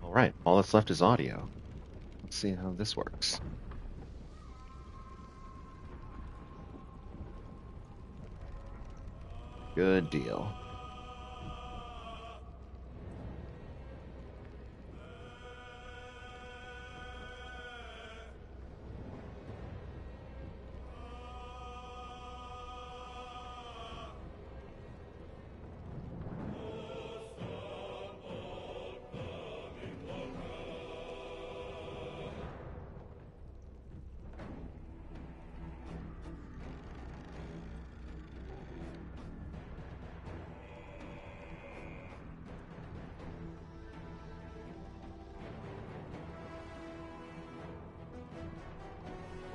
All right, all that's left is audio. Let's see how this works. Good deal.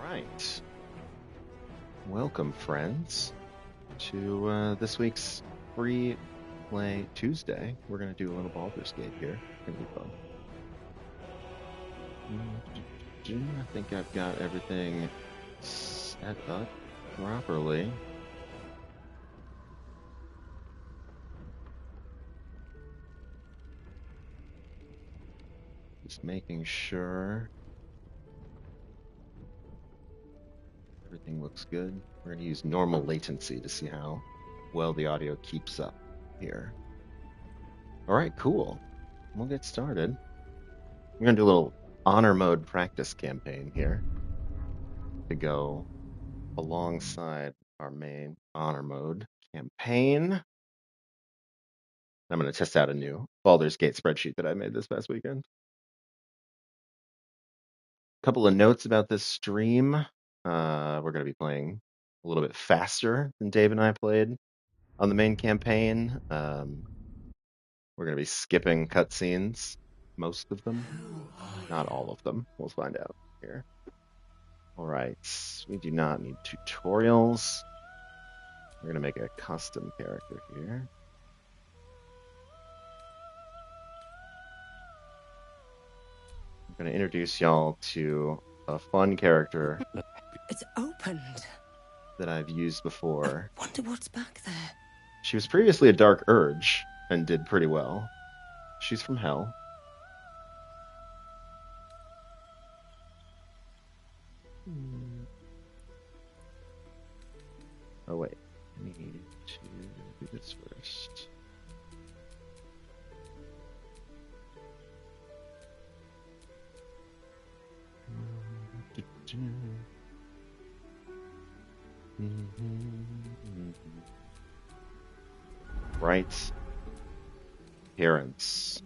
Right. Welcome, friends, to this week's Free Play Tuesday. We're going to do a little Baldur's Gate here. It's going to be fun. I think I've got everything set up properly. Just making sure everything looks good. We're going to use normal latency to see how well the audio keeps up here. All right, cool. We'll get started. We're going to do a little honor mode practice campaign here to go alongside our main honor mode campaign. I'm going to test out a new Baldur's Gate spreadsheet that I made this past weekend. Couple of notes about this stream. We're going to be playing a little bit faster than Dave and I played on the main campaign. We're going to be skipping cutscenes, most of them, not all of them. We'll find out here. All right, we do not need tutorials. We're going to make a custom character here. I'm going to introduce y'all to a fun character. It's opened. That I've used before. I wonder what's back there. She was previously a Dark Urge and did pretty well. She's from Hell. Oh wait, I need to do this first. Right. Appearance.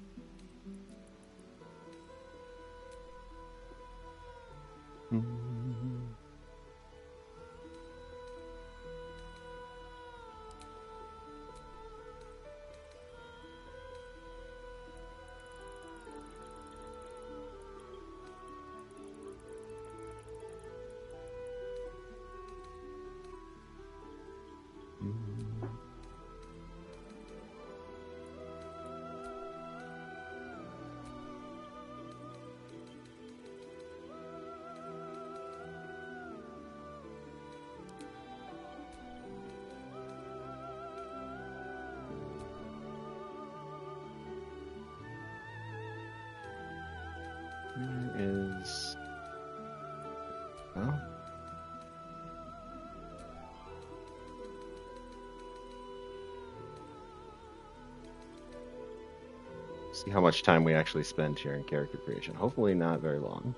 Is oh. See how much time we actually spend here in character creation. Hopefully not very long.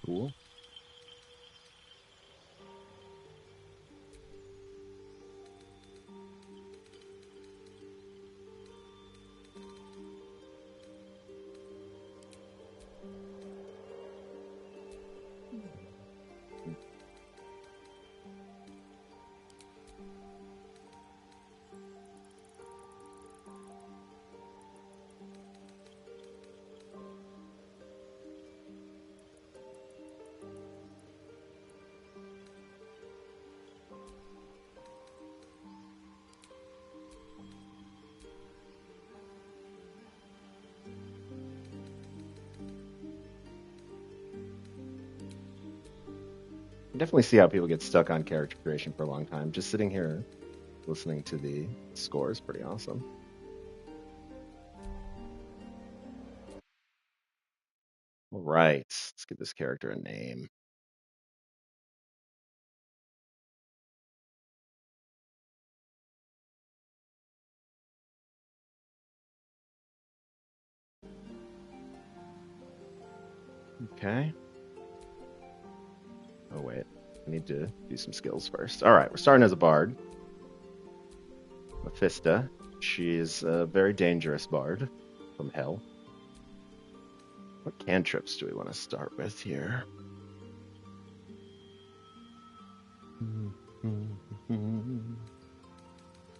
Cool. can definitely see how people get stuck on character creation for a long time. Just sitting here listening to the score is pretty awesome. All right, let's give this character a name. Okay. Oh, wait. I need to do some skills first. All right, we're starting as a bard. Mephisto. She's a very dangerous bard from hell. What cantrips do we want to start with here? We're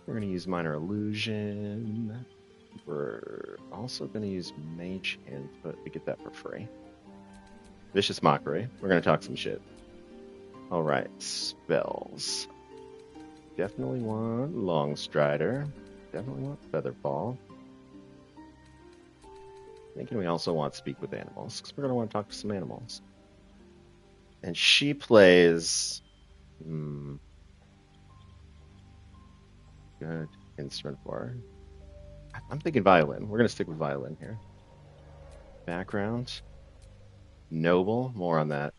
going to use Minor Illusion. We're also going to use Mage Hand, but we get that for free. Vicious Mockery. We're going to talk some shit. Alright, spells. Definitely want Longstrider. Definitely want Featherball. Thinking we also want Speak with Animals, because we're going to want to talk to some animals. And she plays... good instrument for her. I'm thinking violin. We're going to stick with violin here. Background. Noble. More on that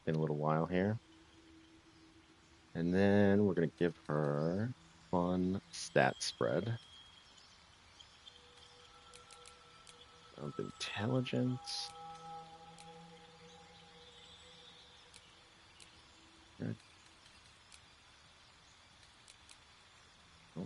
in a little while here. And then we're going to give her fun stat spread of intelligence. Good. Oh.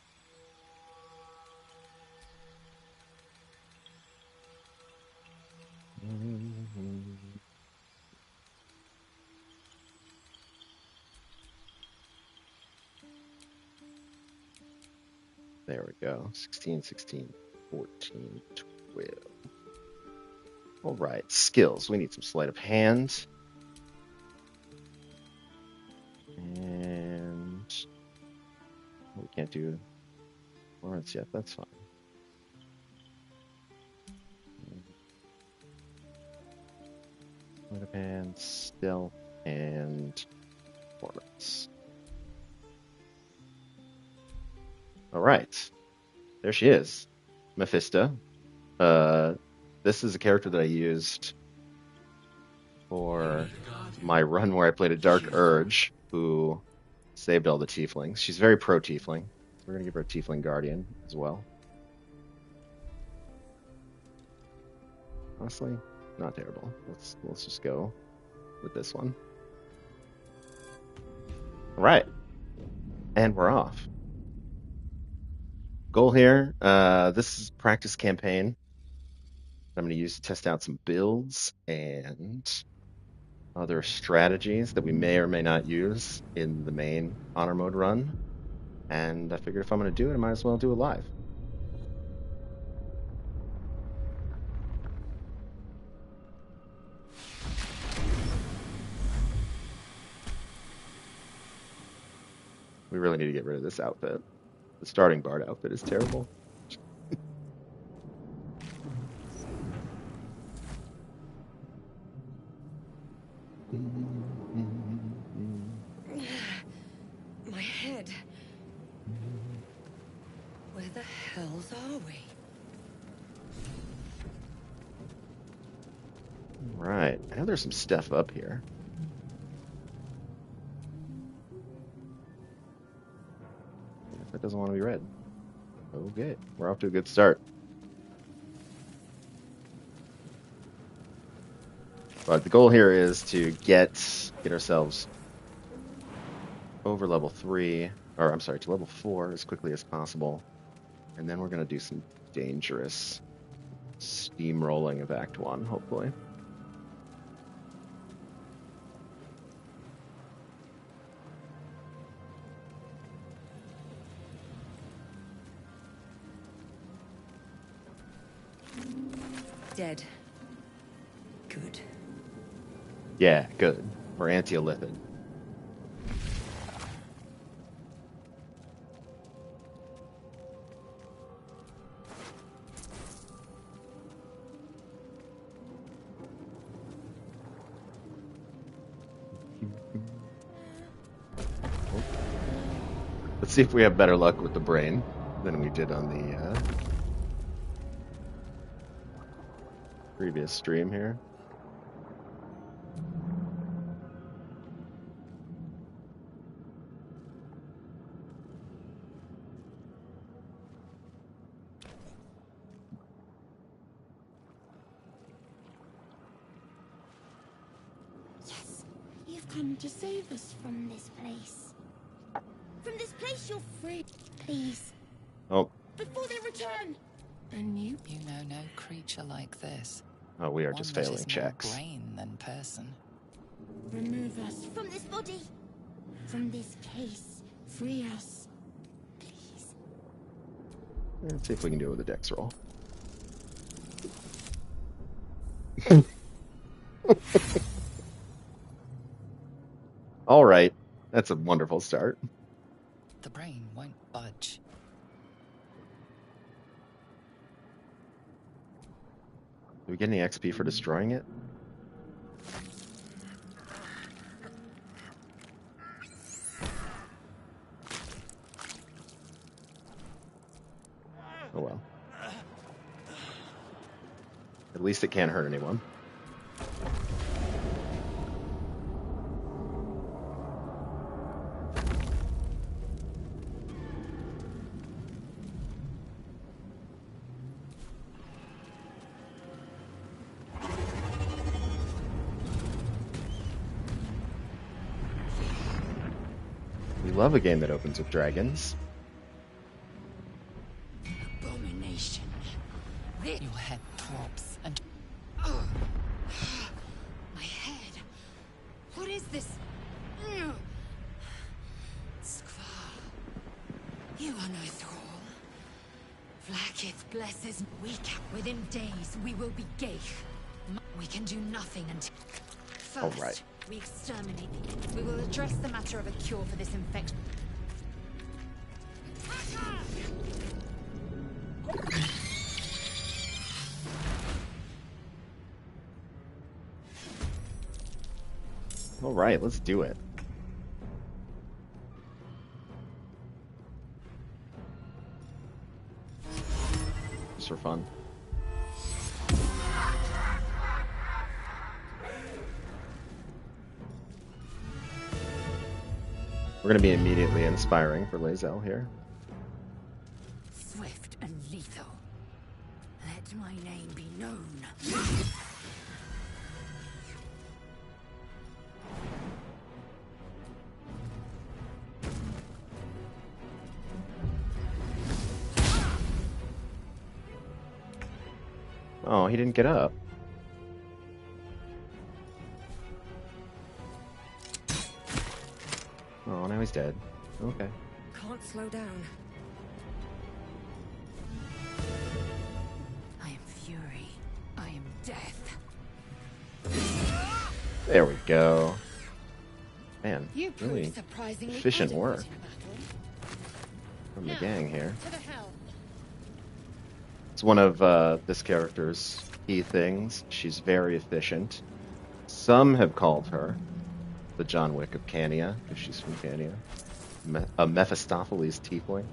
There we go. 16, 16, 14, 12. All right, skills. We need some sleight of hand. And we can't do Lawrence yet. That's fine. Sleight of hand, stealth, and performance. All right. There she is. Mephisto. This is a character that I used for my run where I played a Dark Urge who saved all the tieflings. She's very pro tiefling. We're going to give her a tiefling guardian as well. Honestly, not terrible. Let's just go with this one. All right. And we're off. Goal here, this is practice campaign I'm going to use to test out some builds and other strategies that we may or may not use in the main honor mode run. And I figured if I'm going to do it, I might as well do it live. We really need to get rid of this outfit. The starting bard outfit is terrible. My head. Where the hells are we? Right. I know there's some stuff up here. That doesn't want to be read. Okay, we're off to a good start. But the goal here is to get ourselves over level 3, or I'm sorry, to level 4 as quickly as possible. And then we're going to do some dangerous steamrolling of Act 1, hopefully. Dead. Good. Yeah, good. We're anti-Illithid. See if we have better luck with the brain than we did on the previous stream here. Yes, you've come to save us from this place. From this place you're free. Please. Oh. Before they return. And you know no creature like this. Oh, we are One just that failing is checks. more brain than person. Remove us from this body. From this case. Free us. Please. Let's see if we can do it with a dex roll. All right. That's a wonderful start. The brain won't budge. Do we get any XP for destroying it? Oh well. At least it can't hurt anyone. We love a game that opens with dragons. Abomination. Your head throbs and... My head. What is this? Skvar. You are no thrall. Vlaakith blesses. Within days, we will be Geich. We can do nothing until... All First, right. we exterminate the... We will address the matter of a cure for this infection. All right, let's do it. Just for fun. We're going to be immediately inspiring for Lae'zel here. Swift and lethal. Let my name be known. Oh, he didn't get up. Oh, now he's dead. Okay. Can't slow down. I am fury. I am death. There we go. Man, You really proved surprisingly efficient adequate work in battle. from the Now, gang here. to the helm. It's one of this character's key things. She's very efficient. Some have called her the John Wick of Cania, because she's from Cania. A Mephistopheles tiefling.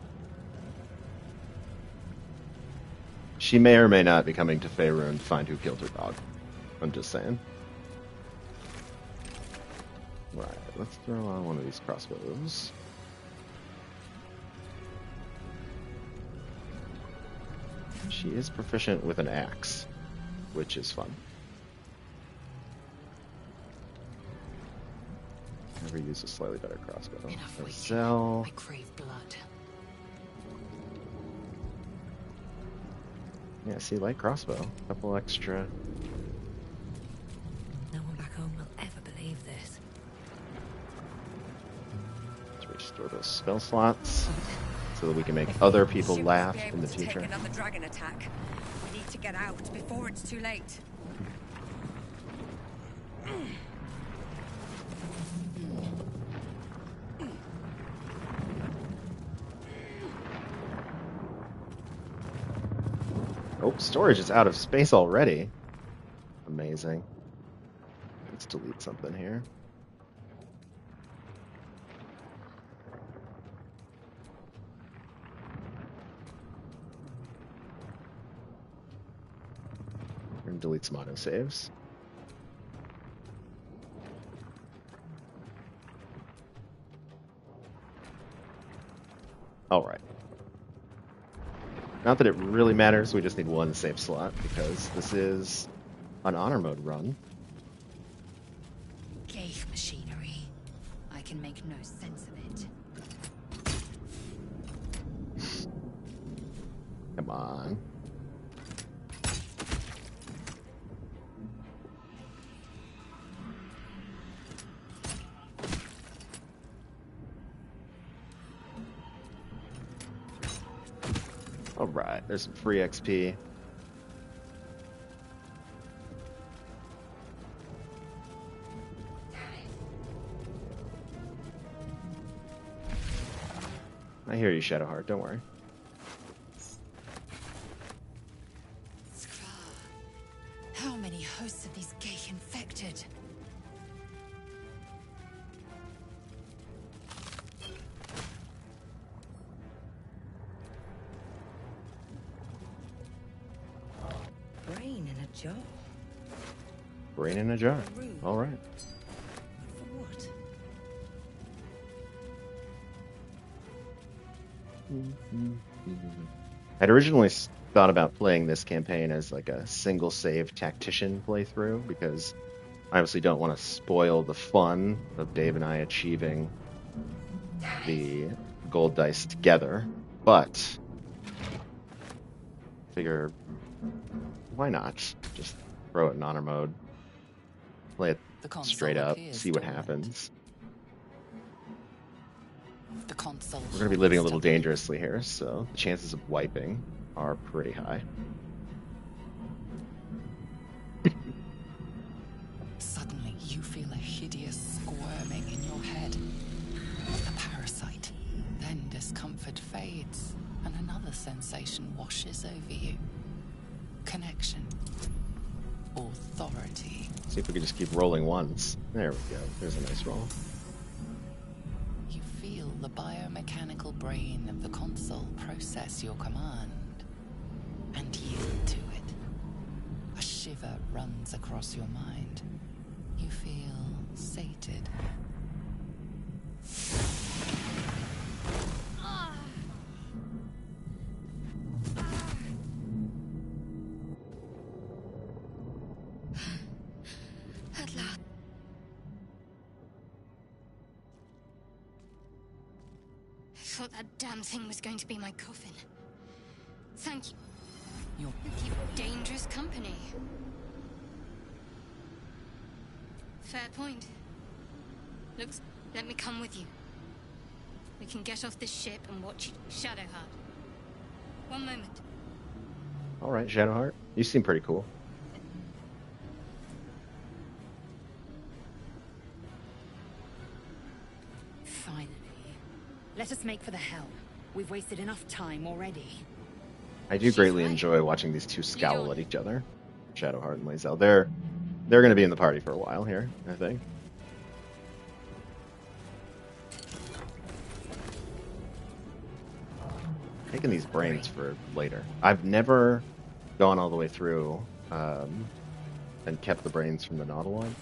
She may or may not be coming to Faerun to find who killed her dog. I'm just saying. Right, let's throw on one of these crossbows. She is proficient with an axe, which is fun. Never use a slightly better crossbow. Enough waiting. Zell. I crave blood. Yeah, see, light crossbow. Couple extra. No one back home will ever believe this. Let's restore those spell slots so that we can make other people laugh in the future. Take another dragon attack. We need to get out before it's too late. Oh, storage is out of space already. Amazing. Let's delete something here. delete some autosaves. Alright. Not that it really matters, we just need one save slot because this is an honor mode run. Geich machinery. I can make no sense of it. Come on. Alright, there's some free XP. I hear you, Shadowheart, don't worry. How many hosts of these Geich infected? Brain in a jar. Brain in a jar. Alright. For what? I'd originally thought about playing this campaign as like a single save tactician playthrough because I obviously don't want to spoil the fun of Dave and I achieving the gold dice together, but figure why not just throw it in honor mode, play it straight up, see what happens. The console. We're going to be living a little dangerously here, so the chances of wiping are pretty high. Suddenly, you feel a hideous squirming in your head. A parasite. Then discomfort fades, and another sensation washes over you. Connection. Authority. See if we can just keep rolling ones. There we go. There's a nice roll. You feel the biomechanical brain of the console process your command and yield to it. A shiver runs across your mind. You feel sated. At last. I thought that damn thing was going to be my coffin. Thank you. You keep dangerous company. Fair point. Looks, let me come with you. We can get off this ship and watch Shadowheart. One moment. Alright, Shadowheart. You seem pretty cool. Finally. Let us make for the helm. We've wasted enough time already. I do greatly enjoy watching these two scowl at each other. Shadowheart and Lae'zel. They're going to be in the party for a while here, I think. Taking these brains for later. I've never gone all the way through and kept the brains from the Nautilon.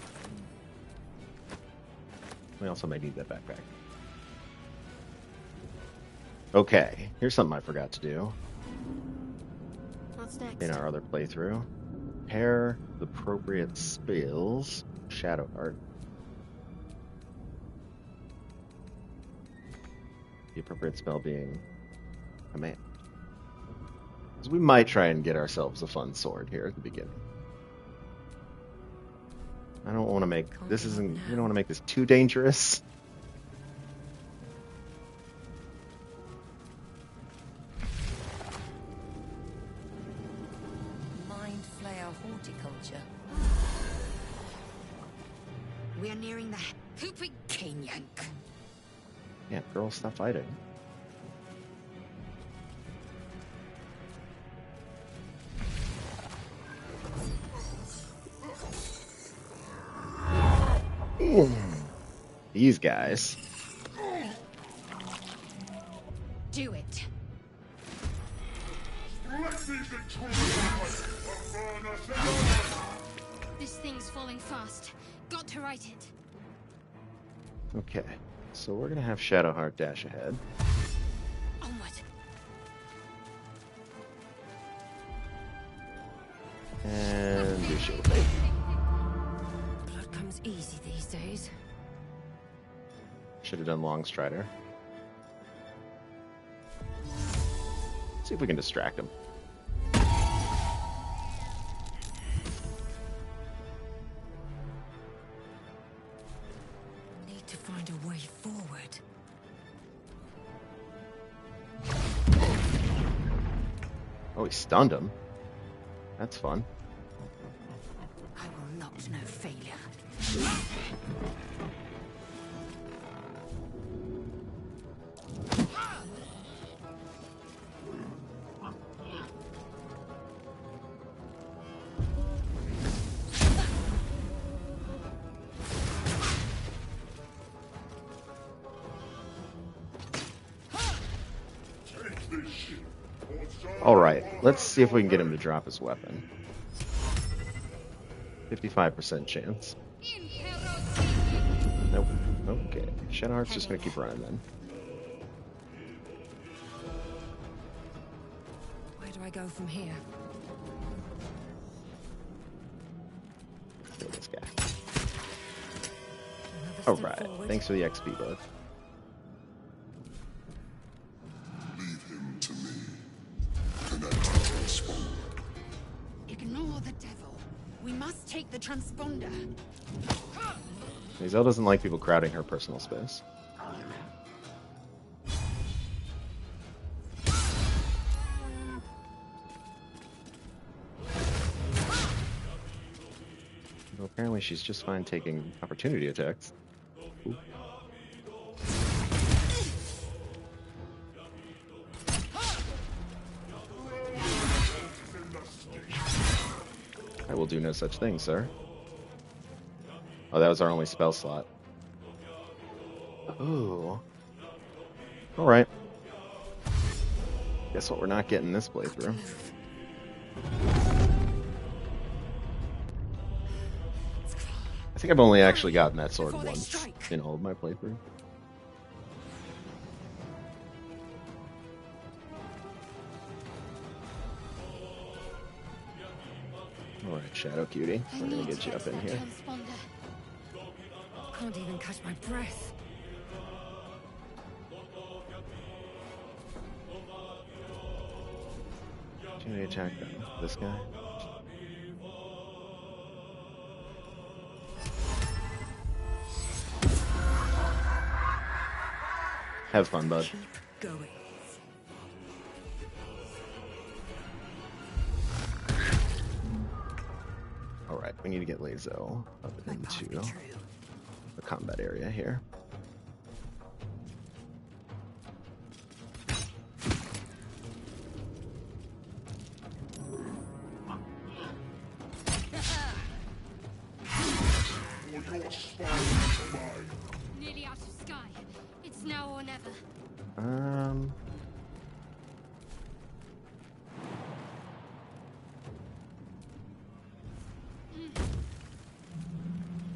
We also may need that backpack. Okay, here's something I forgot to do What's next? in our other playthrough. Pair the appropriate spells. Shadowheart. The appropriate spell being command. So we might try and get ourselves a fun sword here at the beginning. I don't want to make this isn't. We don't want to make this too dangerous. Mind flayer horticulture. We are nearing the Hooping Canyon. Yeah, girls, stop fighting. These guys. Do it. This thing's falling fast. Got to right it. Okay, so we're gonna have Shadowheart dash ahead. Onward. And do Shield of Fate. Blood comes easy these days. Should have done Long Strider. See if we can distract him. Need to find a way forward. Oh, he stunned him. That's fun. I will not know failure. Alright, let's see if we can get him to drop his weapon. 55% chance. Nope. Okay. Shadowheart's just gonna keep running then. Where do I go from here? Kill this guy. Another step Alright, forward. thanks for the XP, bud. Leave him to me. Connect to the transponder. Ignore the devil. We must take the transponder. Hazel doesn't like people crowding her personal space. Well, apparently she's just fine taking opportunity attacks. Ooh. I will do no such thing, sir. Oh, that was our only spell slot. Ooh. Alright. Guess what we're not getting this playthrough. I think I've only actually gotten that sword Before they once strike. in all of my playthrough. Alright, Shadow Cutie. We're gonna get you up in here. Can't even catch my breath. Can we attack this guy? Have fun, bud. Keep going. Alright, we need to get Lazo up My path be into true. the combat area here. Nearly out of sky. It's now or never.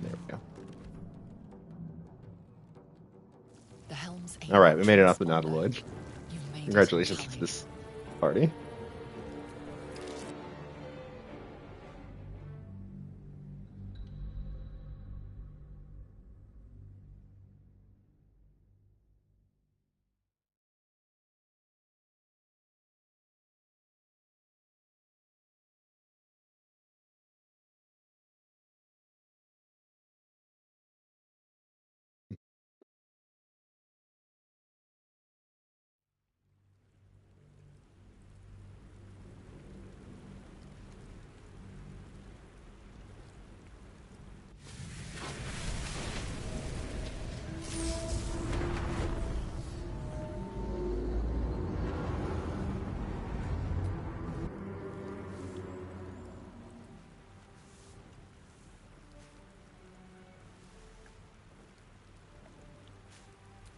There we go. The helm's All right, we made it off the transponder. Nautiloid. You've made it in Congratulations to time. this party.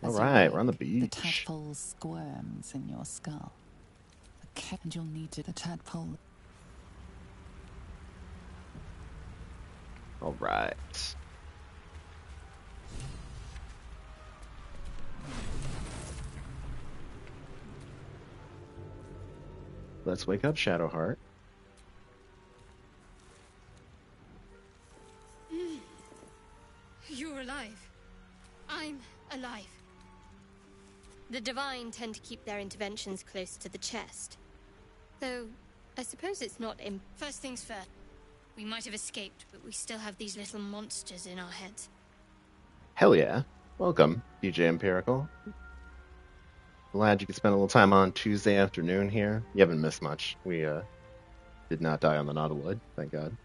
All As you right, wake, we're on the The beach. tadpole squirms in your skull. A and you'll need to the tadpole. All right. Let's wake up Shadowheart. You're alive. I'm alive. The Divine tend to keep their interventions close to the chest. Though, I suppose it's not First things first. We might have escaped, but we still have these little monsters in our heads. Hell yeah. Welcome, DJ Empirical. Glad you could spend a little time on Tuesday afternoon here. You haven't missed much. We did not die on the Nautilus, thank God.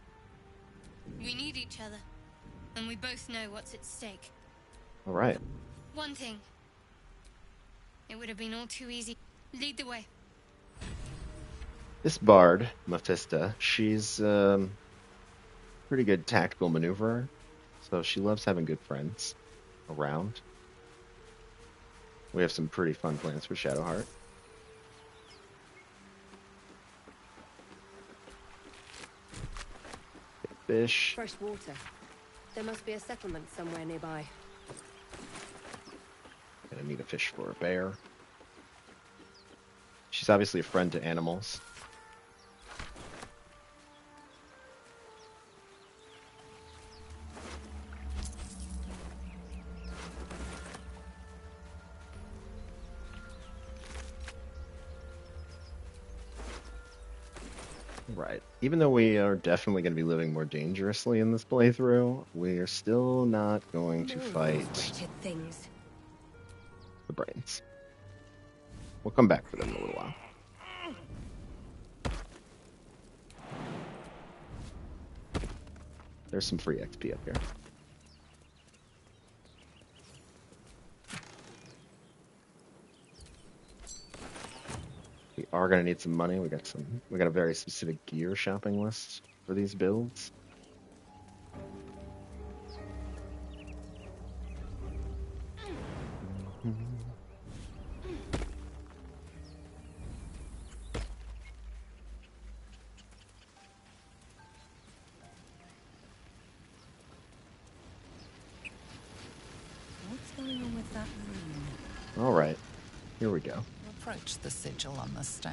We need each other, and we both know what's at stake. All right. One thing. It would have been all too easy. Lead the way. This bard, Mephisto, she's pretty good tactical maneuverer, so she loves having good friends around. We have some pretty fun plans for Shadowheart. Fish. Fresh water. There must be a settlement somewhere nearby. Gonna need a fish for a bear. She's obviously a friend to animals. Right. Even though we are definitely going to be living more dangerously in this playthrough, we are still not going to fight Wretched things. the brains. We'll come back for them in a little while. There's some free XP up here. We are gonna need some money. We got a very specific gear shopping list for these builds. What's going on with that room? All right, here we go. Approach the sigil on the stone.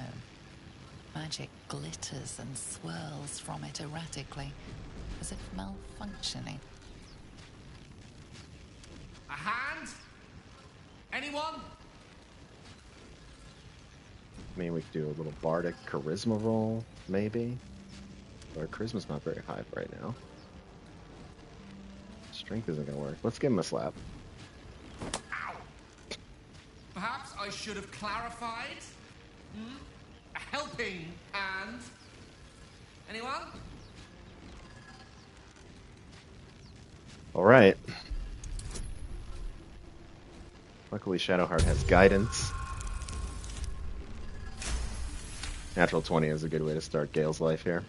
Magic glitters and swirls from it erratically, as if malfunctioning. A hand? Anyone? I mean, we could do a little bardic charisma roll, maybe. But our charisma's not very high right now. Strength isn't gonna work. Let's give him a slap. Ow! Perhaps I should have clarified? A helping hand? Anyone? All right. Luckily, Shadowheart has guidance. Natural 20 is a good way to start Gale's life here.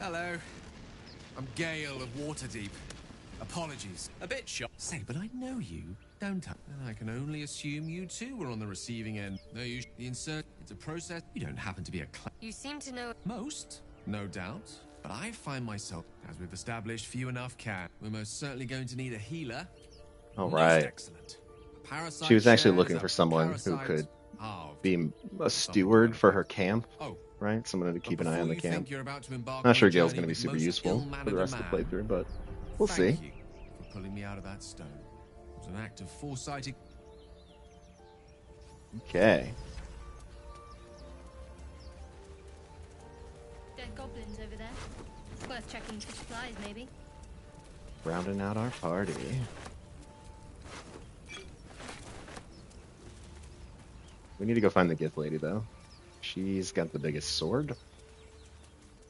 Hello. I'm Gale of Waterdeep. Apologies. A bit shocked. Say, but I know you, don't I? And I can only assume you too were on the receiving end. No, you insert. It's a process. You don't happen to be a You seem to know. Most, no doubt. But I find myself, as we've established, few enough can. We're most certainly going to need a healer. All Most right. excellent. Parasite She was actually shares looking a for someone who parasite could halved. be a steward for her camp, Oh, right? Someone to keep but an eye on before the you think camp. you're about to embark Not on sure a Gale's journey going to be with super most useful for the ill-mannered rest a of the man, playthrough, but we'll thank see. you for pulling me out of that stone. It was an act of foresight. Okay. Dead goblins over there. It's worth checking for supplies, maybe. Rounding out our party. We need to go find the gift lady, though. She's got the biggest sword.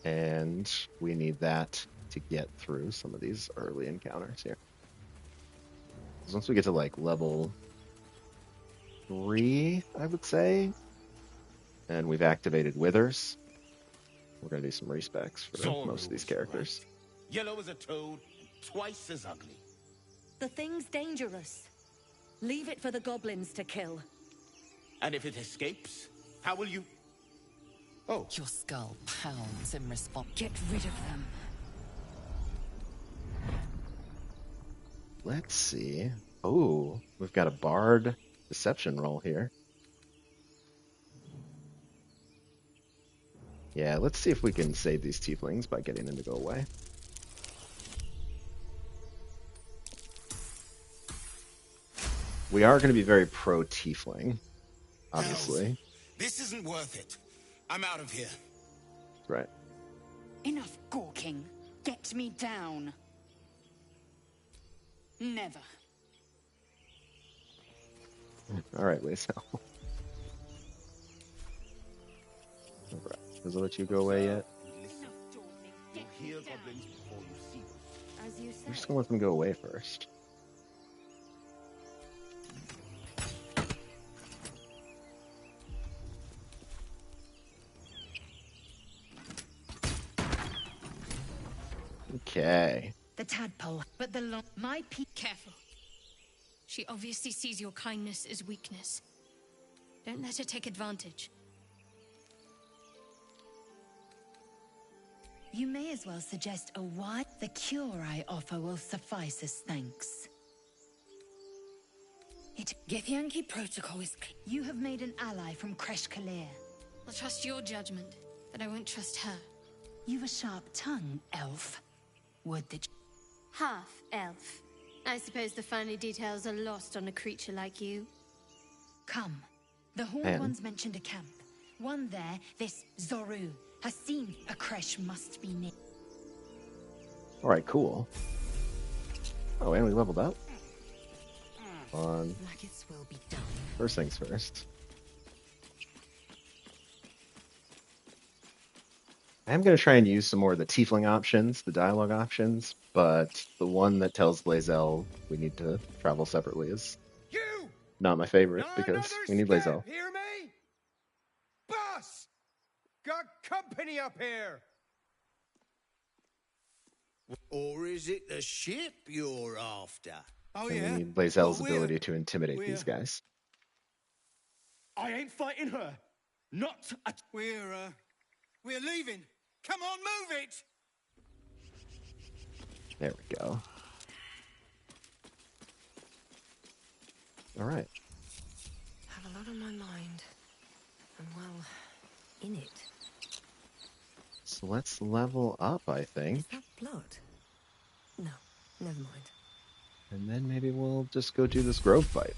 And we need that to get through some of these early encounters here. 'Cause once we get to, like, level 3, I would say, and we've activated Withers, we're going to do some respecs for most of these characters. Yellow as a toad, twice as ugly. The thing's dangerous. Leave it for the goblins to kill. And if it escapes, how will you... Oh. Your skull pounds in response. Get rid of them. Let's see. Oh, we've got a bard deception roll here. Yeah, let's see if we can save these tieflings by getting them to go away. We are going to be very pro-tiefling, obviously. Hells. This isn't worth it. I'm out of here. Right. Enough gawking. Get me down. Never. All right, Lisa. Alright, does it let you go away yet? I'm just gonna let them go away first. Okay. The tadpole, but the long... My Careful. She obviously sees your kindness as weakness. Don't let her take advantage. You may as well suggest a why. The cure I offer will suffice as thanks. Githyanki protocol is clear. You have made an ally from Kresh Kalir. I'll trust your judgment, but I won't trust her. You've a sharp tongue, elf. Would that... Half-elf. I suppose the finer details are lost on a creature like you. Come. The Horned Ones mentioned a camp. One there, this Zoru, has seen a Kresh must be near. Alright, cool. Oh, and we leveled up. On. Will be done. First things first. I am going to try and use some more of the tiefling options, the dialogue options, but the one that tells Lae'zel we need to travel separately is not my favorite because we need Lae'zel. Hear me? Boss! Got company up here! Or is it the ship you're after? Oh, and yeah? we need Lae'zel's ability to intimidate these guys. I ain't fighting her. Not a... We're leaving. Come on, move it! There we go. All right. Have a lot on my mind. And well, in it. So let's level up, I think. Is that blood? No, never mind. And then maybe we'll just go do this grove fight.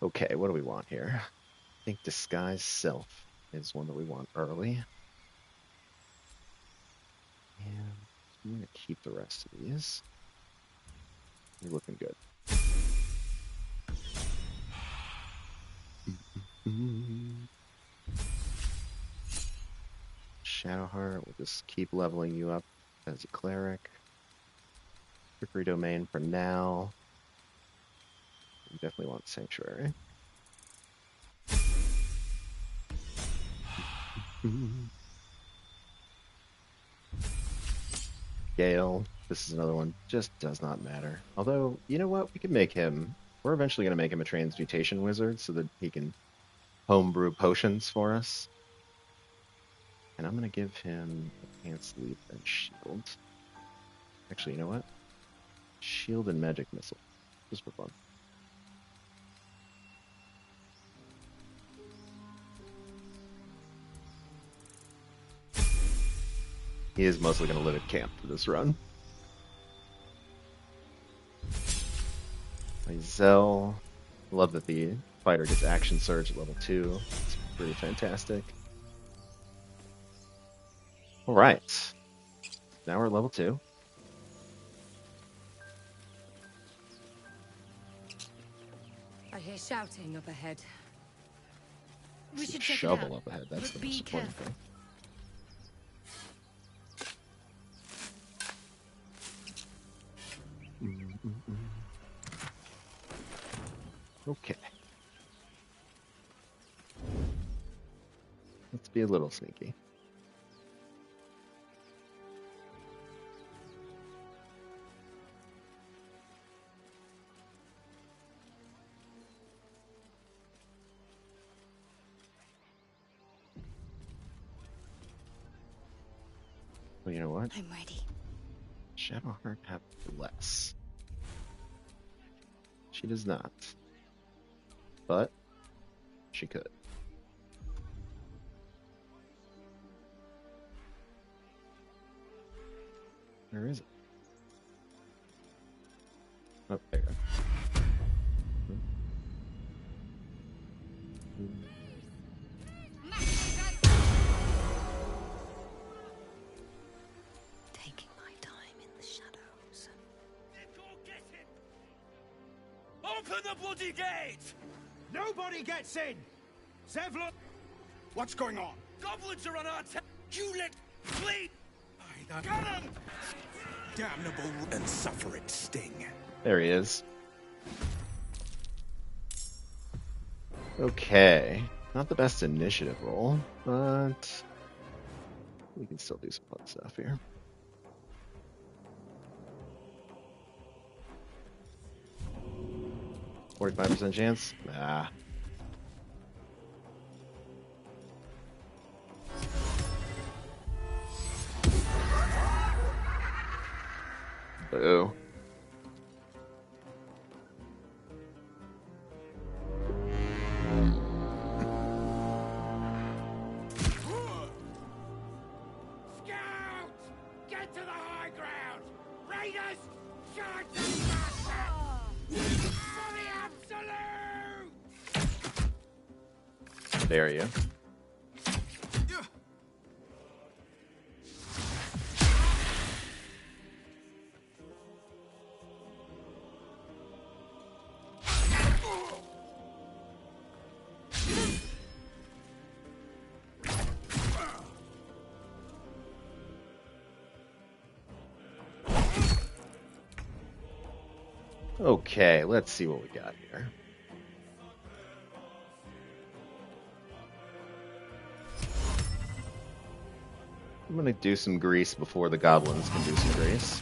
Okay, what do we want here? I think Disguise Self is one that we want early. And I'm going to keep the rest of these. You're looking good. Shadowheart, we'll just keep leveling you up as a cleric. Trickery Domain for now. You definitely want Sanctuary. Gale, this is another one, just does not matter. Although, you know what, we could make him, we're eventually going to make him a transmutation wizard so that he can homebrew potions for us. And I'm going to give him Enhanced Leap and Shield. Actually, you know what? Shield and Magic Missile, just for fun. He is mostly going to live at camp for this run. Lae'zel. Love that the fighter gets Action Surge at level 2. It's pretty fantastic. Alright. Now we're at level 2. I hear shouting up ahead. We should check shovel it out. up ahead. That's But the be most important careful. thing. Okay. Let's be a little sneaky. Well, you know what? I'm ready. Shadowheart have less. She does not. But she could. Where is it? Oh, there you go. Taking my time in the shadows. Open the bloody gate! Nobody gets in! Zevlon! What's going on? Goblins are on our You let flee! Got him! Damnable and suffer its sting. There he is. Okay. Not the best initiative roll, but we can still do some fun stuff here. %45 chance? Nah. Boo. Scout! Get to the high ground! Raiders! Charge the bastards! For the absolute! Dare you. Okay, let's see what we got here. I'm gonna do some grease before the goblins can do some grease.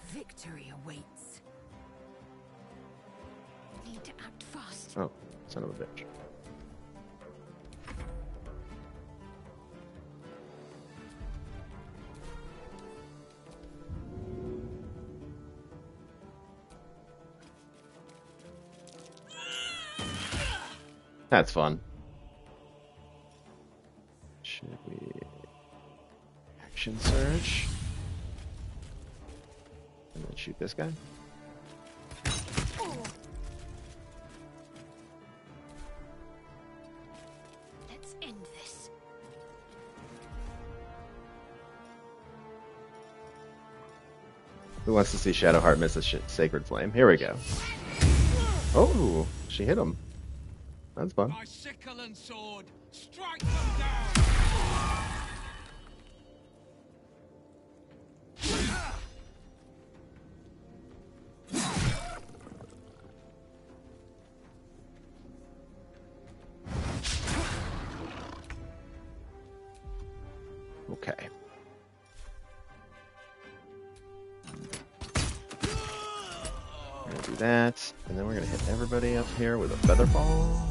Victory awaits. Need to act fast. Oh, son of a bitch. That's fun. Should we action surge? And then shoot this guy? Let's end this. Who wants to see Shadowheart miss a sacred flame? Here we go. Oh, she hit him. That's fun. My sickle and sword! Strike them down! Okay. We're gonna do that, and then we're gonna hit everybody up here with a feather fall,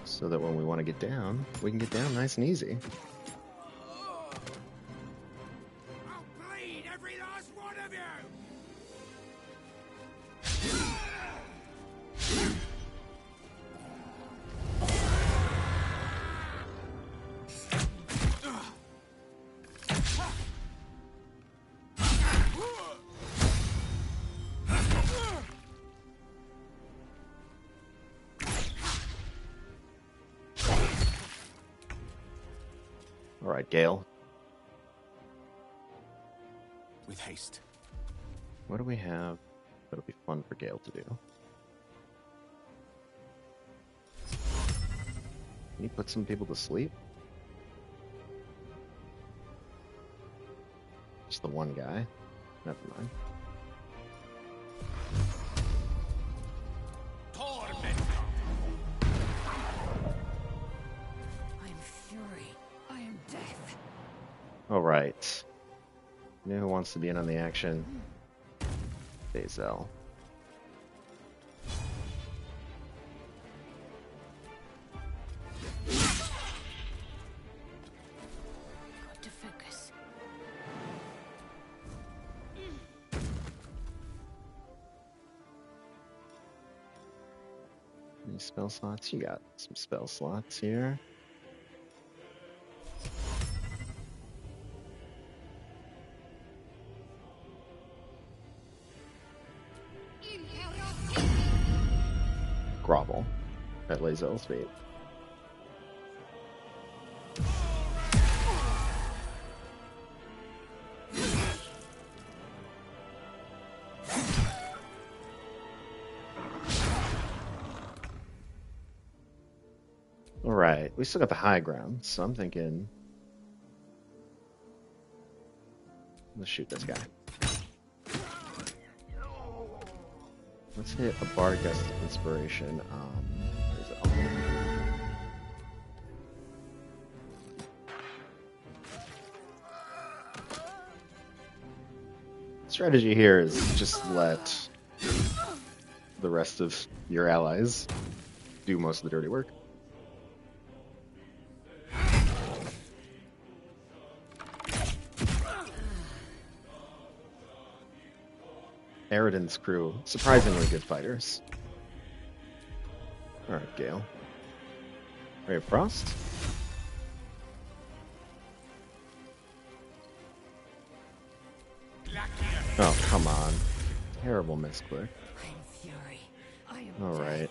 so that when we want to get down, we can get down nice and easy. I'll bleed every last one of you! All right, Gale. With haste. What do we have that'll be fun for Gale to do? Can you put some people to sleep? Just the one guy? Never mind. I am fury. I am death. All right. You know who wants to be in on the action? Bazel. spell slots? You got some spell slots here. Grovel at Lae'zel's feet. Alright, we still got the high ground, so I'm thinking let's shoot this guy. Let's hit a Bard Gust of Inspiration. Where's it? Strategy here is just let the rest of your allies do most of the dirty work. Eridan's crew, surprisingly good fighters. Alright, Gale. Ray of Frost? Oh, come on. Terrible misclick. Alright.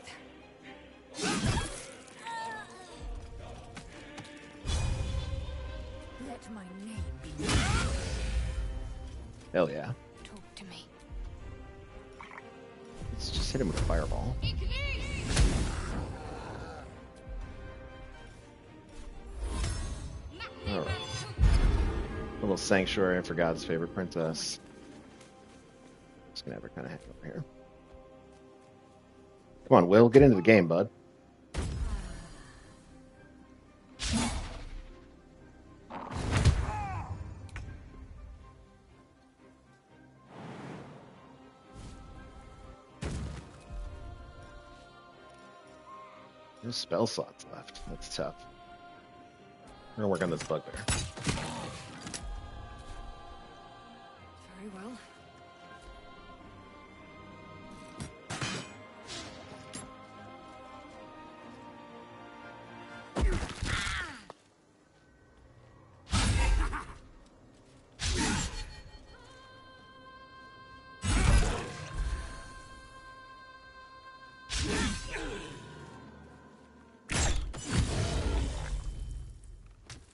Let my name be known. Hell yeah. Talk to me. Let's just hit him with a fireball. Alright. A little sanctuary for God's favorite princess. Just gonna have her kind of hang over here. Come on, Will, get into the game, bud. No spell slots left. That's tough. We're gonna work on this bugbear. Very well.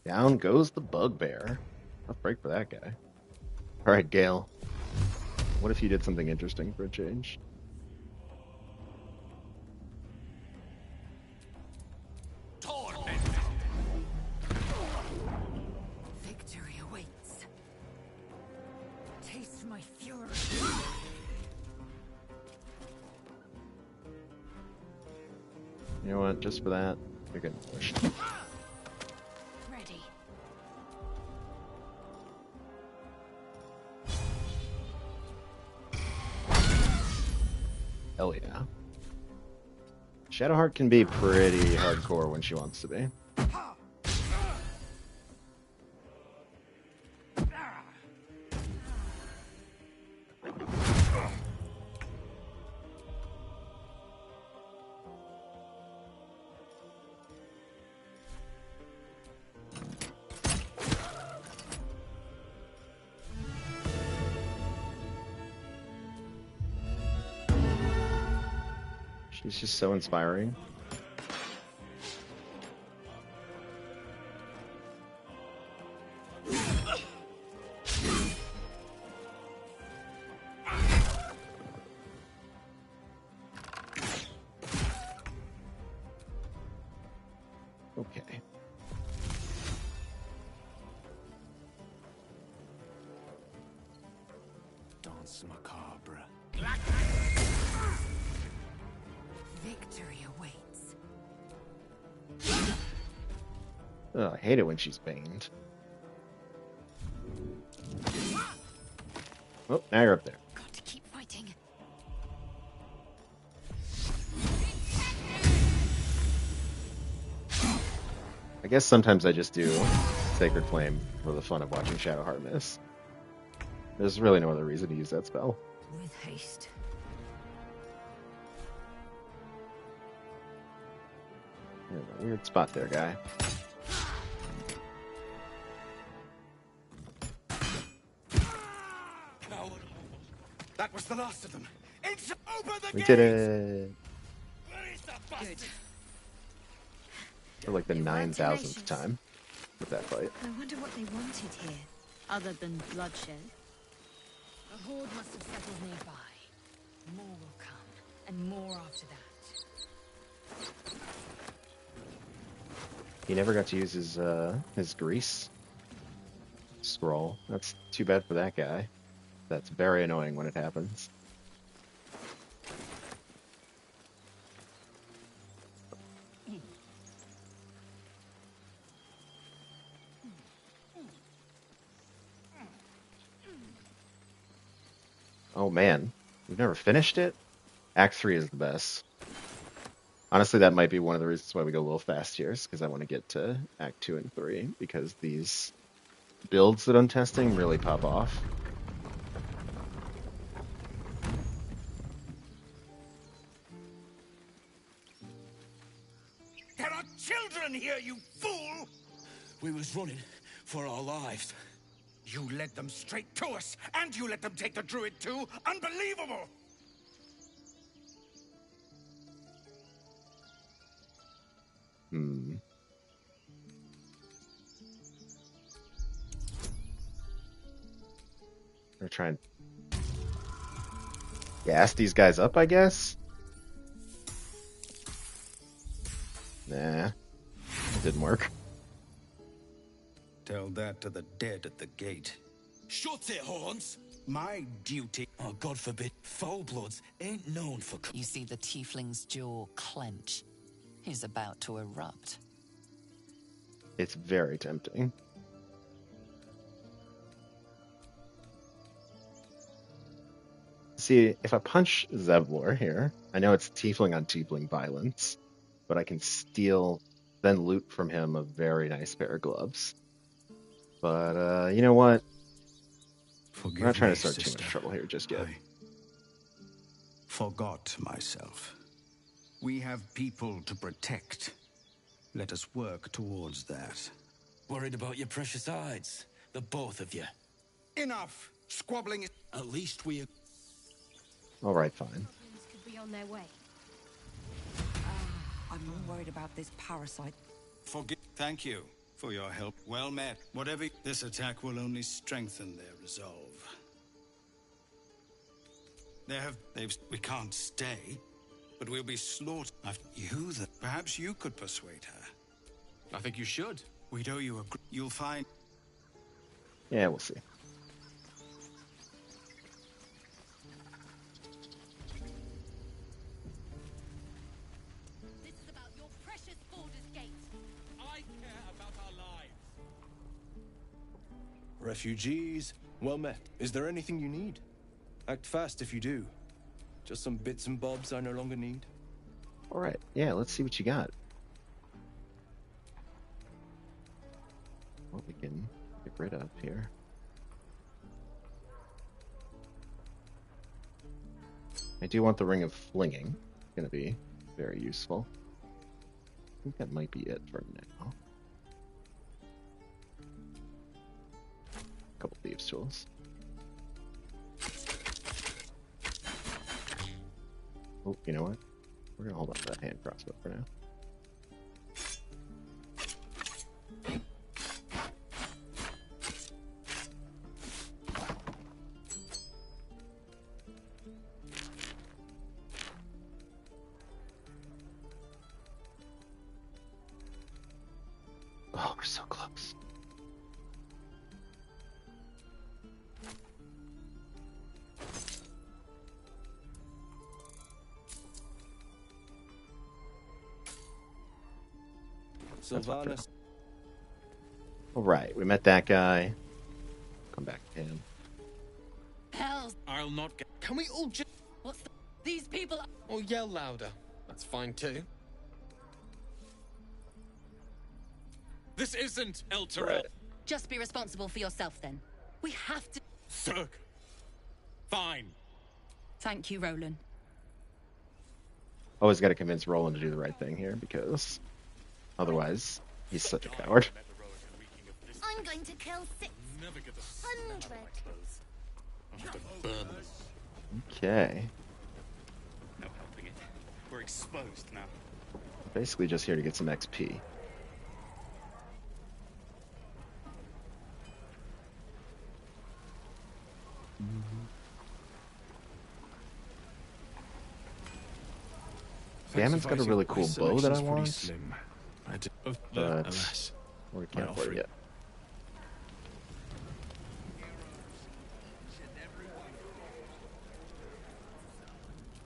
Down goes the bugbear. Tough break for that guy. Alright, Gale. What if you did something interesting for a change? Victory awaits. Taste my fury. You know what? Just for that, you're getting pushed. Ready. Hell yeah. Shadowheart can be pretty hardcore when she wants to be. She's just so inspiring. Okay. Dance macabre. Victory awaits. Ugh, I hate it when she's banged. Oh, now you're up there. Got to keep fighting. I guess sometimes I just do Sacred Flame for the fun of watching Shadowheart miss. There's really no other reason to use that spell. With haste. You're in a weird spot there, guy. That was the last of them. Open the We gate! did it! Good. For like the It weren't 9,000th tenacious. time with that fight. I wonder what they wanted here, other than bloodshed. A horde must have settled nearby. More will come, and more after that. He never got to use his grease scroll. That's too bad for that guy. That's very annoying when it happens. Oh man, we've never finished it? Act 3 is the best. Honestly, that might be one of the reasons why we go a little fast here, is because I want to get to Act 2 and 3, because these builds that I'm testing really pop off. There are children here, you fool! We was running for our lives. You led them straight to us, and you let them take the druid too? Unbelievable! We're trying to gas these guys up, I guess? Nah, it didn't work. Tell that to the dead at the gate. Shut it, Horns! My duty. Oh, God forbid. Foul bloods ain't known for... You see the tiefling's jaw clench. He's about to erupt. It's very tempting. See, if I punch Zevlor here, I know it's tiefling on tiefling violence, but I can steal, then loot from him a very nice pair of gloves. But, you know what? Forgive We're not trying me, to start sister. too much trouble here just yet. I forgot myself. We have people to protect. Let us work towards that. Worried about your precious hides. The both of you. Enough! Squabbling is... At least we... Alright, fine. Goblins could be on their way. I'm more worried about this parasite. Thank you for your help. Well met. Whatever... This attack will only strengthen their resolve. We can't stay, but we'll be slaughtered. Perhaps you could persuade her. I think you should. We'd owe you you'll find... Yeah, we'll see. This is about your precious Baldur's Gate. I care about our lives. Refugees, well met. Is there anything you need? Act fast if you do. Just some bits and bobs I no longer need. Alright, yeah, let's see what you got. What we can get rid of here. I do want the Ring of Flinging. It's going to be very useful. I think that might be it for now. A couple thieves' tools. Oh, you know what? We're gonna hold on to that hand crossbow for now. Oh, we're so close. Sylvanas. Alright, we met that guy. Come back to him. Hells! I'll not get... Can we all just... What's the... These people... Or yell louder. That's fine too. This isn't Elturel. Right. Just be responsible for yourself, then. We have to... Zerg. Fine. Thank you, Roland. Always got to convince Roland to do the right thing here because Otherwise, he's such a coward. I'm going to kill 600. Okay. No helping it. We're exposed now. Basically just here to get some XP. Gammon's got a really cool bow that I want, but we can't afford it yet.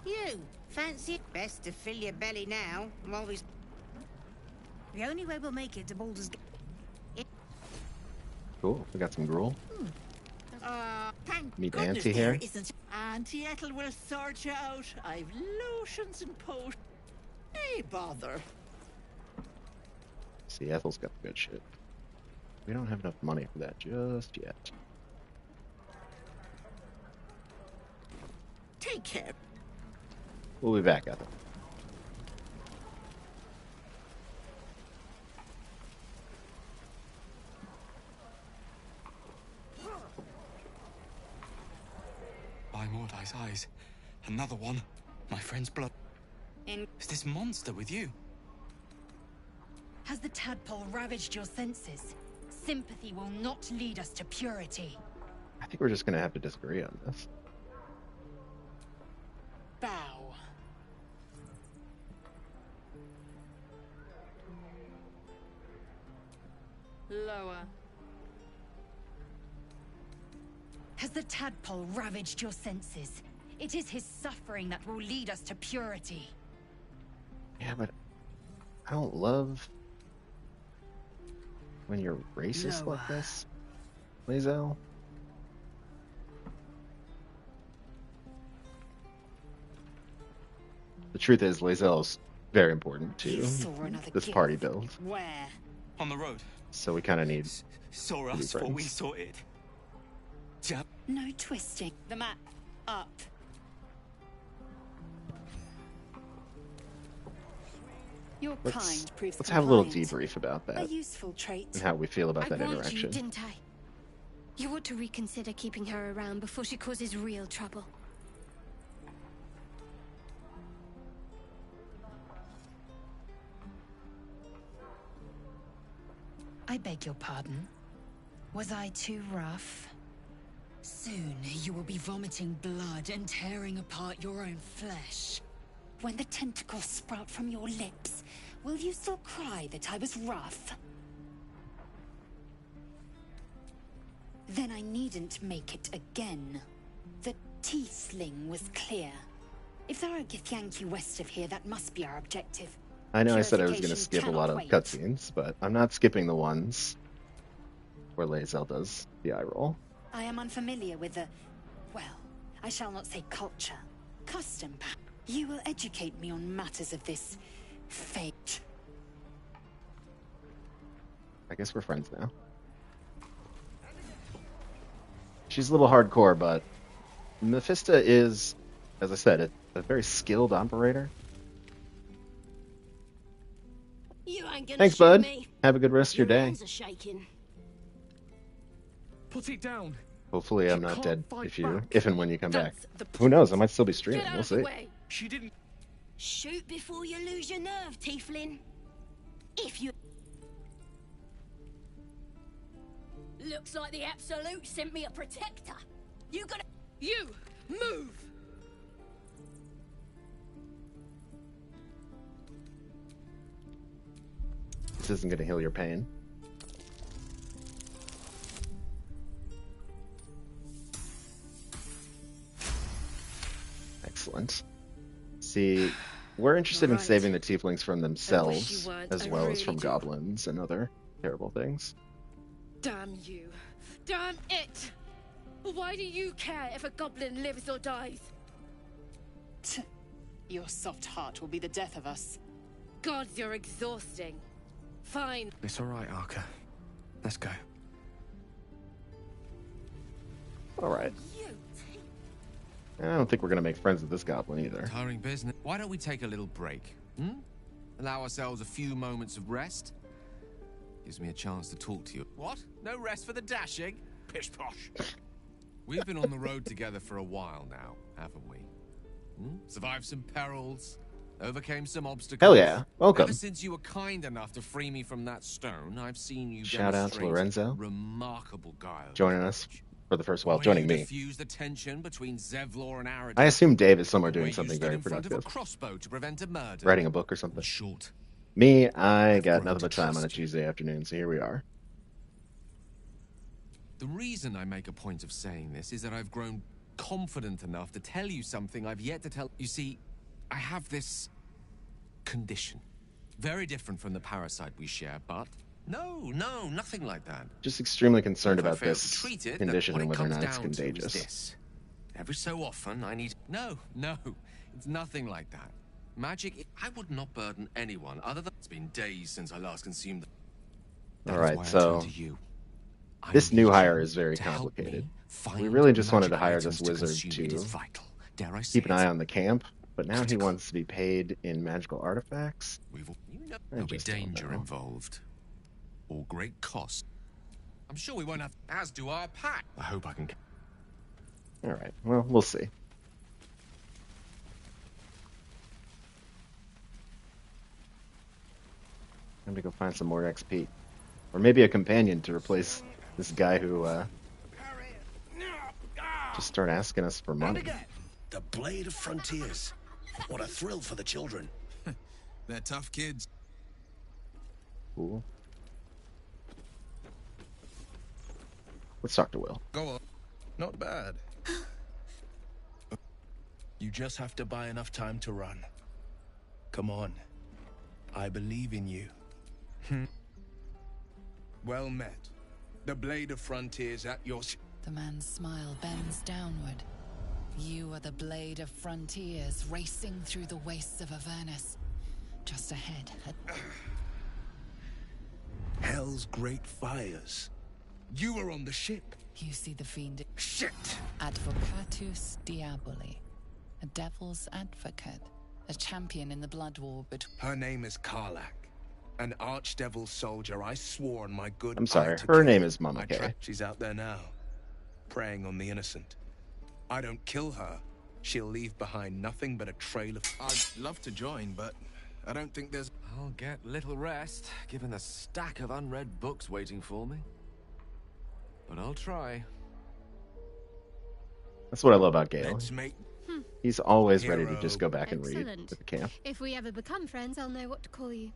You fancy best to fill your belly now while we. The only way we'll make it to Baldur's Gate. Cool, we got some gruel. Thank Meet goodness Auntie there here. isn't. Auntie Ethel will sort you out. I've lotions and potions. Hey, bother. See, Ethel's got the good shit. We don't have enough money for that just yet. Take care. We'll be back, Ethel. By Mordai's eyes, another one. My friend's blood. Is this monster with you? Has the tadpole ravaged your senses? Sympathy will not lead us to purity. I think we're just gonna have to disagree on this. Bow. Lower. Has the tadpole ravaged your senses? It is his suffering that will lead us to purity. Yeah, but I don't love when you're racist like this, Lae'zel. The truth is, Lae'zel's very important to this party build. Where? On the road. So we kind of need Saw to be us before we friends. saw it. No twisting. The map. Up. Your kind proves Let's have a little compliant. debrief about A that useful trait. and how we feel about I that warned interaction. you, didn't I? You ought to reconsider keeping her around before she causes real trouble. I beg your pardon. Was I too rough? Soon you will be vomiting blood and tearing apart your own flesh. When the tentacles sprout from your lips, will you still cry that I was rough? Then I needn't make it again. The tiefling was clear. If there are Githyanki west of here, that must be our objective. I know I said I was going to Purification skip a lot of cannot wait. cutscenes, but I'm not skipping the ones where Lae'zel does the eye roll. I am unfamiliar with the, well, I shall not say culture, custom. You will educate me on matters of this fate. I guess we're friends now. She's a little hardcore, but Mephisto is, as I said, a very skilled operator. You ain't gonna Thanks, shoot bud. me. Have a good rest of your day. hands are shaking. Put it down. Hopefully I'm You not can't dead fight if and when you come back. That's the Who knows? I might still be streaming. Get out We'll of the see. way. She didn't. Shoot before you lose your nerve, tiefling. If you... Looks like the Absolute sent me a protector. You gotta... You! Move! This isn't going to heal your pain. Excellent. See, we're interested in Right. saving the tieflings from themselves, weren't. as I well as really from do. goblins and other terrible things. Damn you. Damn it! Why do you care if a goblin lives or dies? Your soft heart will be the death of us. Gods, you're exhausting. Fine. It's all right, Arca. Let's go. All right. I don't think we're going to make friends with this goblin either. Tiring business. Why don't we take a little break? Hmm? Allow ourselves a few moments of rest. Gives me a chance to talk to you. What? No rest for the dashing? Pish posh. We've been on the road together for a while now, haven't we? Survived some perils, overcame some obstacles. Hell yeah. Welcome. Ever since you were kind enough to free me from that stone, I've seen you Shout out to Lorenzo. Remarkable guile. Joining us for the first while, joining me. The tension between Zevlor and Aradin. I assume Dave is somewhere doing something very productive. To prevent a murder. Writing a book or something. Short. Me, I got nothing but time on a Tuesday afternoon, so here we are. The reason I make a point of saying this is that I've grown confident enough to tell you something I've yet to tell. You see, I have this condition. Very different from the parasite we share, but no, nothing like that. Just extremely concerned about this condition and whether or not it's contagious. Every so often, I need... No, it's nothing like that. Magic, I would not burden anyone other than... It's been days since I last consumed them. Alright, so... This new hire is very complicated. We really just wanted to hire this wizard to keep an eye on the camp, but now he wants to be paid in magical artifacts. There'll be danger involved. Or great cost. I'm sure we won't have... As do our pack. I hope I can... Alright, well, we'll see. I'm gonna go find some more XP. Or maybe a companion to replace this guy who, just start asking us for money. The Blade of Frontiers. What a thrill for the children. They're tough kids. Cool. Let's talk to Will. Go on. Not bad. You just have to buy enough time to run. Come on. I believe in you. Well met. The Blade of Frontiers at your... The man's smile bends downward. You are the Blade of Frontiers, racing through the wastes of Avernus. Just ahead. Hell's great fires. You were on the ship. You see the fiend... Shit! Advocatus Diaboli. A devil's advocate. A champion in the blood war between... Her name is Karlak. An archdevil soldier I swore on my good... I'm sorry, her name is Mama Kay. She's out there now, preying on the innocent. I don't kill her, she'll leave behind nothing but a trail of... I'd love to join, but I don't think there's... I'll get little rest, given the stack of unread books waiting for me. But I'll try. That's what I love about Gale. He's always ready to just go back and read Excellent. at the camp. If we ever become friends, I'll know what to call you.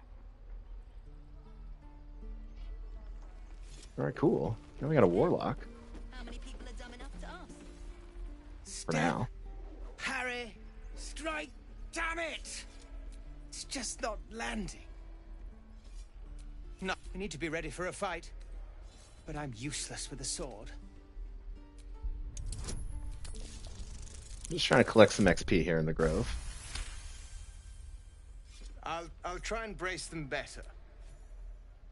Alright, cool. Now we got a warlock. How many people are dumb enough to ask? For now. Harry, strike! Damn it! It's just not landing. No, I need to be ready for a fight. But I'm useless with a sword. Just trying to collect some XP here in the Grove. I'll try and brace them better.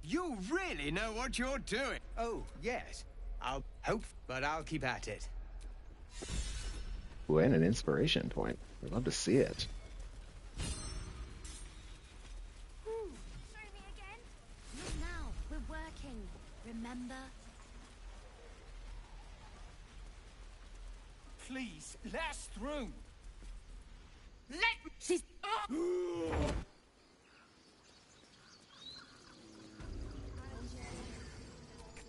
You really know what you're doing. Oh, yes. I'll hope, but I'll keep at it. Ooh, and an inspiration point. We'd love to see it. Show me again? Not now. We're working. Remember? Please, last room. She's...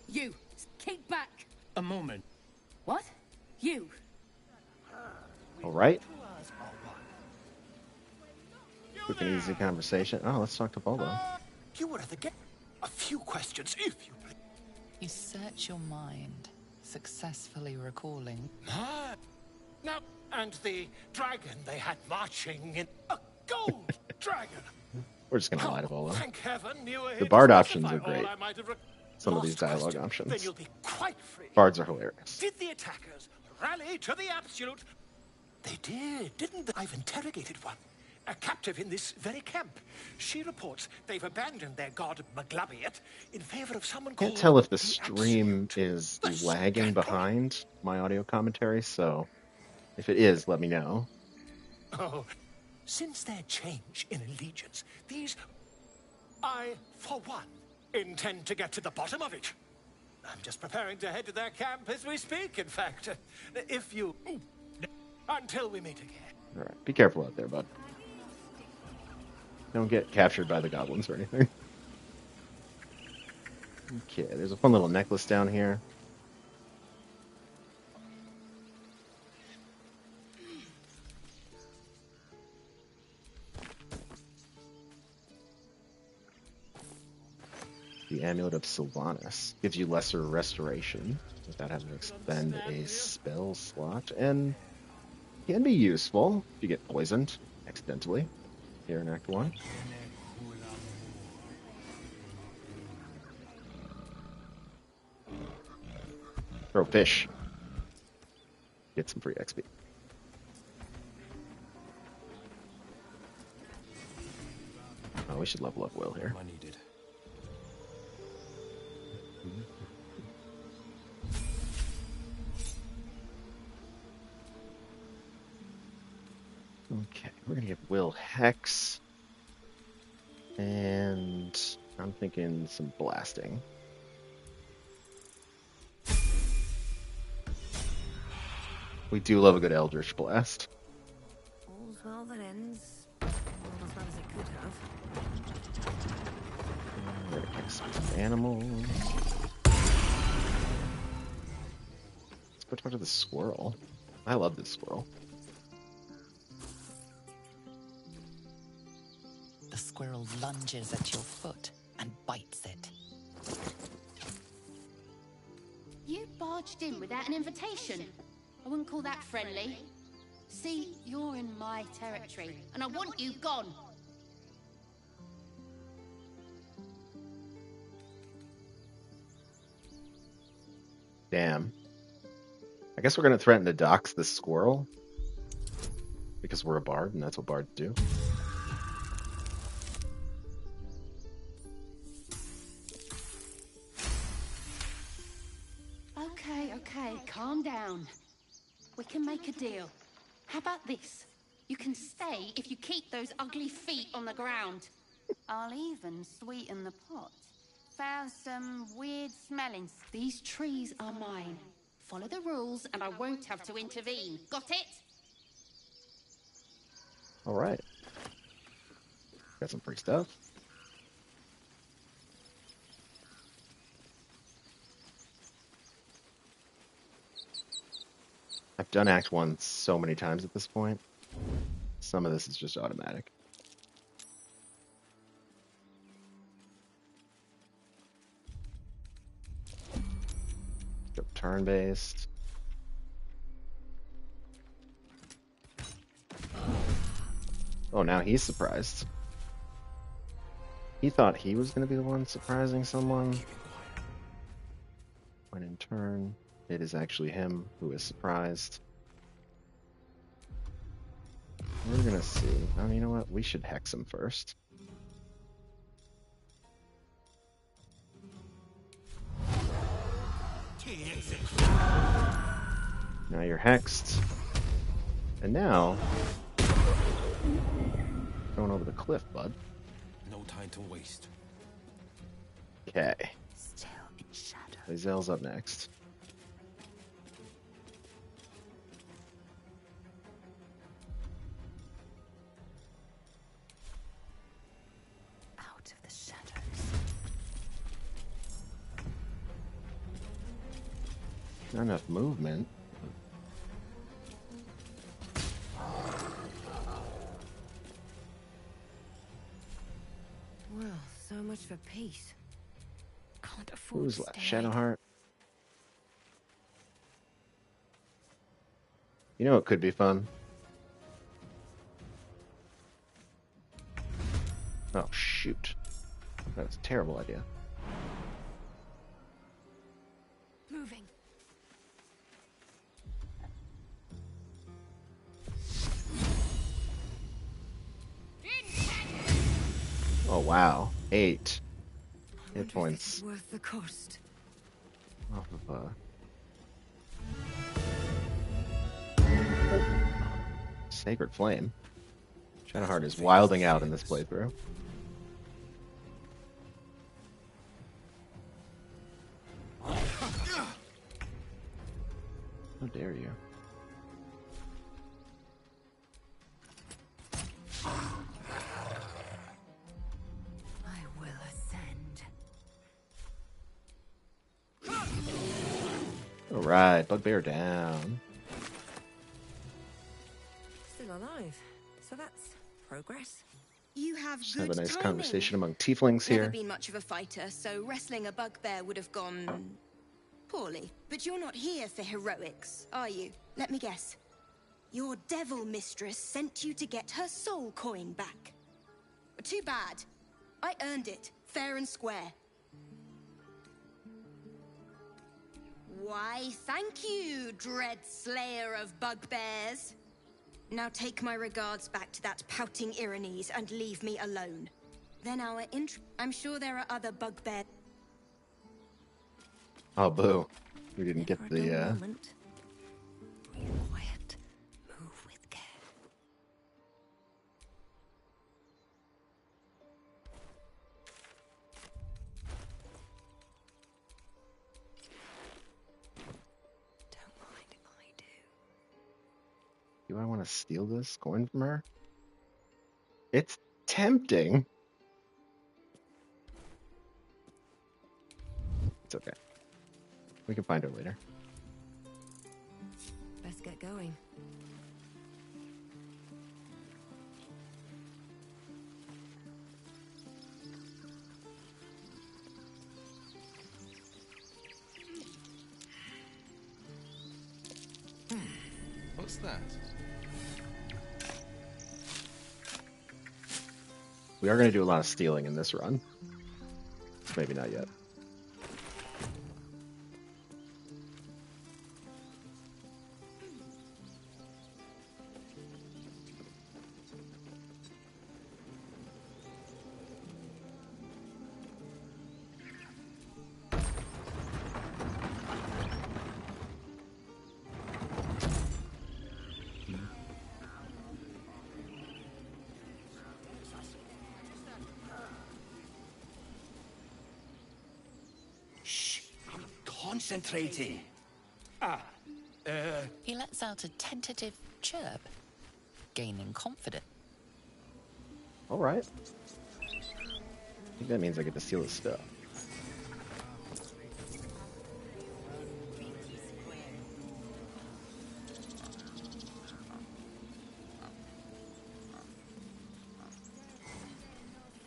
You! Keep back! A moment. What? You! Alright. Quick and easy conversation. Oh, let's talk to Baldur. You were at the gate. A few questions, if you please. You search your mind, successfully recalling. No, and the dragon they had marching in a gold dragon. We're just gonna lie to Baldur. Thank heaven you were here The bard to options specify are great. all I might have Some of these Last dialogue question, options. Then you'll be quite free. Bards are hilarious. Did the attackers rally to the absolute? They did, didn't they? I've interrogated one. A captive in this very camp. She reports they've abandoned their god Maglabiet in favor of someone called... Can't tell if the stream is lagging behind my audio commentary, so if it is, let me know. Oh, Since their change in allegiance, these... I, for one, intend to get to the bottom of it. I'm just preparing to head to their camp as we speak, in fact. If you... Until we meet again. Alright, be careful out there, bud. Don't get captured by the goblins or anything. Okay, there's a fun little necklace down here. The Amulet of Sylvanas gives you lesser restoration without having to expend a spell slot, and can be useful if you get poisoned accidentally here in Act 1. Throw fish. Get some free XP. Oh, we should level up Will here. Okay, we're gonna give Will Hex, and I'm thinking some blasting. We do love a good Eldritch Blast. All's well that ends. Not as bad as it could have. We're gonna kick some animals. Let's go talk to the squirrel. I love this squirrel. The squirrel lunges at your foot and bites it. You barged in without an invitation. I wouldn't call that friendly. See, you're in my territory, and I want you gone. Damn. I guess we're gonna threaten to dox the squirrel. Because we're a bard, and that's what bards do. Okay, calm down. We can make a deal. How about this? You can stay if you keep those ugly feet on the ground. I'll even sweeten the pot. Found some weird smelling. These trees are mine. Follow the rules and I won't have to intervene. Got it? Alright. Got some free stuff. I've done Act 1 so many times at this point. Some of this is just automatic. Go turn-based. Oh, now he's surprised. He thought he was going to be the one surprising someone. When in turn, it is actually him who is surprised. We're gonna see. Oh, you know what? We should hex him first. Now you're hexed. And now... going over the cliff, bud. No time to waste. Okay. Still in shadow. Lae'zel's up next. Out of the shadows. Not enough movement. Well, so much for peace. Can't afford Who's to left? stay Shadowheart. You know it could be fun. Oh, shoot. That was a terrible idea. Moving. Oh, wow. 8 hit points Worth the cost. off of Sacred Flame. Shadowheart is wilding out in this playthrough. How dare you? I will ascend. All right, bugbear down. Still alive. So that's progress. You have Just good have a nice timing. conversation among tieflings Never here. been much of a fighter, so wrestling a bugbear would have gone poorly. But you're not here for heroics, are you? Let me guess. Your devil mistress sent you to get her soul coin back. Too bad. I earned it, fair and square. Why, thank you, dread slayer of bugbears. Now take my regards back to that pouting Irenes and leave me alone. Then I'm sure there are other bugbear. Oh, boo. We didn't get the, Quiet. Move with care. Don't mind if I do. Do I want to steal this coin from her? It's tempting. It's okay. We can find her later. Best get going. What's that? We are going to do a lot of stealing in this run. Maybe not yet. Concentrating. He lets out a tentative chirp, gaining confidence. All right. I think that means I get to steal his stuff.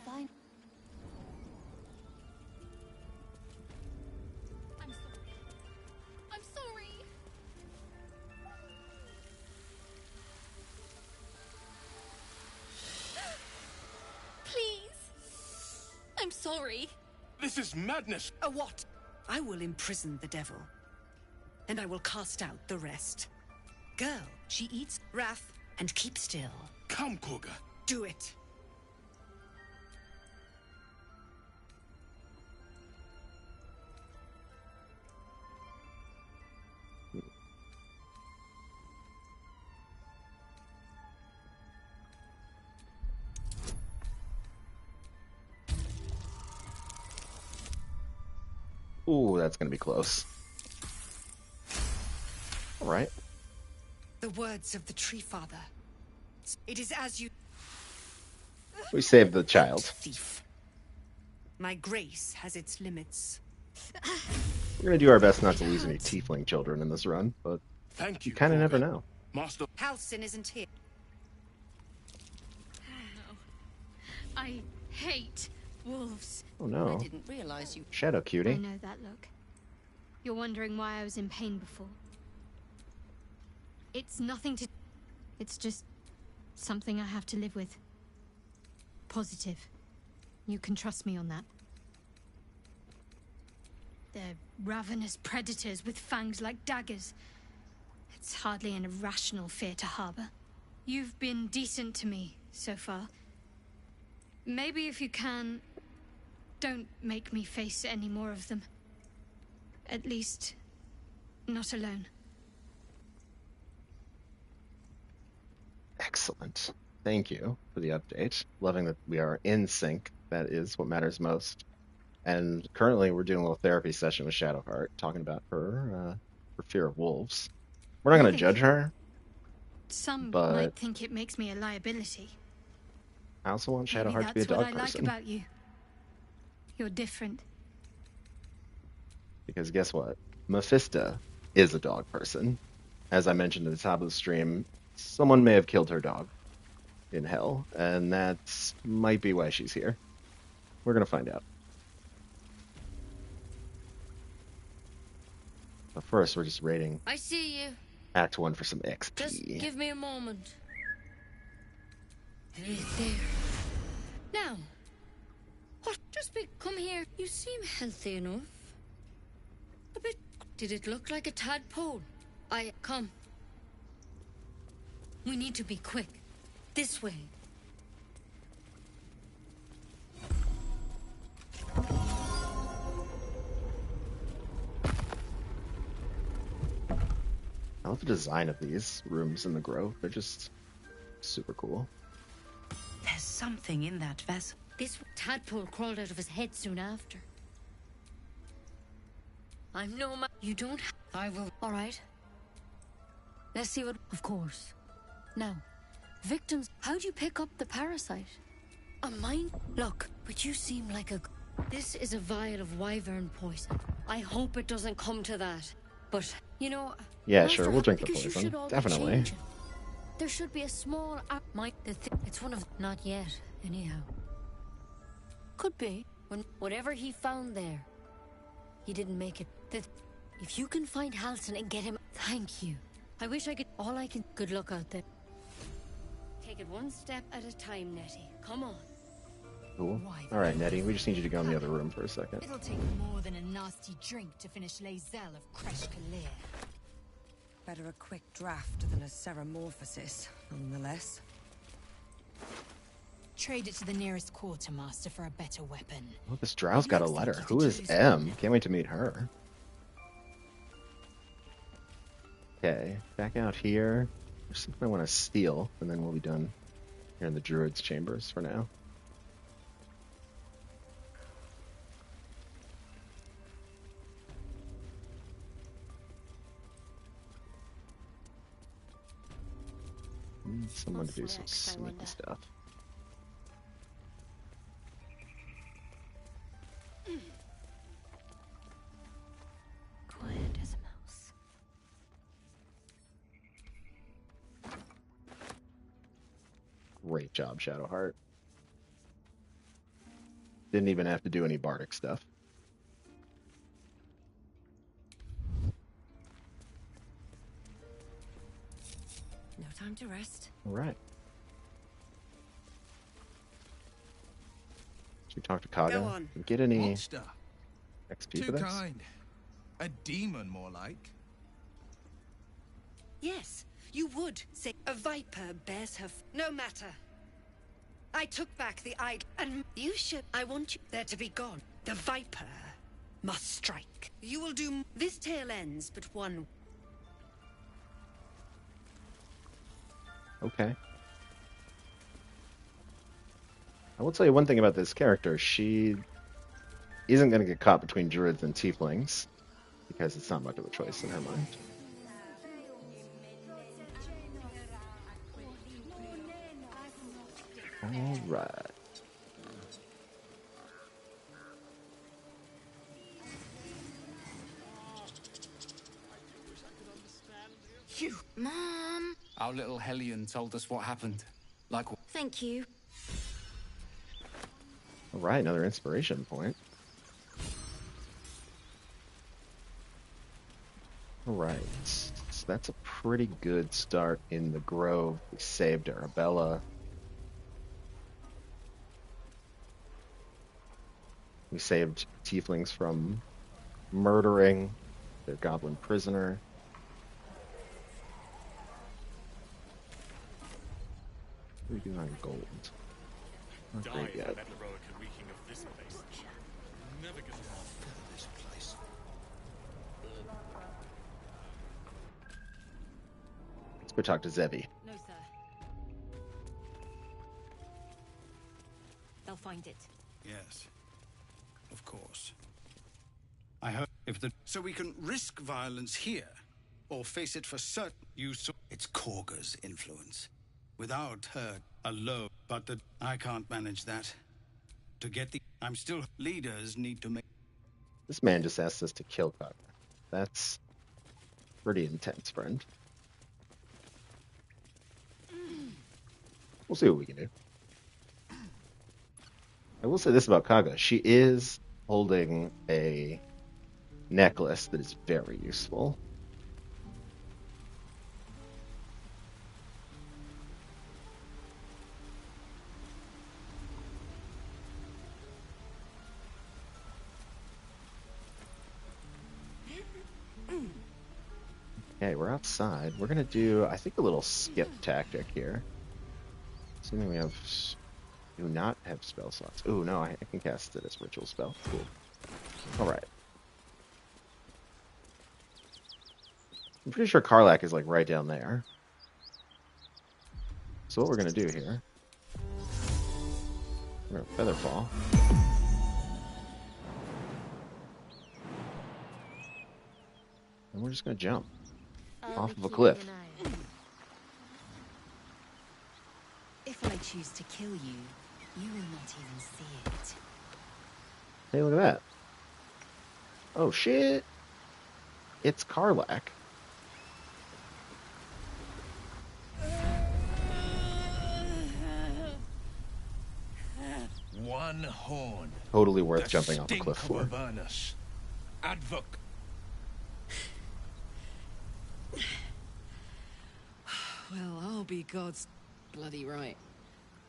Fine. I'm sorry. Please. I'm sorry. This is madness. A what? I will imprison the devil, and I will cast out the rest. Girl, she eats wrath and keep still. Come, Koga. Do it. Ooh, that's going to be close. All right. The words of the Tree Father. It is as you... We saved the child. Thief. My grace has its limits. We're going to do our best not to lose any tiefling children in this run, but thank you. Kind of never know. Master Halcyon isn't here. No. I hate wolves. Oh no. I didn't realize you. Shadow I cutie. know that look. You're wondering why I was in pain before. It's nothing to... It's just something I have to live with. Positive. You can trust me on that. They're ravenous predators with fangs like daggers. It's hardly an irrational fear to harbor. You've been decent to me so far. Maybe if you can, don't make me face any more of them. At least, not alone. Excellent. Thank you for the update. Loving that we are in sync. That is what matters most. And currently, we're doing a little therapy session with Shadowheart, talking about her fear of wolves. We're not going to judge her. Some but might think it makes me a liability. I also want Maybe Shadowheart to be a that's what dog I like person. about you. You're different. Because guess what? Mephisto is a dog person. As I mentioned at the top of the stream, someone may have killed her dog in hell, and that might be why she's here. We're going to find out. But first, we're just rating I see you. Act 1 for some XP. Just give me a moment. There. Now. What? Come here. You seem healthy enough. A bit. Did it look like a tadpole? Come. We need to be quick. This way. I love the design of these rooms in the Grove. They're just super cool. There's something in that vessel. This tadpole crawled out of his head soon after. I'm no man. You don't. I will. All right. Let's see what. Of course. Now, victims. How'd you pick up the parasite? A mine. Look, but you seem like a. This is a vial of wyvern poison. I hope it doesn't come to that. But you know. Yeah, sure. We'll drink the poison. Definitely. There should be a small. It's one of. Not yet. Anyhow. Could be. Whatever he found there. He didn't make it. If you can find Halson and get him, thank you. I wish I could. All I can. Good luck out there. Take it one step at a time, Nettie. Come on. Cool. All right, Nettie. We just need you to go in the other room for a second. It'll take more than a nasty drink to finish Lae'zel of Kresh Kalir. Better a quick draft than a ceramorphosis, nonetheless. Trade it to the nearest quartermaster for a better weapon. Oh, this drow's got a letter. Who is M? Can't wait to meet her. Okay, back out here. There's something I want to steal, and then we'll be done here in the Druid's chambers for now. Need someone to do some sneaky stuff. Quiet as a mouse. Great job, Shadowheart. Didn't even have to do any bardic stuff. No time to rest. All right. Should we talk to Kaga? Go on. Get any Monster. XP Too for this? kind. A demon, more like. Yes, you would say a viper bears her. No matter. I took back the idol, and you should. I want you there to be gone. The viper must strike. You will do. This tale ends, but one. Okay. I will tell you one thing about this character. She isn't going to get caught between druids and tieflings because it's not much of a choice in her mind. All right. You, Mom. Our little Hellion told us what happened. Like what? Thank you. All right, another inspiration point. All right, so that's a pretty good start in the Grove. We saved Arabella. We saved tieflings from murdering their goblin prisoner. What are we doing on gold? Not great yet. Never gonna fill this place. Let's go talk to Zevi. No, sir. I hope if the... So we can risk violence here, or face it for certain. You saw... It's Korga's influence. Without her alone, but that I can't manage that. To get the... I'm still... Leaders need to make... This man just asked us to kill Kaga. That's pretty intense, friend. We'll see what we can do. I will say this about Kaga. She is holding a necklace that is very useful. Okay, we're outside. We're going to do, I think, a little skip tactic here. Assuming we do not have spell slots. Oh, no, I can cast it as ritual spell. Cool. Alright. I'm pretty sure Karlach is, like, right down there. So what we're going to do here... We're going to Feather Fall. And we're just going to jump off of a cliff. If I choose to kill you, you will not even see it. Hey, look at that. Oh, shit. It's Karlach. One horn. Totally worth jumping off a cliff for. Well, I'll be God's bloody right.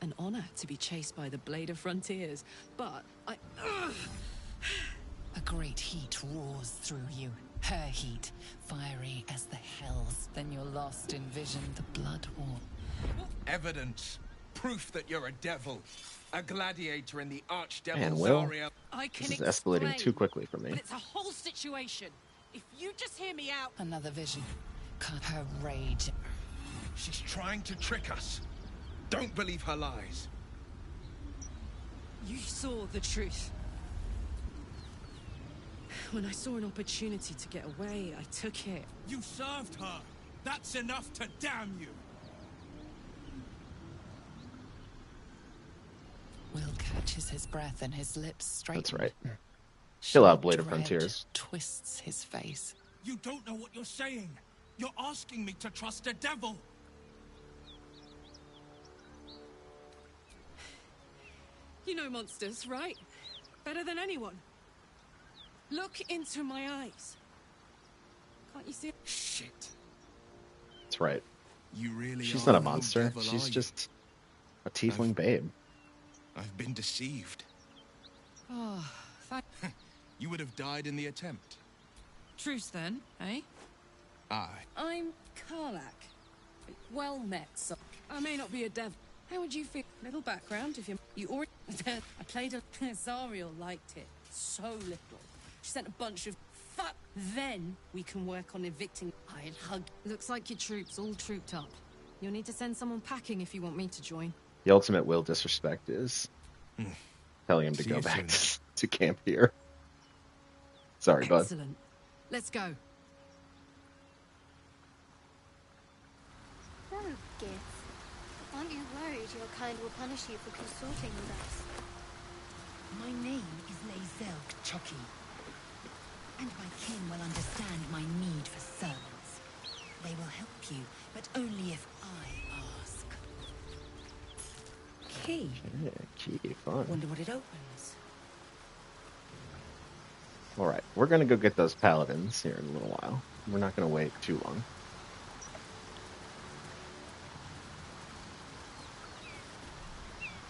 An honor to be chased by the Blade of Frontiers, but I... A great heat roars through you. Her heat, fiery as the hells. Then you're lost in vision, the blood war. Evidence. Proof that you're a devil. A gladiator in the archdevil Man, Will, Zarya. this is escalating too quickly for me. But it's a whole situation. If you just hear me out... Another vision. Cut her rage. She's trying to trick us. Don't believe her lies. You saw the truth. When I saw an opportunity to get away, I took it. You served her. That's enough to damn you. Will catches his breath and his lips straighten. That's right. Chill out, Blade of Frontiers. Twists his face. You don't know what you're saying. You're asking me to trust a devil. You know monsters, right? Better than anyone. Look into my eyes. Can't you see? Shit. That's right. You really She's are not a no monster. devil, She's are you? just a tiefling babe. I've been deceived. Oh, You would have died in the attempt. truce then, eh? Aye. I'm Karlach. Well met, so I may not be a devil. How would you feel? Little background, if you already... I played a... Zariel liked it. So little. She sent a bunch of... Fuck! Then we can work on evicting... I'd hug... Looks like your troops all trooped up. You'll need to send someone packing if you want me to join. The ultimate Will disrespect is telling him to See go you back soon. to camp here. Sorry, bud. Excellent. Let's go. Oh, Gith. Aren't you worried your kind will punish you for consorting with us? My name is Lae'zel K'Choki, and my kin will understand my need for servants. They will help you, but only if I ask. Key. Yeah, key, fun. Wonder what it opens. Alright, we're going to go get those paladins here in a little while. We're not going to wait too long.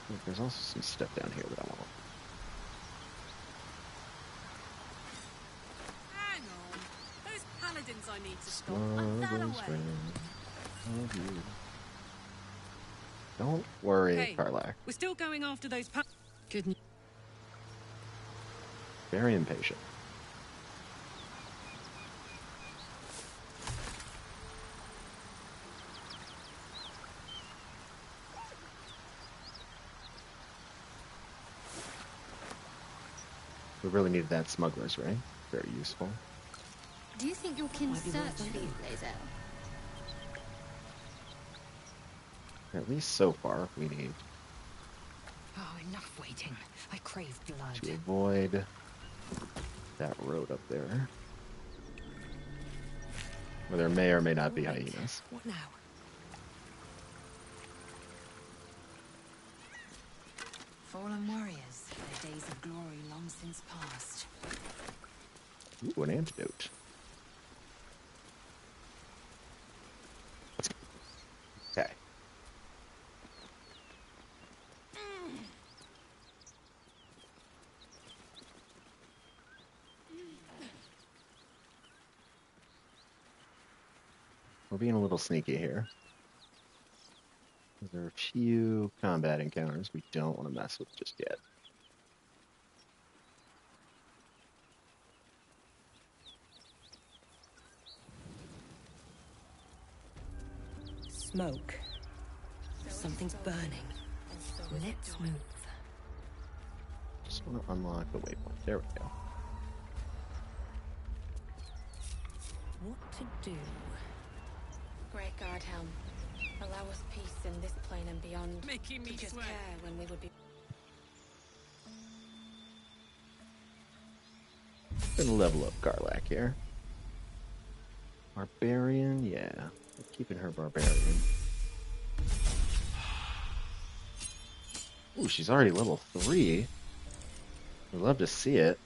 Look, there's also some stuff down here that I want. Hang on. Those paladins I need to stop. I'm that away. Don't worry, Hey, Karlach. we're still going after those Good news. Very impatient. We really needed that smuggler's ring. Very useful. Do you think your kin search for you, Lae'zel? At least so far, we need Oh, enough waiting. I crave blood. to avoid that road up there. Where there may or may not be hyenas. What now? Fallen warriors, their days of glory long since past. Ooh, an antidote. Okay. We're being a little sneaky here. There are a few combat encounters we don't want to mess with just yet. Smoke. Something's burning. Let's move. Just want to unlock the waypoint. There we go. What to do? Great God, Helm. Allow us peace in this plane and beyond. Making me to just sweat. care when we would be. Gonna level up Garlac here. Barbarian, yeah. We're keeping her barbarian. Ooh, she's already level 3. We'd love to see it.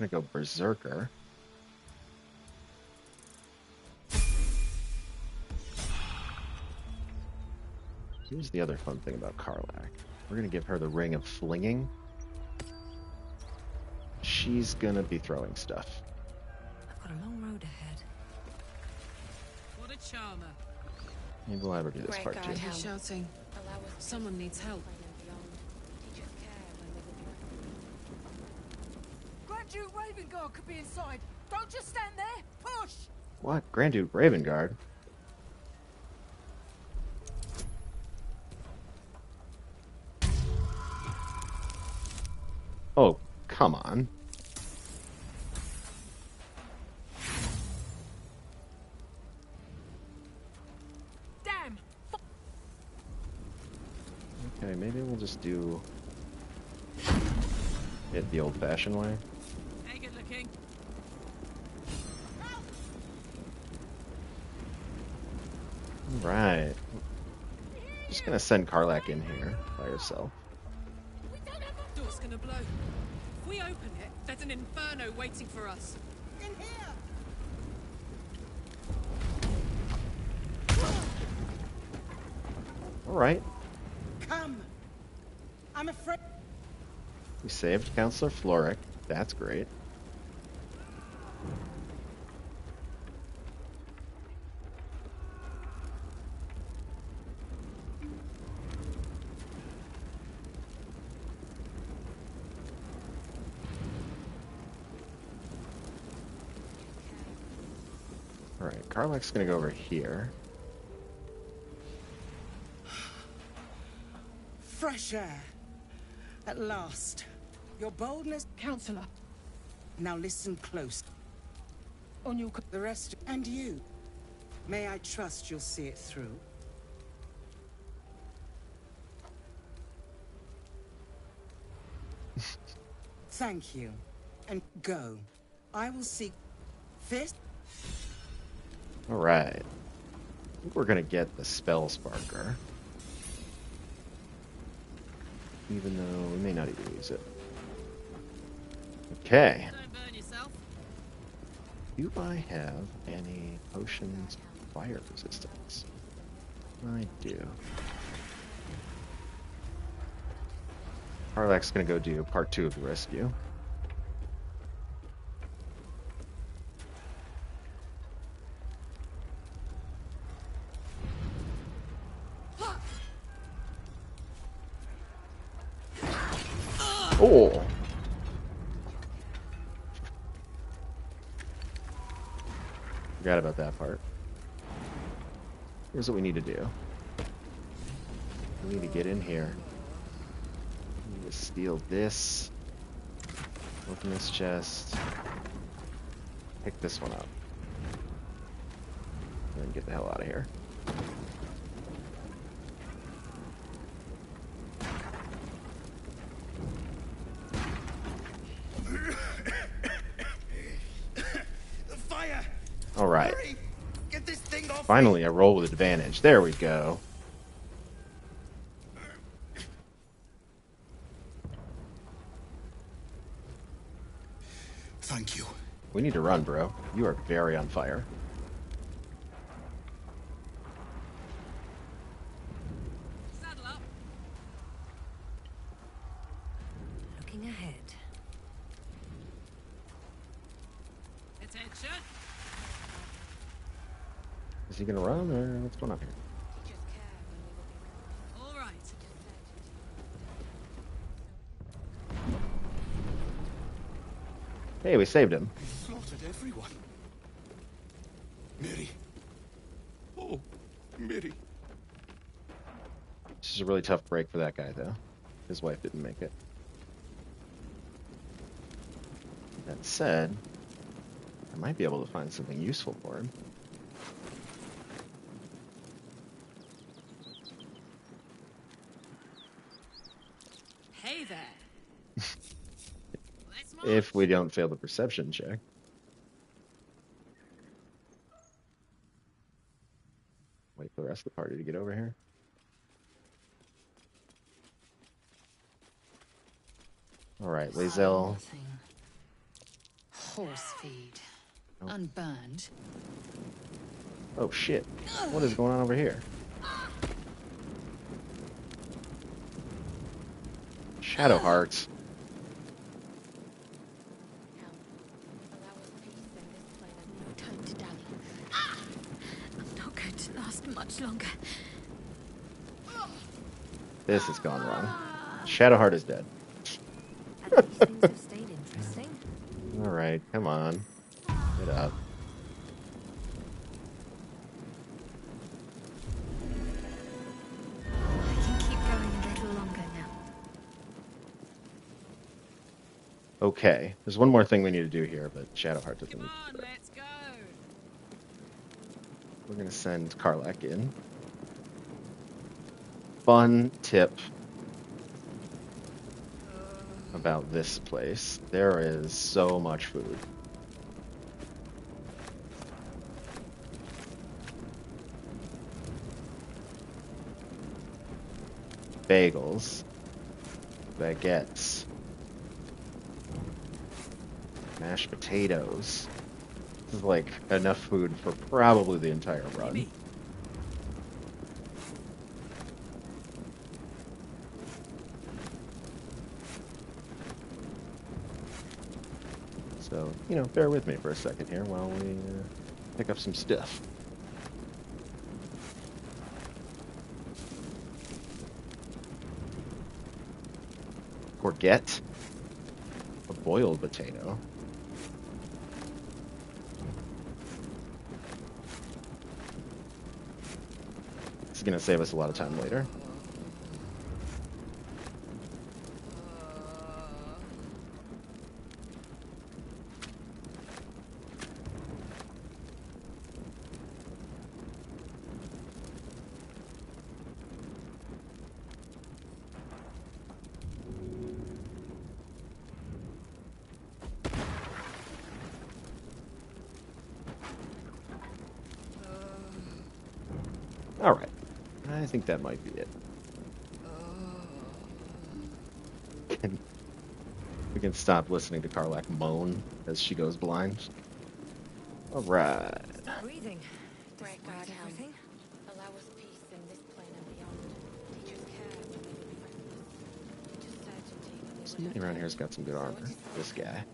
I'm gonna go Berserker. Here's the other fun thing about Karlach. We're gonna give her the Ring of Flinging. She's gonna be throwing stuff. I've got a long road ahead. What a charmer. Maybe we'll have her do this Great part God, too. Helm. Shouting. Allow us Someone needs help. Teach us care when we would be. Grand Duke Ravengard could be inside. Don't just stand there. Push! What? Grand Duke Ravengard? Oh, come on. Damn! Okay, maybe we'll just do it the old-fashioned way. Hey, good looking. Right. Just gonna send Karlach in here by herself. Door's gonna blow. If we open it, there's an inferno waiting for us. In here! Alright. Come! I'm afraid. We saved Counselor Floric. That's great. Alright, Karlach's gonna go over here. Fresh air. At last. Your boldness, Counselor. Now listen close. On your... The rest... And you. May I trust you'll see it through? Thank you. And go. I will seek... Fist? Alright. I think we're gonna get the Spell Sparker. Even though we may not even use it. Okay. Don't burn yourself. Do I have any potions of fire resistance? I do. Karlach's gonna go do part 2 of the rescue. Oh! Forgot about that part. Here's what we need to do. We need to get in here. We need to steal this. Open this chest. Pick this one up. And then get the hell out of here. The fire! All right. Hurry! Get this thing off Finally, a roll with advantage. There we go. Thank you. We need to run, bro. You are very on fire. Saddle up. Looking ahead. Attention. Is he gonna run, or what's going on here? All right. Hey, we saved him. Slaughtered everyone. Mary. Oh, Mary. This is a really tough break for that guy, though. His wife didn't make it. That said, I might be able to find something useful for him. Hey there. If we don't fail the perception check. Wait for the rest of the party to get over here. Alright, Lae'zel. Nothing. Horse feed. Unburned. Oh shit. What is going on over here? Shadow Hearts. No time to dally. I'm not going to last much longer. This has gone wrong. Shadowheart is dead. Things have stayed interesting. Alright, come on. Get up. I can keep going a little longer now. Okay, there's one more thing we need to do here, but Shadowheart doesn't need to do it. Let's go. We're gonna send Karlak in. Fun tip about this place. There is so much food. Bagels. Baguettes. Mashed potatoes. This is like enough food for probably the entire run. So, you know, bear with me for a second here while we pick up some stuff. Courgette. A boiled potato. This is going to save us a lot of time later. Alright. I think that might be it. We can stop listening to Karlak moan as she goes blind. Alright. Breathing. Great God, everything. Allow us peace in this plane and beyond. Teach us care when we will be reckless. Teach us certainty when we will Somebody around here's got some good armor. This guy.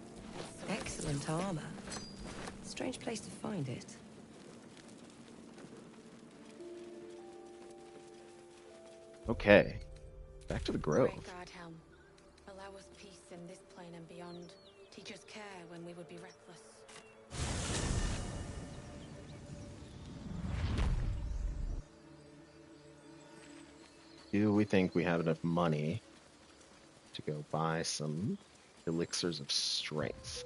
Excellent armor. Strange place to find it. Okay. Back to the grove. Great God, Helm. Allow us peace in this plane and beyond. Teach us care when we would be reckless. Do we think we have enough money to go buy some elixirs of strength?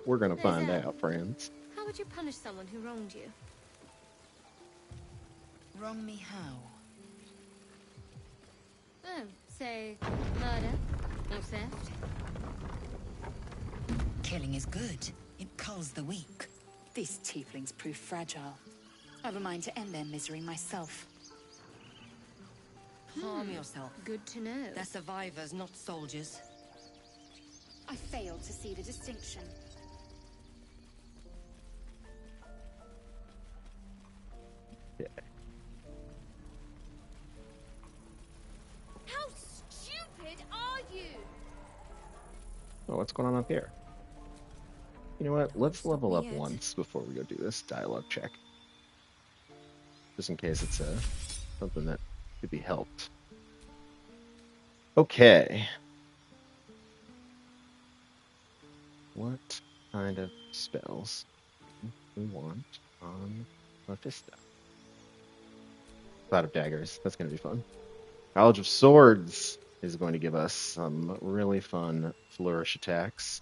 We're gonna find Lizelle, out, friends. how would you punish someone who wronged you? Wrong me how? Oh, say, murder or theft? Killing is good. It culls the weak. These tieflings prove fragile. I've a mind to end their misery myself. Calm yourself. Good to know. They're survivors, not soldiers. I failed to see the distinction. Yeah. How stupid are you? Oh, what's going on up here? You know what? Let's level up once before we go do this dialogue check. Just in case it's something that could be helped. Okay. What kind of spells do we want on Mephisto? Cloud of Daggers. That's going to be fun. College of Swords is going to give us some really fun flourish attacks.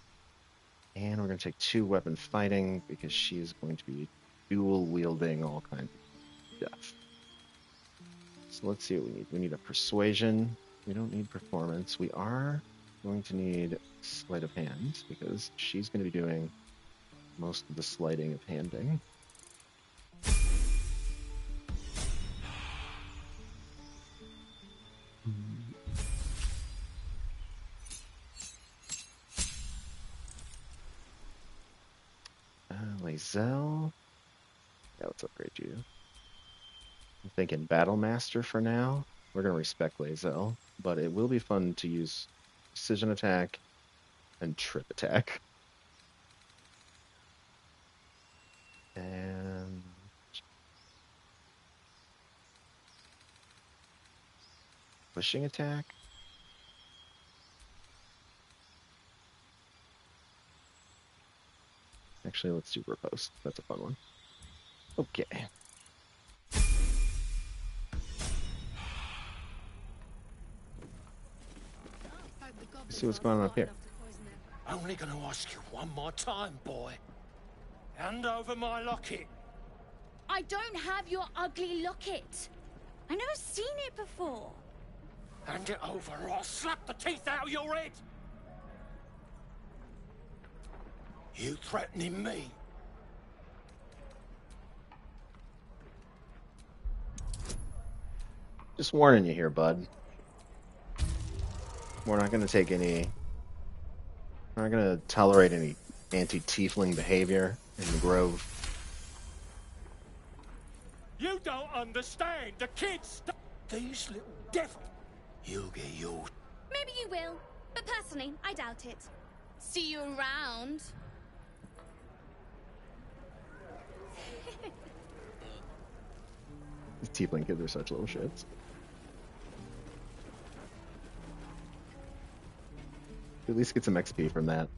And we're going to take 2 weapon fighting because she is going to be dual wielding all kinds of stuff. So let's see what we need. We need a persuasion. We don't need performance. We are going to need sleight of hand because she's going to be doing most of the sleighting of handing. Lae'zel. Yeah, let's upgrade you. I'm thinking Battle Master for now. We're going to respect Lae'zel, but it will be fun to use Precision Attack and Trip Attack. And Pushing Attack. Actually, let's do Riposte. That's a fun one. Okay. Let's see what's going on up here. Only gonna ask you one more time, boy. Hand over my locket. I don't have your ugly locket. I've never seen it before. Hand it over or I'll slap the teeth out of your head. You threatening me? Just warning you here, bud. We're not going to take any... We're not going to tolerate any anti-tiefling behavior in the Grove. You don't understand. The kids... These little devils. You'll get yours. Maybe you will, but personally, I doubt it. See you around. These tiefling kids are such little shits. At least get some XP from that.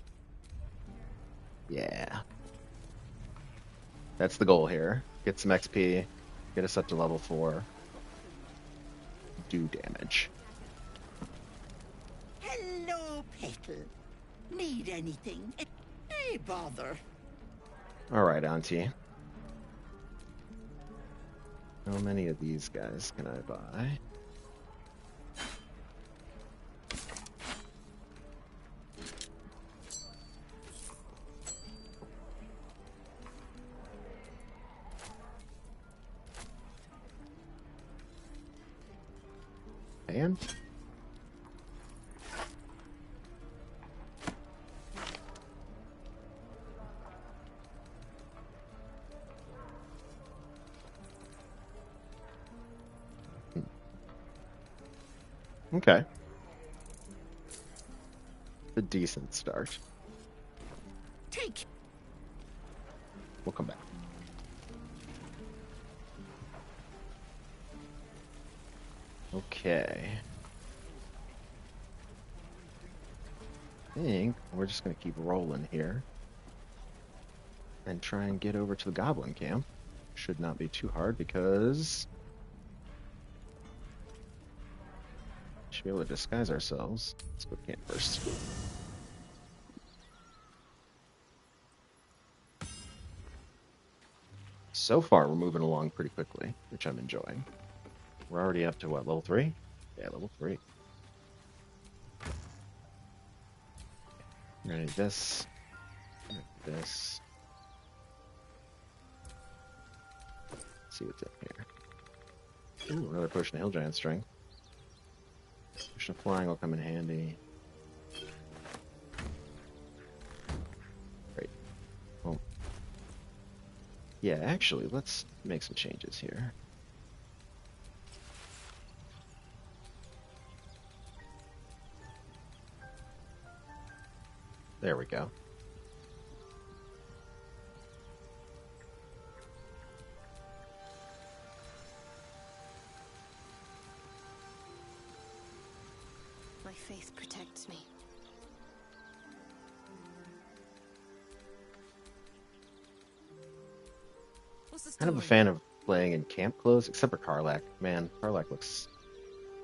Yeah. That's the goal here. Get some XP, get us up to level 4. Do damage. Hello, Petal. Need anything? Hey, bother. Alright, Auntie. How many of these guys can I buy? And okay. A decent start. Take. We'll come back. Okay. I think we're just going to keep rolling here. And try and get over to the goblin camp. Should not be too hard because... should be able to disguise ourselves. Let's go camp first. So far, we're moving along pretty quickly, which I'm enjoying. We're already up to what, level 3? Yeah, level 3. We're gonna need this. This. Let's see what's in here. Ooh, another potion of hill giant strength. Potion of flying will come in handy. Great. Well, yeah, actually, let's make some changes here. There we go. My faith protects me. Kind of a fan of playing in camp clothes, except for Karlach. Man, Karlach looks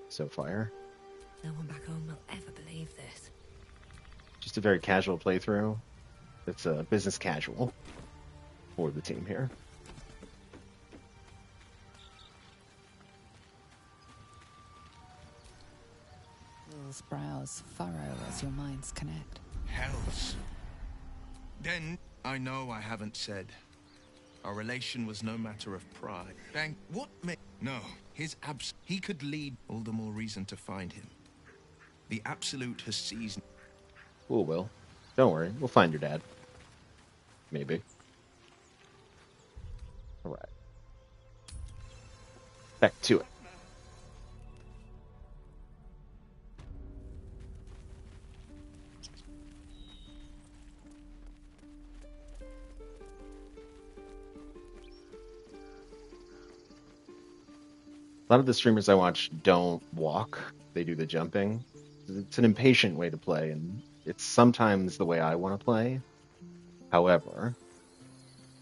so fire. No one back home will ever believe this. Just a very casual playthrough. It's a business casual for the team here. Will's brows furrow as your minds connect. Hells. Then I know I haven't said. Our relation was no matter of pride. Bang, what may... No, his he could lead, all the more reason to find him. The Absolute has seized... Cool, Will. Don't worry, we'll find your dad. Maybe. Alright. Back to it. A lot of the streamers I watch don't walk, they do the jumping. It's an impatient way to play, and it's sometimes the way I want to play. However,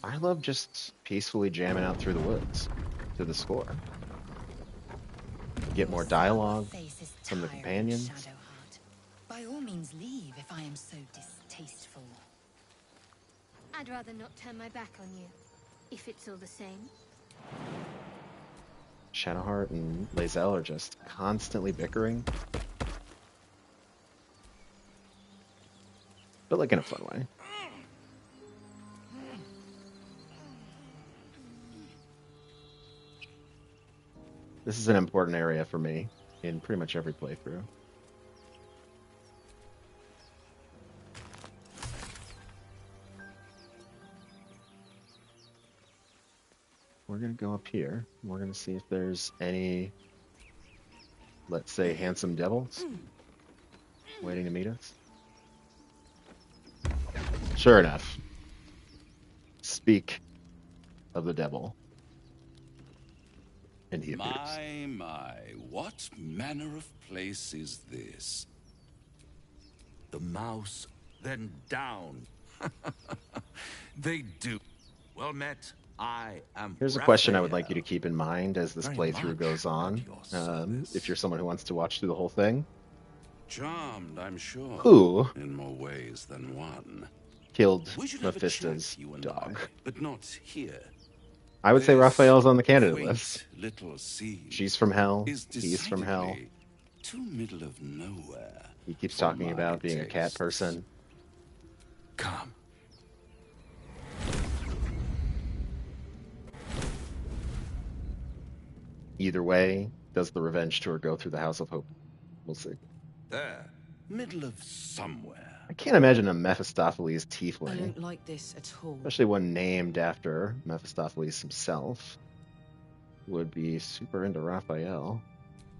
I love just peacefully jamming out through the woods to the score. Get more dialogue from the companions. By all means leave if I am so distasteful. I'd rather not turn my back on you, if it's all the same. Shadowheart and Lae'zel are just constantly bickering. But like in a fun way. This is an important area for me in pretty much every playthrough. We're going to go up here. We're going to see if there's any, let's say, handsome devils waiting to meet us. Sure enough. Speak of the devil. And he appears. My, what manner of place is this? The mouse, then down. They do. Well met. I am. Here's a question I would like you to keep in mind as this playthrough goes on. If you're someone who wants to watch through the whole thing. Charmed, I'm sure. Who? In more ways than one. Killed Mephisto's dog. But not here. I would say Raphael's on the candidate list. Little sea. She's from hell. He's from hell. To middle of nowhere. He keeps talking about being a cat person. Come. Either way, does the revenge tour go through the House of Hope? We'll see. There. Middle of somewhere. I can't imagine a Mephistopheles I tiefling. don't like this at all. Especially one named after Mephistopheles himself. Would be super into Raphael.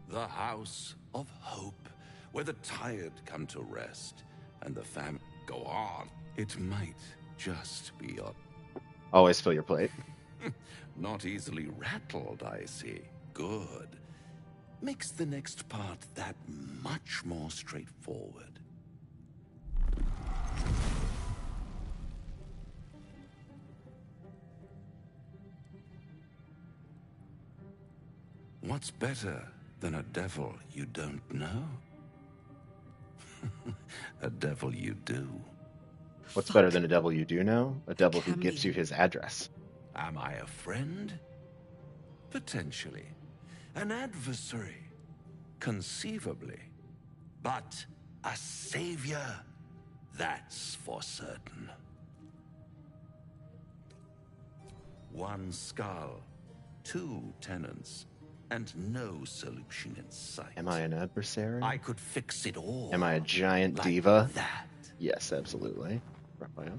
The House of Hope, where the tired come to rest and the famine go on. It might just be a... Always fill your plate. Not easily rattled, I see. Good. Makes the next part that much more straightforward. What's better than a devil you don't know? A devil you do. What's better than a devil you do know? A devil who gives you his address. Am I a friend? Potentially. An adversary? Conceivably. But a savior? That's for certain. One skull, 2 tenants, and no solution in sight. Am I an adversary? I could fix it all. Am I a giant like diva? that. Yes, absolutely. Raphael.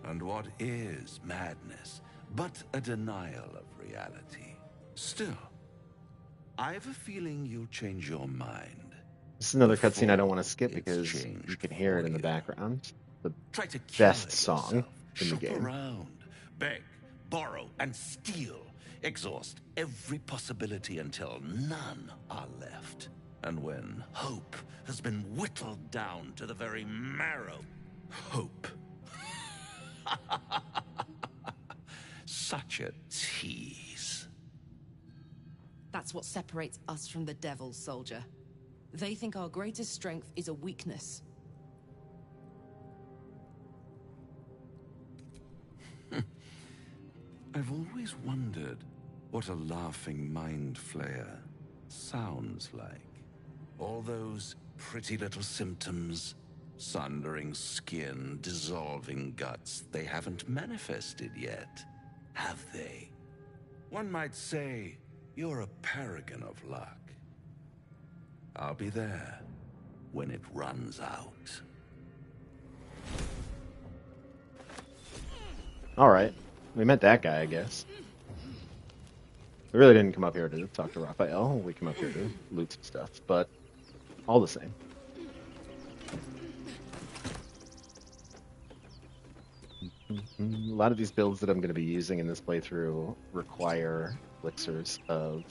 And what is madness but a denial of reality? Still, I've a feeling you'll change your mind. This is another cutscene I don't want to skip because you can hear it in the background. The Try to kill best song in the Shop game. around, beg, borrow, and steal. Exhaust every possibility until none are left. And when hope has been whittled down to the very marrow, hope. Such a tease. That's what separates us from the devils, soldier. They think our greatest strength is a weakness. I've always wondered what a laughing mind flayer sounds like. All those pretty little symptoms, sundering skin, dissolving guts, they haven't manifested yet, have they? One might say you're a paragon of luck. I'll be there when it runs out. Alright. We met that guy, I guess. We really didn't come up here to talk to Raphael. We came up here to loot some stuff, but all the same. A lot of these builds that I'm going to be using in this playthrough require elixirs of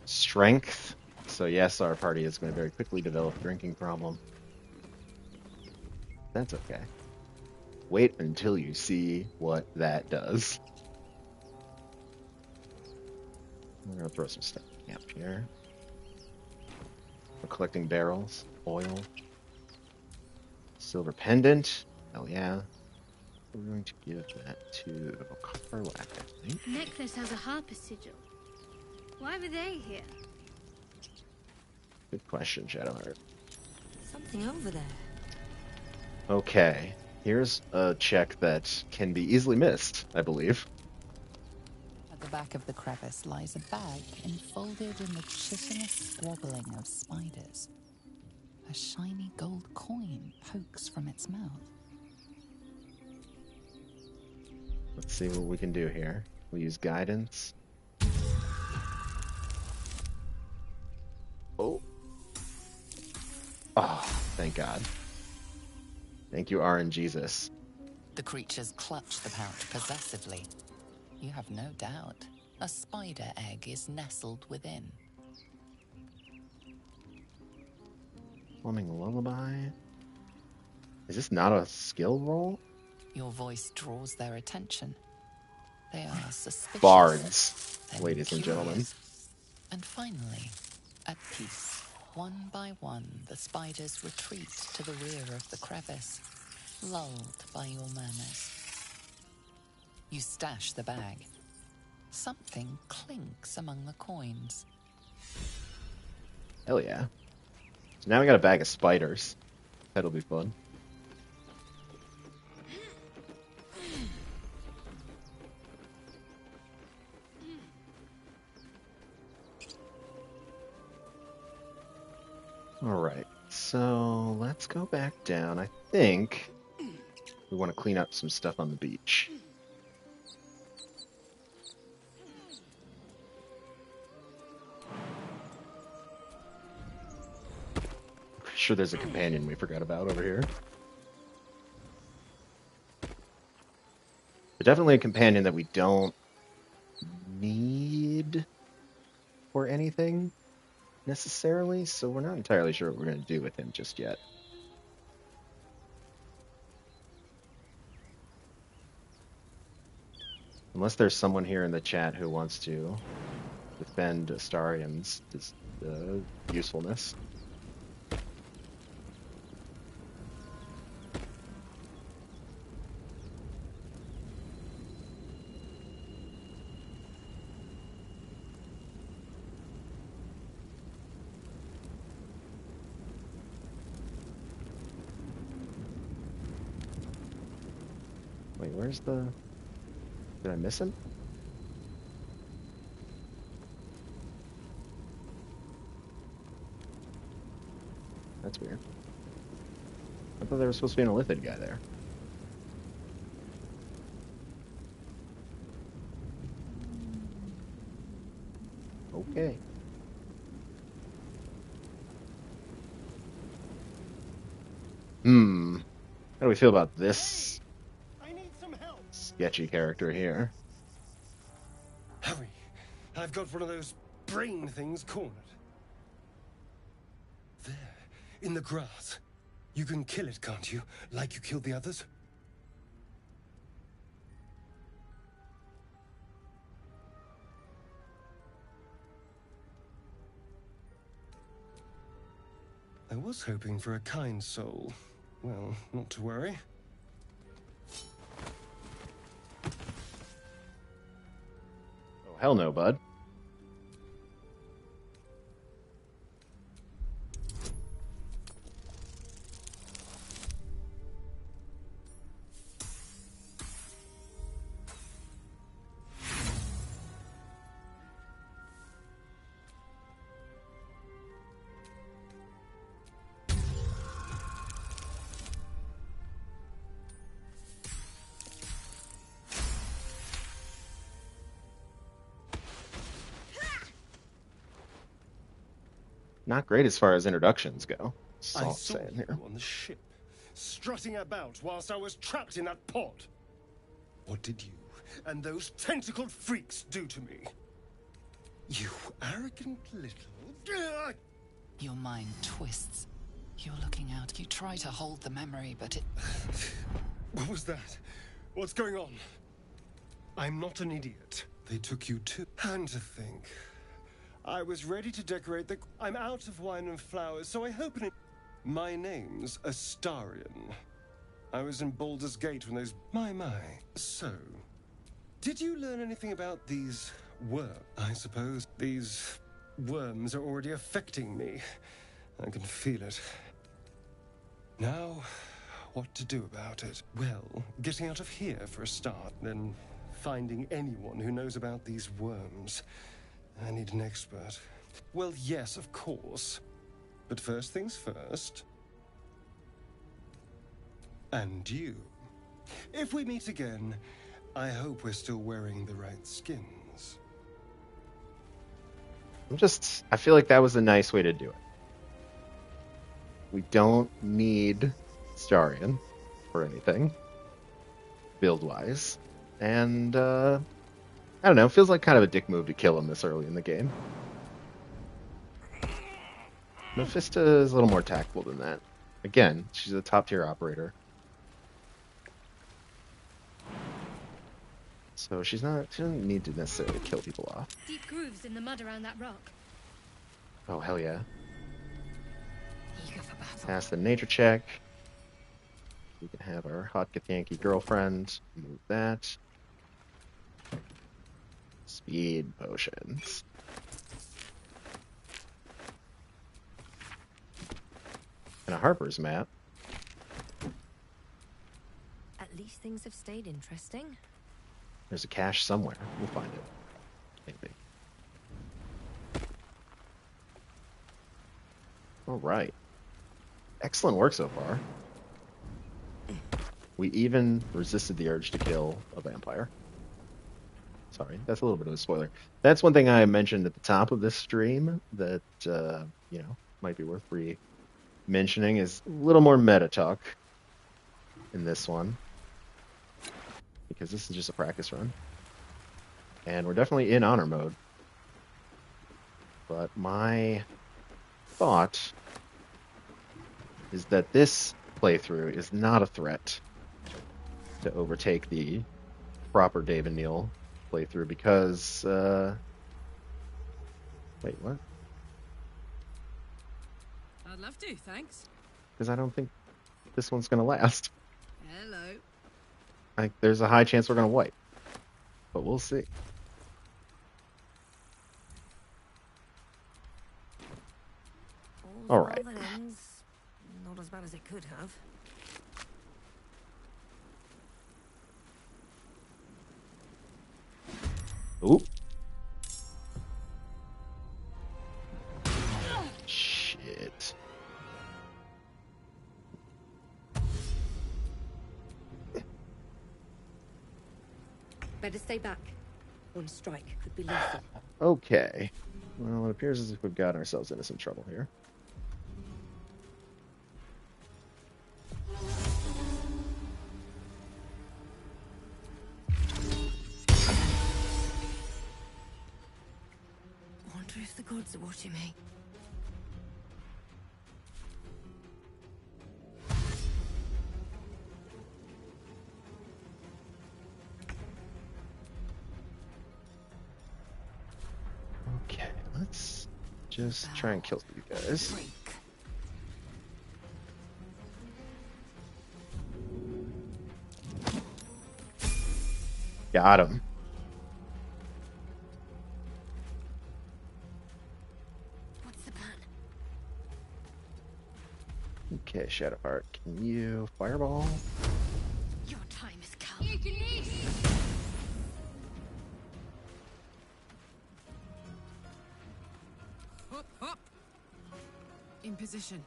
strength. So yes, our party is going to very quickly develop a drinking problem. That's okay. Wait until you see what that does. I'm going to throw some stuff up here. We're collecting barrels, oil, silver pendant. Hell yeah. We're going to give that to Copperlack, I think. Necklace has a harper sigil. Why were they here? Good question, Shadowheart. Something over there. Okay, here's a check that can be easily missed, I believe. At the back of the crevice lies a bag enfolded in the chitinous squabbling of spiders. A shiny gold coin pokes from its mouth. Let's see what we can do here. We'll use guidance. Oh. Oh, thank God. Thank you, RNGesus. The creatures clutch the pouch possessively. You have no doubt. A spider egg is nestled within. Plumbing lullaby. Is this not a skill roll? Your voice draws their attention. They are suspicious. Bards, then ladies and curious, gentlemen. And finally, at peace, one by one, the spiders retreat to the rear of the crevice, lulled by your murmurs. You stash the bag. Something clinks among the coins. Hell yeah. So now we got a bag of spiders. That'll be fun. Alright, so let's go back down. I think we want to clean up some stuff on the beach. Pretty sure there's a companion we forgot about over here. But definitely a companion that we don't need for anything necessarily, so we're not entirely sure what we're going to do with him just yet. Unless there's someone here in the chat who wants to defend Astarian's usefulness. Wait, where's the... Did I miss him? That's weird. I thought there was supposed to be an Illithid guy there. Okay. How do we feel about this sketchy character here? Hurry. I've got one of those brain things cornered. There, in the grass. You can kill it, can't you? Like you killed the others? I was hoping for a kind soul. Well, not to worry. Oh, hell no, bud. Not great as far as introductions go. I saw you on the ship, strutting about whilst I was trapped in that pod. What did you and those tentacled freaks do to me? You arrogant little... Your mind twists. You're looking out. You try to hold the memory, but it... What was that? What's going on? I'm not an idiot. They took you too. And to think... I was ready to decorate the... I'm out of wine and flowers, so I hope it... My name's Astarion. I was in Baldur's Gate when those... My. So, did you learn anything about these worms? I suppose these worms are already affecting me. I can feel it. Now, what to do about it? Well, getting out of here for a start, then finding anyone who knows about these worms. I need an expert. Well, yes, of course. But first things first. And you. If we meet again, I hope we're still wearing the right skins. I feel like that was a nice way to do it. We don't need Starion for anything, build-wise. And, I don't know, it feels like kind of a dick move to kill him this early in the game. Mephisto is a little more tactful than that. Again, she's a top-tier operator. So she doesn't need to necessarily kill people off. Deep grooves in the mud around that rock. Oh, hell yeah. Pass the nature check. We can have our hot Githyanki girlfriend. Move that. Speed potions. And a Harper's map. At least things have stayed interesting. There's a cache somewhere. We'll find it. Maybe. Alright. Excellent work so far. We even resisted the urge to kill a vampire. Sorry, that's a little bit of a spoiler. That's one thing I mentioned at the top of this stream that, might be worth re-mentioning is a little more meta talk in this one. Because this is just a practice run. And we're definitely in honor mode. But my thought is that this playthrough is not a threat to overtake the proper Dave and Neil playthrough because, wait, what? I'd love to, thanks. Because I don't think this one's going to last. Hello. There's a high chance we're going to wipe. But we'll see. All right. Not as bad as it could have. Oop. Shit. Better stay back. One strike could be lethal. Okay. Well, it appears as if we've got ourselves into some trouble here. Wonder if the gods are watching me. Okay, let's just try and kill you guys. Got him. What's the plan? Okay, Shadowheart, can you fireball? Your time has come. Up, up. In position.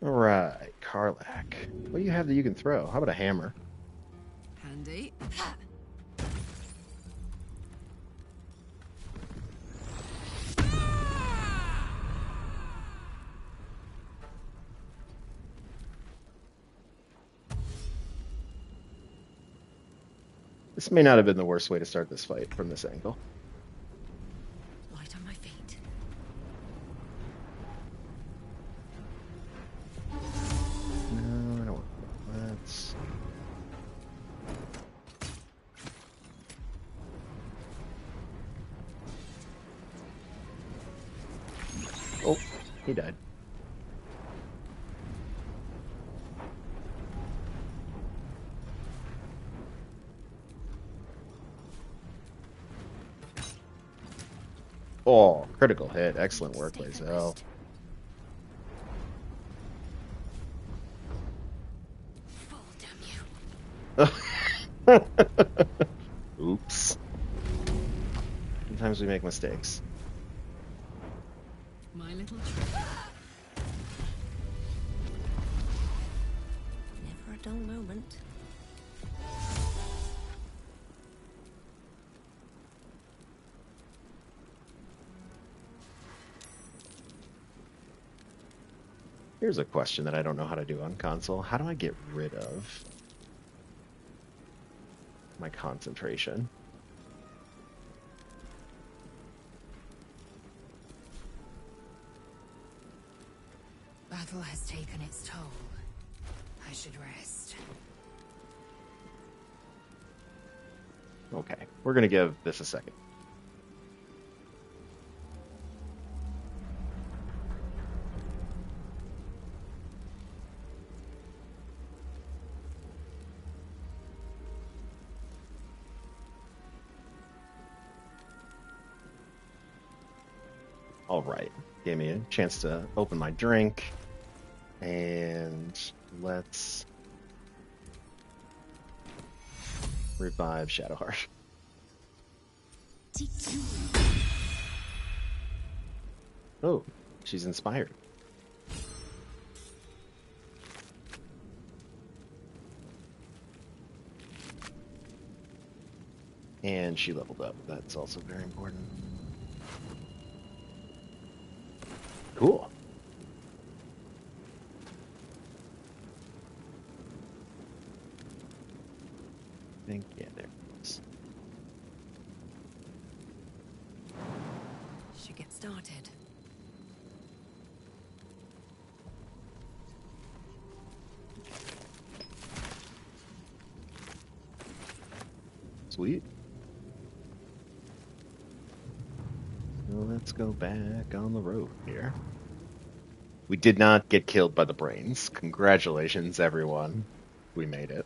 All right, Karlak. What do you have that you can throw? How about a hammer? Handy. This may not have been the worst way to start this fight from this angle. Light on my feet. No, I don't want that. Let's... Oh, he died. Oh, critical hit. Excellent work, Lazel. Oops. Sometimes we make mistakes. My little trick. Never a dull moment. Here's a question that I don't know how to do on console. How do I get rid of my concentration? Battle has taken its toll. I should rest. Okay, we're gonna give this a second. All right, gave me a chance to open my drink, and let's revive Shadowheart. Oh, she's inspired. And she leveled up. That's also very important. Cool. I think, yeah, there it is. Should get started. Sweet. Well, let's go back on the road here. We did not get killed by the brains. Congratulations, everyone. We made it.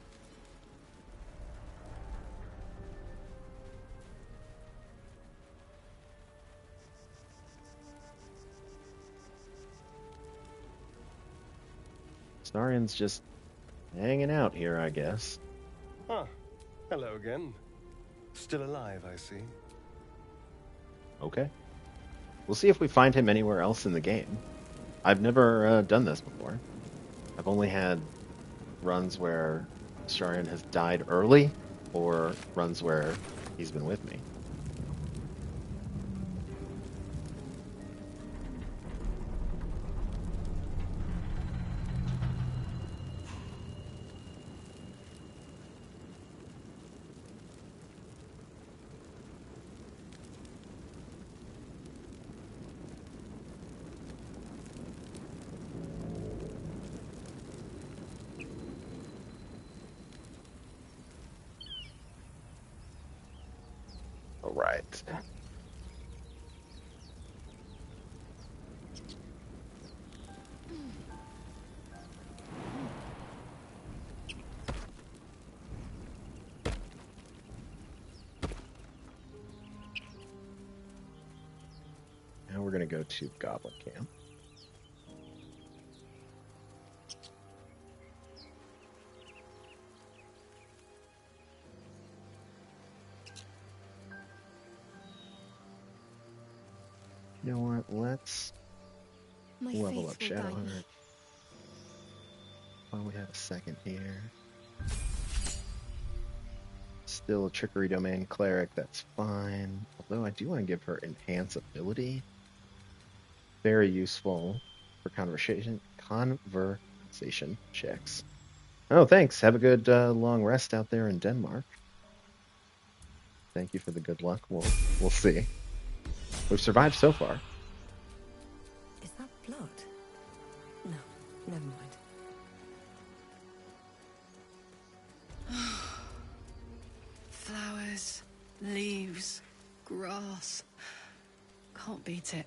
Starian's just hanging out here, I guess. Huh. Hello again. Still alive, I see. Okay. We'll see if we find him anywhere else in the game. I've never done this before. I've only had runs where Starion has died early, or runs where he's been with me. All right. Now we're going to go to Goblin Camp. You know what? Let's level up Shadowheart while we have a second here. Still a Trickery Domain Cleric, that's fine. Although I do want to give her Enhance Ability. Very useful for conversation checks. Oh, thanks. Have a good long rest out there in Denmark. Thank you for the good luck. We'll see. We've survived so far. Is that blood? No, never mind. Flowers, leaves, grass. Can't beat it.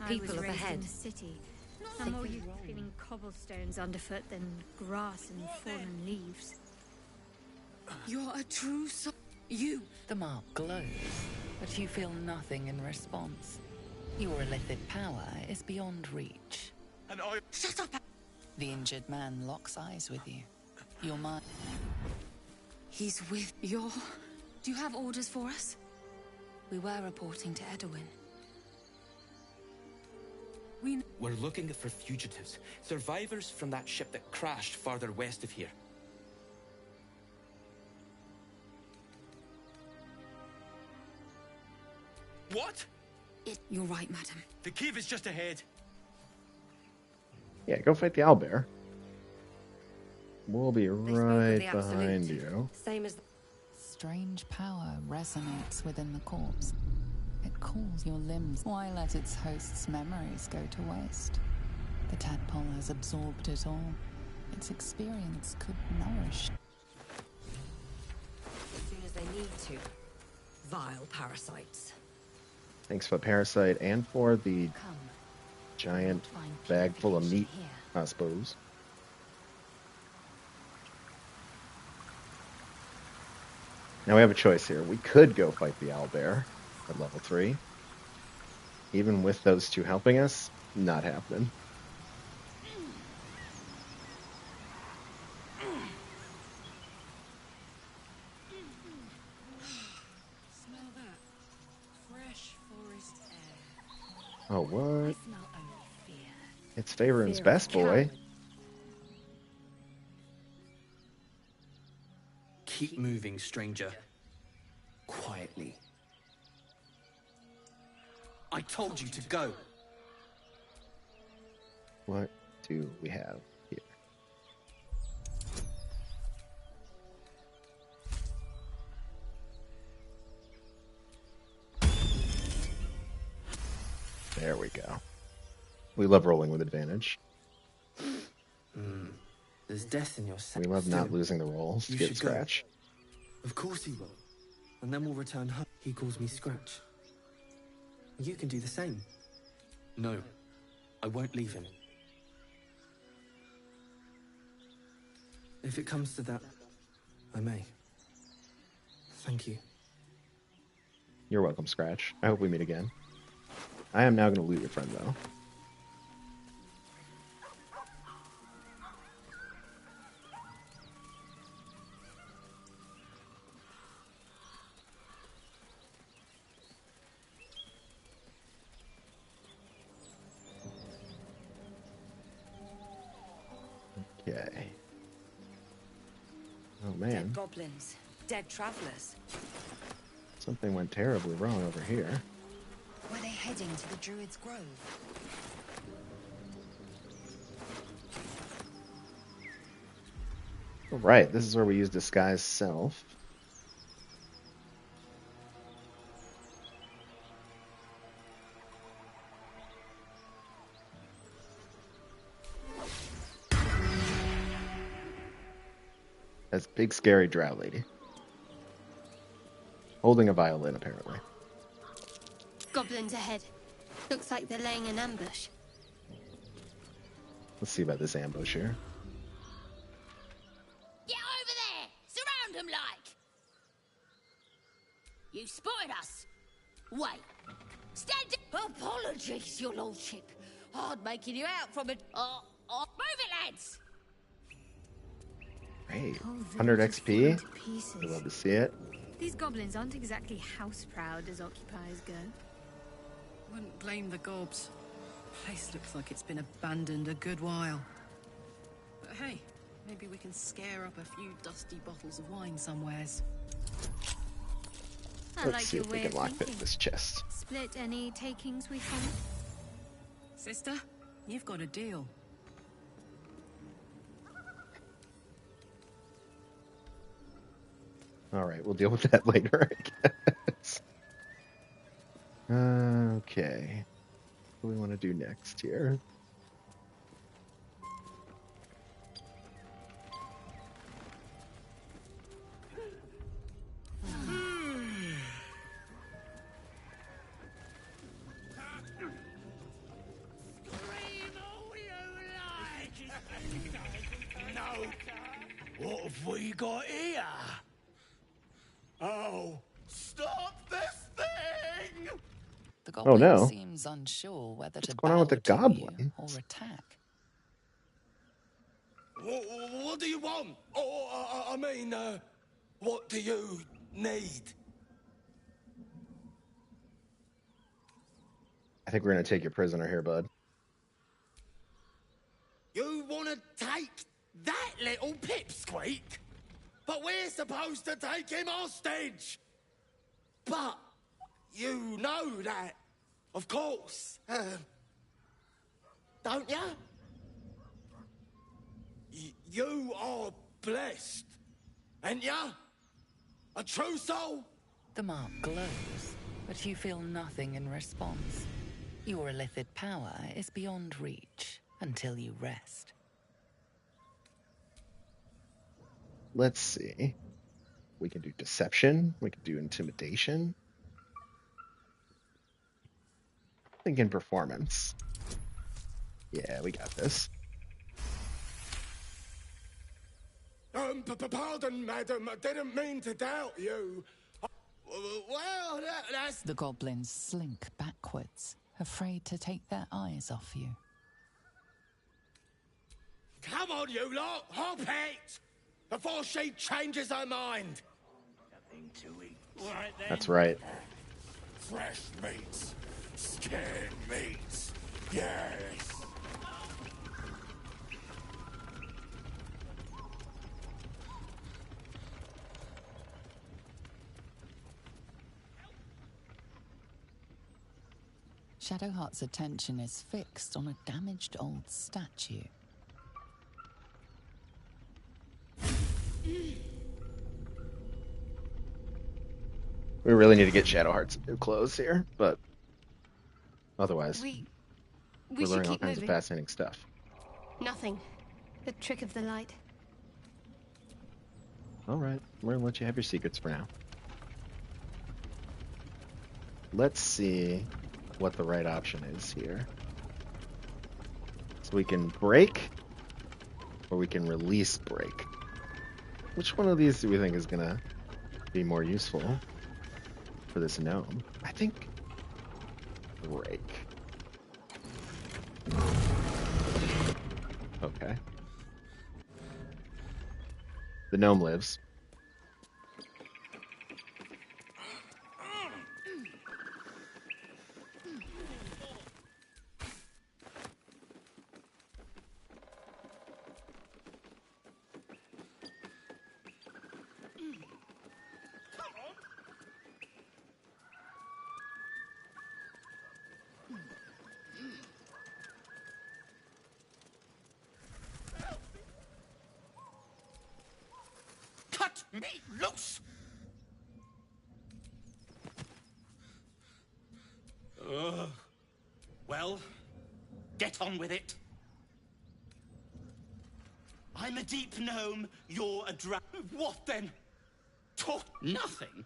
People People up ahead. in the city. I'm more used to feeling cobblestones underfoot than grass and fallen leaves. You're a true soul. You. The mark glows, but you feel nothing in response. Your illithid power is beyond reach. And I. Shut up! The injured man locks eyes with you. Your mind. He's with your... Do you have orders for us? We were reporting to Edwin. We're looking for fugitives, survivors from that ship that crashed farther west of here. What? You're right, madam. The cave is just ahead. Yeah, go fight the owlbear. We'll be They spoke of right the absolute. behind you. Same as... Strange power resonates within the corpse. It cools your limbs. Why let its host's memories go to waste? The tadpole has absorbed it all. Its experience could nourish. As soon as they need to. Vile parasites. Thanks for Parasite and for the giant bag full of meat, I suppose. Now we have a choice here. We could go fight the owlbear at level 3. Even with those two helping us, not happening. Smell that. Fresh forest air. Oh, what? I smell only fear. It's Faerun's best boy. Keep moving, stranger. Quietly. I told you to go. What do we have here? There we go. We love rolling with advantage. There's death in your We love not losing the rolls to You get should go. Scratch. Of course he will. And then we'll return home. He calls me Scratch. You can do the same. No, I won't leave him. If it comes to that, I may. Thank you. You're welcome, Scratch. I hope we meet again. I am now going to loot your friend, though. Okay. Oh Dead man, goblins, dead travelers. something went terribly wrong over here. Were they heading to the Druid's Grove? All right, this is where we use disguise self. That's big scary drow lady. Holding a violin, apparently. Goblins ahead. Looks like they're laying an ambush. Let's see about this ambush here. Get over there! Surround them like! You spotted us! Wait! Stand down! Apologies, your lordship. Hard making you out from a... move it, lads! Great. 100 XP. I'd love to see it. These goblins aren't exactly house proud as occupiers go. Wouldn't blame the gobs. Place looks like it's been abandoned a good while. But hey, maybe we can scare up a few dusty bottles of wine somewheres. Let's see if we can lockpick this chest. Split any takings we find? Sister, you've got a deal. All right, we'll deal with that later, I guess. Okay. What do we want to do next here? What have we got here? Oh, stop this thing! The Oh, goblin no. seems unsure whether What's to going on with the bow to goblin? you or attack. What do you want? What do you need? I think we're going to take your prisoner here, bud. You want to take that little pipsqueak? But we're supposed to take him hostage! But you know that, of course. Don't ya? You are blessed, ain't ya? A true soul? The mark glows, but you feel nothing in response. Your illithid power is beyond reach until you rest. Let's see. We can do deception. We can do intimidation. Thinking performance. Yeah, we got this. Pardon, madam. I didn't mean to doubt you. Well, that's... The goblins slink backwards, afraid to take their eyes off you. Come on, you lot! Hop it! Before she changes her mind! Nothing to eat. Right then. That's right. Fresh meats. Scared meats. Yes. Shadowheart's attention is fixed on a damaged old statue. We really need to get Shadowheart some new clothes here, but otherwise, We we're should learning all keep kinds moving. of fascinating stuff. Nothing. The trick of the light. All right, we're gonna let you have your secrets for now. Let's see what the right option is here. So we can break, or we can release break. Which one of these do we think is gonna be more useful for this gnome? I think break. Okay. The gnome lives. me loose! Well, get on with it. I'm a deep gnome, you're a What then? Talk nothing?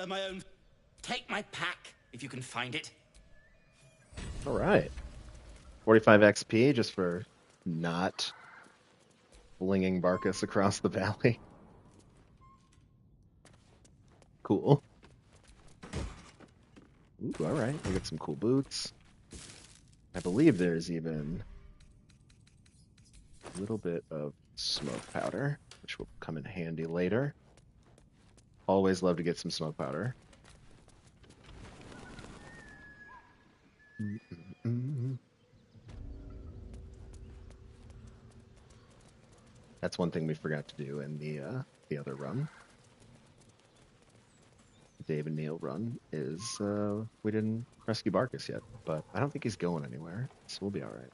My own... Take my pack, if you can find it. Alright. 45 XP just for not flinging Barkus across the valley. Cool. Ooh, alright. We got some cool boots. I believe there's even a little bit of smoke powder, which will come in handy later. Always love to get some smoke powder. That's one thing we forgot to do in the other run. Dave and Neil run is we didn't rescue Barkus yet, but I don't think he's going anywhere, so we'll be all right.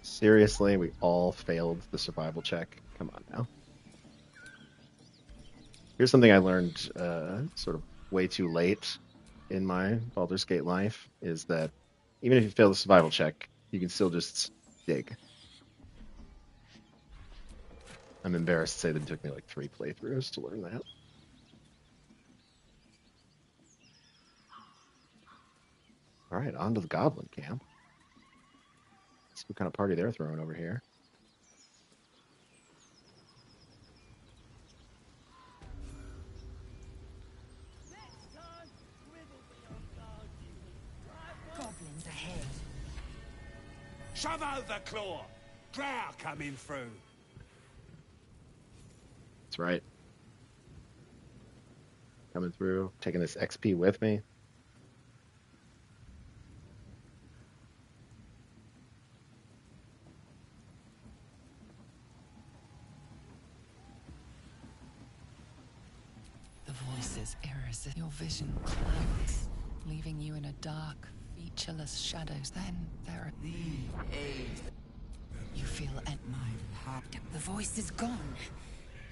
Seriously, we all failed the survival check. Come on now. Here's something I learned sort of way too late in my Baldur's Gate life, is that even if you fail the survival check, you can still just dig. I'm embarrassed to say that it took me like 3 playthroughs to learn that. Alright, on to the Goblin Camp. See what kind of party they're throwing over here. Goblins ahead. Shove over, Claw! Drow coming through. That's right. Coming through, taking this XP with me. The voices irresistible. Your vision clouds, leaving you in a dark, featureless shadows. Then there are the aids. You feel at my heart. The voice is gone.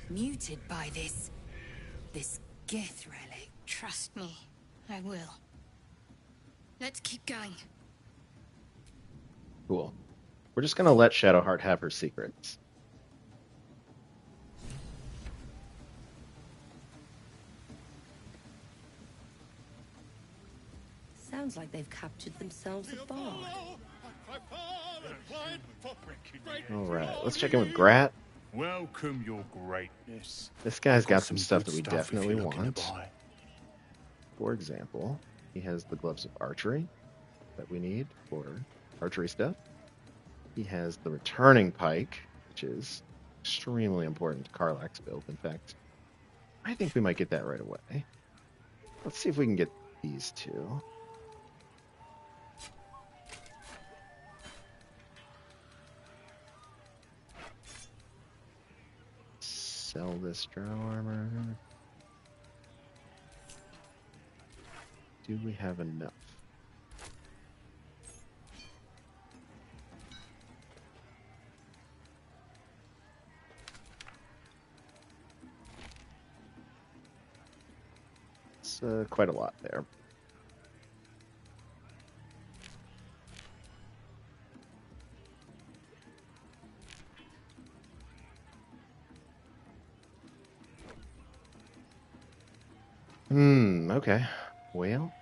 Muted by this Gith relic. Trust me, I will. Let's keep going. Cool. We're just gonna let Shadowheart have her secrets. Sounds like they've captured themselves a bard. Alright, let's check in with Grat. Welcome, your greatness. This guy's got some stuff good that we stuff if definitely you're looking to want. buy. For example, he has the gloves of archery that we need for archery stuff. He has the returning pike, which is extremely important to Karlach's build. In fact, I think we might get that right away. Let's see if we can get these two. Sell this drow armor. Do we have enough? It's quite a lot there. Okay. Well,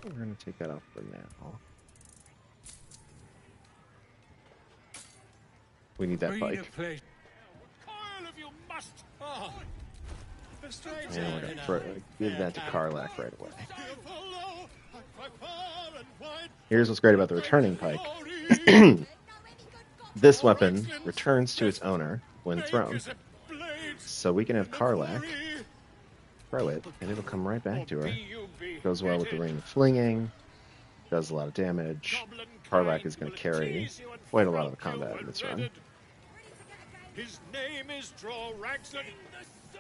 we're going to take that off for now. We need that bike. And we're going to give that to Karlach right away. Here's what's great about the returning pike. This weapon returns to its owner when thrown. So we can have Karlach throw it, and it'll come right back to her. Goes well with the ring of flinging, does a lot of damage. Karlach is going to carry quite a lot of the combat in this run. His name is Draw Ragson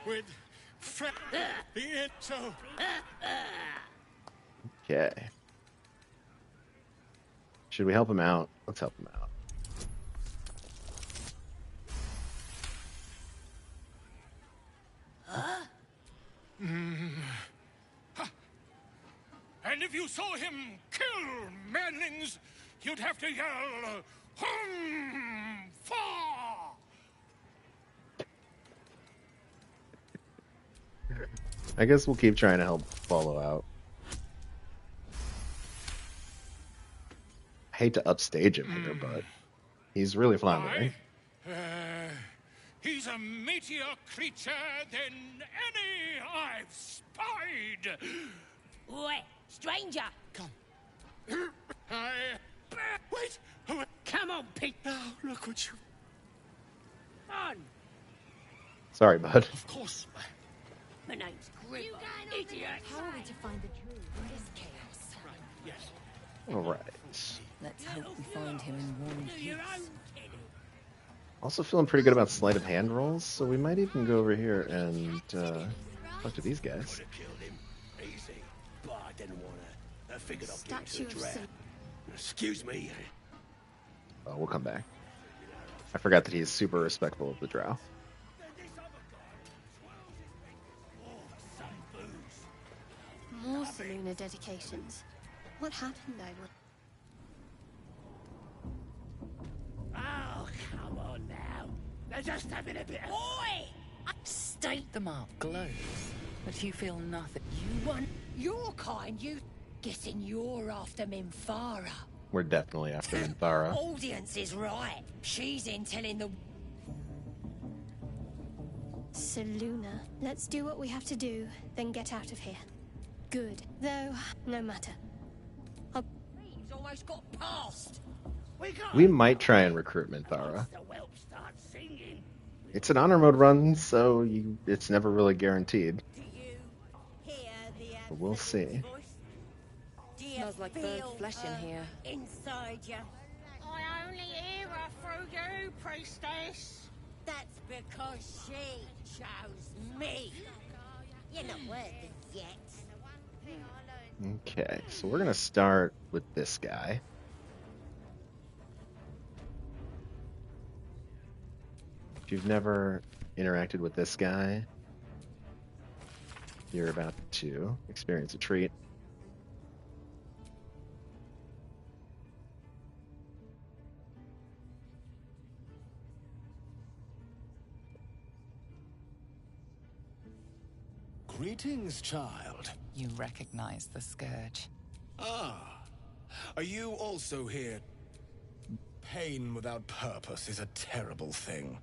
with so. Okay. Should we help him out? Let's help him out. And if you saw him kill manlings, you'd have to yell, "Hum! Fa!" I guess we'll keep trying to help follow out. I hate to upstage him here, but he's really floundering. He's a meatier creature than any I've spied. Oi, stranger! Come. Wait! Come on, Pete! Oh, look what you... On! Sorry, bud. Of course. My name's Grimmer, idiot! How are we to find the druid in this chaos? Right, yes. Alright. Let's hope we find him in one piece. Also feeling pretty good about sleight of hand rolls, so we might even go over here and talk to these guys. Excuse me. Oh, we'll come back. I forgot that he's super respectful of the drow. More Seluna dedications. What happened, I would... Oh, come on now. They're just having a bit of... Oi! State the mark glows, but you feel nothing. You want your kind, you... Guessing you're after Minthara. We're definitely after Minthara. Audience is right. She's in telling the... Seluna. Let's do what we have to do, then get out of here. Good. Though, no matter. He's almost got past. We might try and recruit Minthara. It's an honor mode run, so it's never really guaranteed. But we'll see. Smells like burnt flesh in here. Inside you. I only hear her through you, priestess. That's because she chose me. You're not worth it yet. Okay, so we're going to start with this guy. If you've never interacted with this guy, you're about to experience a treat. Greetings, child. You recognize the scourge. Ah, are you also here? Pain without purpose is a terrible thing.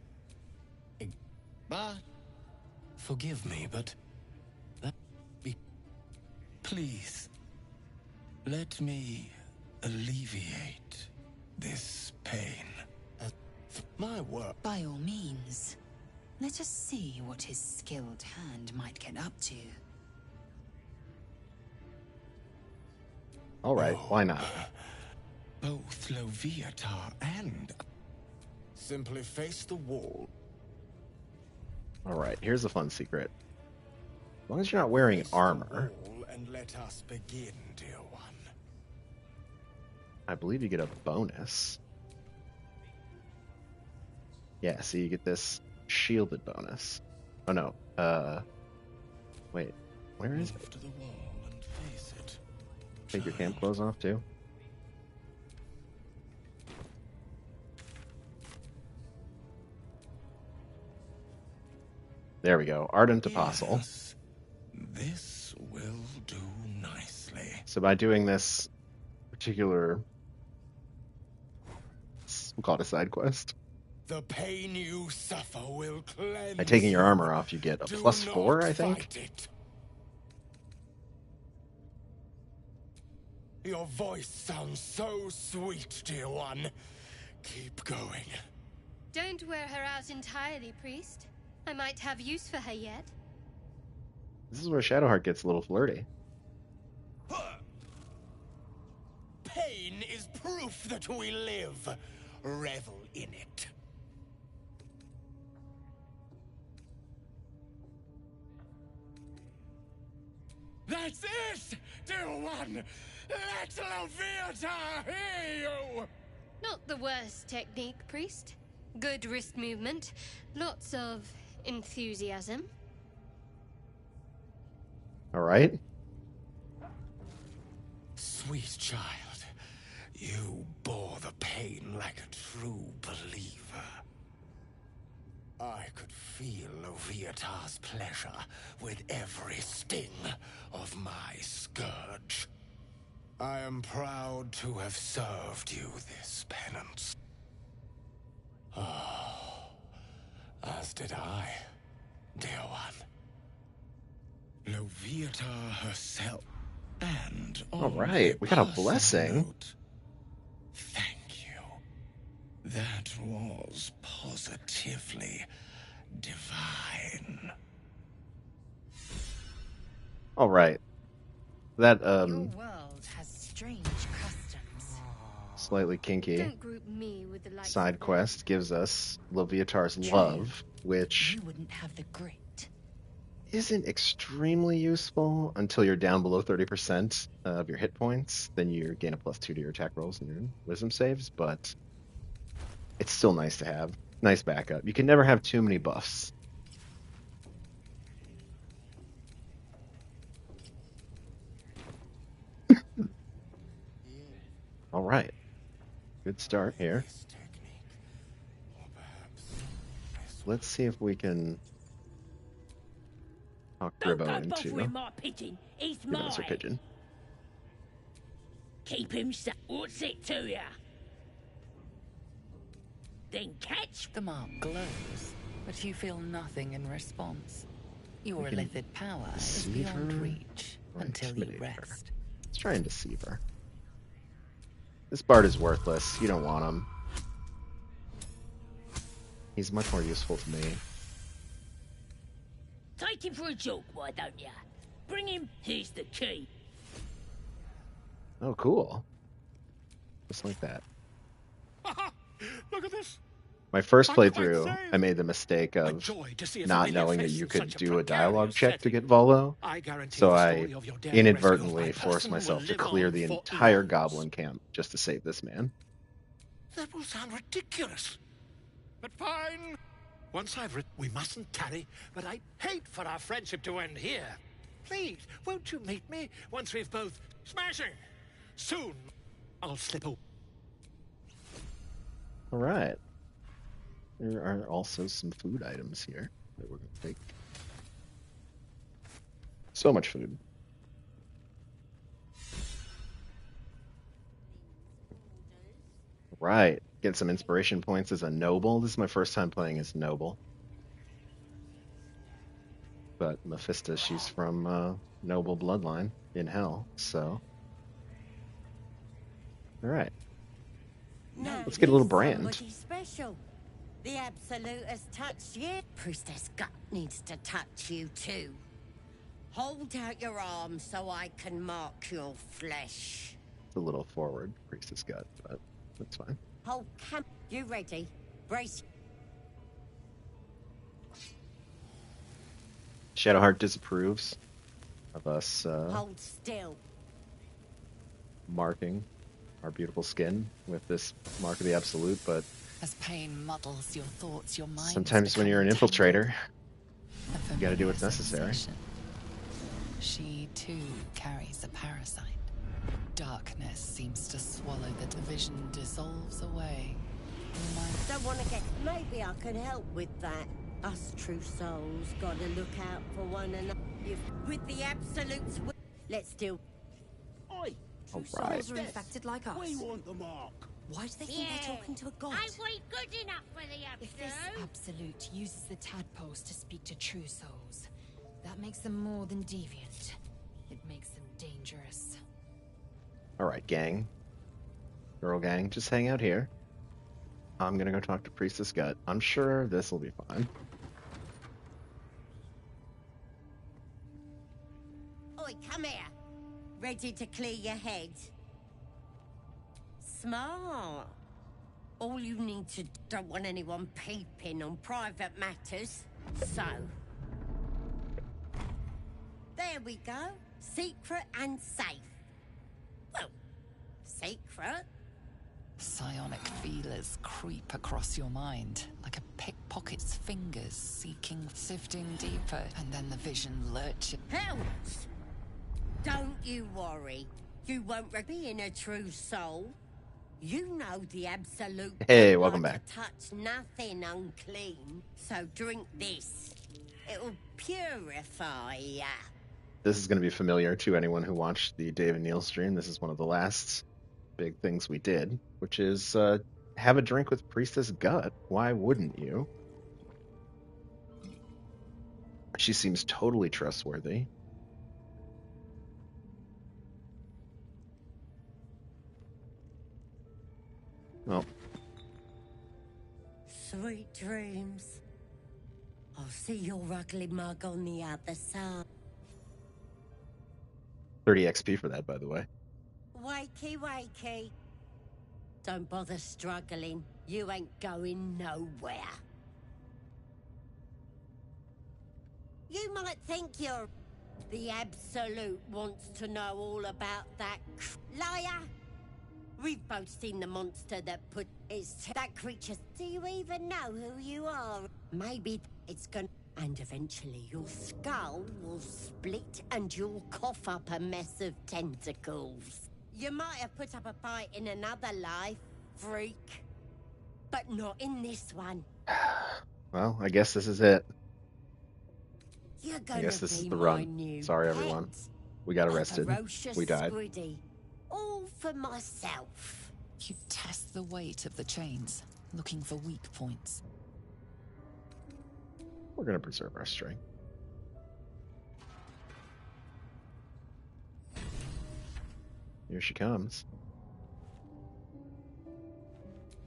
But forgive me, but please let me alleviate this pain. My work. By all means. Let us see what his skilled hand might get up to. All right, why not? Both Loviatar and... Simply face the wall. All right, here's a fun secret. As long as you're not wearing armor, And let us begin, dear one. I believe you get a bonus. Yeah, so you get this shielded bonus. Oh no, wait, where is it? To the wall and face it. Take your camp clothes off too. There we go, Ardent Apostle. Yes, this will do nicely. So by doing this particular, we'll call it a side quest. The pain you suffer will cleanse. By taking your armor off, you get a Do +4, not I think. fight it. Your voice sounds so sweet, dear one. Keep going. Don't wear her out entirely, priest. I might have use for her yet. This is where Shadowheart gets a little flirty. Pain is proof that we live. Revel in it. That's it, dear one! Let Loviata hear you! Not the worst technique, priest. Good wrist movement. Lots of enthusiasm. All right. Sweet child, you bore the pain like a true believer. I could feel Loviata's pleasure with every sting of my scourge. I am proud to have served you this penance. Oh, as did I, dear one. Loviata herself. And all right, we got a blessing. Note, thank you. That was positively divine. All right. That Your world has strange customs. slightly kinky Don't group me with the likes side of them. quest gives us Loviatar's True. love, which You wouldn't have the grit. isn't extremely useful until you're down below 30% of your hit points. Then you gain a +2 to your attack rolls and your wisdom saves, but it's still nice to have. Nice backup. You can never have too many buffs. All right. Good start here. Let's see if we can talk Gribbo into bothering my pigeon. He's giving us our mine. pigeon. Keep him safe. What's it to ya? Then catch. The mark glows, but you feel nothing in response. Your can illithid power is deceive beyond her reach or until you intimidate her. rest. Let's try and deceive her. This bard is worthless. You don't want him. He's much more useful to me. Take him for a joke, why don't ya? Bring him. Here's the key. Oh, cool. Just like that. Look at this. My first I'm quite playthrough, saved. I made the mistake A of joy to see a not familiar knowing that face you in could such a do a dialogue precarious check to setting. get Volo, I guarantee so the I story of your daring rescue of inadvertently my forced person will myself to live clear on the for entire eons. goblin camp just to save this man. That will sound ridiculous. But fine. Once I've written, we mustn't tarry, but I'd hate for our friendship to end here. Please, won't you meet me once we've both smashing? Soon, I'll slip away. All right. There are also some food items here that we're going to take. So much food. Right. Get some inspiration points as a noble. This is my first time playing as noble. But Mephisto, she's from noble bloodline in hell, so. All right. Let's get a little brand. Somebody special. The Absolute has touched you. Priestess Gut needs to touch you too. Hold out your arms so I can mark your flesh. It's a little forward, Priestess Gut, but that's fine. Hold camp. You ready? Brace. Shadowheart disapproves of us Hold still. marking our beautiful skin with this mark of the Absolute, but As pain muddles your thoughts, your mind. sometimes when you're an infiltrator, you gotta do what's necessary. She too carries a parasite. Darkness seems to swallow the vision dissolves away. Don't want to get. Maybe I can help with that. Us true souls gotta look out for one another. With the Absolute's. Let's do. Oi! True Alright. souls are infected like us. We want the mark. Why do they think they're talking to a god? Ain't we good enough for the If this Absolute? Absolute uses the tadpoles to speak to true souls, that makes them more than deviant. It makes them dangerous. All right, gang. Girl gang, just hang out here. I'm gonna go talk to Priestess Gut. I'm sure this will be fine. Oi, come here. Ready to clear your head? Smart. All you need to don't want anyone peeping on private matters. So. There we go. Secret and safe. Well, secret. Psionic feelers creep across your mind, like a pickpocket's fingers sifting deeper, and then the vision lurches. Helps! Don't you worry. You won't be in a true soul. You know the absolute. Hey, welcome back. Touch nothing unclean. So drink this. It'll purify ya. This is going to be familiar to anyone who watched the Dave and Neil stream. This is one of the last big things we did, which is have a drink with Priestess Gut. Why wouldn't you? She seems totally trustworthy. Well, sweet dreams. I'll see your ugly mug on the other side. 30 XP for that, by the way. Wakey, wakey. Don't bother struggling. You ain't going nowhere. You might think you're... The Absolute wants to know all about that... Liar! We've both seen the monster that put that creature. Do you even know who you are? Maybe it's gonna... And eventually your skull will split and you'll cough up a mess of tentacles. You might have put up a fight in another life, freak. But not in this one. Well, I guess this is it. You're I guess this is be the my run. new Sorry, pet. everyone. We got arrested. Ferocious We died. squiddy. All for myself. You test the weight of the chains, looking for weak points. We're going to preserve our strength. Here she comes.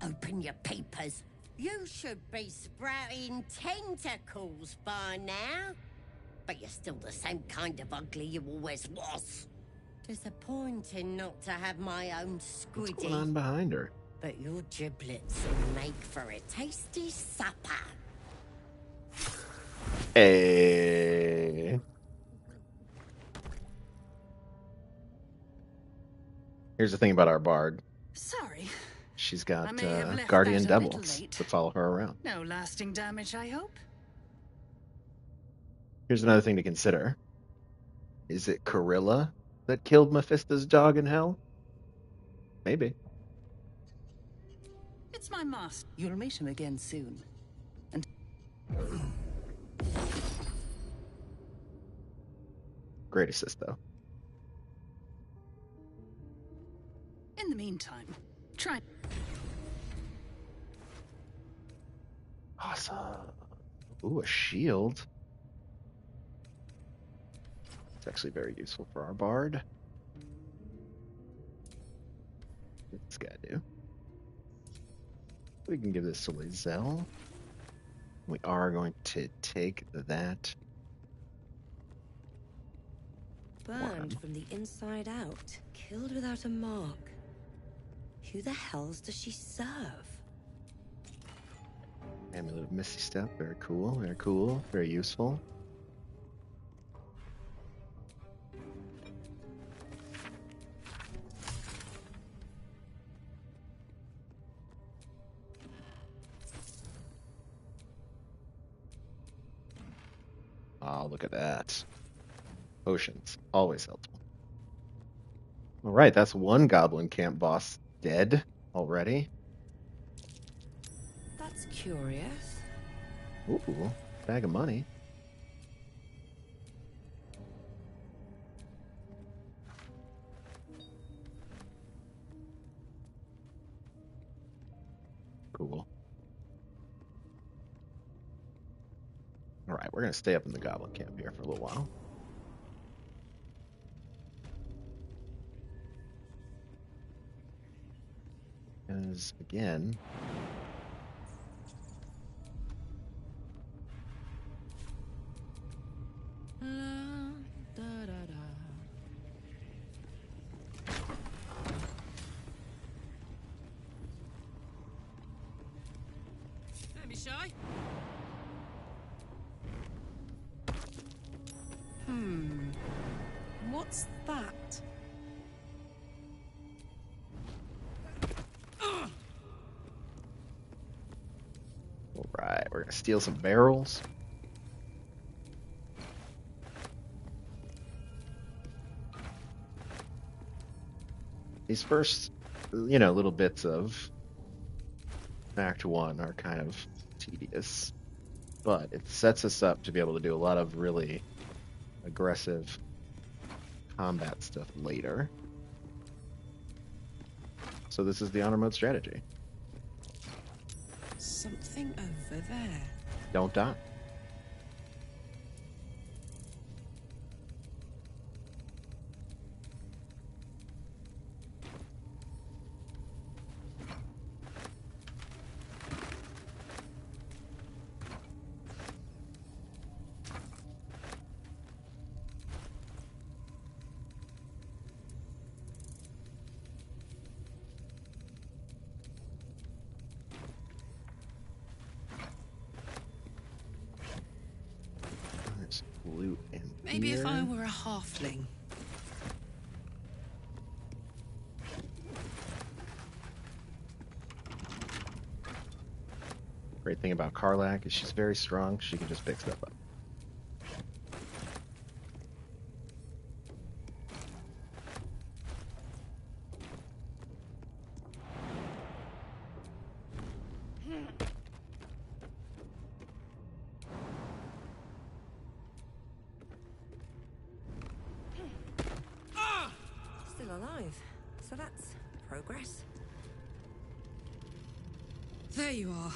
Open your papers. You should be sprouting tentacles by now. But you're still the same kind of ugly you always was. Disappointing not to have my own squiddy. What's going on behind her? But your giblets will make for a tasty supper. Hey. Here's the thing about our bard. Sorry. She's got I may have left guardian that a little devils late. that follow her around. No lasting damage, I hope. Here's another thing to consider. Is it Corilla that killed Mephisto's dog in hell? Maybe. It's my master. You'll meet him again soon. And Great assist, though. in the meantime, try. Awesome. Ooh, a shield. It's actually very useful for our bard. What's this guy do? We can give this to Lizelle. We are going to take that. Burned from the inside out. Killed without a mark. Who the hells does she serve? Amulet of Misty Step. Very cool. Very cool. Very useful. Oh, look at that. Potions. Always helpful. Alright, that's one goblin camp boss dead already. That's curious. Ooh, bag of money. Cool. Alright, we're going to stay up in the goblin camp here for a little while. Because, again... Don't be shy. What's that? Alright, we're gonna steal some barrels. These first, little bits of Act 1 are kind of tedious, but it sets us up to be able to do a lot of really aggressive combat stuff later. So this is the honor mode strategy. Something over there. Don't die. Loot in Maybe here. if I were a halfling. Great thing about Karlak is she's very strong. She can just pick stuff up. Still alive. So that's progress. There you are.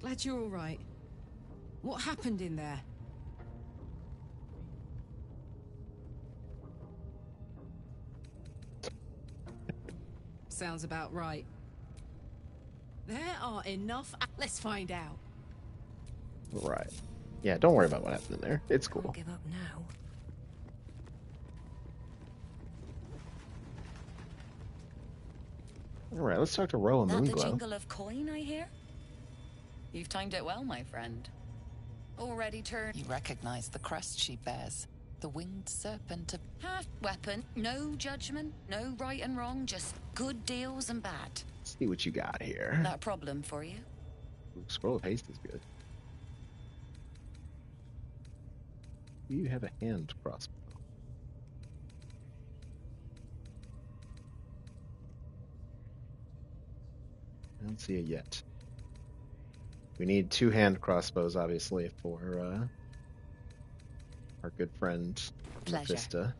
Glad you're all right. What happened in there? Sounds about right. There are enough. Let's find out. Right. Yeah, don't worry about what happened in there. It's cool. Can't give up now. Alright, let's talk to Roa That the Moonglow. jingle of coin, I hear? You've timed it well, my friend. Already turned. You recognize the crest she bears. The winged serpent of half weapon. No judgment, no right and wrong, just good deals and bad. See what you got here. That a problem for you? Scroll of haste is good. You have a hand crossbow. I don't see it yet. We need 2 hand crossbows, obviously, for our good friend Pleasure. Mephisto.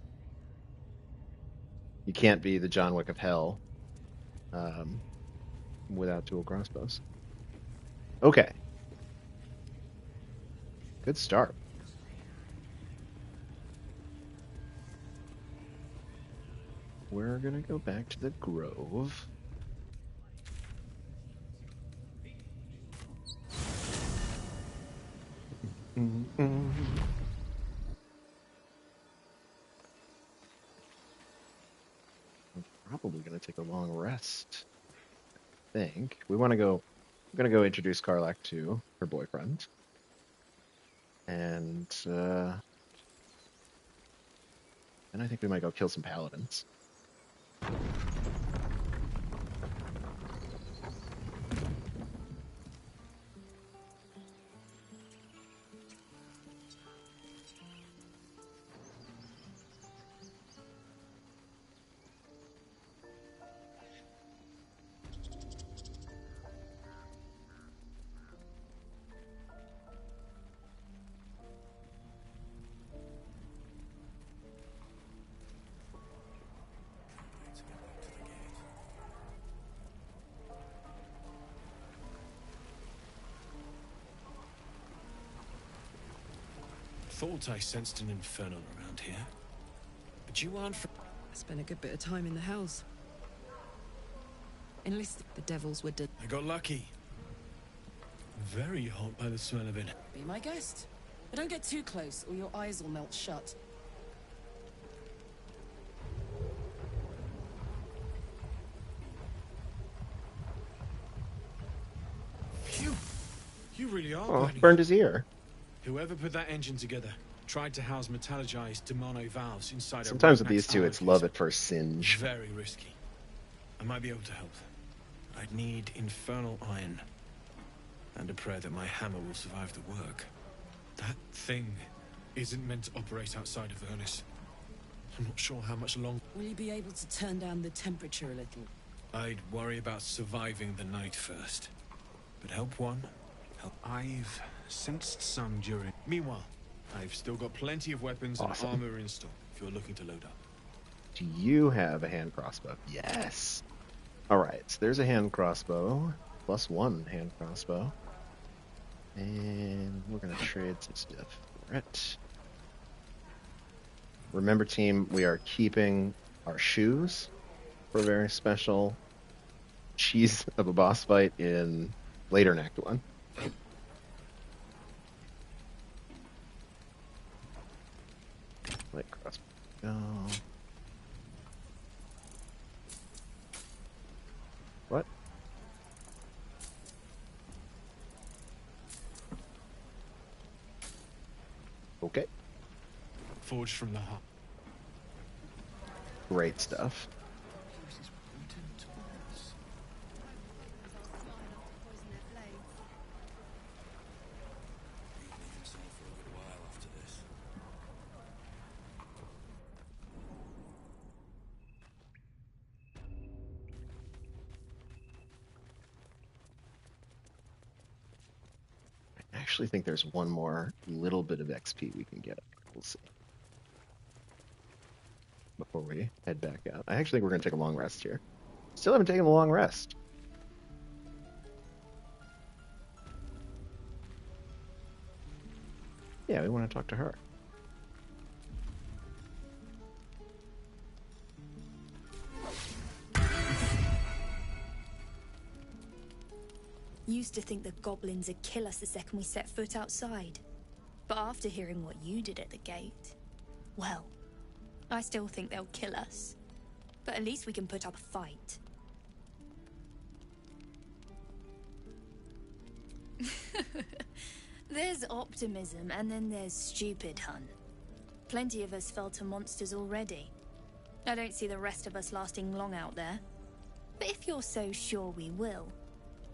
You can't be the John Wick of Hell without dual crossbows. Okay. Good start. We're gonna go back to the grove. I'm probably gonna take a long rest. I think we want to go. I'm gonna go introduce Karlak to her boyfriend, and then I think we might go kill some paladins. Thought I sensed an inferno around here. But you aren't from... Spent a good bit of time in the hells. Enlist the devils were I got lucky. Very hot by the smell of it. Be my guest. But don't get too close, or your eyes will melt shut. Phew! You really are. Oh, bloody- burned his ear. Whoever put that engine together tried to house metallurgized Demano valves inside Sometimes a with these two, it's love at first singe. Very risky. I might be able to help. I'd need infernal iron. And a prayer that my hammer will survive the work. That thing isn't meant to operate outside of Vernus. I'm not sure how much longer. Will you be able to turn down the temperature a little? I'd worry about surviving the night first. But help one, help. I've sensed some during. Meanwhile, I've still got plenty of weapons and armor in stock if you're looking to load up. Do you have a hand crossbow? Yes. Alright, so there's a hand crossbow. +1 hand crossbow. And we're going to trade some stuff for it. Remember, team, we are keeping our shoes for a very special cheese of a boss fight in later in Act 1. Light crossbow. Go. What? Okay. Forged from the heart. Great stuff. I actually think there's one more little bit of XP we can get. We'll see. Before we head back out. I actually think we're going to take a long rest here. Still haven't taken a long rest. Yeah, we want to talk to her. Used to think the goblins would kill us the second we set foot outside. But after hearing what you did at the gate, well, I still think they'll kill us. But at least we can put up a fight. There's optimism, and then there's stupid, hun. Plenty of us fell to monsters already. I don't see the rest of us lasting long out there. But if you're so sure we will,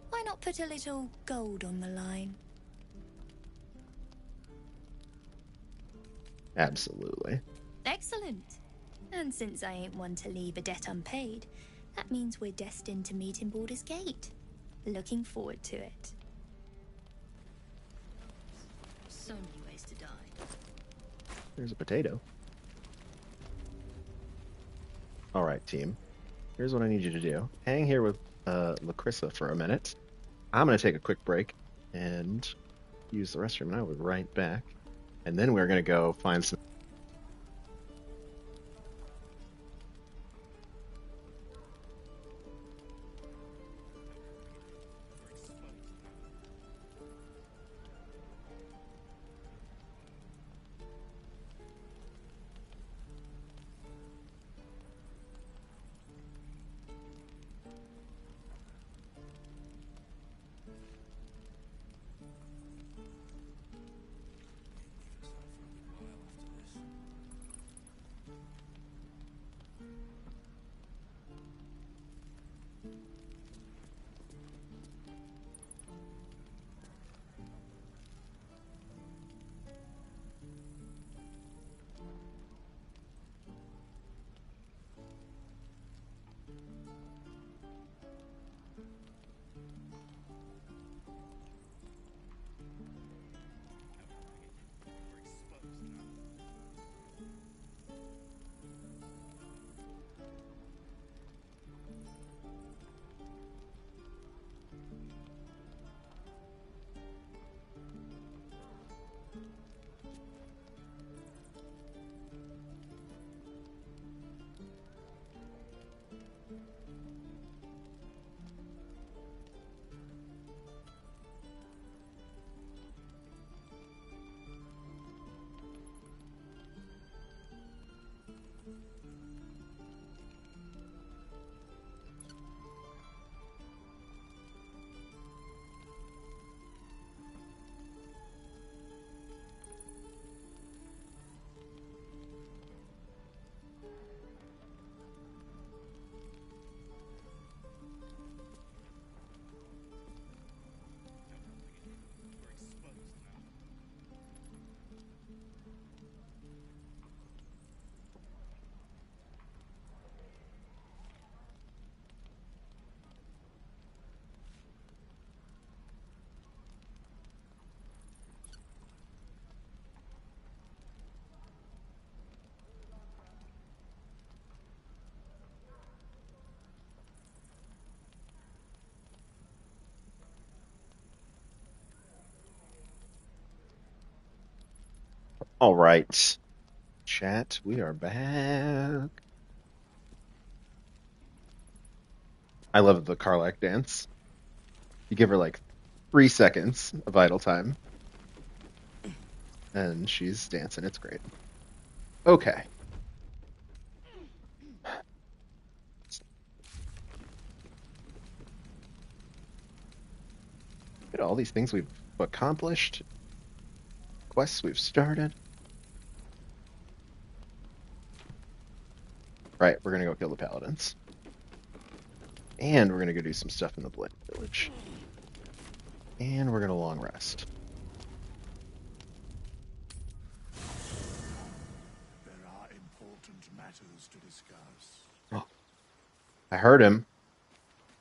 why not put a little gold on the line? Absolutely. Excellent. And since I ain't one to leave a debt unpaid, that means we're destined to meet in Baldur's Gate. Looking forward to it. So many ways to die. There's a potato. Alright, team. Here's what I need you to do. Hang here with Lacrissa for a minute. I'm going to take a quick break and use the restroom, and I'll be right back. And then we're going to go find some... All right, chat, we are back. I love the Karlak dance. You give her like 3 seconds of idle time, and she's dancing. It's great. Okay. Look at all these things we've accomplished, quests we've started. Right, we're gonna go kill the paladins. And we're gonna go do some stuff in the Blade Village. And we're gonna long rest. There are important matters to discuss. Oh, I heard him.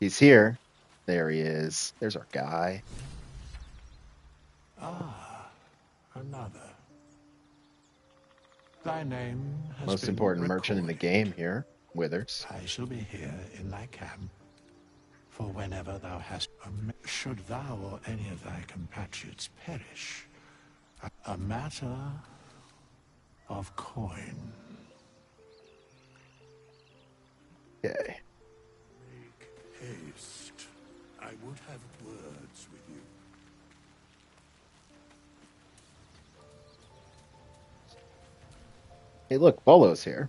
He's here. There he is. There's our guy. Ah, another. Thy name has Most been important merchant in the recorded. game here, Withers. I shall be here in thy camp, for whenever thou hast... should thou or any of thy compatriots perish, a matter of coin. Okay. Make haste. I would have words with you. Hey, look, Volo's here.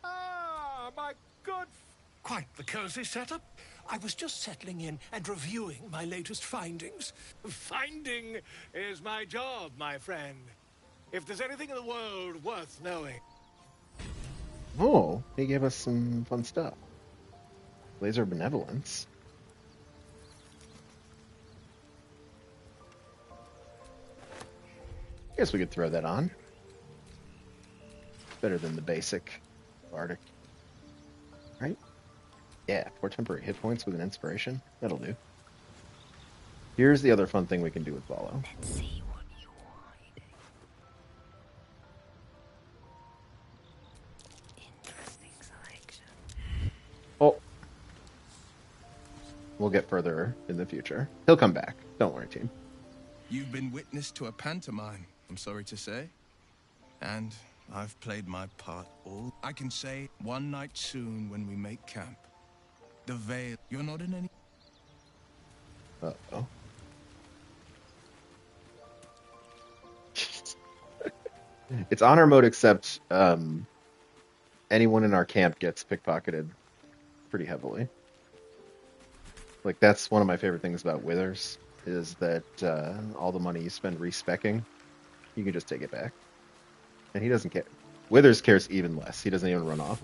Ah, my good... Quite the cozy setup. I was just settling in and reviewing my latest findings. Finding is my job, my friend. If there's anything in the world worth knowing... Oh, he gave us some fun stuff. Laser Benevolence. Guess we could throw that on. Better than the basic Bardic. Right? Yeah, 4 temporary hit points with an inspiration. That'll do. Here's the other fun thing we can do with Volo. Let's see what you're hiding. Interesting selection. Oh. We'll get further in the future. He'll come back. Don't worry, team. You've been witness to a pantomime, I'm sorry to say. And I've played my part all. I can say one night soon when we make camp. The Veil. You're not in any... Uh-oh. It's honor mode, except anyone in our camp gets pickpocketed pretty heavily. Like, that's one of my favorite things about Withers, is that all the money you spend respecking, you can just take it back. And he doesn't care. Withers cares even less. He doesn't even run off.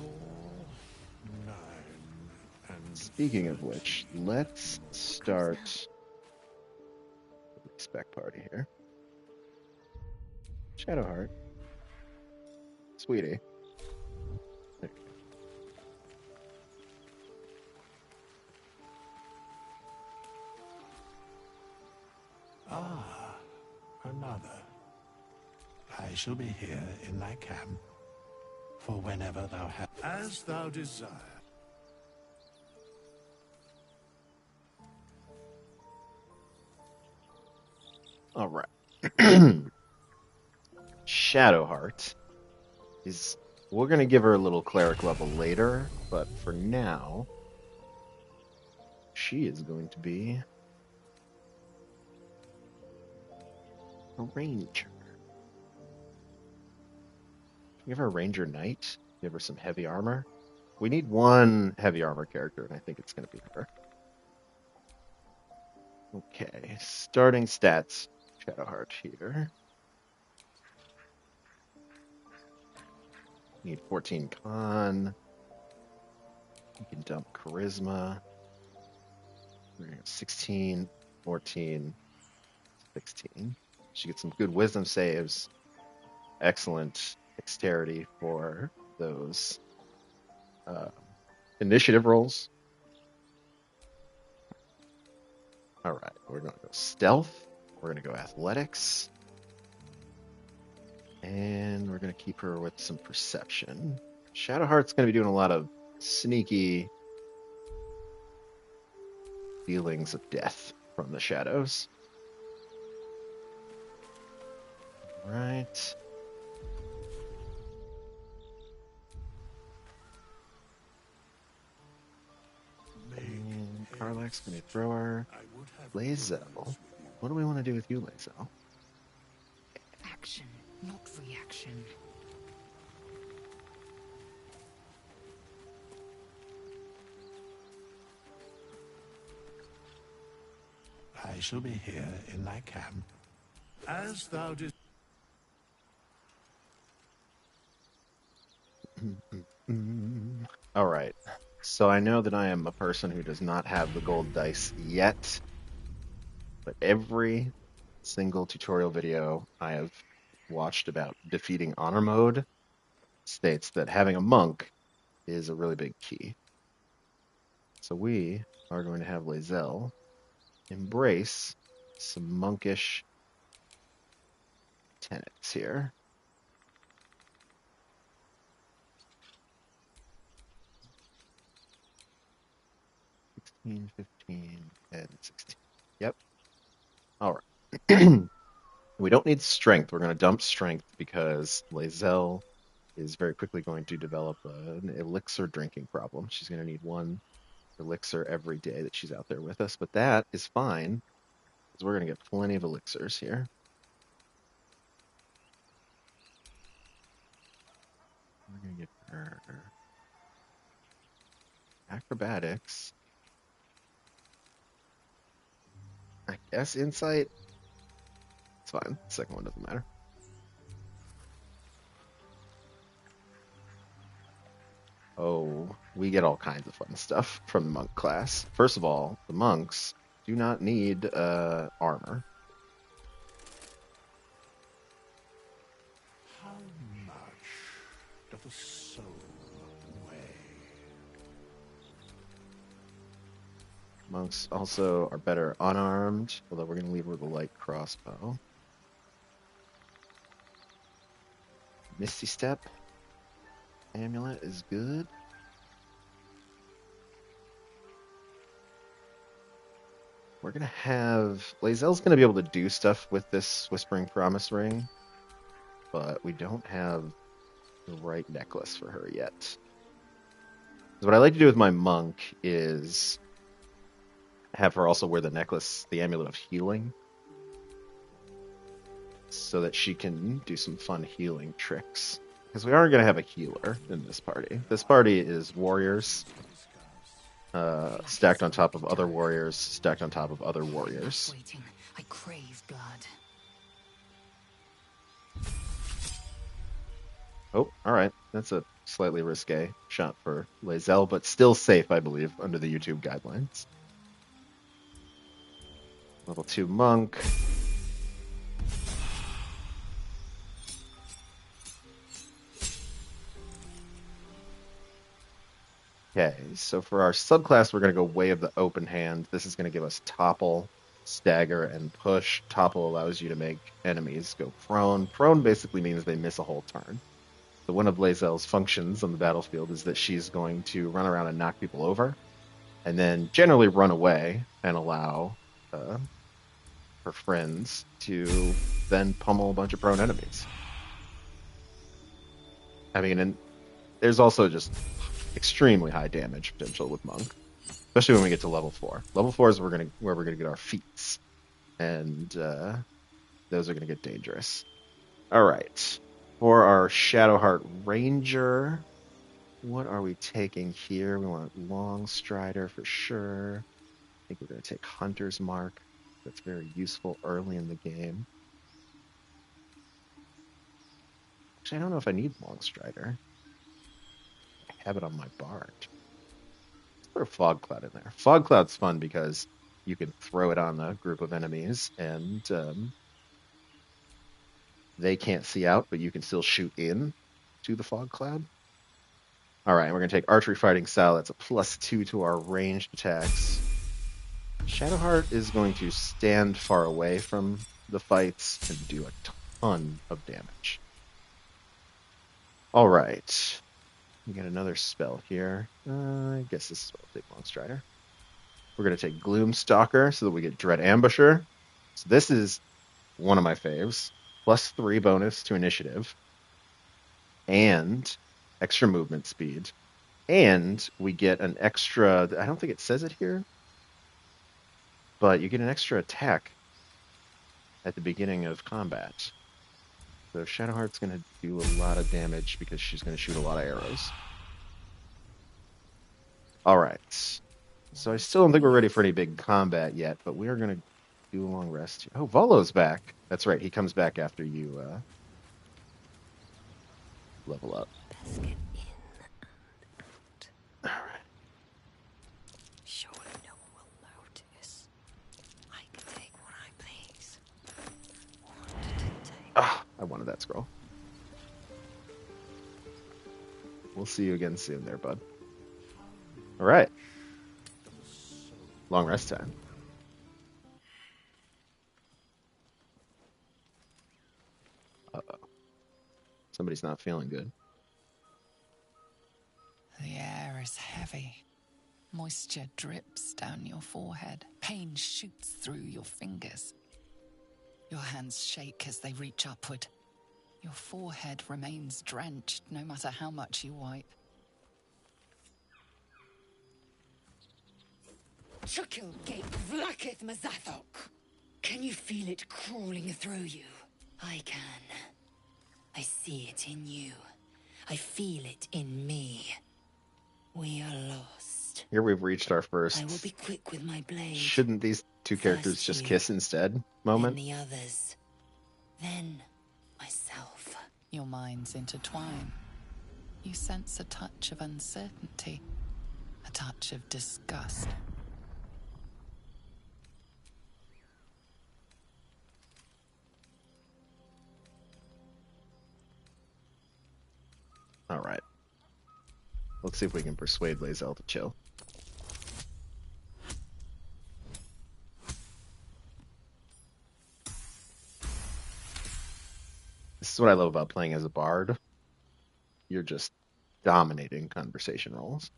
Speaking of which, let's start the respec party here. Shadowheart. Sweetie. There you go. Ah, another. I shall be here in thy camp, for whenever thou hast... As thou desire. All right. Shadowheart is... We're going to give her a little cleric level later, but for now, she is going to be a ranger. Give her a ranger knight. Give her some heavy armor. We need one heavy armor character, and I think it's going to be her. Okay, starting stats. Shadowheart here. Need 14 con. You can dump charisma. We're gonna go 16, 14, 16. She gets some good wisdom saves. Excellent dexterity for those initiative rolls. All right, we're going to go stealth. We're going to go athletics. And we're going to keep her with some perception. Shadowheart's going to be doing a lot of sneaky dealings of death from the shadows. All right. next going to throw our Lae'zel. What do we want to do with you, Lae'zel? Action, not reaction. I shall be here in thy camp, as thou didst. All right. So I know that I am a person who does not have the gold dice yet, but every single tutorial video I have watched about defeating honor mode states that having a monk is a really big key. So we are going to have Lae'zel embrace some monkish tenets here. 16, 15, and 16. Yep. All right. We don't need strength. We're going to dump strength because Lae'zel is very quickly going to develop an elixir drinking problem. She's going to need one elixir every day that she's out there with us, but that is fine because we're going to get plenty of elixirs here. We're going to get her acrobatics. I guess insight. It's fine. The second one doesn't matter. Oh, we get all kinds of fun stuff from the monk class. First of all, the monks do not need armor. How much doth a soul weigh? Monks also are better unarmed, although we're going to leave her with a light crossbow. Misty Step amulet is good. We're going to have... Lae'zel's going to be able to do stuff with this Whispering Promise Ring, but we don't have the right necklace for her yet. So what I like to do with my monk is have her also wear the necklace, the Amulet of Healing, so that she can do some fun healing tricks. Because we aren't going to have a healer in this party. This party is warriors stacked on top of other warriors, stacked on top of other warriors. Waiting. I crave blood. Oh, all right. That's a slightly risque shot for Lae'zel, but still safe, I believe, under the YouTube guidelines. Level 2 monk. Okay, so for our subclass, we're going to go Way of the Open Hand. This is going to give us Topple, Stagger, and Push. Topple allows you to make enemies go prone. Prone basically means they miss a whole turn. So one of Lae'zel's functions on the battlefield is that she's going to run around and knock people over, and then generally run away and allow her friends to then pummel a bunch of prone enemies. I mean, there's also just extremely high damage potential with monk, especially when we get to level 4. Level 4 is where we're gonna get our feats, and those are gonna get dangerous. All right, for our Shadowheart Ranger, what are we taking here? We want Long Strider for sure. I think we're gonna take Hunter's Mark. That's very useful early in the game. Actually, I don't know if I need Long Strider. I have it on my bard. Let's put a Fog Cloud in there. Fog Cloud's fun because you can throw it on a group of enemies and they can't see out, but you can still shoot in to the Fog Cloud. All right, we're going to take Archery Fighting Style. That's a +2 to our ranged attacks. Shadowheart is going to stand far away from the fights and do a ton of damage. All right. We got another spell here. I guess this is what we'll take Long Strider. We're going to take Gloomstalker so that we get Dread Ambusher. So this is one of my faves. +3 bonus to initiative. And extra movement speed. And we get an extra... I don't think it says it here. but you get an extra attack at the beginning of combat. So Shadowheart's going to do a lot of damage because she's going to shoot a lot of arrows. Alright. So I still don't think we're ready for any big combat yet, but we are going to do a long rest. Oh, Volo's back. That's right, he comes back after you level up. Let's get in and out. Alright. Surely no one will notice. I can take what I please. Ah, I wanted that scroll. We'll see you again soon there, bud. Alright. Long rest time. Uh-oh. Somebody's not feeling good. The air is heavy. Moisture drips down your forehead. Pain shoots through your fingers. Your hands shake as they reach upward. Your forehead remains drenched no matter how much you wipe. Chukil gate vlaketh Mazathok. Can you feel it crawling through you? I can. I see it in you. I feel it in me. We are lost. Here we've reached our first. I will be quick with my blade. Shouldn't these two characters First just you, kiss instead? Moment. Then the others. Then myself. Your minds intertwine. You sense a touch of uncertainty, a touch of disgust. Alright. Let's see if we can persuade Lae'zel to chill. This is what I love about playing as a bard. You're just dominating conversation rolls.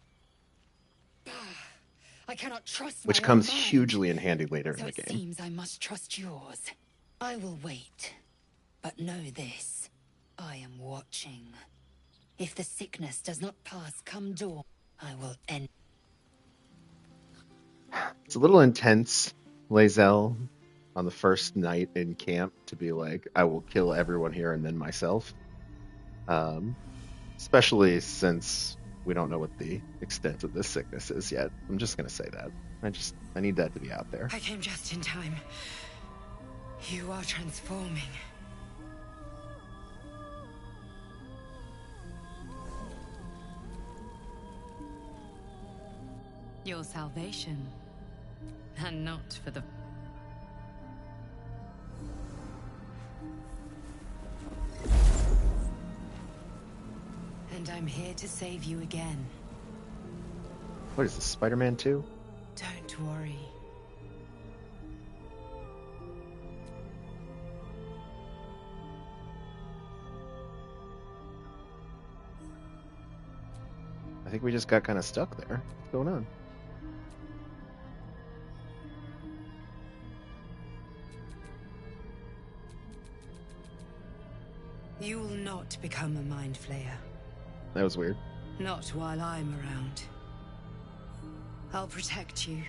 I cannot trust Which my comes own mind. hugely in handy later in So the it game. seems I must trust yours. I will wait. But know this. I am watching. If the sickness does not pass come dawn, I will end. It's a little intense, Lae'zel, on the first night in camp to be like, I will kill everyone here and then myself. Especially since we don't know what the extent of this sickness is yet. I'm just going to say that. I need that to be out there. I came just in time. You are transforming. Your salvation, and not for the... And I'm here to save you again. What is this, Spider-Man 2? Don't worry. I think we just got kind of stuck there. What's going on? You will not become a mind flayer. That was weird. Not while I'm around. I'll protect you.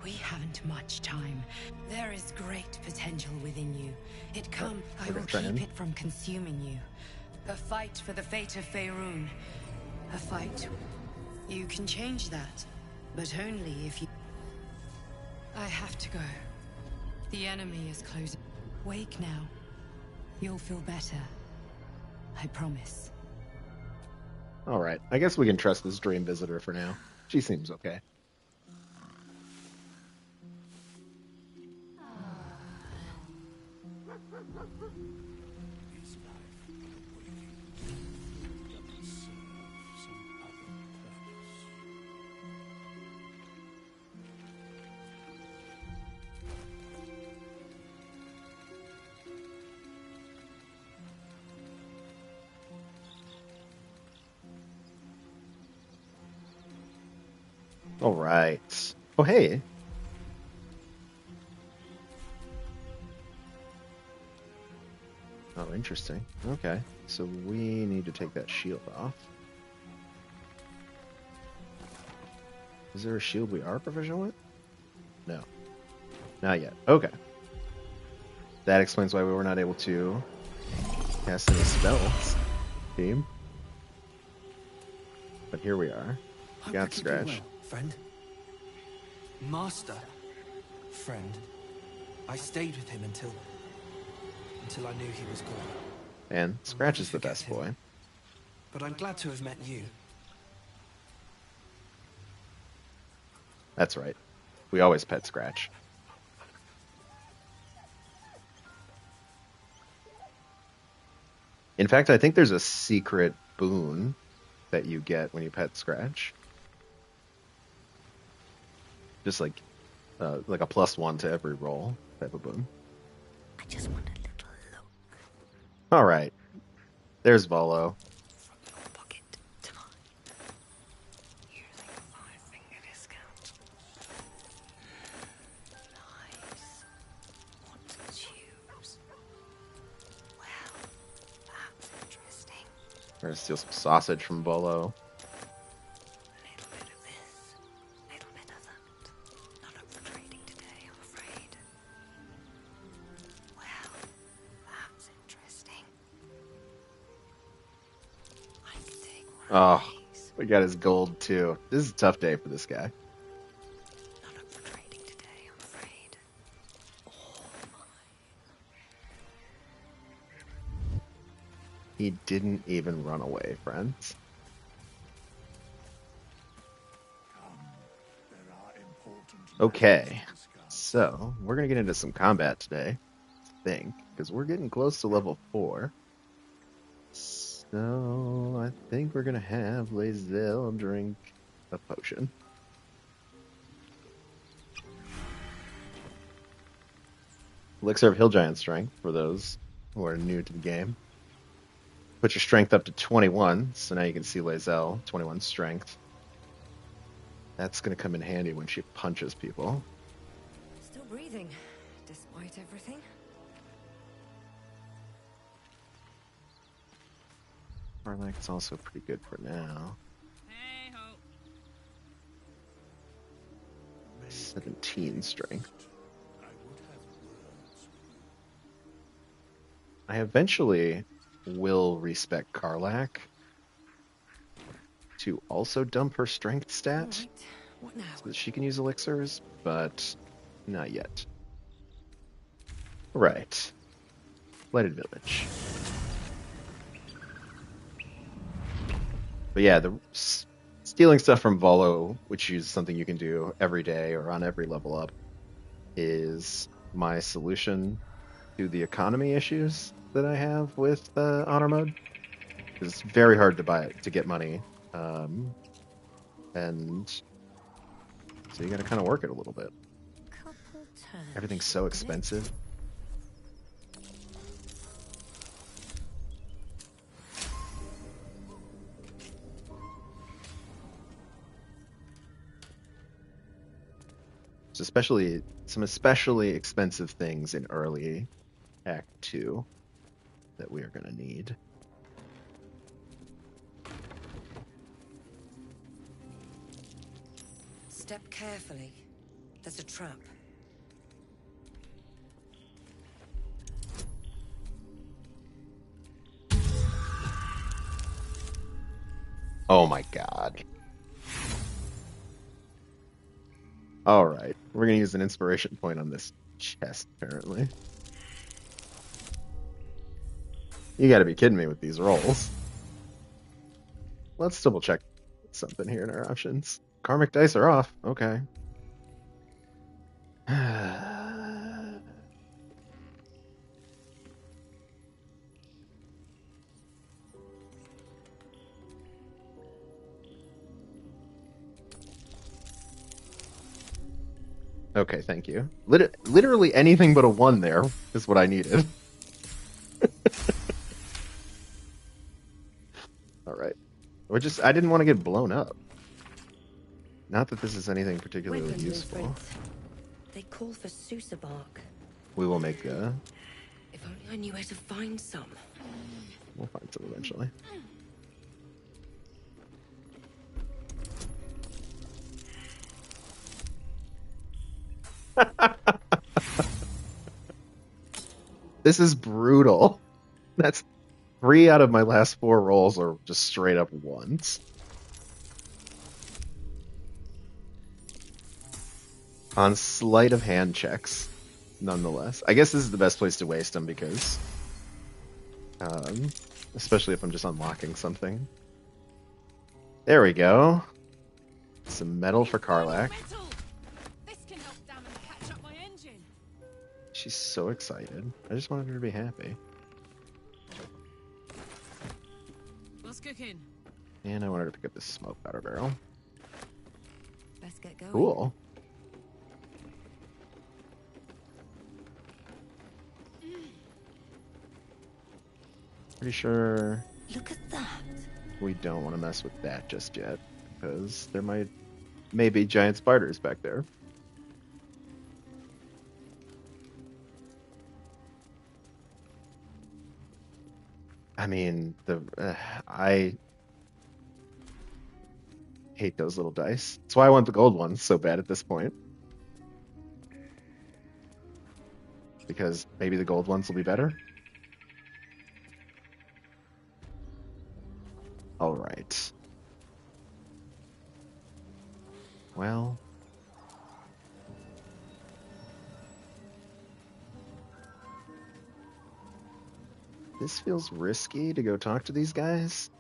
We haven't much time. There is great potential within you. It comes. I will keep it from consuming you. A fight for the fate of Faerun. A fight. You can change that, but only if you... I have to go. The enemy is closing. Wake now. You'll feel better. I promise. Alright, I guess we can trust this dream visitor for now. She seems okay. All right. Oh, hey. Oh, interesting. Okay, so we need to take that shield off. Is there a shield we are proficient with? No. Not yet. Okay. That explains why we were not able to cast any spells, team. But here we are. Got Scratch. Well, friend. Master. Friend. I stayed with him until I knew he was gone. And Scratch is the best boy. But I'm glad to have met you. That's right. We always pet Scratch. In fact, I think there's a secret boon that you get when you pet Scratch. Just like a +1 to every roll type of boon. I just want a little look. All right. There's Volo. We're gonna steal some sausage from Volo. Little bit of this, little bit of that. Not up for trading today, I'm afraid. Well, that's interesting. I can take one of these. We got his gold too. This is a tough day for this guy. Not up for trading today, I'm afraid. He didn't even run away, friends. Okay, so we're gonna get into some combat today, I think, because we're getting close to level 4. So I think we're gonna have Lae'zel drink a potion. Elixir of Hill Giant Strength for those who are new to the game. Put your strength up to 21, so now you can see Lae'zel, 21 strength. That's going to come in handy when she punches people. Still breathing, despite everything. Karlach's also pretty good for now. 17 strength. I eventually will respec Karlach to also dump her strength stat What now? so that she can use elixirs, but not yet. Right. Blighted Village. But yeah, the stealing stuff from Volo, which is something you can do every day or on every level up, is my solution to the economy issues that I have with honor mode. It's very hard to get money, and so you got to kind of work it a little bit. Everything's so expensive. There's some especially expensive things in early Act 2 that we are going to need. Step carefully. There's a trap. Oh my god. Alright, we're going to use an inspiration point on this chest, apparently. You gotta be kidding me with these rolls. Let's double check something here in our options. Karmic dice are off. Okay. Okay, thank you. Literally anything but a 1 there is what I needed. Alright. I didn't want to get blown up. Not that this is anything particularly useful. They call for Sousa bark. We will make If If only I knew where to find some. We'll find some eventually. This is brutal. That's 3 out of my last 4 rolls are just straight up ones. On sleight of hand checks, nonetheless. I guess this is the best place to waste them because, especially if I'm just unlocking something. There we go. Some metal for Karlach. This can help Damon catch up my engine. She's so excited. I just wanted her to be happy. What's cooking? And I wanted to pick up this smoke powder barrel. Let's get going. Cool. Pretty sure Look at that. we don't want to mess with that just yet, because there may be giant spiders back there. I mean, I hate those little dice. That's why I want the gold ones so bad at this point. Because maybe the gold ones will be better. All right. Well. This feels risky to go talk to these guys.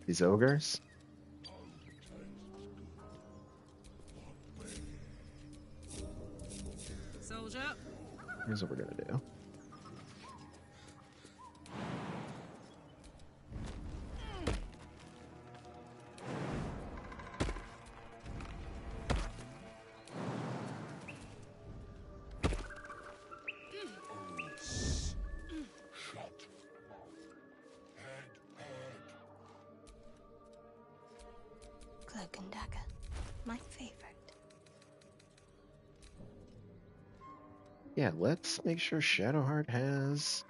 These ogres. Soldier. Here's what we're gonna do. Cloak and dagger. My favorite. Yeah, let's make sure Shadowheart has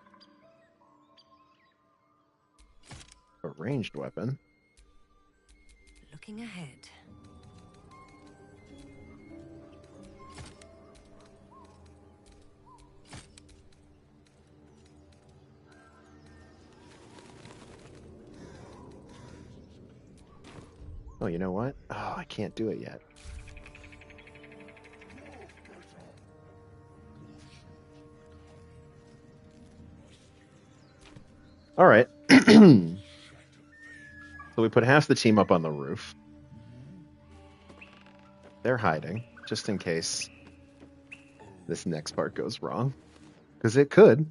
a ranged weapon. Looking ahead. Oh, you know what? Oh, I can't do it yet. All right. So we put half the team up on the roof. They're hiding, just in case this next part goes wrong. Because it could.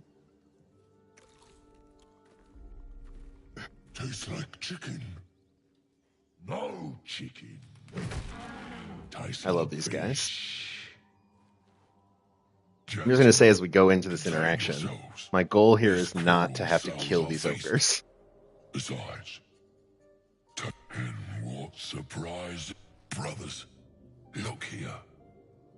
Tastes like chicken. No chicken. I love these guys. I'm just going to say as we go into this interaction, my goal here is not to have to kill these ogres. Besides, and what surprise, brothers, look here.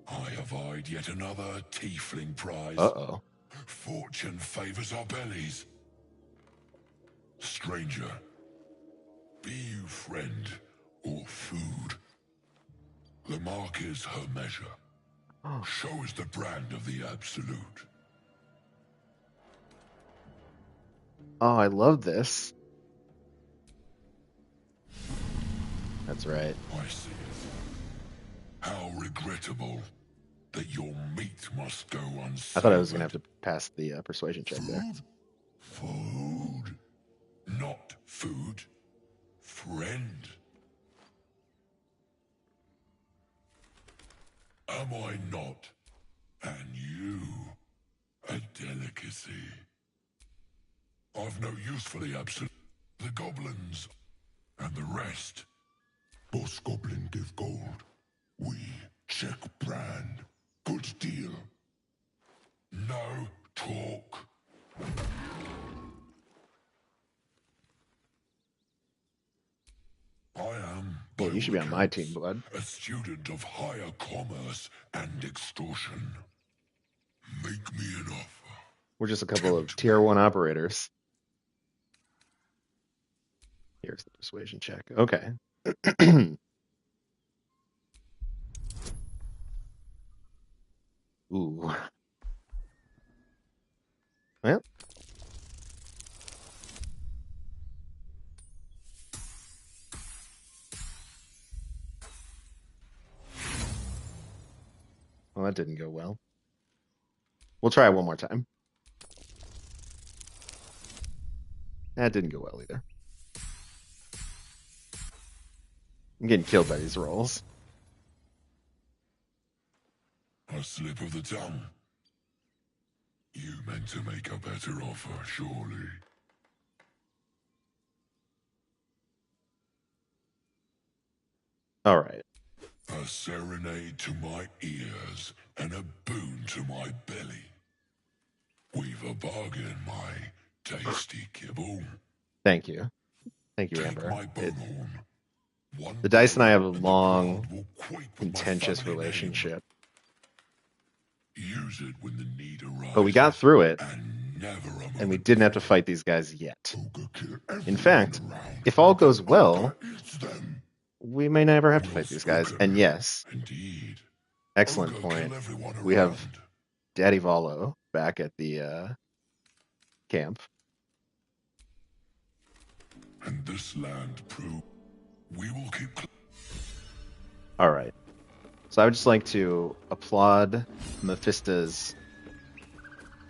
I have eyed yet another tiefling prize. Uh-oh. Fortune favors our bellies. Stranger, be you friend or food. The mark is her measure. Show is the brand of the absolute. Oh, I love this. That's right. I see it. How regrettable that your meat must go unsavored. I thought I was going to have to pass the persuasion check there. Food. Not food. Friend. Am I not? And you, a delicacy. I've no use for the absolute. The goblins and the rest. Boss goblin give gold. We check brand. Good deal. No talk. I am. Yeah, you should be on my team, Blood. A student of higher commerce and extortion. Make me an offer. We're just a couple of tier 1 operators. Here's the persuasion check. Okay. Ooh. Well. Well, that didn't go well. We'll try it one more time. That didn't go well either. I'm getting killed by these rolls. A slip of the tongue. You meant to make a better offer, surely. All right. A serenade to my ears and a boon to my belly. We've a bargain, my tasty kibble. Thank you. Thank you, Take Amber. my bonehorn. The dice and I have a long, contentious relationship. Use it when the need arises. But we got through it, and we didn't have to fight these guys yet. In fact, if all goes well, we may never have to fight these guys. And yes, excellent point. We have Daddy Volo back at the camp. And this land prove we will keep. All right. So I would just like to applaud Mephista's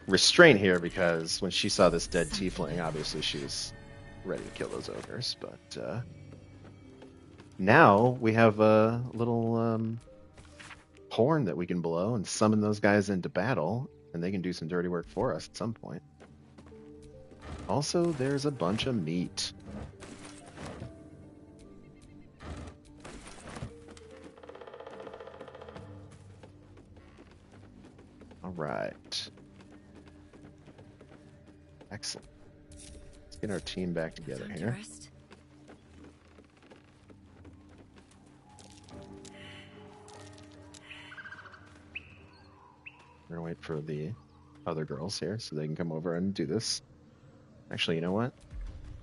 restraint here, because when she saw this dead tiefling, obviously she was ready to kill those ogres. But now we have a little horn that we can blow and summon those guys into battle, and they can do some dirty work for us at some point. Also, there's a bunch of meat. All right. Excellent. Let's get our team back together here. We're gonna wait for the other girls here so they can come over and do this. Actually, you know what?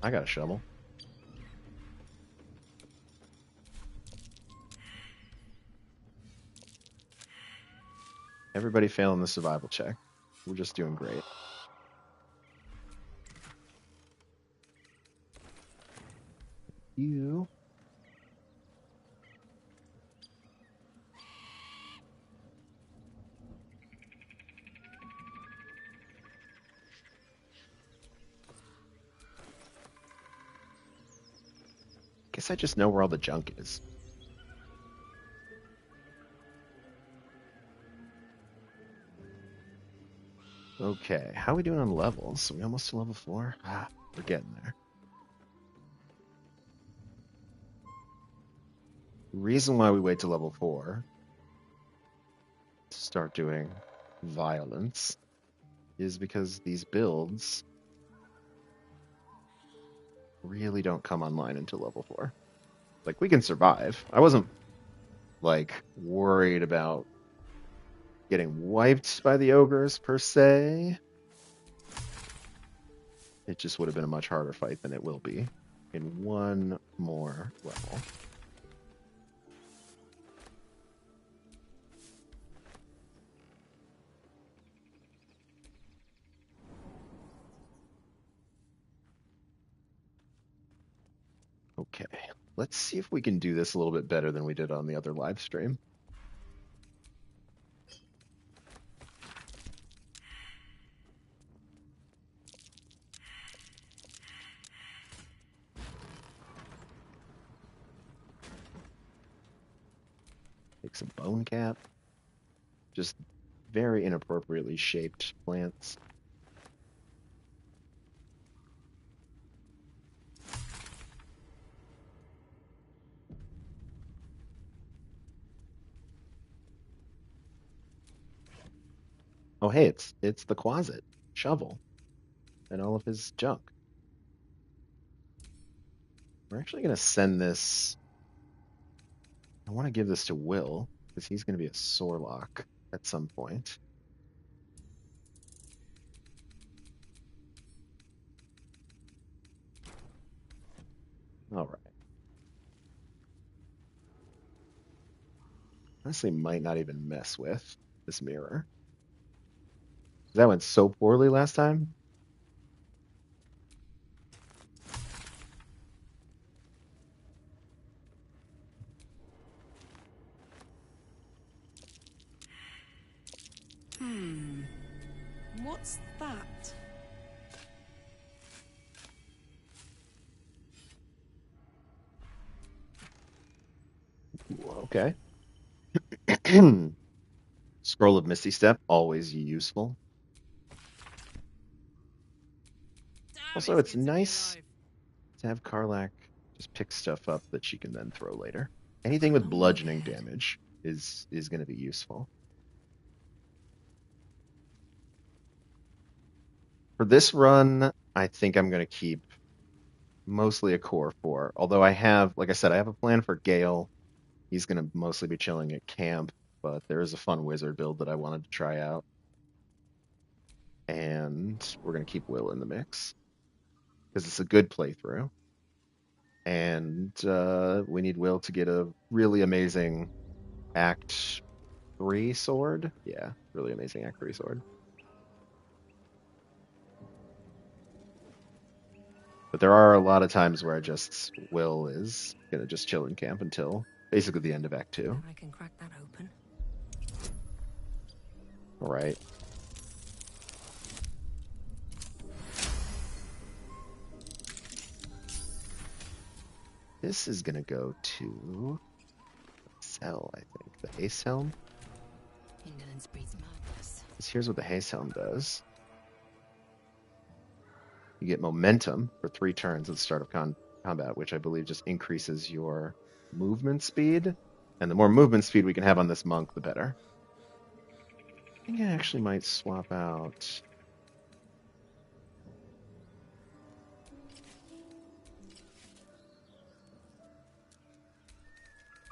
I got a shovel. Everybody failing the survival check. We're just doing great. You. Guess I just know where all the junk is. Okay, how are we doing on levels? Are we almost to level 4? Ah, we're getting there. The reason why we wait to level 4 to start doing violence is because these builds really don't come online until level 4. Like, we can survive. I wasn't, like, worried about getting wiped by the ogres, per se. It just would have been a much harder fight than it will be in one more level. Okay, let's see if we can do this a little bit better than we did on the other live stream. Take some bone cap. Just very inappropriately shaped plants. Oh, hey, it's the closet shovel and all of his junk. We're actually going to send this. I want to give this to Will because he's going to be a Sorlock at some point. All right. Honestly, might not even mess with this mirror. That went so poorly last time. What's that? Okay. Scroll of Misty Step, always useful. Also, it's nice to have Karlach just pick stuff up that she can then throw later. Anything with bludgeoning damage is going to be useful. For this run, I think I'm going to keep mostly a core 4. Although I have, like I said, I have a plan for Gale. He's going to mostly be chilling at camp, but there is a fun wizard build that I wanted to try out. And we're going to keep Will in the mix because it's a good playthrough. And we need Will to get a really amazing Act 3 sword. Yeah, really amazing Act 3 sword. But there are a lot of times where Will is going to just chill in camp until basically the end of Act 2. I can crack that open. All right. This is going to go to Cell, I think. The Haste Helm. Indolence breeds madness. Here's what the Haste Helm does. You get momentum for 3 turns at the start of combat, which I believe just increases your movement speed. And the more movement speed we can have on this monk, the better. I think I actually might swap out...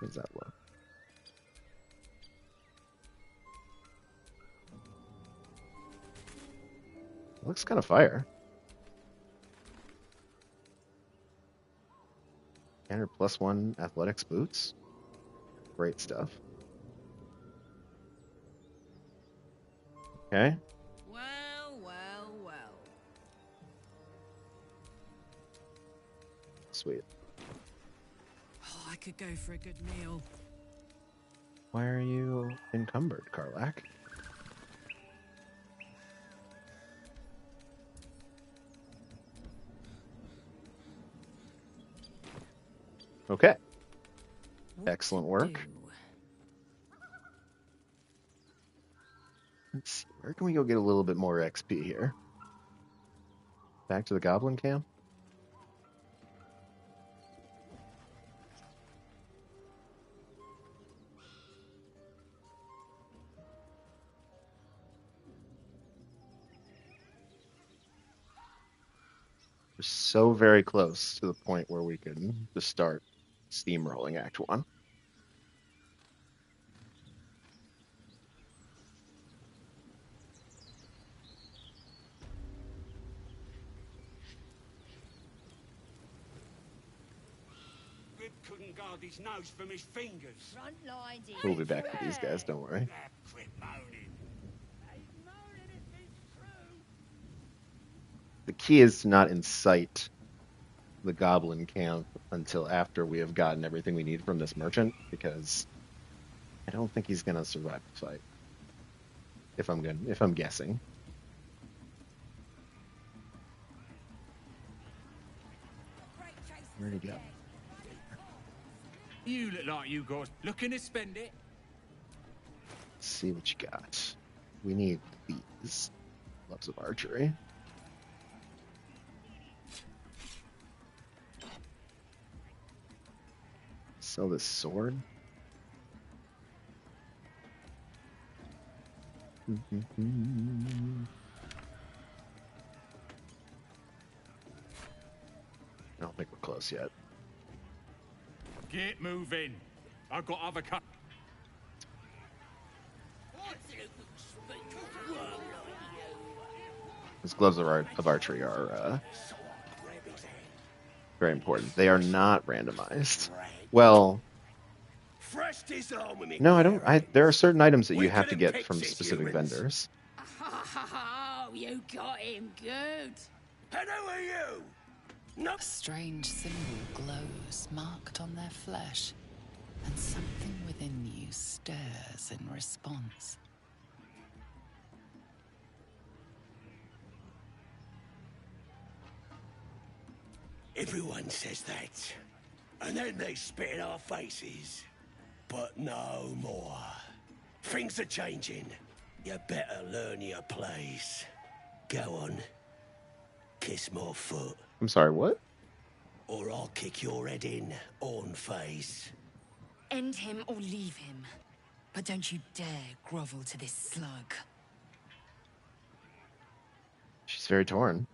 How does that look? It looks kind of fire. Standard +1 athletics boots. Great stuff. Okay. Well. Sweet. Oh, I could go for a good meal. Why are you encumbered, Karlach? Okay. Excellent work. Let's see, where can we go get a little bit more XP here? Back to the Goblin Camp? We're so very close to the point where we can just start steamrolling Act 1. Rip couldn't guard his nose from his fingers. Front lines We'll be back with these guys, don't worry. Quit moaning. The key is to not incite the Goblin Camp until after we have gotten everything we need from this merchant, because I don't think he's gonna survive the fight. If I'm guessing. Where'd he go? You look like you got looking to spend it. Let's see what you got. We need these. Loves of archery. Sell this sword. I don't think we're close yet. Get moving. I've got other cut. His gloves of archery are Very important. They are not randomized. Well, no, I don't. There are certain items that you have to get from specific vendors. Oh, you got him good. And who are you? A strange symbol glows, marked on their flesh, and something within you stirs in response. Everyone says that, and then they spit in our faces. But no more. Things are changing. You better learn your place. Go on. Kiss my foot. I'm sorry, what? Or I'll kick your head in on face. End him or leave him. But don't you dare grovel to this slug. She's very torn.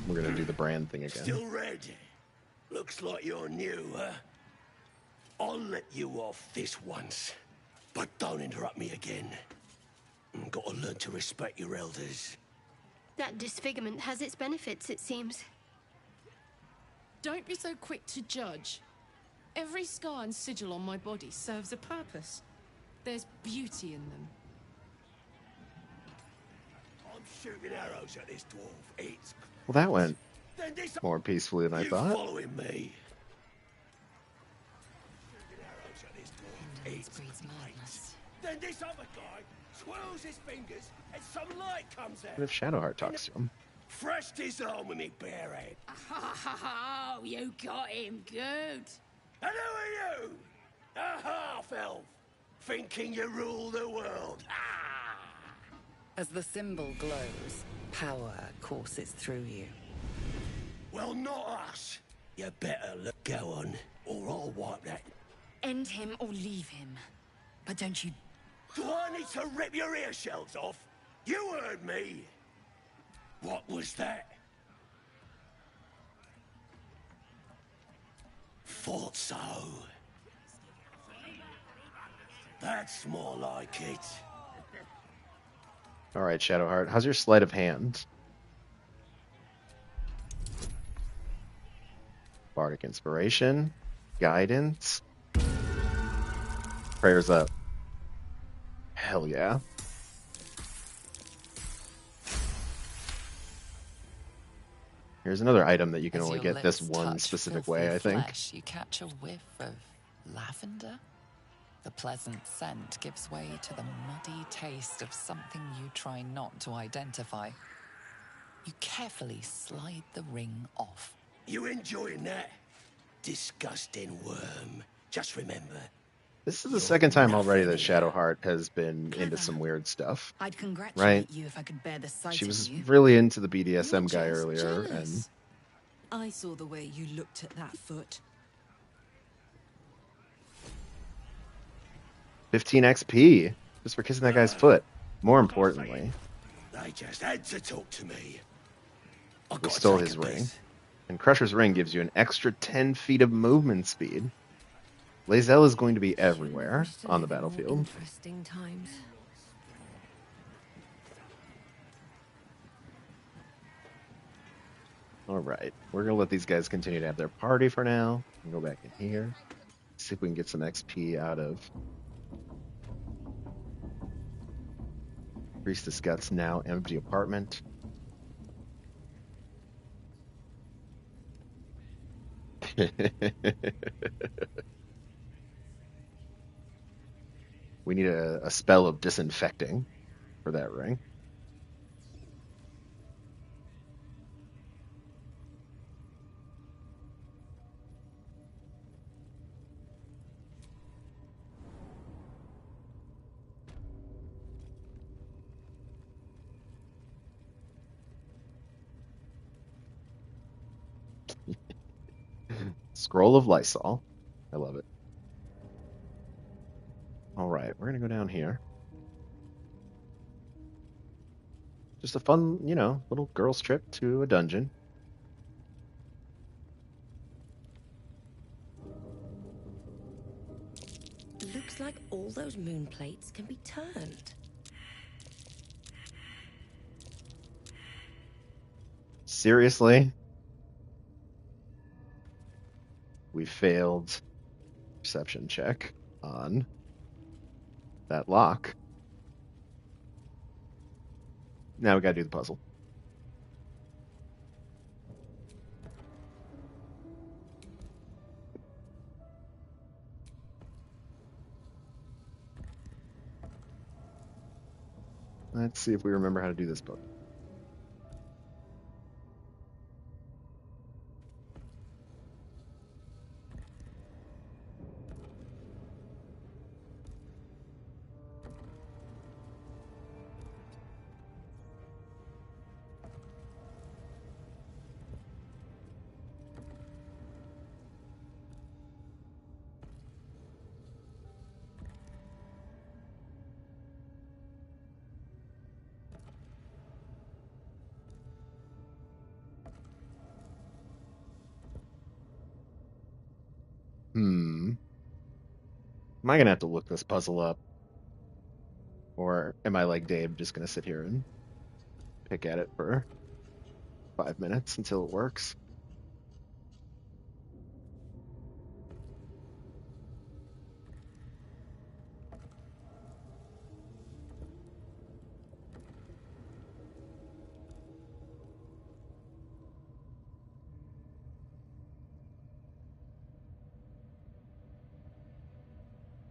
We're gonna do the brand thing again. Still red? Looks like you're new, huh? I'll let you off this once. But don't interrupt me again. Gotta learn to respect your elders. That disfigurement has its benefits, it seems. Don't be so quick to judge. Every scar and sigil on my body serves a purpose. There's beauty in them. I'm shooting arrows at this dwarf. It's... Well, that went more peacefully than I thought. Following me. Then this other guy swirls his fingers and some light comes out. What if Shadowheart talks to him? Fresh disarm with me bare head. Oh, you got him good. And who are you? A half-elf, thinking you rule the world. As the symbol glows, power courses through you. Well, not us. You better go on, or I'll wipe that. End him or leave him. But don't you... Do I need to rip your ear shells off? You heard me. What was that? Thought so. That's more like it. All right, Shadowheart. How's your sleight of hand? Bardic Inspiration. Guidance. Prayers up. Hell yeah. Here's another item that you can only get this one specific way, I think. Flesh, you catch a whiff of lavender. The pleasant scent gives way to the muddy taste of something you try not to identify. You carefully slide the ring off. You enjoying that? Disgusting worm. Just remember. This is the second time already that Shadowheart has been into some weird stuff. I'd congratulate right? you if I could bear the sight She of was you. really into the BDSM guy earlier, jealous. and I saw the way you looked at that foot. 15 XP just for kissing that guy's foot. More importantly, They just had to talk to me. he stole his ring. And Crusher's ring gives you an extra 10 feet of movement speed. Lae'zel is going to be everywhere on the battlefield. Interesting times. Alright, we're going to let these guys continue to have their party for now. And go back in here. See if we can get some XP out of Priestess Gut's now empty apartment. We need a spell of disinfecting for that ring. Scroll of Lysol. I love it. All right, we're going to go down here. Just a fun, little girl's trip to a dungeon. Looks like all those moon plates can be turned. Seriously? We failed perception check on that lock. Now we gotta do the puzzle. Let's see if we remember how to do this book. Am I gonna have to look this puzzle up? Or am I like Dave, just gonna sit here and pick at it for 5 minutes until it works?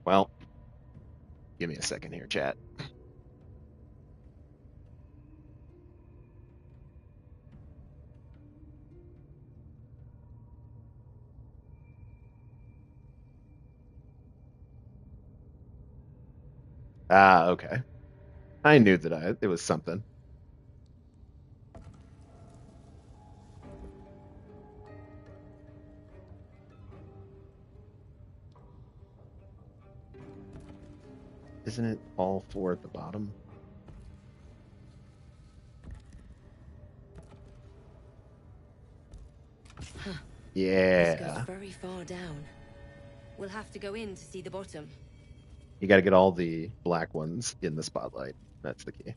Well, give me a second here, chat. Ah, okay. I knew that it was something. Isn't it all four at the bottom? Huh. Yeah. This goes very far down. We'll have to go in to see the bottom. You got to get all the black ones in the spotlight. That's the key.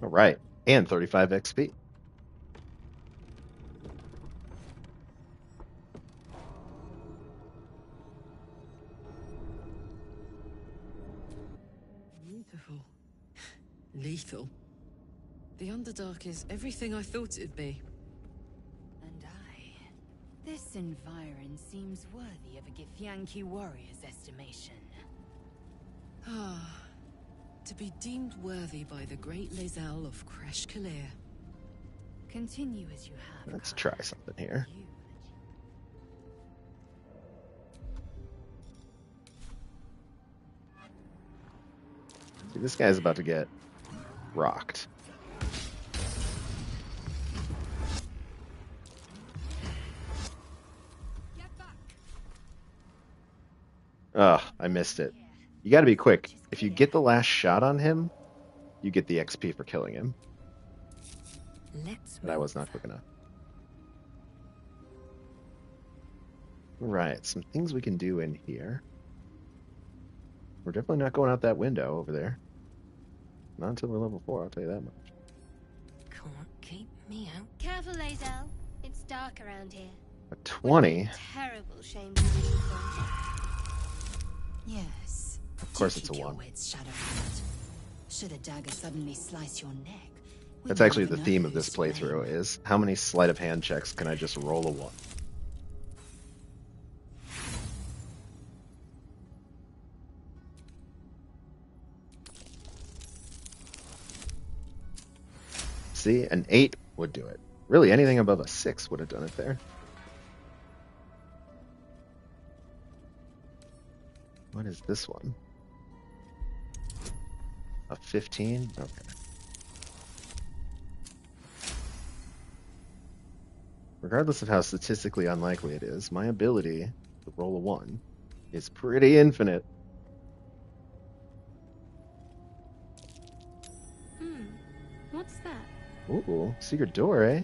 All right. And 35 XP. Beautiful. Lethal. The Underdark is everything I thought it'd be. And this environ seems worthy of a Githyanki warrior's estimation. Ah, to be deemed worthy by the great Lae'zel of Kresh Kalir. Continue as you have. Let's try something here. See, this guy's about to get rocked. Ugh, I missed it. You gotta be quick. If you get the last shot on him, you get the XP for killing him. But I was not quick enough. Right, some things we can do in here. We're definitely not going out that window over there. Not until we're level 4, I'll tell you that much. Can't keep me out. Careful, Lae'zel. It's dark around here. A 20? Terrible shame to see you fall. Yes. Of course it's a 1. Should a dagger suddenly slice your neck? That's actually the theme of this playthrough is how many sleight of hand checks can I just roll a 1? See, an 8 would do it. Really, anything above a 6 would have done it there. What is this one? A 15? Okay. Regardless of how statistically unlikely it is, my ability to roll a 1 is pretty infinite. What's that? Ooh, secret door, eh?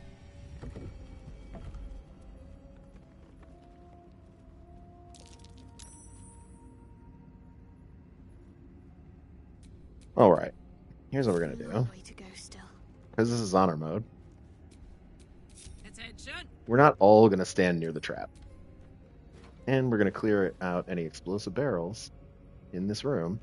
Alright. Here's what we're gonna do. Way to go still. Because this is honor mode. Attention. We're not all gonna stand near the trap. And we're gonna clear out any explosive barrels in this room.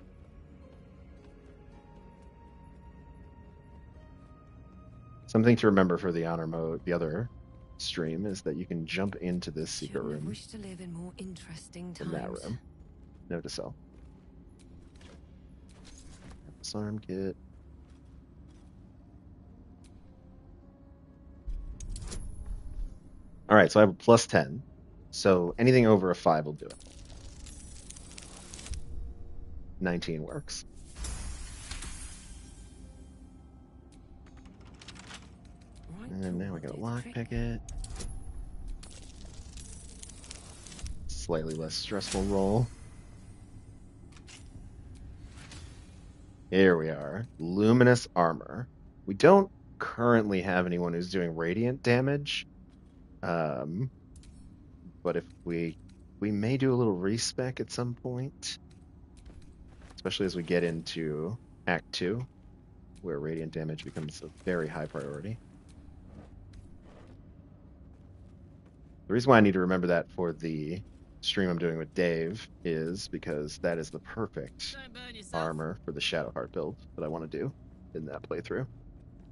Something to remember for the honor mode, the other stream, is that you can jump into this secret room. Wish to live in more interesting In that times. room. Note to self. Disarm kit. Alright, so I have a plus 10. So anything over a 5 will do it. 19 works. And now we got a lockpick it. Slightly less stressful roll. Here we are. Luminous armor. We don't currently have anyone who's doing radiant damage. But if we may do a little respec at some point. Especially as we get into Act 2, where radiant damage becomes a very high priority. The reason why I need to remember that for the stream I'm doing with Dave is because that is the perfect armor for the Shadowheart build that I want to do in that playthrough.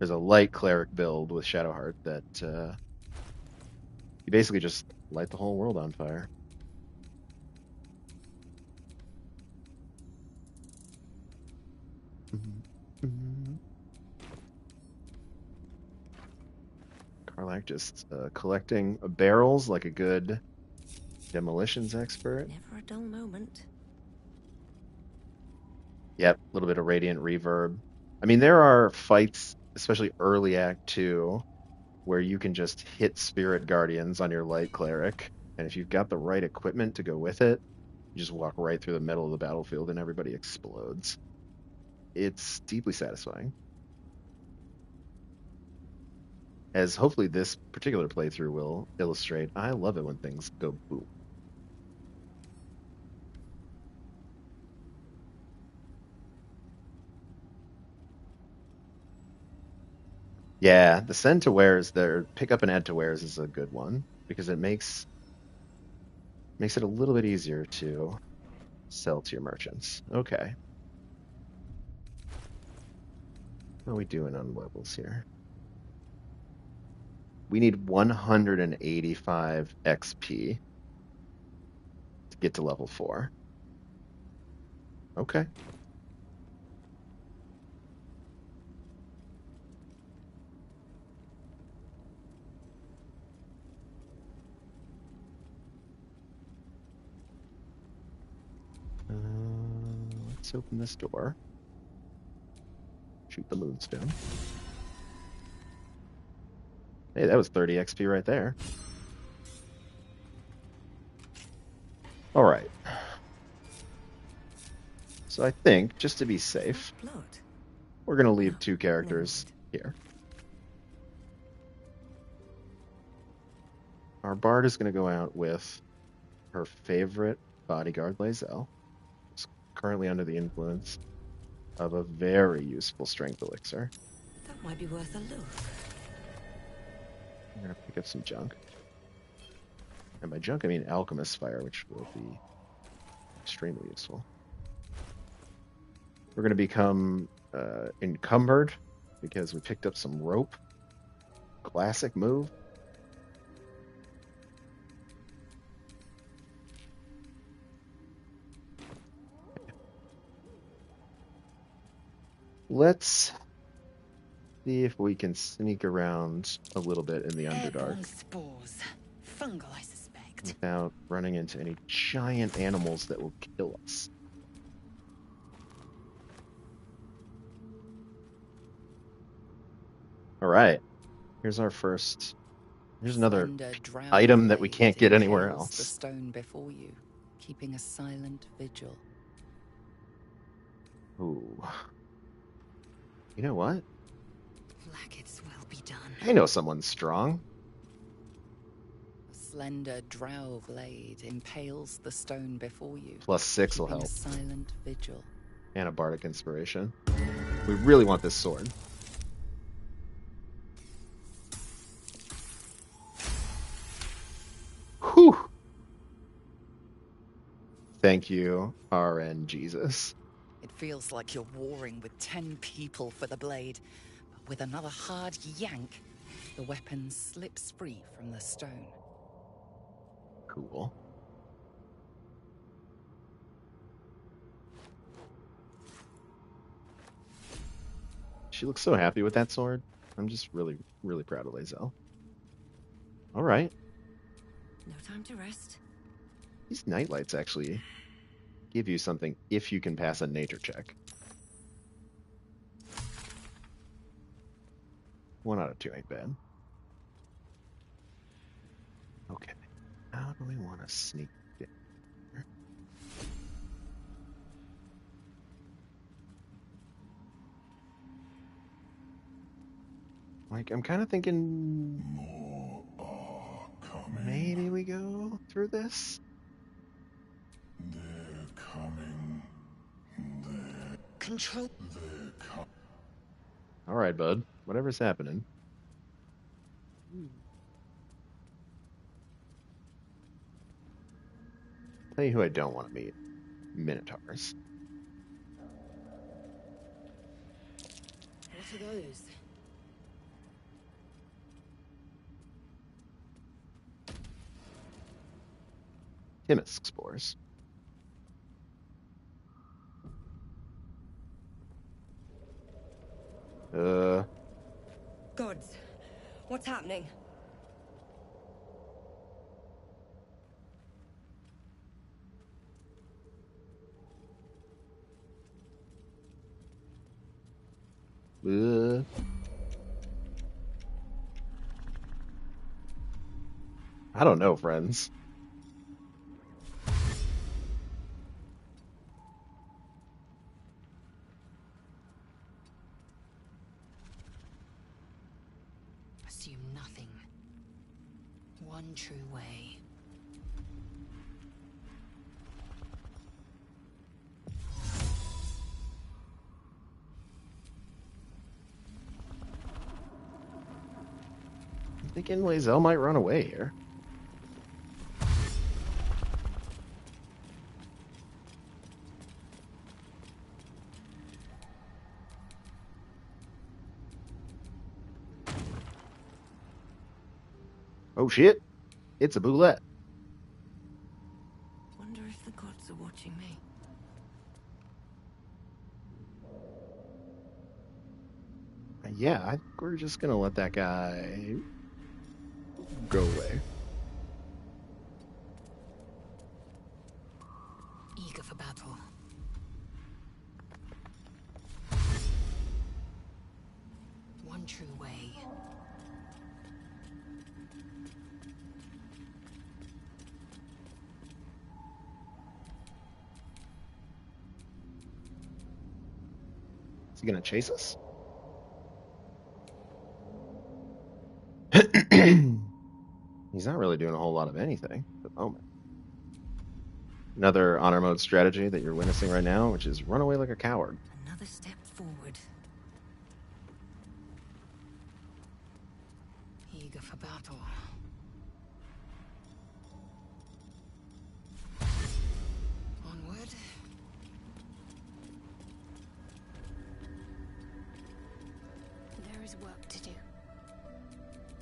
There's a light cleric build with Shadowheart that you basically just light the whole world on fire. Karlak just collecting barrels like a good demolitions expert. Never a dull moment. Yep, a little bit of radiant reverb. I mean, there are fights, especially early Act 2, where you can just hit Spirit Guardians on your light cleric, and if you've got the right equipment to go with it, you just walk right through the middle of the battlefield and everybody explodes. It's deeply satisfying. As hopefully this particular playthrough will illustrate, I love it when things go boom. Yeah, the send to wares there, pick up and add to wares is a good one because it makes it a little bit easier to sell to your merchants. Okay. How are we doing on levels here? We need 185 XP to get to level 4. Okay. Let's open this door. Shoot the moonstone. Hey, that was 30 XP right there. All right. So I think, just to be safe, we're going to leave 2 characters here. Our bard is going to go out with her favorite bodyguard, Lae'zel, who's currently under the influence of a very useful strength elixir. That might be worth a look. I'm going to pick up some junk. And by junk, I mean Alchemist's Fire, which will be extremely useful. We're going to become encumbered because we picked up some rope. Classic move. Let's see if we can sneak around a little bit in the Underdark. Spores. Fungal, I suspect. Without running into any giant animals that will kill us. Alright. Here's our first... Here's another item that we can't get anywhere else. The stone before you, keeping a silent vigil. Ooh. You know what? Lackets will be done. I know someone's strong. A slender drow blade impales the stone before you. +6 will keeping help. a silent vigil. And a bardic inspiration. We really want this sword. Whew. Thank you, RN Jesus. It feels like you're warring with 10 people for the blade, but with another hard yank, the weapon slips free from the stone. Cool. She looks so happy with that sword. I'm just really, really proud of Lae'zel. All right. No time to rest. These nightlights actually give you something if you can pass a nature check. 1 out of 2 ain't bad. Okay. How do we want to sneak in here? Like, I'm kind of thinking maybe we go through this. They're coming. Control. They're coming. All right, bud. Whatever's happening. Tell you who I don't want to meet. Minotaurs. What are those? Timisk spores. Gods, what's happening? I don't know, friends. Assume nothing. One true way. I'm thinking Lae'zel might run away here. Oh shit! It's a boulette. Wonder if the gods are watching me. Yeah, I think we're just gonna let that guy go away. Eager for battle. One true way. Is he gonna chase us? He's not really doing a whole lot of anything at the moment. Another honor mode strategy that you're witnessing right now, which is run away like a coward. Another step forward. Eager for battle. Onward. There is work to do.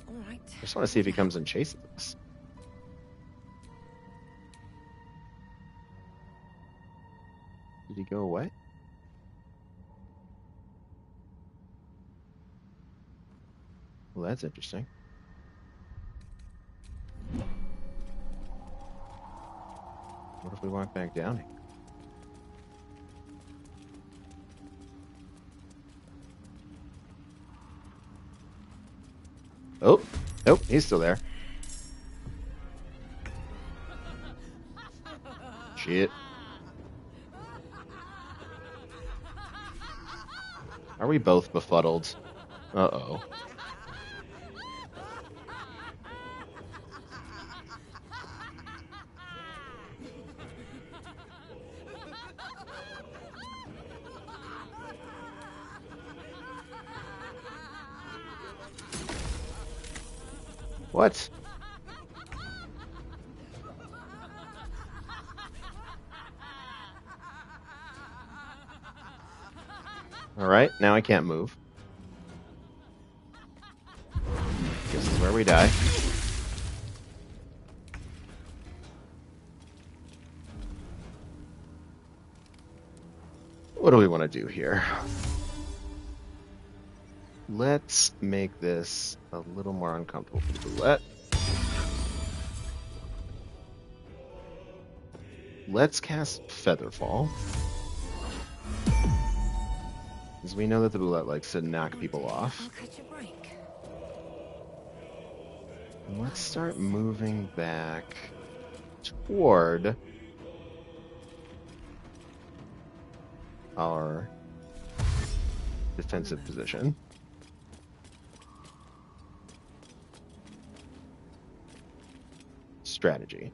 All right. I just want to see if he comes and chases us. Did he go away? Well, that's interesting. What if we walk back down here? Oh, nope, he's still there. Shit. Are we both befuddled? Uh-oh. What? Alright, now I can't move. This is where we die. What do we want to do here? Let's make this a little more uncomfortable for the Boulette. Let's cast Featherfall. Because we know that the Boulette likes to knock people off. And let's start moving back toward our defensive position. Strategy.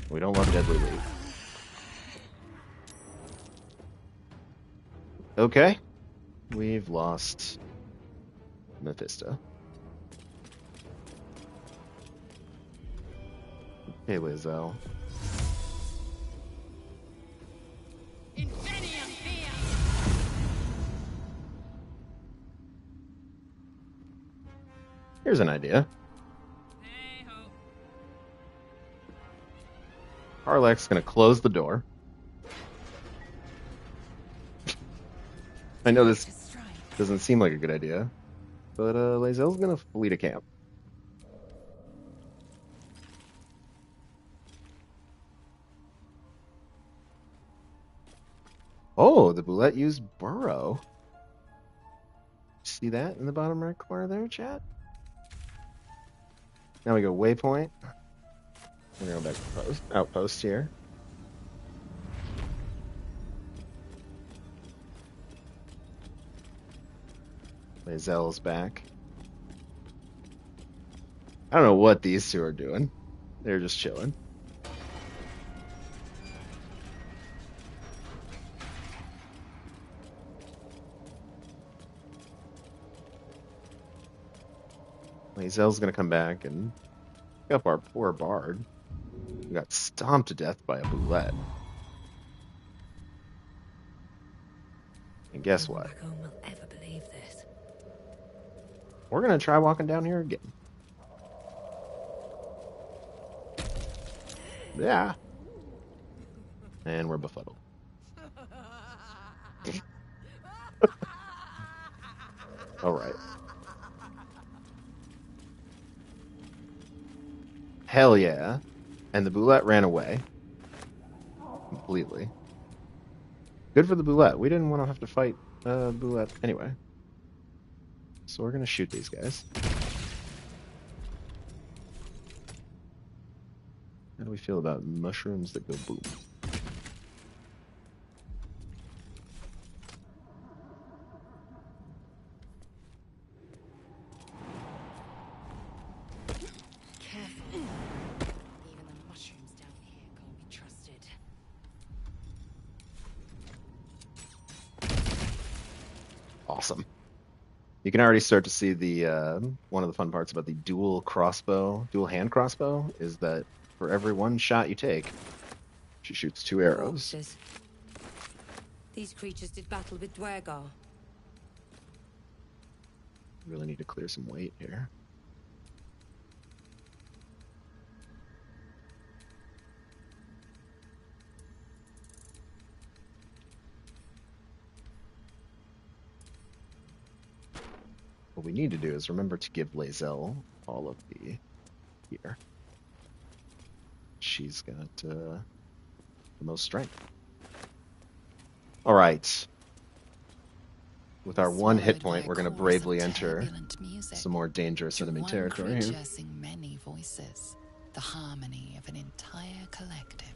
We don't love Deadly Leap. Okay. We've lost Mephisto. Okay, Lizelle. Here's an idea. Harlech's gonna close the door. I know this doesn't seem like a good idea, but Lae'zel's gonna flee to camp. Oh, the Boulette used Burrow. See that in the bottom right corner there, chat? Now we go waypoint. We're gonna go back to outpost here. Lae'zel's back. I don't know what these two are doing. They're just chilling. Lae'zel's gonna come back and pick up our poor bard. We got stomped to death by a Boulette. And guess what? No one will ever believe this. We're gonna try walking down here again. Yeah. And we're befuddled. All right. Hell yeah. And the Boulette ran away. Completely. Good for the Boulette. We didn't want to have to fight Boulette anyway. So we're going to shoot these guys. How do we feel about mushrooms that go boom? Awesome. You can already start to see the one of the fun parts about the dual hand crossbow is that for every one shot you take, she shoots 2 arrows. Corpses. These creatures did battle with Dwergar. Really need to clear some weight here. What we need to do is remember to give Lae'zel all of the gear. She's got the most strength. All right. With our 1 hit point, we're going to bravely enter some more dangerous enemy territory here. Many voices. the harmony of an entire collective.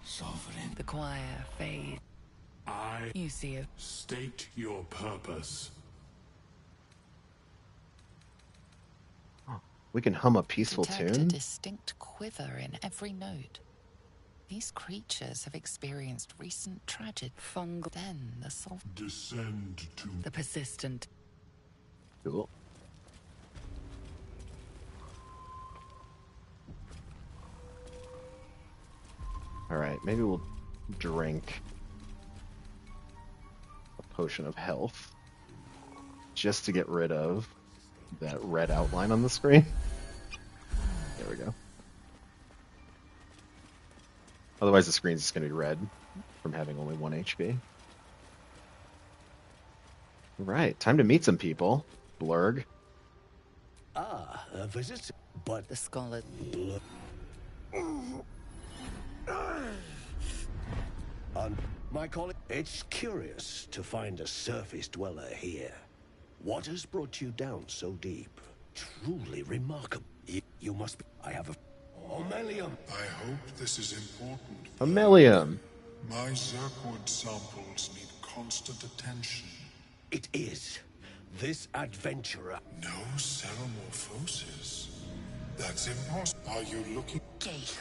Sovereign. The choir fades. You see a... State your purpose. We can hum a peaceful Detect tune. a distinct quiver in every note. These creatures have experienced recent tragedy. Fungal. Then the soul. Descend to The persistent. Cool. All right, maybe we'll drink a potion of health just to get rid of that red outline on the screen. There we go. Otherwise the screen's just going to be red from having only 1 HP. Right, time to meet some people. Blurg. Ah, a visit, but the scholar. On my colleague, it's curious to find a surface dweller here. What has brought you down so deep? Truly remarkable. You must be. I have a. Omelium. I hope this is important. Omelium. My Zirkwood samples need constant attention. It is. This adventurer. No ceremorphosis. That's impossible. Are you looking? Geich,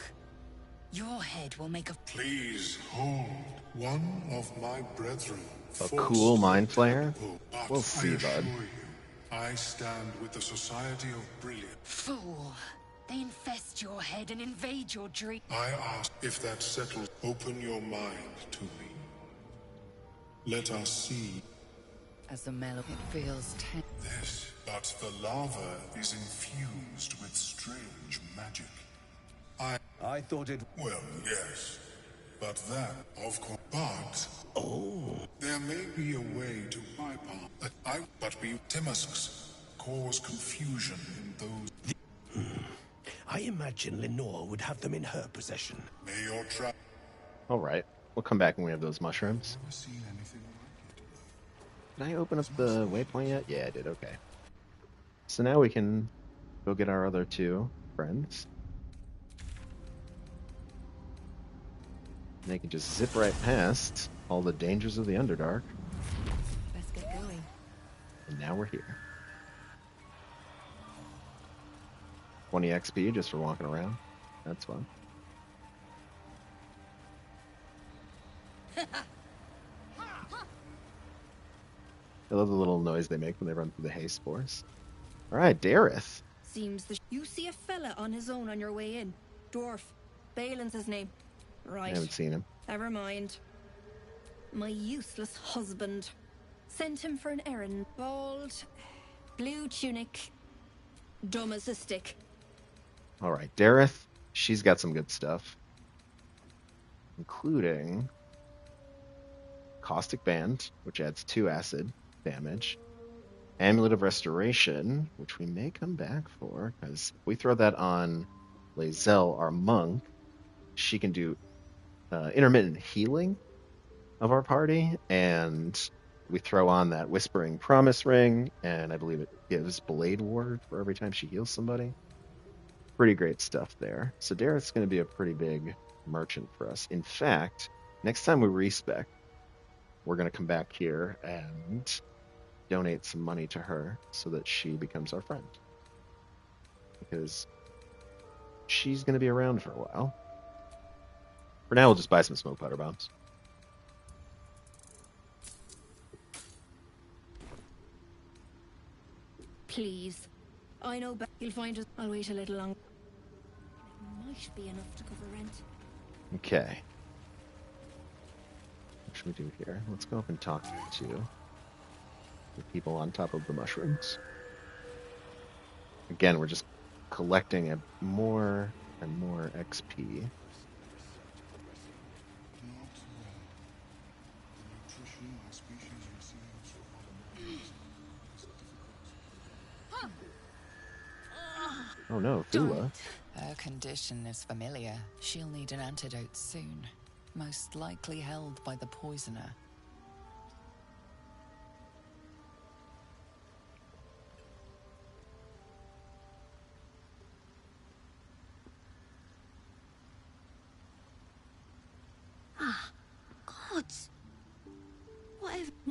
your head will make a... Please hold. One of my brethren. A cool mind flayer? But We'll see, I assure bud. you, I stand with the Society of Brilliant. Fool. They infest your head and invade your dream. I ask if that settles. Open your mind to me. Let us see. As the mellow, it feels tense. This, but the lava is infused with strange magic. I thought it. Well, yes. But that, of course. But. Oh. There may be a way to bypass. But we Timusks cause confusion in those. I imagine Lenore would have them in her possession. May your trap. All right, we'll come back when we have those mushrooms. Never seen anything like it. Did I open up the waypoint yet? Yeah, I did. Okay. So now we can go get our other 2 friends. And they can just zip right past all the dangers of the Underdark. Let's get going. And now we're here. 20 XP just for walking around. That's fun. I love the little noise they make when they run through the hay spores. Alright, Dareth. Seems you see a fella on his own on your way in. Dwarf. Balin's his name. Right. I haven't seen him. Never mind. My useless husband. Sent him for an errand. Bald. Blue tunic. Dumb as a stick. Alright, Dareth. She's got some good stuff. Including Caustic Band, which adds 2 acid damage. Amulet of Restoration, which we may come back for, because if we throw that on Lae'zel, our monk, she can do intermittent healing of our party, and we throw on that Whispering Promise Ring, and I believe it gives Blade Ward for every time she heals somebody. Pretty great stuff there. So Dareth's going to be a pretty big merchant for us. In fact, next time we respec, we're going to come back here and donate some money to her so that she becomes our friend. Because she's going to be around for a while. For now, we'll just buy some smoke powder bombs. Please. I know you'll find us. I'll wait a little longer. It might be enough to cover rent. Okay. What should we do here? Let's go up and talk to the people on top of the mushrooms. Again, we're just collecting more and more XP. Oh no, Thula. Her condition is familiar. She'll need an antidote soon. Most likely held by the poisoner.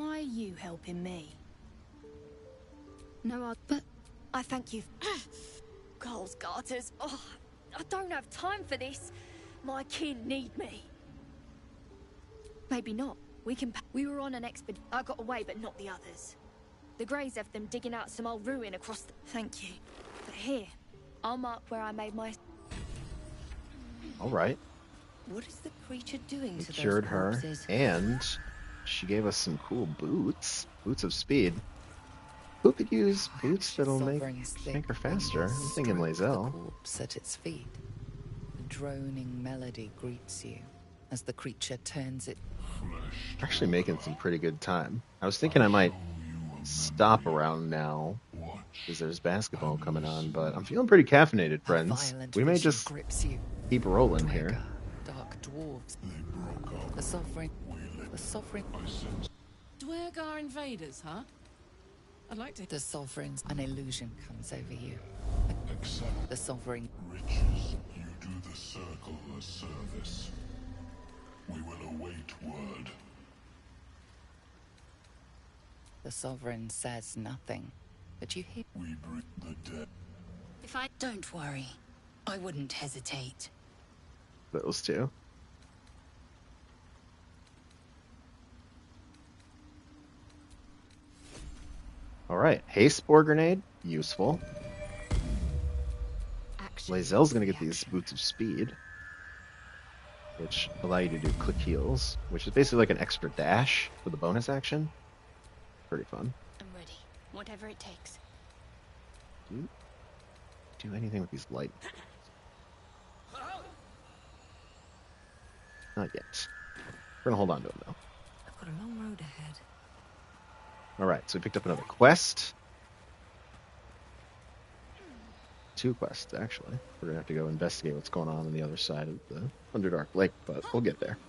Why are you helping me? No, but I thank you. Girls, garters. Oh, I don't have time for this. My kin need me. Maybe not. We were on an expedition. I got away, but not the others. The Greys have them digging out some old ruin across the... Thank you. But here, I'll mark where I made my... All right. What is the creature doing We to cured those her, corpses? and she gave us some cool boots. Boots of speed. Who could use boots that'll make her faster? I'm thinking Lae'zel. Corpse at its feet. A droning melody greets you as the creature turns it. Actually making some pretty good time. I was thinking I might stop around now because there's basketball coming on, but I'm feeling pretty caffeinated, friends. We may just keep rolling here. Dark dwarves. The sovereign. Dwergar invaders, huh? I'd like to. The sovereign's an illusion comes over you. The sovereign. Riches, you do the circle a service. We will await word. The sovereign says nothing, but you hear. We bring the dead. If I don't worry, I wouldn't hesitate. Those two. Alright, haste spore grenade, useful. Lae'zel's gonna get these boots of speed, which allow you to do click heals, which is basically like an extra dash with a bonus action. Pretty fun. I'm ready. Whatever it takes. Do anything with these light. Not yet. We're gonna hold on to them though. I've got a long road ahead. Alright, so we picked up another quest. 2 quests, actually. We're gonna have to go investigate what's going on the other side of the Underdark Lake, but we'll get there.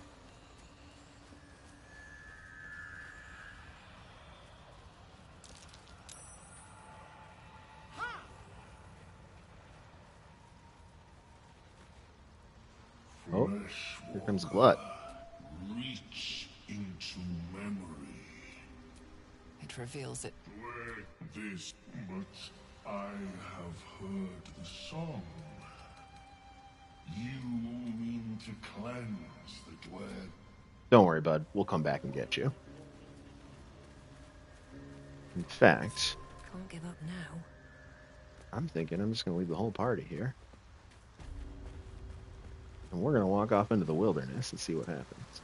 Oh, here comes Glut. Reach into memory. It reveals it. This, but I have heard the song. You mean to cleanse the dwell. Don't worry, bud. We'll come back and get you. In fact, Can't give up now. I'm thinking I'm just going to leave the whole party here. And we're going to walk off into the wilderness and see what happens.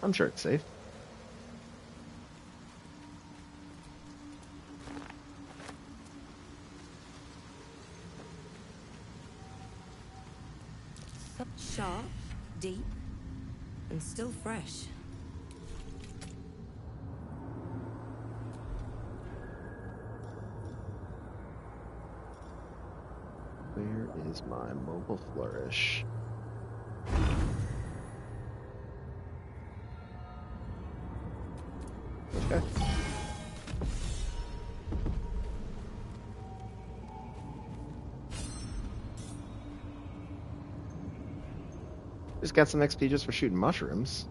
I'm sure it's safe. Sharp, deep, and still fresh. Where is my mobile flourish? Okay. Just got some XP just for shooting mushrooms.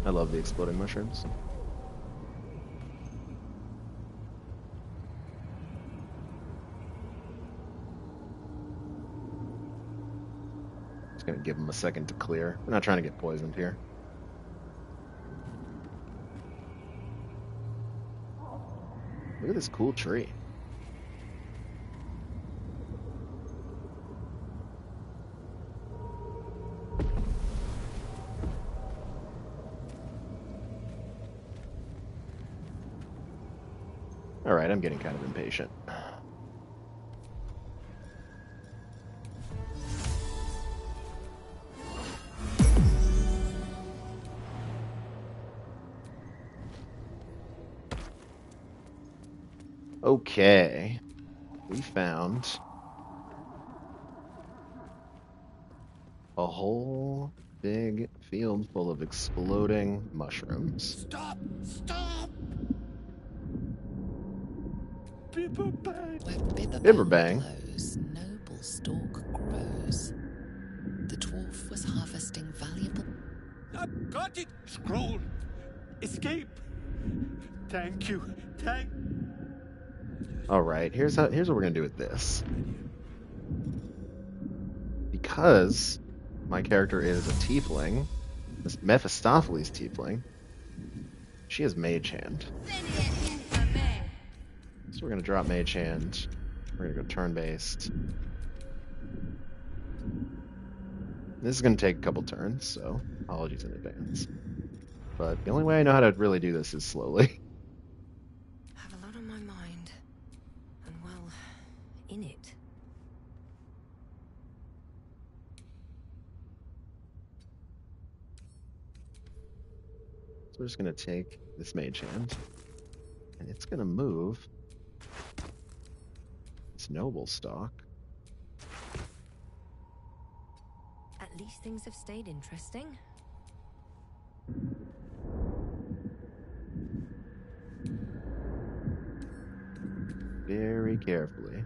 I love the exploding mushrooms. Just gonna give them a second to clear. We're not trying to get poisoned here. Look at this cool tree. Alright, I'm getting kind of impatient. Okay. We found a whole big field full of exploding mushrooms. Stop! Stop! Bibberbang. Blows, noble stalk grows. The dwarf was harvesting valuable. I've got it! Scroll! Escape! Thank you. Thank. All right, here's what we're gonna do with this. Because my character is a tiefling, this Mephistopheles tiefling, she has Mage Hand. So we're gonna drop Mage Hand. We're gonna go turn-based. This is gonna take a couple turns, so apologies in advance. But the only way I know how to really do this is slowly. I have a lot on my mind. And well, in it. So we're just gonna take this Mage Hand, and it's gonna move this Noble Stalk. At least things have stayed interesting. Very carefully.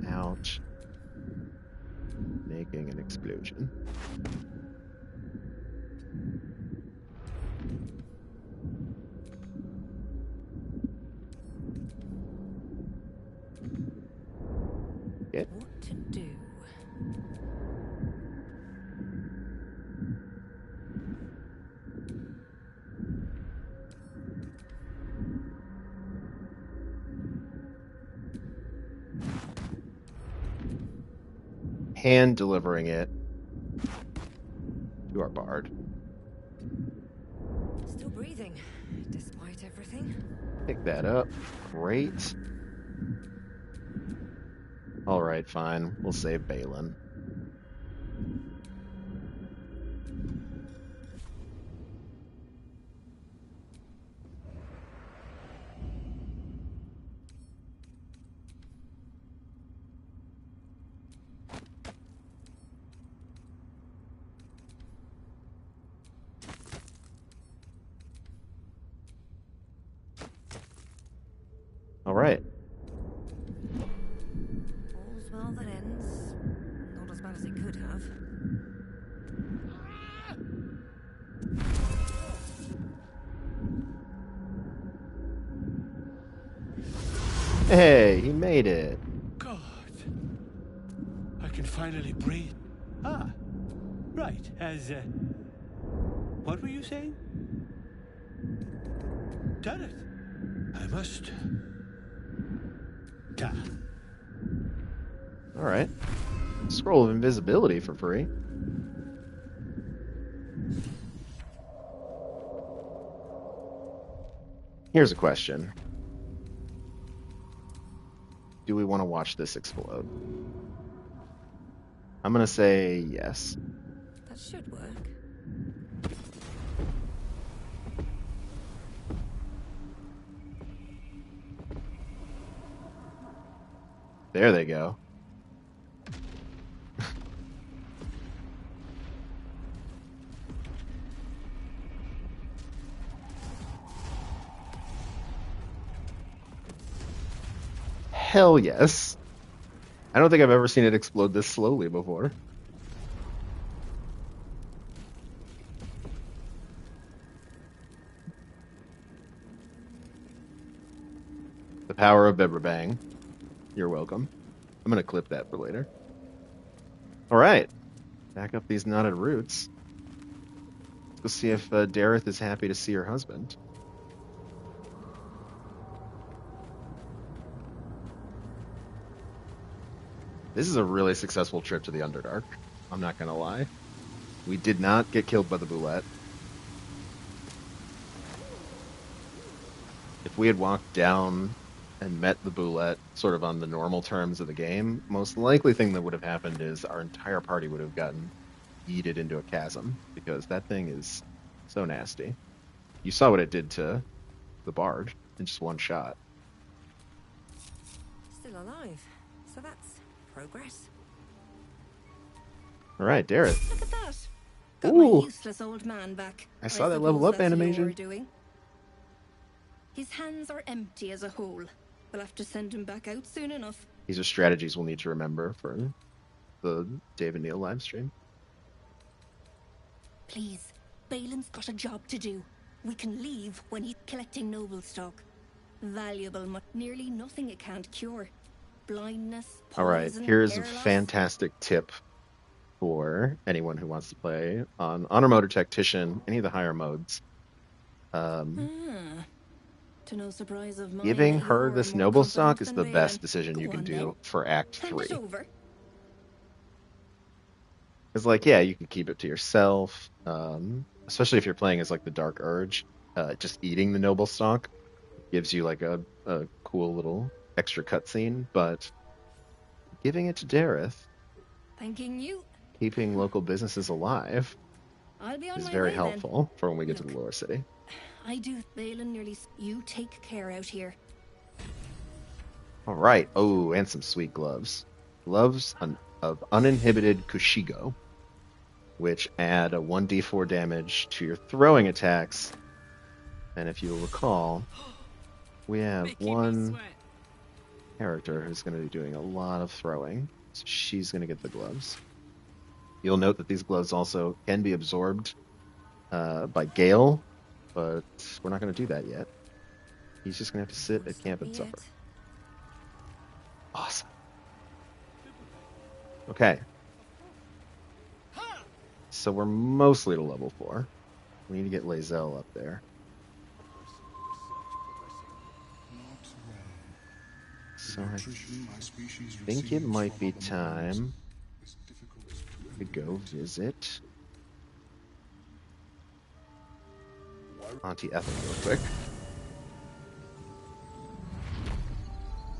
Out. Making an explosion. Get. What to do? Hand delivering it to our bard. Still breathing, despite everything. Pick that up. Great. Alright, fine. We'll save Balin. Alright. All's well that ends. Not as bad as it could have. Hey, he made it. God. I can finally breathe. Ah. Right. What were you saying? Dareth. I must. Alright. Scroll of invisibility for free. Here's a question. Do we want to watch this explode? I'm gonna say yes. That should work. There they go. Hell yes. I don't think I've ever seen it explode this slowly before. The power of Bibberbang. You're welcome. I'm gonna clip that for later. Alright. Back up these knotted roots. Let's go see if Dareth is happy to see her husband. This is a really successful trip to the Underdark. I'm not gonna lie. We did not get killed by the Boulette. If we had walked down and met the Boulette sort of on the normal terms of the game, most likely thing that would have happened is our entire party would have gotten yeeted into a chasm, because that thing is so nasty. You saw what it did to the Bard in just one shot. Still alive. So that's progress. Alright, Dareth. Look at that. Got my Ooh. useless old man back. I saw that suppose level up that's animation. your doing. His hands are empty as a whole. We'll have to send him back out soon enough. These are strategies we'll need to remember for the Dave and Neil live stream. Please, Balin's got a job to do. We can leave when he's collecting noble stock. Valuable, nearly nothing it can't cure. Blindness, poison, All right, here's a hair loss. fantastic tip for anyone who wants to play on Honor Mode or Tactician, any of the higher modes. To no surprise of mine, Giving that her you're this more noble stock confident is than the Balin. best decision you Go can on, do then. for Act Hand 3. it over. It's like, yeah, you can keep it to yourself, especially if you're playing as like the Dark Urge. Just eating the noble stock gives you like a cool little extra cutscene, but giving it to Dareth, Thanking you. keeping local businesses alive, I'll be on is my very way helpful for when we get to the lower city. then. I do. Balin nearly. You take care out here. All right. Oh, and some sweet gloves. Gloves of uninhibited Kushigo, which add a 1d4 damage to your throwing attacks. And if you'll recall, we have one character who's going to be doing a lot of throwing, so she's going to get the gloves. You'll note that these gloves also can be absorbed by Gale, but we're not going to do that yet. He's just going to have to sit at camp and suffer. Awesome. Okay. So we're mostly to level 4. We need to get Lae'zel up there. So I think it might be time to go visit Auntie Ethel real quick.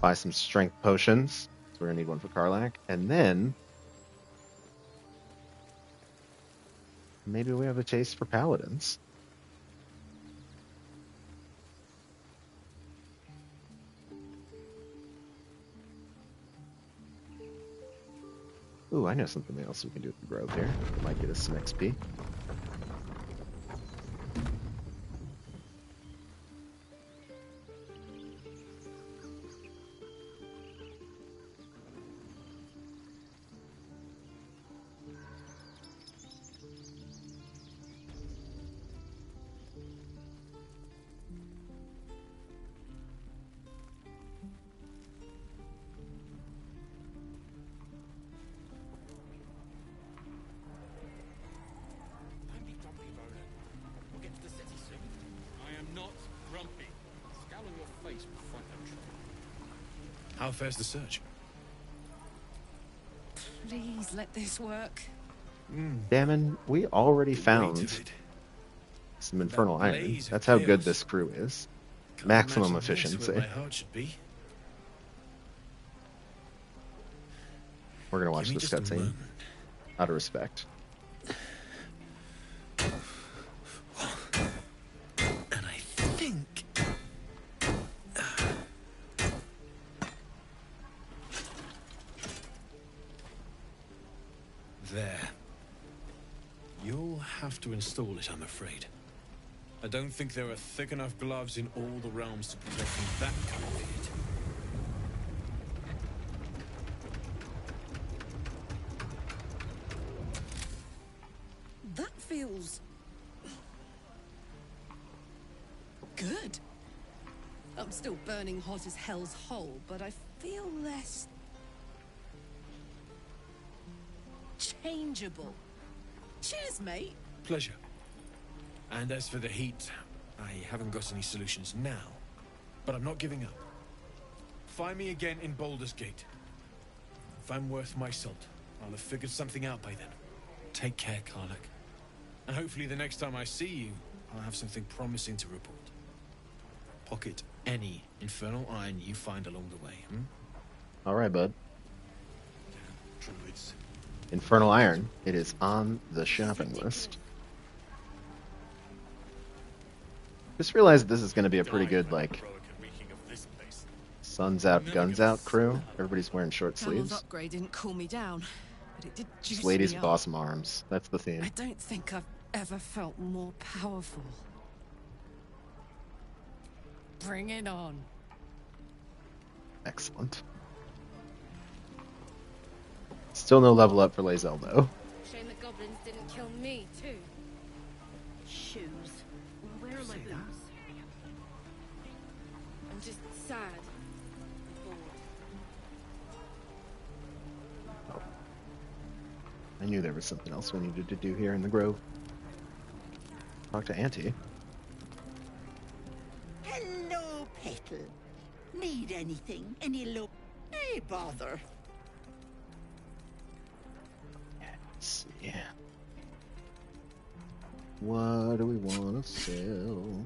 Buy some strength potions. So we're gonna need one for Karlach. And then maybe we have a taste for paladins. Ooh, I know something else we can do with the grove here. Might get us some XP. How fares the search? Please let this work. Damon, we already found Weight of it. some infernal That iron. blaze of That's how good chaos. this crew is. Can't Maximum imagine this efficiency. where my heart should be. We're gonna watch Give me this just a cutscene moment. out of respect. And I think there. You'll have to install it, I'm afraid. I don't think there are thick enough gloves in all the realms to protect from that kind of hit. That feels good. I'm still burning hot as hell's hole, but I feel less changeable. Cheers, mate. Pleasure. And as for the heat, I haven't got any solutions now, but I'm not giving up. Find me again in Baldur's Gate. If I'm worth my salt, I'll have figured something out by then. Take care, Karlach. And hopefully the next time I see you, I'll have something promising to report. Pocket any infernal iron you find along the way, All right, bud. Druids. Infernal iron. It is on the shopping list. Just realized this is going to be a pretty good, like, suns out, guns out crew. Everybody's wearing short Camel's sleeves. upgrade didn't cool me down, but It did This juice lady's me up. awesome arms. That's the theme. I don't think I've ever felt more powerful. Bring it on. Excellent. Still no level up for Lae'zel, though. Shame the goblins didn't kill me, too. Shoes. Where are my boots? I'm just sad. Bored. I knew there was something else we needed to do here in the grove. Talk to Auntie. Hello, Petal. Need anything? Any look? Hey, bother. Let's see. What do we want to sell?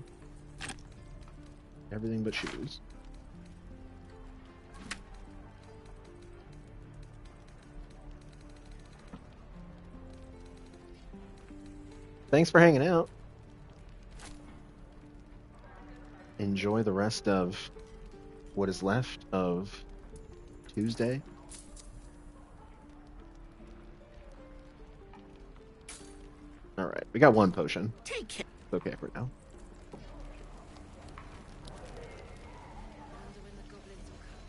Everything but shoes. Thanks for hanging out. Enjoy the rest of what is left of Tuesday. Alright, we got one potion. Take it. It's okay for now.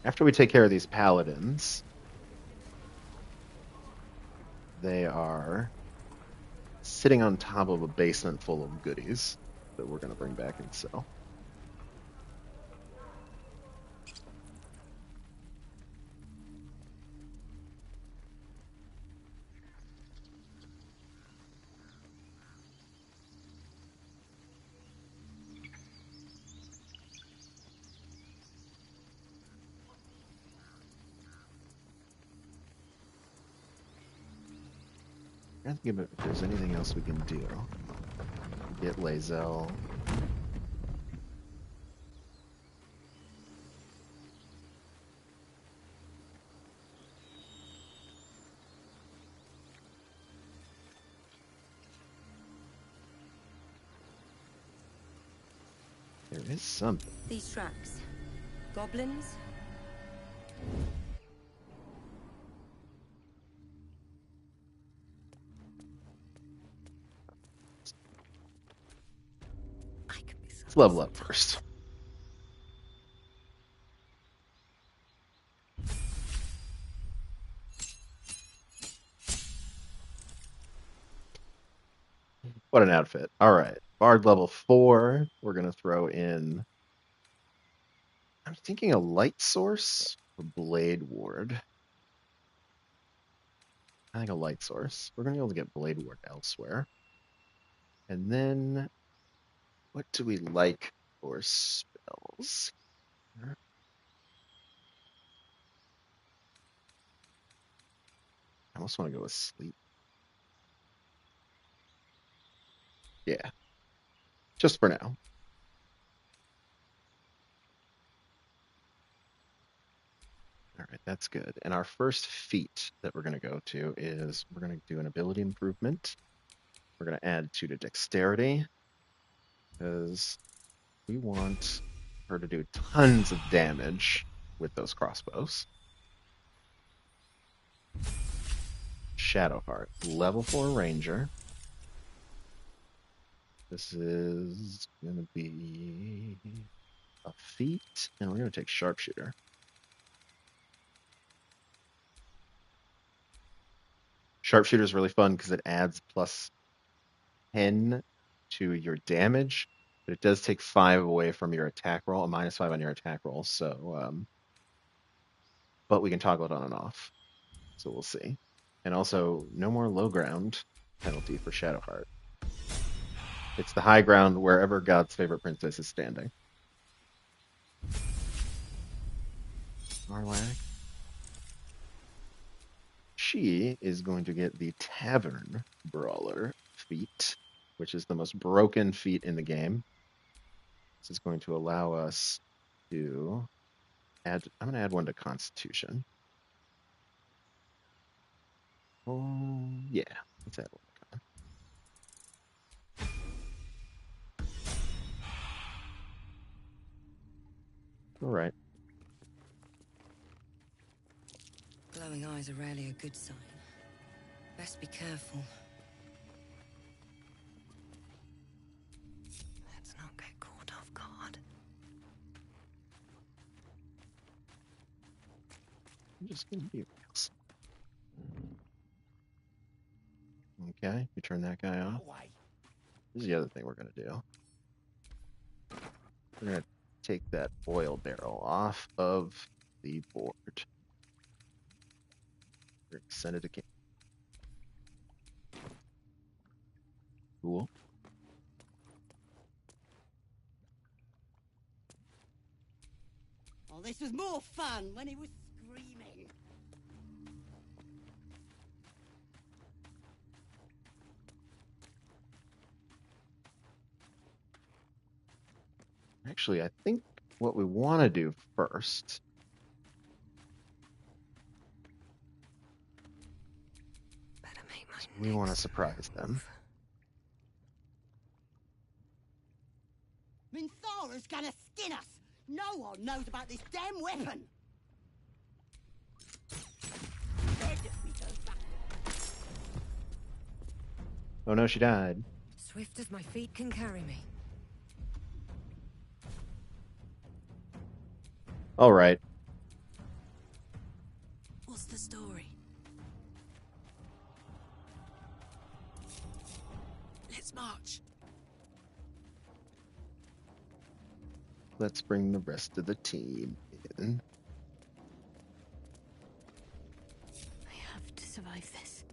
After we take care of these paladins, they are sitting on top of a basement full of goodies that we're going to bring back and sell. I think if there's anything else we can do. Get Lae'zel. There is something. These tracks. Goblins? Let's level up first. What an outfit. Alright. Bard level 4. We're going to throw in... I'm thinking a light source or blade ward. I think a light source. We're going to be able to get blade ward elsewhere. And then... what do we like for spells? I almost want to go with sleep. Yeah. Just for now. Alright, that's good. And our first feat that we're going to go to is we're going to do an ability improvement. We're going to add 2 to dexterity. Because we want her to do tons of damage with those crossbows. Shadowheart, level 4 ranger. This is going to be a feat, and we're going to take sharpshooter. Sharpshooter is really fun because it adds plus 10 to your damage, but it does take 5 away from your attack roll, a -5 on your attack roll. So, but we can toggle it on and off. So we'll see. And also, no more low ground penalty for Shadowheart. It's the high ground wherever God's favorite princess is standing. Marlac. She is going to get the Tavern Brawler feat, which is the most broken feat in the game. This is going to allow us to add... I'm going to add 1 to Constitution. Oh, yeah. Let's add 1 to Con. All right. Glowing eyes are rarely a good sign. Best be careful. Let's not get caught off guard. I'm just gonna be real. Okay, we turn that guy off. This is the other thing we're gonna do. We're gonna take that oil barrel off of the board. We're gonna send it again. Cool. Oh, this was more fun when he was screaming. Actually, I think what we want to do first we want to surprise them. Minthara's gonna skin us. No one knows about this damn weapon. Oh no, she died. Swift as my feet can carry me. All right. What's the story? Let's march. Let's bring the rest of the team in. I have to survive this.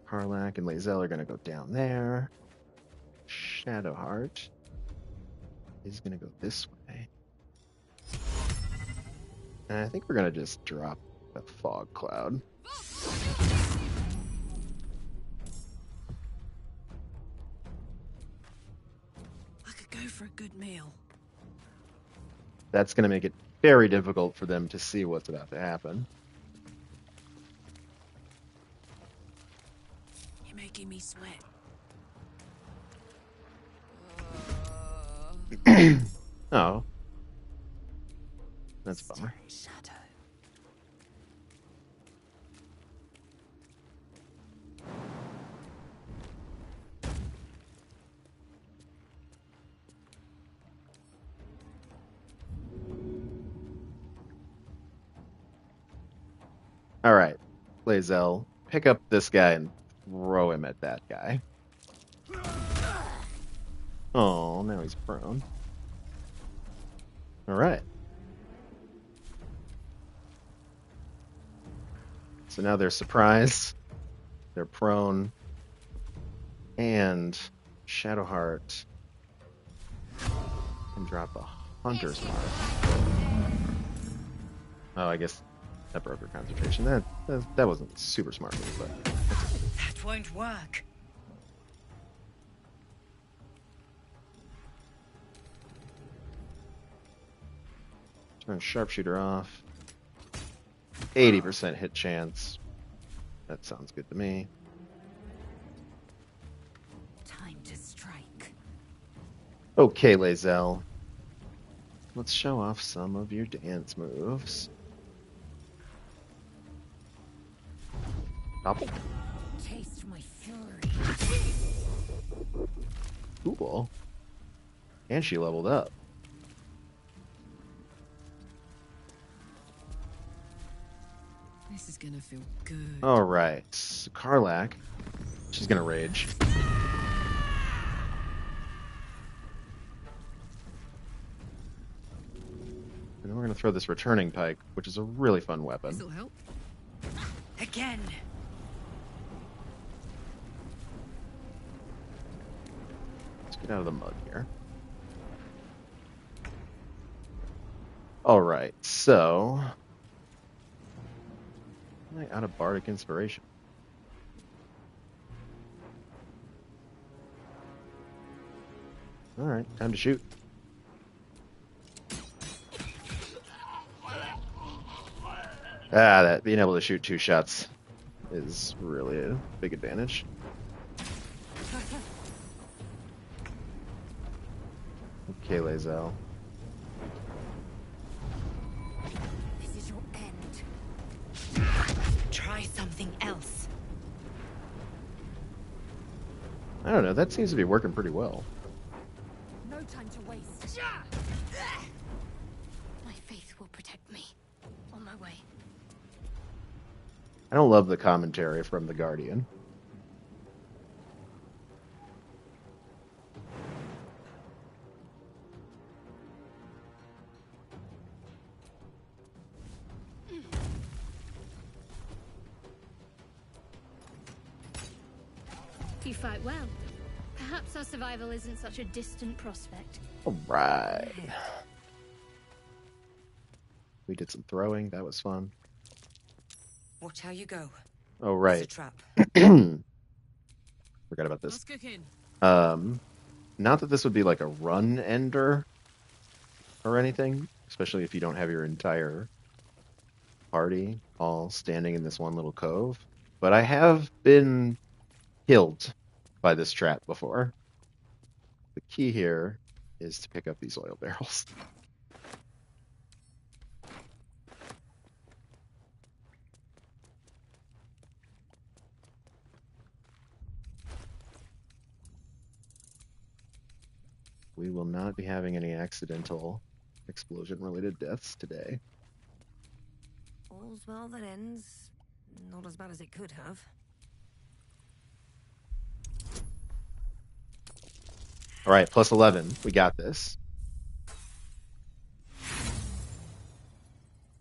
Karlach and Lae'zel are gonna go down there. Shadowheart is gonna go this way. And I think we're gonna just drop a fog cloud. I could go for a good meal. That's gonna make it very difficult for them to see what's about to happen. You're making me sweat. Oh. That's a bummer. Shadow. All right, Lae'zel, pick up this guy and throw him at that guy. Oh, now he's prone. All right. So now they're surprised, they're prone, and Shadowheart can drop a Hunter's Mark. Oh, I guess that broke her concentration. That wasn't super smart, but That won't work. turn Sharpshooter off. 80% hit chance. That sounds good to me. Time to strike. Okay, Lae'zel. Let's show off some of your dance moves. Topple. Taste my fury. Cool. And she leveled up. This is gonna feel good. Alright. So Karlach. She's gonna rage. And then we're gonna throw this returning pike, which is a really fun weapon. This'll help. Again. Let's get out of the mud here. Alright, so... am I out of Bardic Inspiration? Alright, time to shoot. That being able to shoot 2 shots is really a big advantage. Okay, Lae'zel. This is your end. Try something else. I don't know, that seems to be working pretty well. No time to waste. My faith will protect me. On my way. I don't love the commentary from the Guardian. You fight well. Perhaps our survival isn't such a distant prospect. All right. We did some throwing. That was fun. Watch how you go. Oh, right. It's a trap. Forgot about this. What's cooking? Not that this would be like a run ender or anything, especially if you don't have your entire party all standing in this one little cove. But I have been killed by this trap before. The key here is to pick up these oil barrels. We will not be having any accidental explosion-related deaths today. All's well that ends. Not as bad as it could have. All right, plus 11. We got this.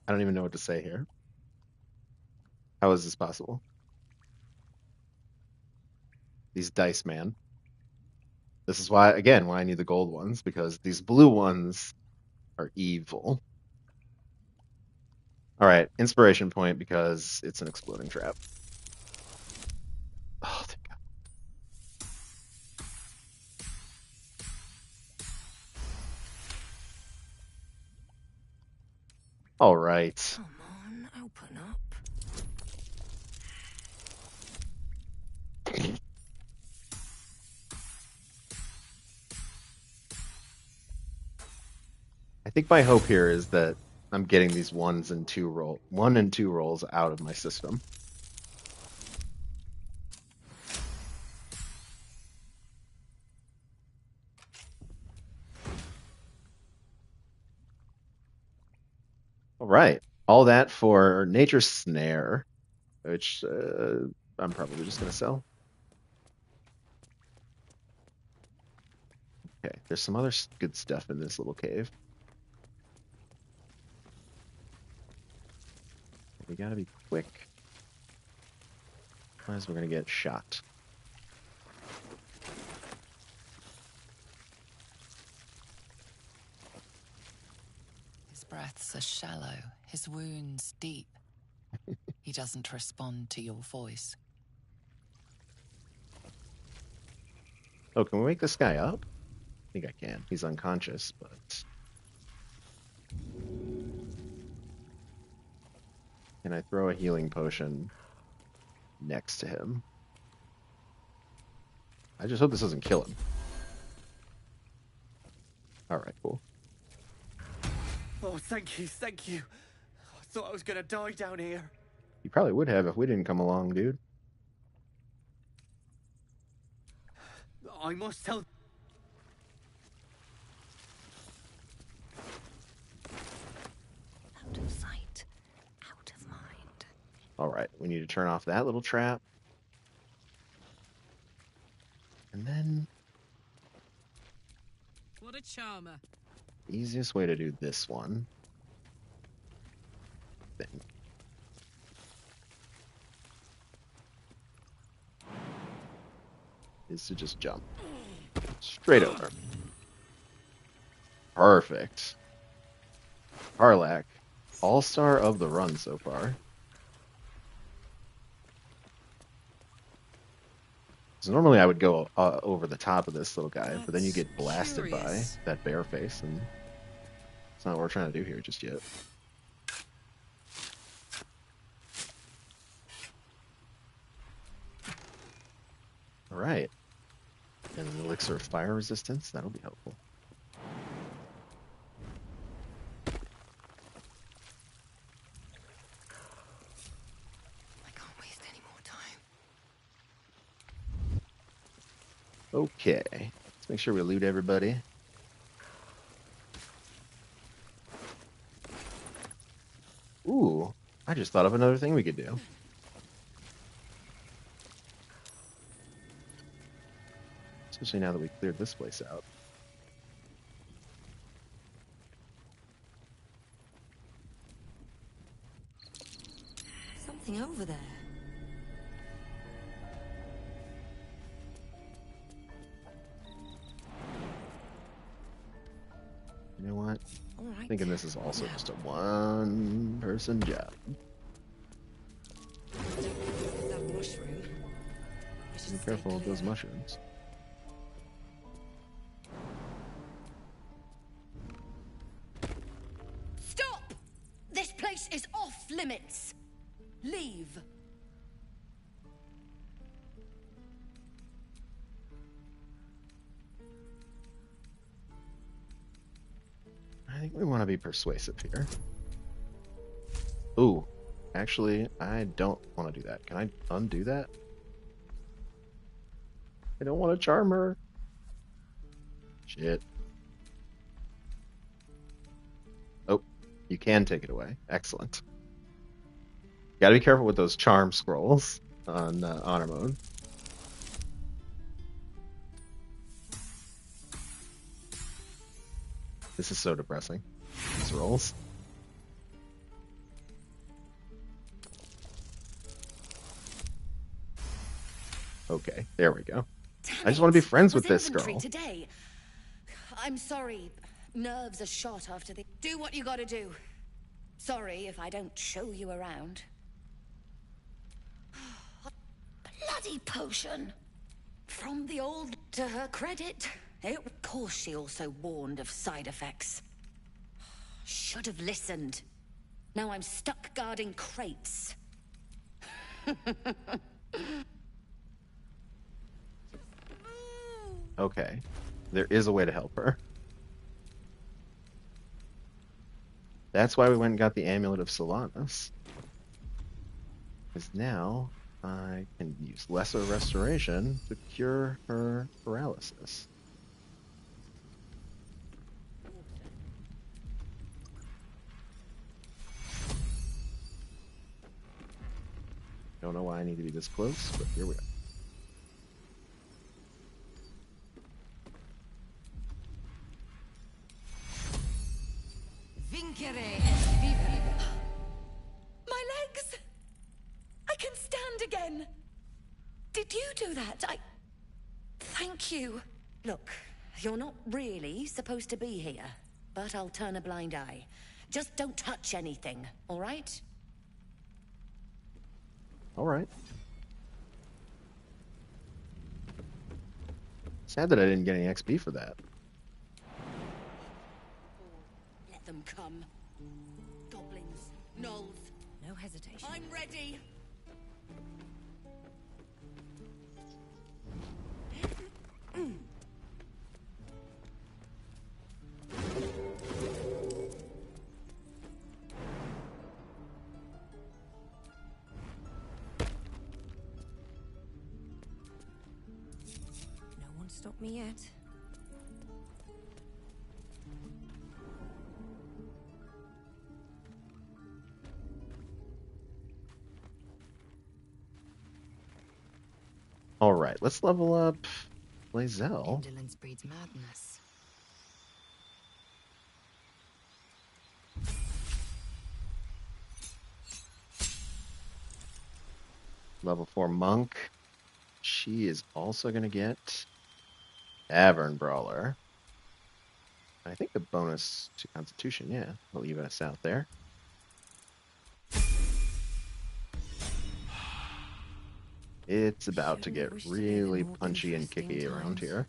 I don't even know what to say here. How is this possible? These dice, man. This is why, again, why I need the gold ones, because these blue ones are evil. All right, inspiration point because it's an exploding trap. Oh, thank God. All right. Come on, open up. I think my hope here is that I'm getting these 1 and 2 rolls out of my system. All right, all that for Nature's Snare, which I'm probably just gonna sell. Okay, there's some other good stuff in this little cave. We gotta be quick. Otherwise we're gonna get shot. His breaths are shallow, his wounds deep. He doesn't respond to your voice. Oh, can we wake this guy up? I think I can. He's unconscious, but... Can I throw a healing potion next to him? I just hope this doesn't kill him. Alright, cool. Oh, thank you, thank you. I thought I was gonna die down here. You probably would have if we didn't come along, dude. I must tell... Out of sight, out of mind. Alright, we need to turn off that little trap. And then... What a charmer. the easiest way to do this one... is to just jump. Straight over. Perfect. Karlach, all-star of the run so far. So normally I would go over the top of this little guy, but then you get blasted by that bear face, and it's not what we're trying to do here just yet. All right. And an elixir of fire resistance, that'll be helpful. I can't waste any more time. Okay, let's make sure we loot everybody. Ooh, I just thought of another thing we could do. Especially now that we cleared this place out. Something over there. You know what? All right. I'm thinking this is also just a one-person job. That mushroom. Be careful of those mushrooms. Stop! This place is off limits. Leave. I think we want to be persuasive here. Ooh, actually, I don't want to do that. Can I undo that? I don't want to charm her. Shit. Oh, you can take it away. Excellent. Gotta be careful with those charm scrolls on honor mode. This is so depressing. These rolls. Okay, there we go. I just want to be friends with this girl. Today. I'm sorry. Nerves are shot after the... Do what you gotta do. Sorry if I don't show you around. Bloody potion. From the old... To her credit, of course she also warned of side effects. Should have listened. Now I'm stuck guarding crates. Okay, there is a way to help her. That's why we went and got the Amulet of Solanus. Because now I can use Lesser Restoration to cure her paralysis. Don't know why I need to be this close, but here we are. My legs! I can stand again! Did you do that? Thank you. Look, you're not really supposed to be here, but I'll turn a blind eye. Just don't touch anything, all right? All right. Sad that I didn't get any XP for that. Let them come. Goblins, gnolls. No hesitation. I'm ready. No one stopped me yet. All right, let's level up Lae'zel. Indolence breeds madness. Level 4 Monk. She is also going to get Tavern Brawler. I think the bonus to Constitution, yeah, will leave us out there. It's about to get really punchy and kicky around here.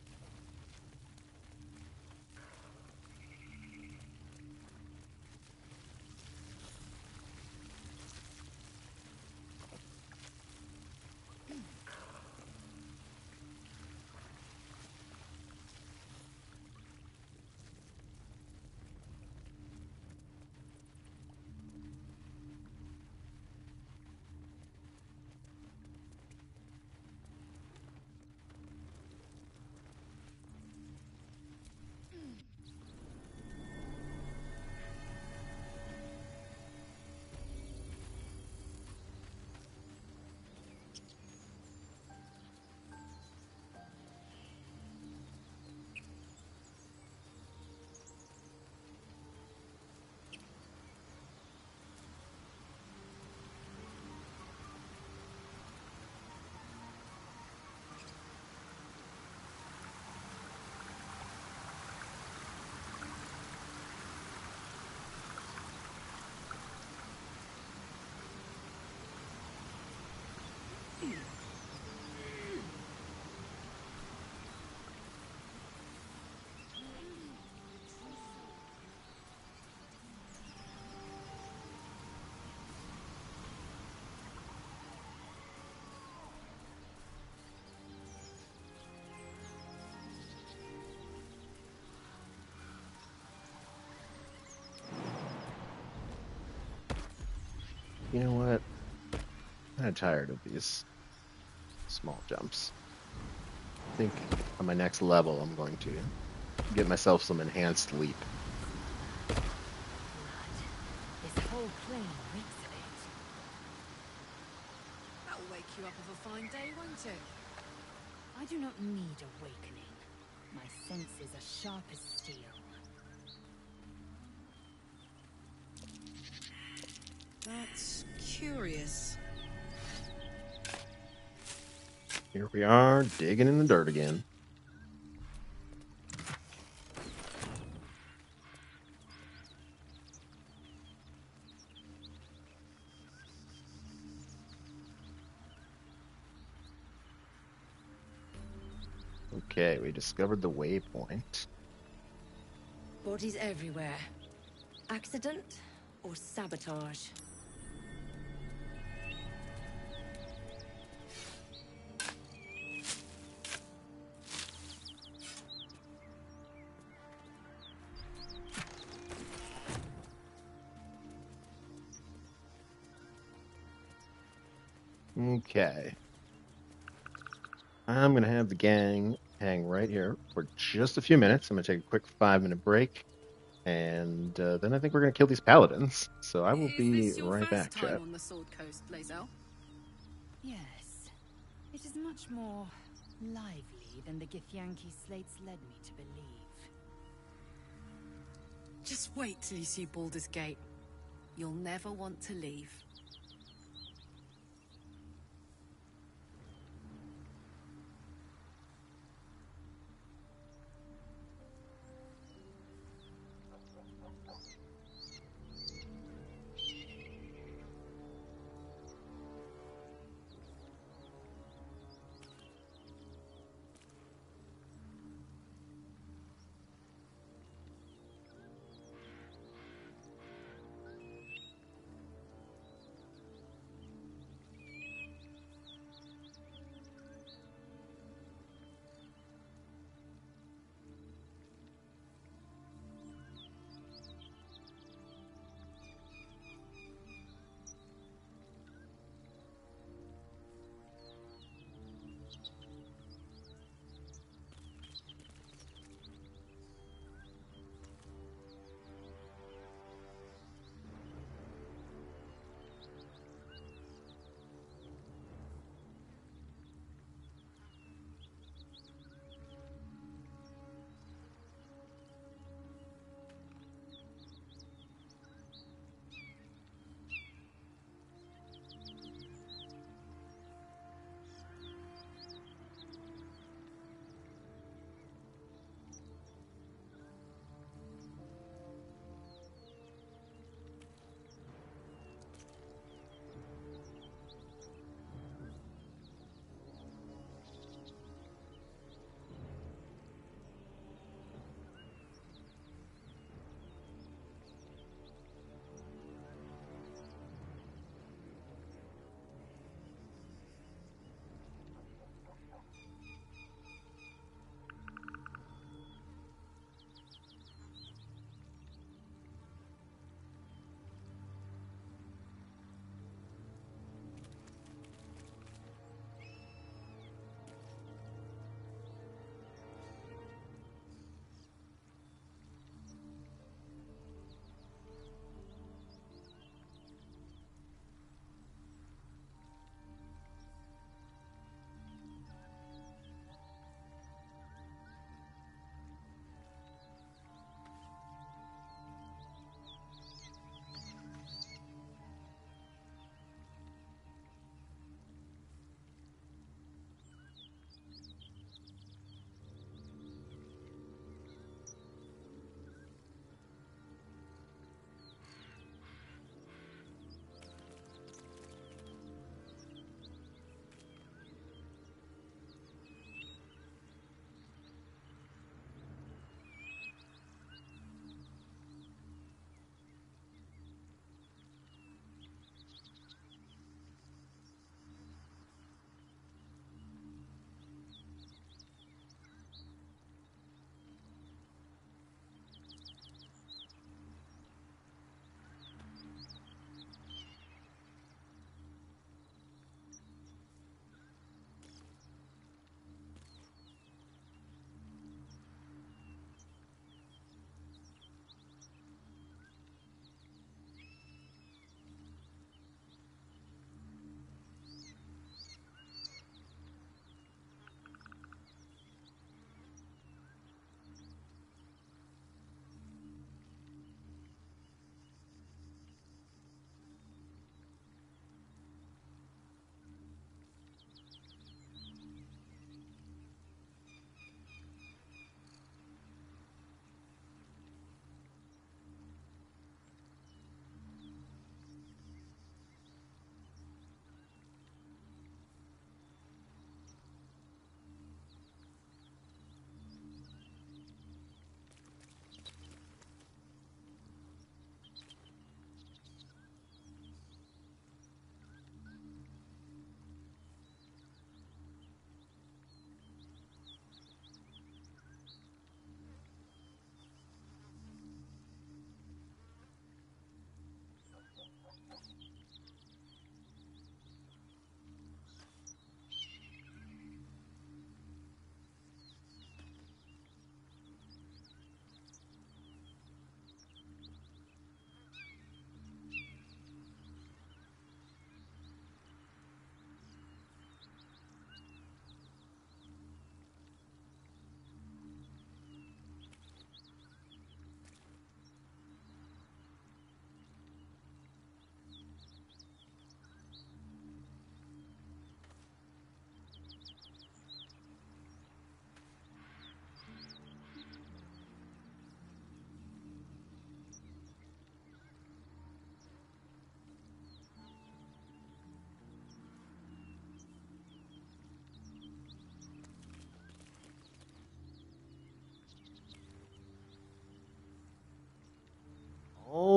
You know what? I'm kinda tired of these small jumps. I think on my next level, I'm going to get myself some enhanced leap. This whole plane reeks of it. That'll wake you up of a fine day, won't it? I do not need awakening. My senses are sharp as steel. That's curious. Here we are, digging in the dirt again. Okay, we discovered the waypoint. Bodies everywhere. Accident or sabotage? Okay. I'm going to have the gang hang right here for just a few minutes. I'm going to take a quick 5-minute break, and then I think we're going to kill these paladins. So I will be Is this your right back, first time chat. on the Sword Coast, Blazel? Yes. It is much more lively than the Githyanki slates led me to believe. Just wait till you see Baldur's Gate. You'll never want to leave.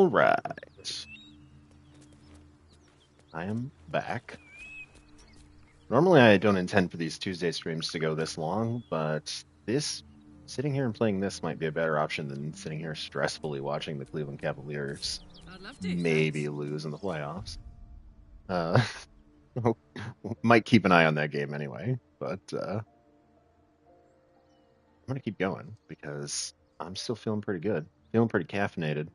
All right. I am back. Normally I don't intend for these Tuesday streams to go this long, but sitting here and playing this might be a better option than sitting here stressfully watching the Cleveland Cavaliers maybe lose in the playoffs. Might keep an eye on that game anyway, but I'm gonna keep going because I'm still feeling pretty good, feeling pretty caffeinated,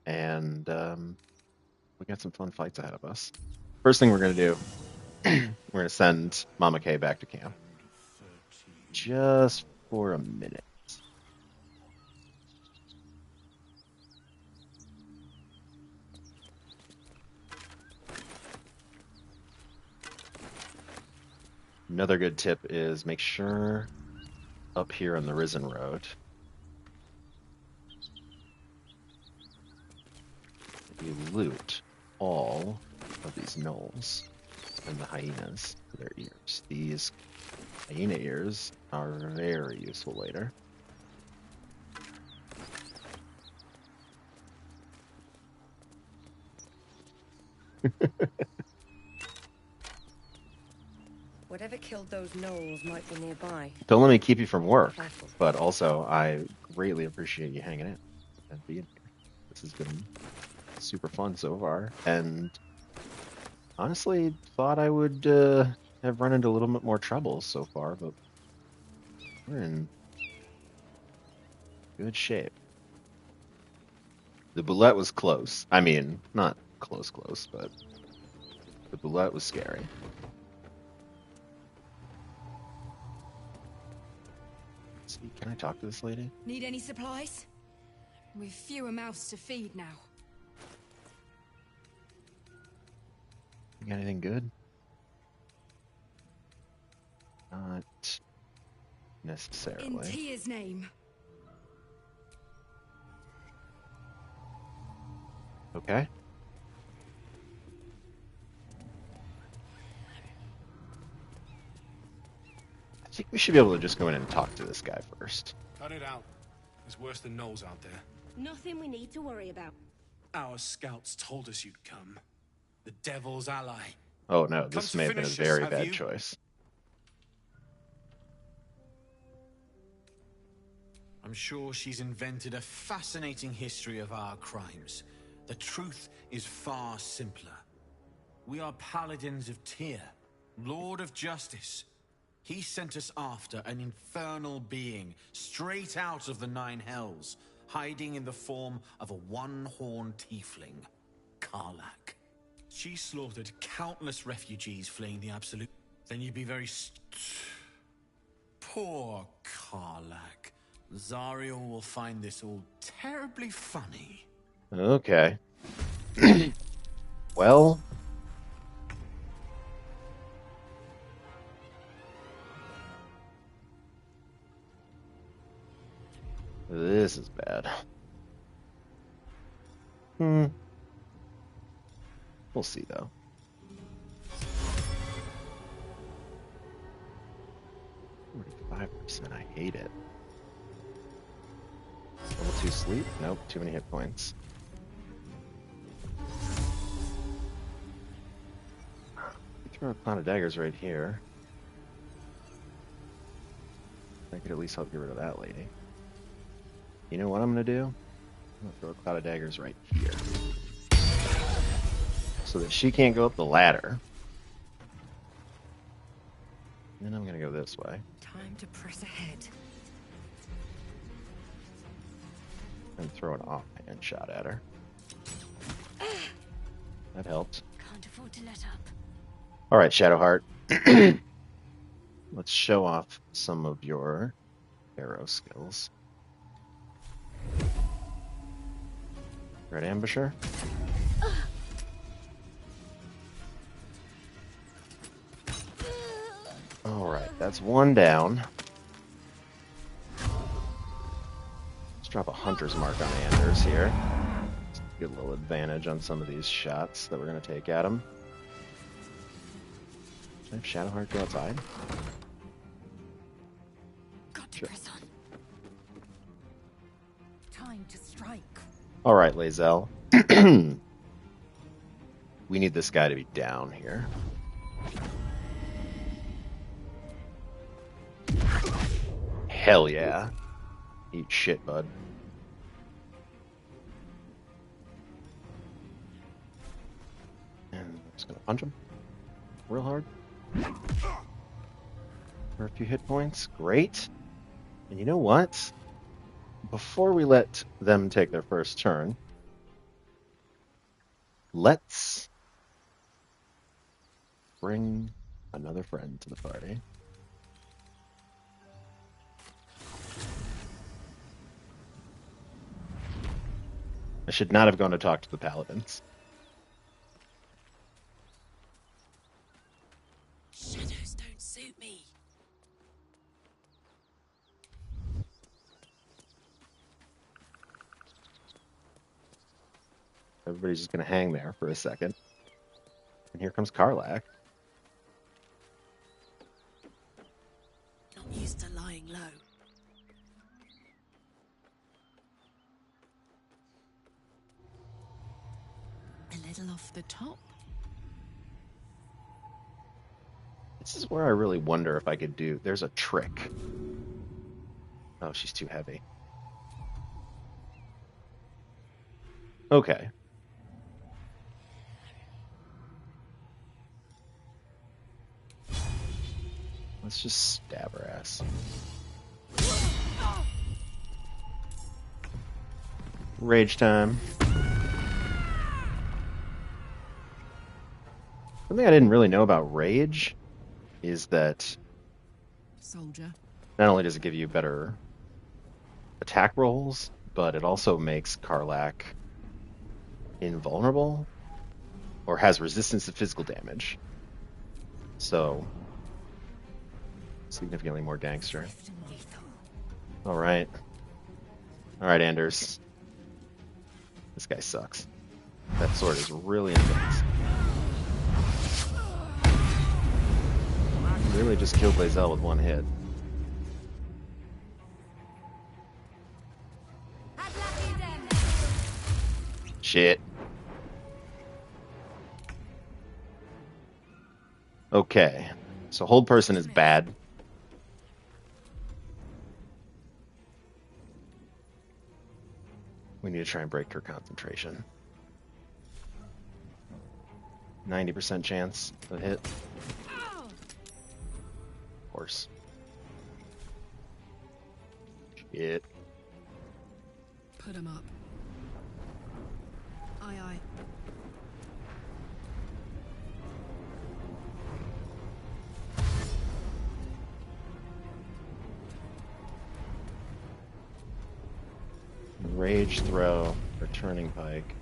and we got some fun fights ahead of us. First thing we're gonna do, we're gonna send Mama K back to camp just for a minute. Another good tip is make sure up here on the Risen Road you loot all of these gnolls and the hyenas for their ears. These hyena ears are very useful later. Whatever killed those gnolls might be nearby. Don't let me keep you from work, but also I greatly appreciate you hanging out and being here. This has been super fun so far, and honestly thought I would have run into a little bit more trouble so far, but we're in good shape. The boulette was close. I mean, not close, but the boulette was scary. Let's see, can I talk to this lady? Need any supplies? We've fewer mouths to feed now. You got anything good? Not necessarily. In Tia's name. Okay. I think we should be able to just go in and talk to this guy first. Cut it out. There's worse than gnolls out there. Nothing we need to worry about. Our scouts told us you'd come. The devil's ally. Oh no, this may have been a very bad choice. I'm sure she's invented a fascinating history of our crimes. The truth is far simpler. We are paladins of Tyr, Lord of Justice. He sent us after an infernal being straight out of the Nine Hells, hiding in the form of a one-horned tiefling, Karlach. She slaughtered countless refugees fleeing the Absolute. Then you'd be very poor Karlach. Zariel will find this all terribly funny. Okay. Well, this is bad. We'll see though. %. I hate it. Level 2 sleep? Nope, too many hit points. Throw a cloud of daggers right here. I could at least help get rid of that lady. You know what I'm gonna do? I'm gonna throw a cloud of daggers right here. So that she can't go up the ladder. And then I'm gonna go this way. Time to press ahead. And throw an offhand shot at her. That helped. Can't afford to let up. Alright, Shadowheart. Let's show off some of your arrow skills. Red Ambusher. Alright, that's one down. Let's drop a hunter's mark on Anders here. Get a little advantage on some of these shots that we're going to take at him. Should I have Shadowheart go outside? Got to press on. Time to strike. Alright, Lae'zel. We need this guy to be down here. Hell yeah. Eat shit, bud. And I'm just gonna punch him real hard. For a few hit points. Great. And you know what? Before we let them take their first turn, let's bring another friend to the party. I should not have gone to talk to the paladins. Shadows don't suit me. Everybody's just going to hang there for a second. And here comes Karlach. Not used to lying low. A little off the top. This is where I really wonder if I could do... There's a trick. Oh, she's too heavy. Okay. Let's just stab her ass. Rage time. Something I didn't really know about rage is that Soldier. not only does it give you better attack rolls, but it also makes Karlach invulnerable or has resistance to physical damage. So, significantly more gangster. Alright. Alright, Anders. This guy sucks. That sword is really intense. Really just killed Lae'zel with one hit. Shit. Okay. So hold person is bad. We need to try and break her concentration. 90% chance of hit. Of course. Shit. Put him up. Aye, aye. Rage throw or turning pike.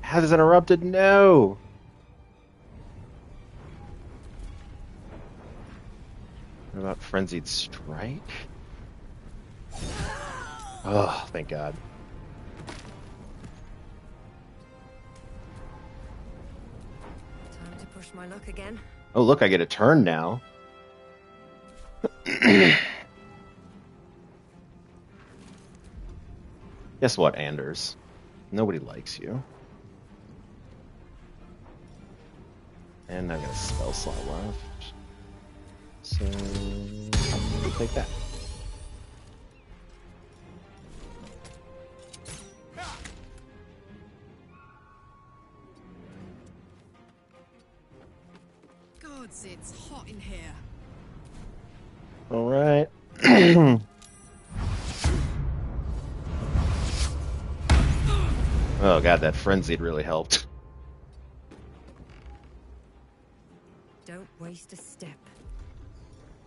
Has interrupted? No! What about frenzied strike? Oh, thank God. Time to push my luck again. Oh, look, I get a turn now. Guess what, Anders? Nobody likes you. And I've got a spell slot left. So, we'll take that. Gods, it's hot in here. All right. Oh God, that frenzied really helped. Don't waste a step.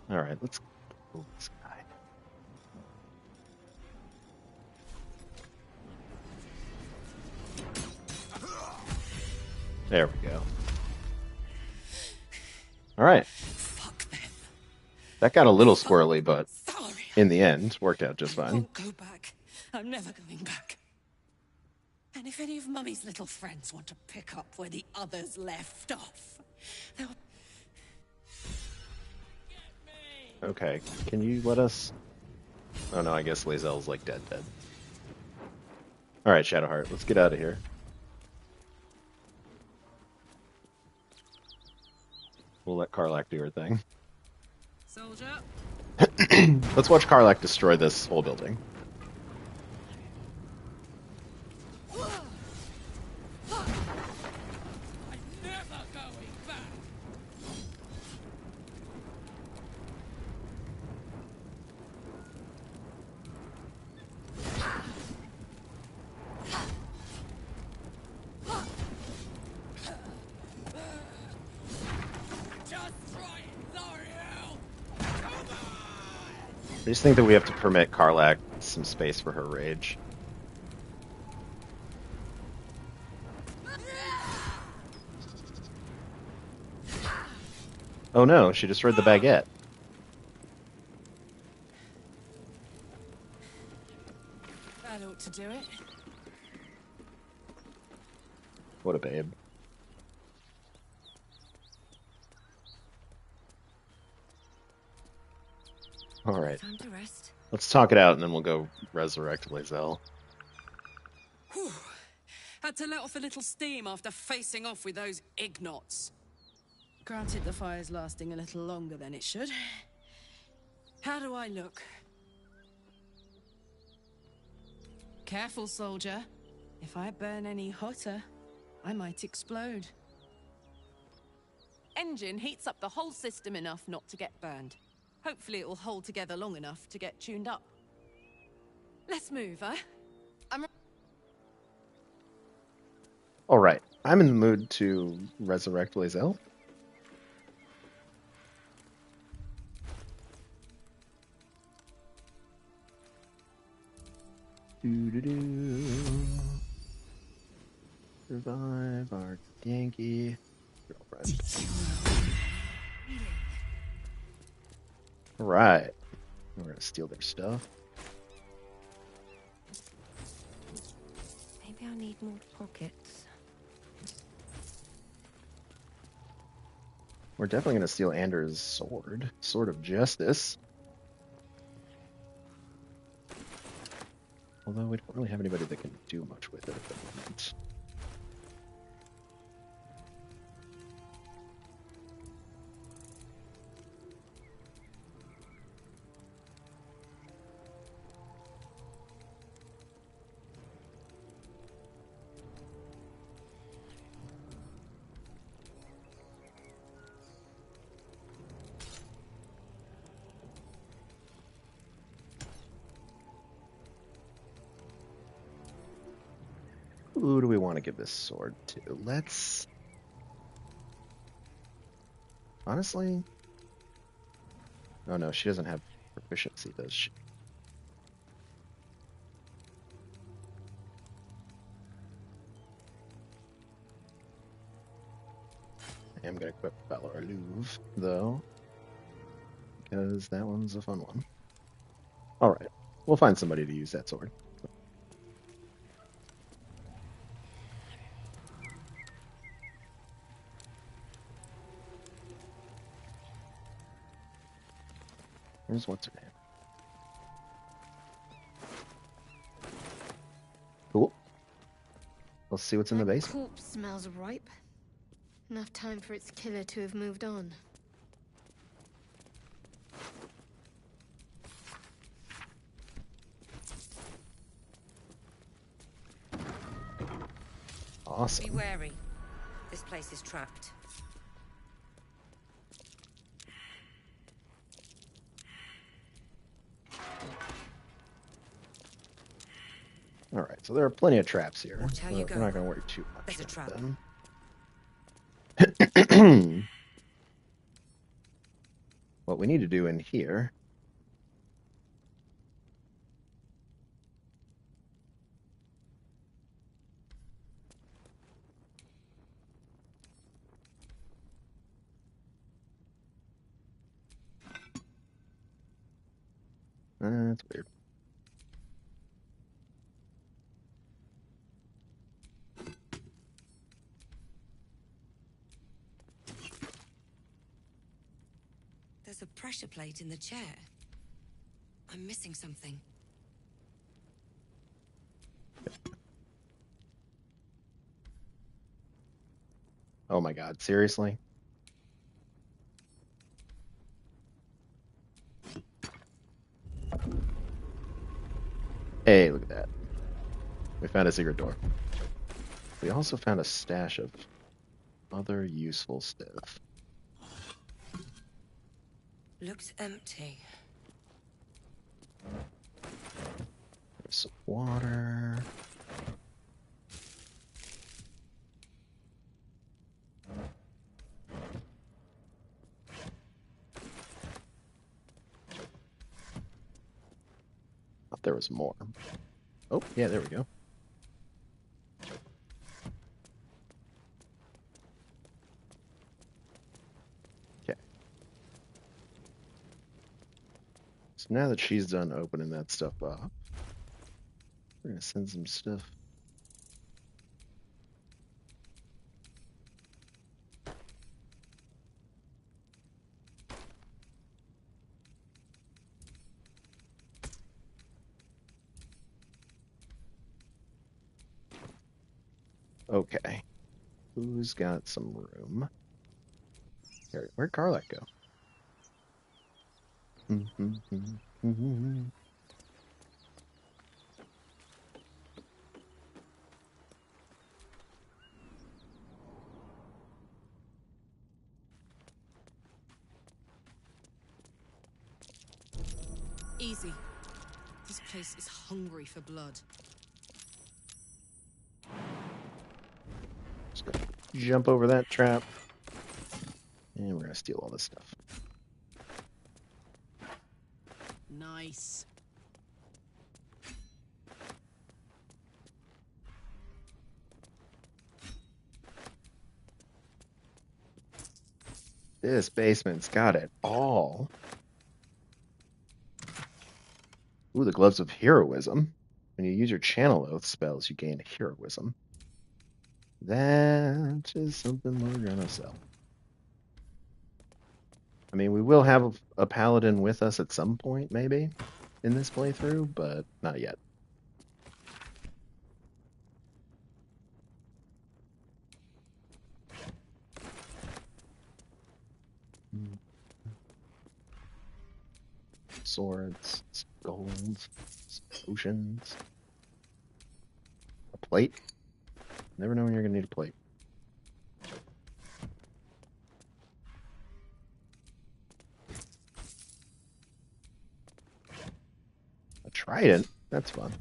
All right, let's go this guy. There we go. All right. That got a little squirrely, but in the end, worked out just fine. Won't go back. I'm never going back. And if any of Mummy's little friends want to pick up where the others left off, they'll... Okay, can you let us... Oh no, I guess Lae'zel's like dead. Alright, Shadowheart, let's get out of here. We'll let Karlak do her thing. Soldier. Let's watch Karlak destroy this whole building. I just think that we have to permit Karlak some space for her rage. Oh no, she destroyed the baguette. That ought to do it. What a babe. Alright. Time to rest. Let's talk it out and then we'll go resurrect Lae'zel. Whew. Had to let off a little steam after facing off with those ignots. Granted, the fire's lasting a little longer than it should. How do I look? Careful, soldier. If I burn any hotter, I might explode. Engine heats up the whole system enough not to get burned. Hopefully it will hold together long enough to get tuned up. Let's move, huh? Alright, I'm in the mood to resurrect Lae'zel. Revive our Yankee girlfriend. Alright. We're gonna steal their stuff. Maybe I need more pockets. We're definitely gonna steal Anders' sword. Sword of Justice. Although we don't really have anybody that can do much with it at the moment. Who do we want to give this sword to? Let's... Honestly... Oh no, she doesn't have proficiency, does she? I am going to equip Baldur Louvre, though. Because that one's a fun one. Alright, we'll find somebody to use that sword. Here's what's her name. Cool. Let's see what's in the basement. Corpse smells ripe. Enough time for its killer to have moved on. Awesome. Be wary. This place is trapped. Alright, so there are plenty of traps here. Watch how you go. We're not going to worry too much There's a about trap. them. What we need to do in here... That's weird. There's a pressure plate in the chair. I'm missing something. Oh my god, seriously? found a secret door. We also found a stash of other useful stuff. Looks empty. There's some water. Thought there was more. Oh, yeah, there we go. Okay. So now that she's done opening that stuff up, we're gonna send some stuff. Okay. Who's got some room? Here, where'd Karlak go? Easy. This place is hungry for blood. Just gonna jump over that trap. And we're gonna steal all this stuff. Nice. This basement's got it all. Ooh, the gloves of heroism. When you use your channel oath spells, you gain heroism. That is something we're gonna sell. I mean, we will have a paladin with us at some point, maybe, in this playthrough, but not yet. Swords, some gold, some potions. A plate? Never know when you're gonna need a plate. A trident? That's fun.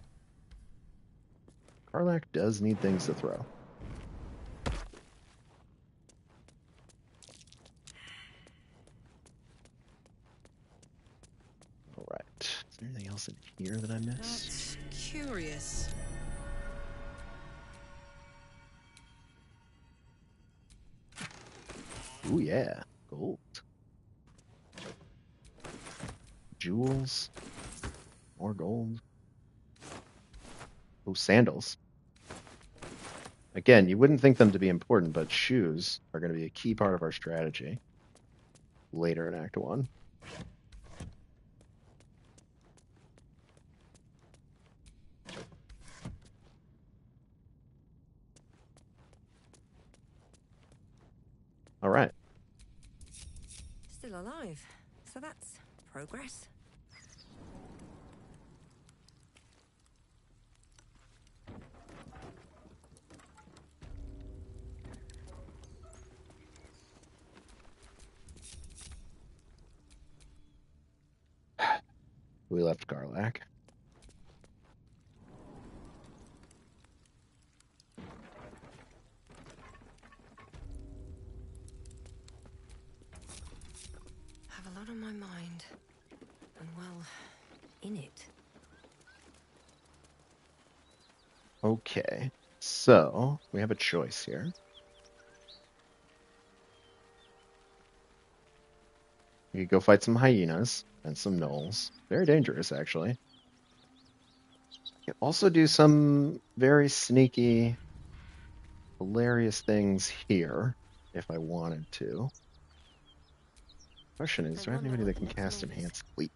Karlak does need things to throw. Alright. Is there anything else in here that I missed? That's curious. Ooh, yeah. Gold. Jewels. More gold. Oh, sandals. Again, you wouldn't think them to be important, but shoes are going to be a key part of our strategy later in Act 1. All right. Still alive. So that's progress. We left Karlak. Have a lot on my mind. And well, in it. Okay. So, we have a choice here. We could go fight some hyenas and some gnolls. Very dangerous, actually. We could also do some very sneaky, hilarious things here, if I wanted to. Question is, do I have anybody that can cast Enhanced Sleep?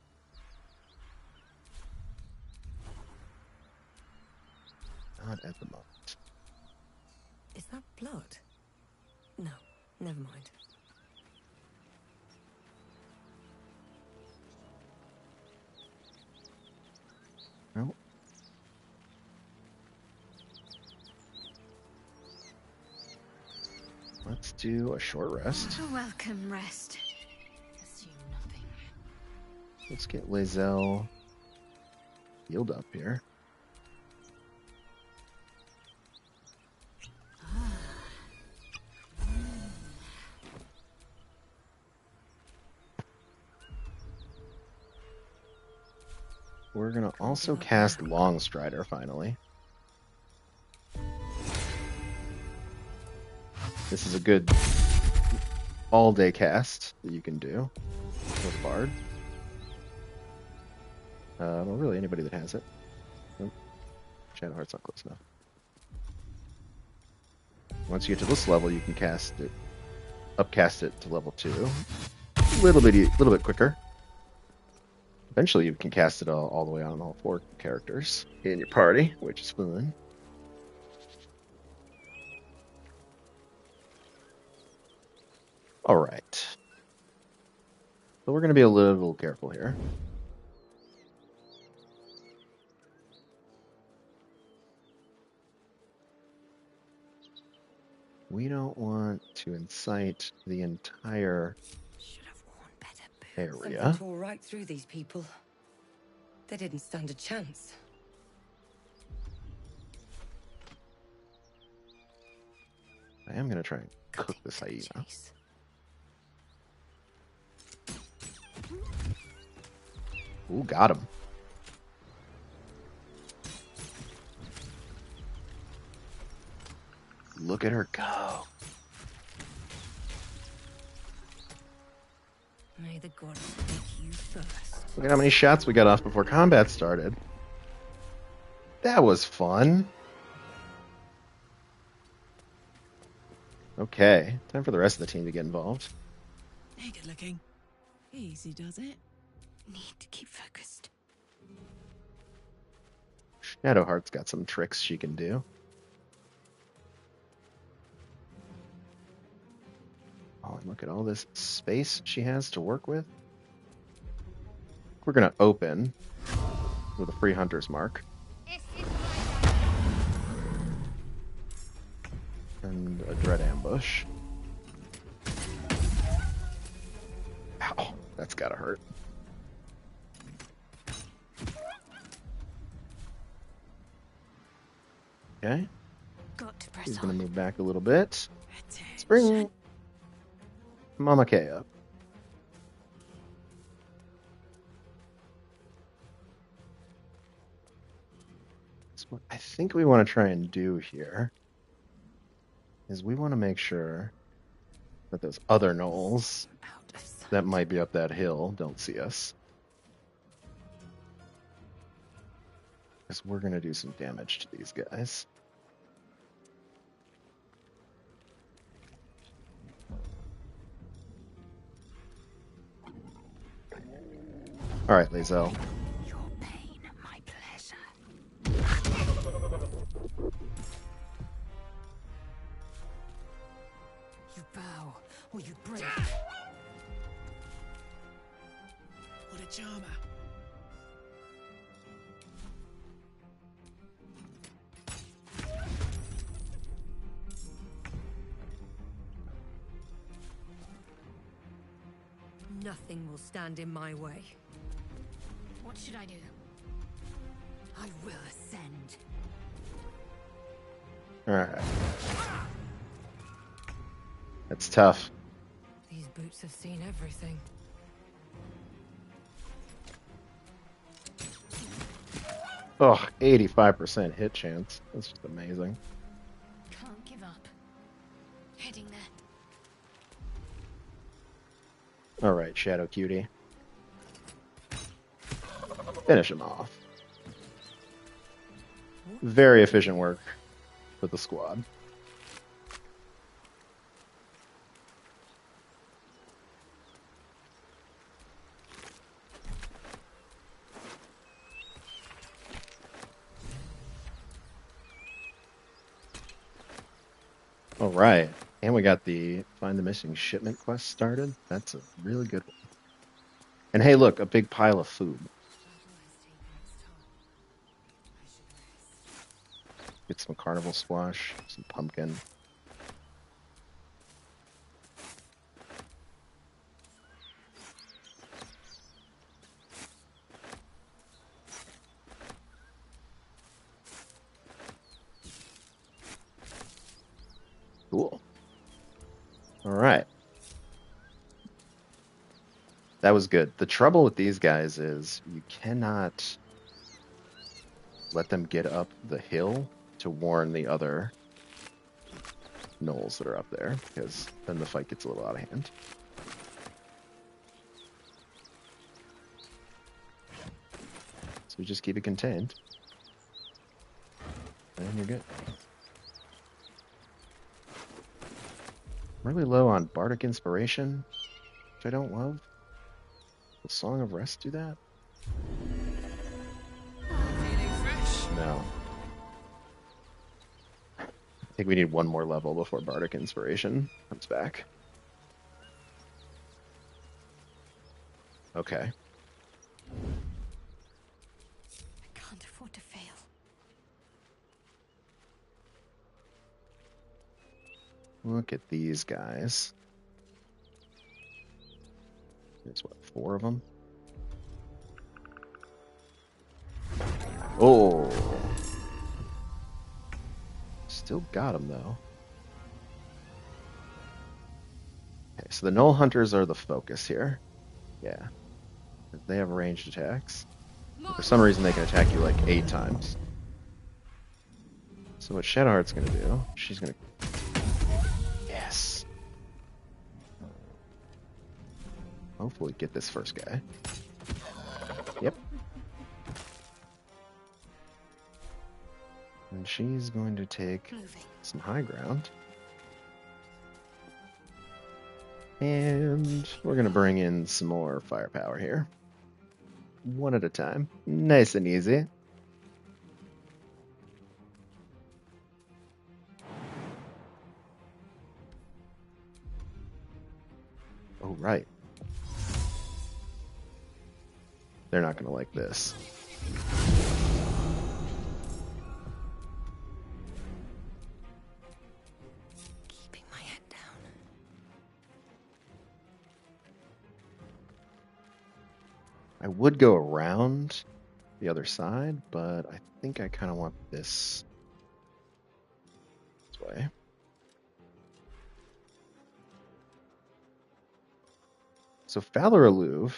Not at the moment. Is that blood? No, never mind. No. let's do a short rest. A welcome rest. Assume nothing. Let's get Lae'zel healed up here. We're gonna also cast Longstrider finally. This is a good all-day cast that you can do with Bard. Well, really, anybody that has it. Nope. Shadowheart's not close enough. Once you get to this level, you can cast it, upcast it to level 2. A little bit quicker. Eventually, you can cast it all the way on all 4 characters in your party, which is fun. All right. So we're going to be a little careful here. We don't want to incite the entire area. Something tore right through these people. They didn't stand a chance. I am going to try and cook this hyena. Ooh, got him. Look at her go. May the gods take you first. Look at how many shots we got off before combat started. That was fun. Okay, time for the rest of the team to get involved. Hey, good looking. Easy does it. Need to keep focused. Shadowheart's got some tricks she can do. Oh, and look at all this space she has to work with. We're going to open with a free hunter's mark. And a dread ambush. Ow, that's gotta hurt. Okay. Got to press He's on. gonna move back a little bit. Let's bring Mama K up. So what I think we want to try and do here is we want to make sure that those other gnolls that might be up that hill don't see us. Because we're going to do some damage to these guys. Alright, Lae'zel. Your pain, my pleasure. You bow, or you break. What a charmer. Nothing will stand in my way. What should I do? I will ascend. Alright. That's tough. These boots have seen everything. Oh, 85% hit chance. That's just amazing. Can't give up. Heading there. Alright, Shadow Cutie. Finish him off. Very efficient work for the squad. All right, and we got the Find the Missing Shipment quest started. That's a really good one. And hey, look, a big pile of food. Get some carnival squash, some pumpkin. Cool. All right. That was good. The trouble with these guys is you cannot let them get up the hill to warn the other gnolls that are up there, because then the fight gets a little out of hand. So we just keep it contained. And you're good. I'm really low on Bardic Inspiration, which I don't love. Will Song of Rest do that? Feeling fresh? No. I think we need one more level before Bardic Inspiration comes back. Okay. I can't afford to fail. Look at these guys. There's what, 4 of them? Oh! Still got him, though. Okay, so the Gnoll Hunters are the focus here. Yeah. They have ranged attacks. For some reason, they can attack you like 8 times. So what Shadowheart's gonna do, she's gonna... Yes! Hopefully get this first guy. Yep. And she's going to take some high ground. And we're going to bring in some more firepower here. One at a time. Nice and easy. Oh, right. They're not going to like this. Keeping my head down. I would go around the other side, but I think I kind of want this way. So Valor Alluve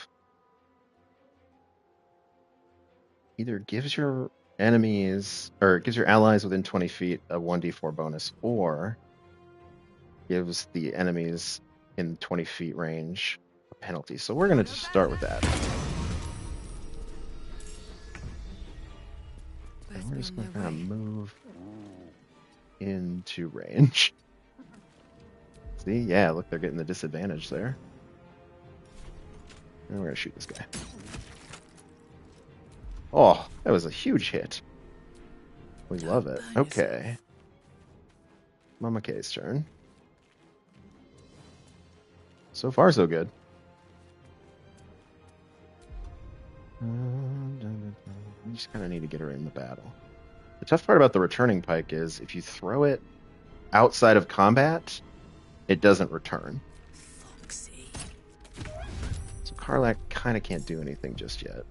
either gives your enemies, or gives your allies within 20 feet a 1d4 bonus, or gives the enemies in 20 feet range a penalty. So we're going to just start with that. And we're just going to kind of move into range. See? Yeah, look, they're getting the disadvantage there. And we're going to shoot this guy. Oh, that was a huge hit. We love it. Okay. Mama K's turn. So far, so good. You just kind of need to get her in the battle. The tough part about the returning pike is if you throw it outside of combat, it doesn't return. Foxy. So Karlach kind of can't do anything just yet.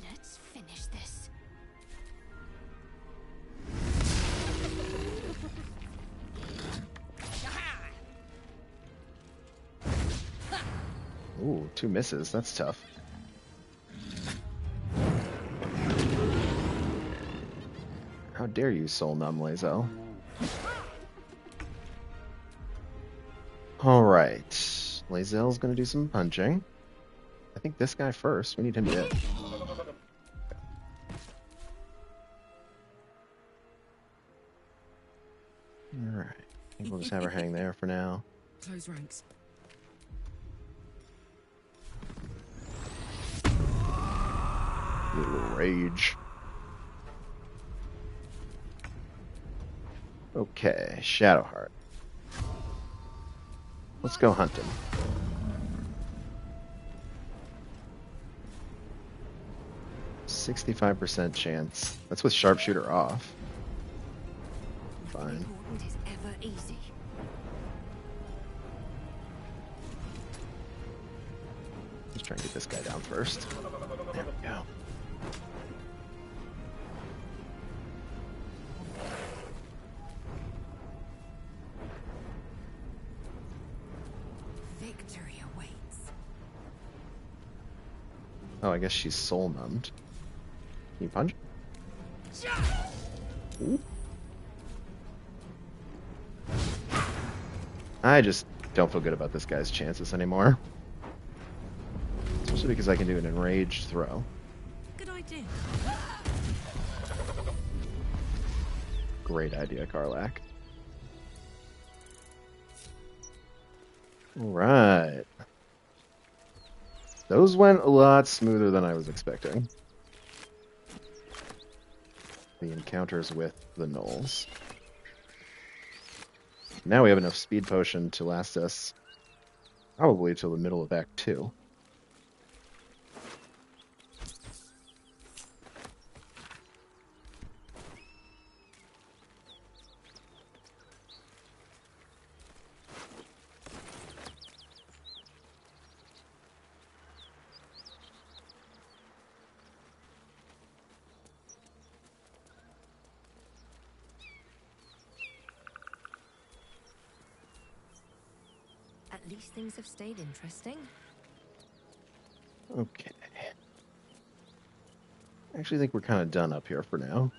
Let's finish this. Ooh, 2 misses. That's tough. How dare you, Soul Numb Lae'zel. Alright. Lae'zel's gonna do some punching. I think this guy first. We need him dead. Alright. I think we'll just have her hang there for now. Close ranks. Little rage. Okay, Shadowheart. Let's go hunting. %65 chance. That's with Sharpshooter off. Fine. Important is ever easy. Let's try and get this guy down first. There we go. Oh, I guess she's soul numbed. Can you punch? Ooh. I just don't feel good about this guy's chances anymore. Especially because I can do an enraged throw. Good idea. Great idea, Karlach. Alright. Those went a lot smoother than I was expecting. The encounters with the gnolls. Now we have enough speed potion to last us probably till the middle of Act 2. At least things have stayed interesting. Okay. I actually think we're kind of done up here for now.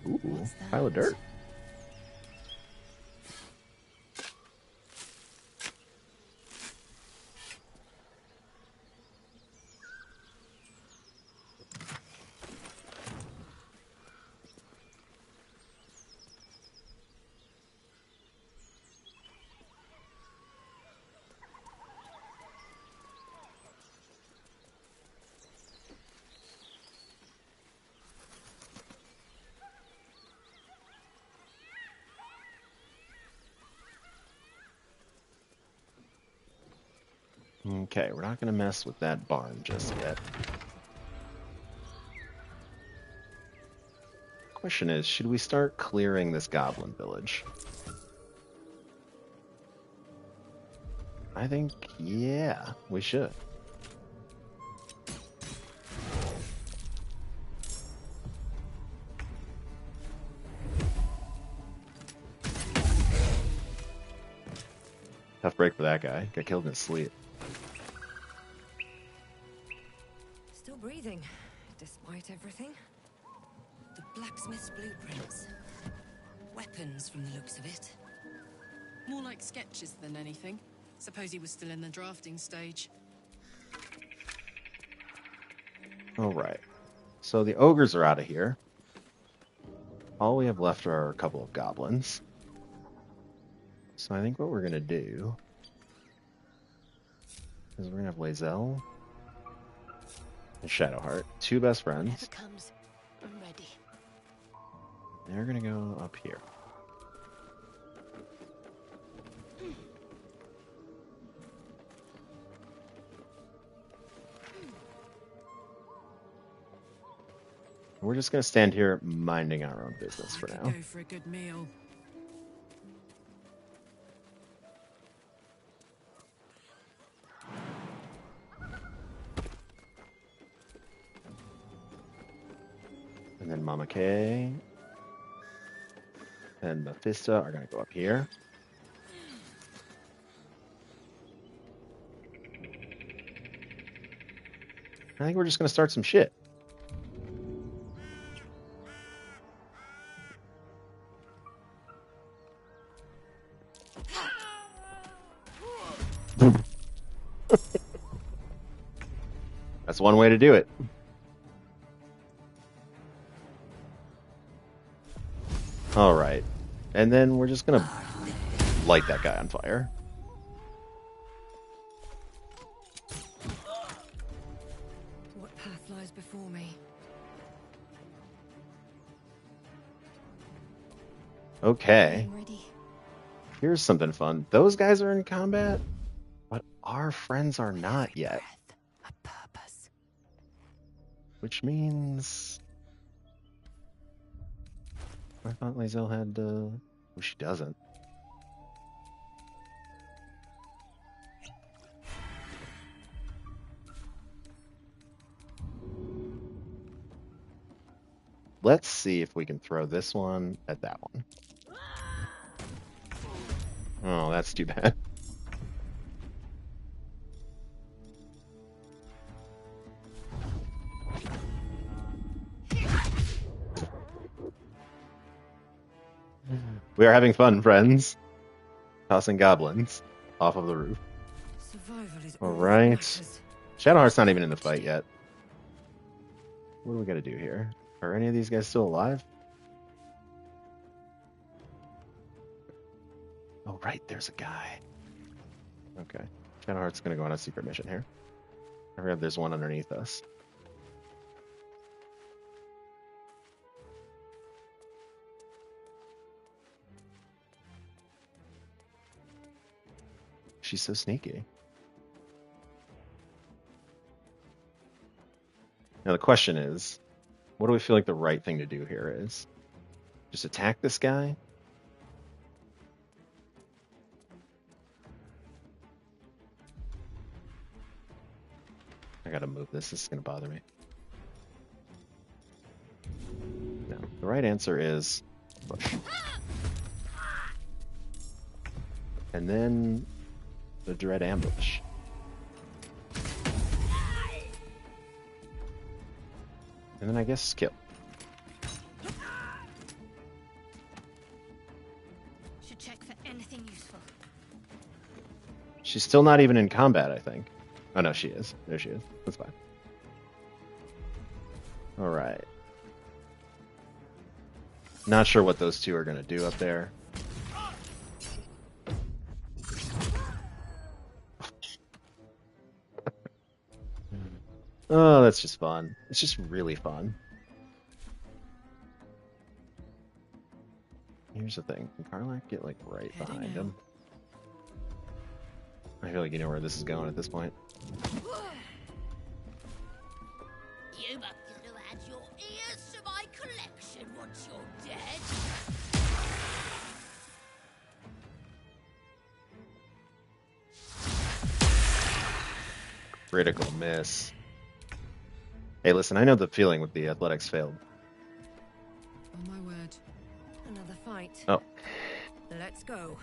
Ooh, pile of dirt. Okay, we're not going to mess with that barn just yet. Question is, should we start clearing this goblin village? I think, yeah, we should. Tough break for that guy. Got killed in his sleep. Still breathing, despite everything. The blacksmith's blueprints. Weapons from the looks of it. More like sketches than anything. Suppose he was still in the drafting stage. Alright. So the ogres are out of here. All we have left are a couple of goblins. So I think what we're going to do is we're going to have Lae'zel and Shadowheart, two best friends. Whatever comes, I'm ready. They're going to go up here. We're just going to stand here minding our own business for now. Go for a good meal. And then Mama Kay and Mephisto are going to go up here. I think we're just going to start some shit. That's one way to do it. All right. And then we're just going to light that guy on fire. What path lies before me? Okay. Here's something fun. Those guys are in combat, but our friends are not yet. Which means I thought Lae'zel had Oh, she doesn't. Let's see if we can throw this one at that one. Oh, that's too bad. We are having fun, friends. Tossing goblins off of the roof. All right. Shadowheart's not even in the fight yet. What do we got to do here? Are any of these guys still alive? Oh, right, there's a guy. Okay. Shadowheart's going to go on a secret mission here. I forgot there's one underneath us. She's so sneaky. Now the question is, what do we feel like the right thing to do here is? Just attack this guy? I gotta move this. This is gonna bother me. No, the right answer is push. And then the dread ambush. And then I guess skip. Should check for anything useful. She's still not even in combat, I think. Oh no, she is. There she is. That's fine. All right. Not sure what those two are gonna do up there. Oh, that's just fun. It's just really fun. Here's the thing. Can Karlach get like right behind him? I feel like you know where this is going at this point. You must have had your ears to my collection once you're dead. Critical miss. Hey, listen, I know the feeling with the athletics failed. On my word. Another fight. Oh. Let's go.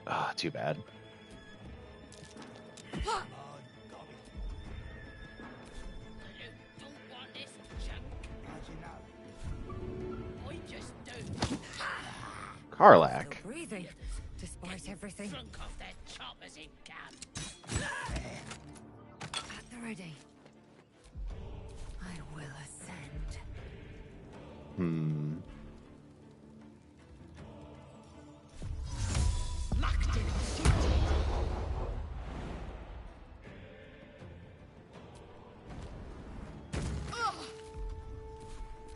Ah, too bad. Karlach. Still breathing, despite everything. Drunk off their choppers in camp. At the ready. I will ascend. Hmm.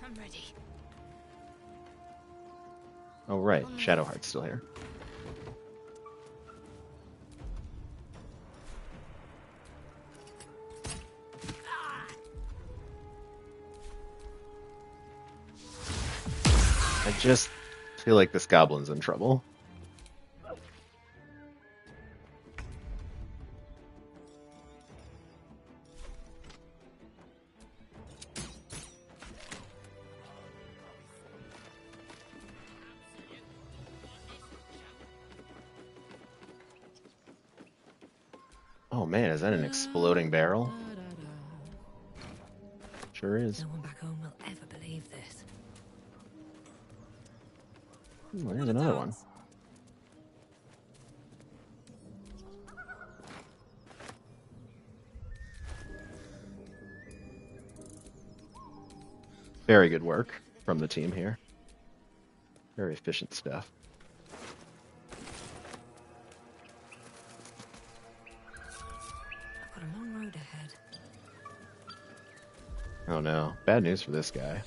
I'm ready. Oh, right. Shadowheart's still here. I just feel like this goblin's in trouble. Oh man, is that an exploding barrel? Sure is. No one back home will ever believe this. Ooh, there's another one. Very good work from the team here. Very efficient stuff. I've got a long road ahead. Oh no, bad news for this guy.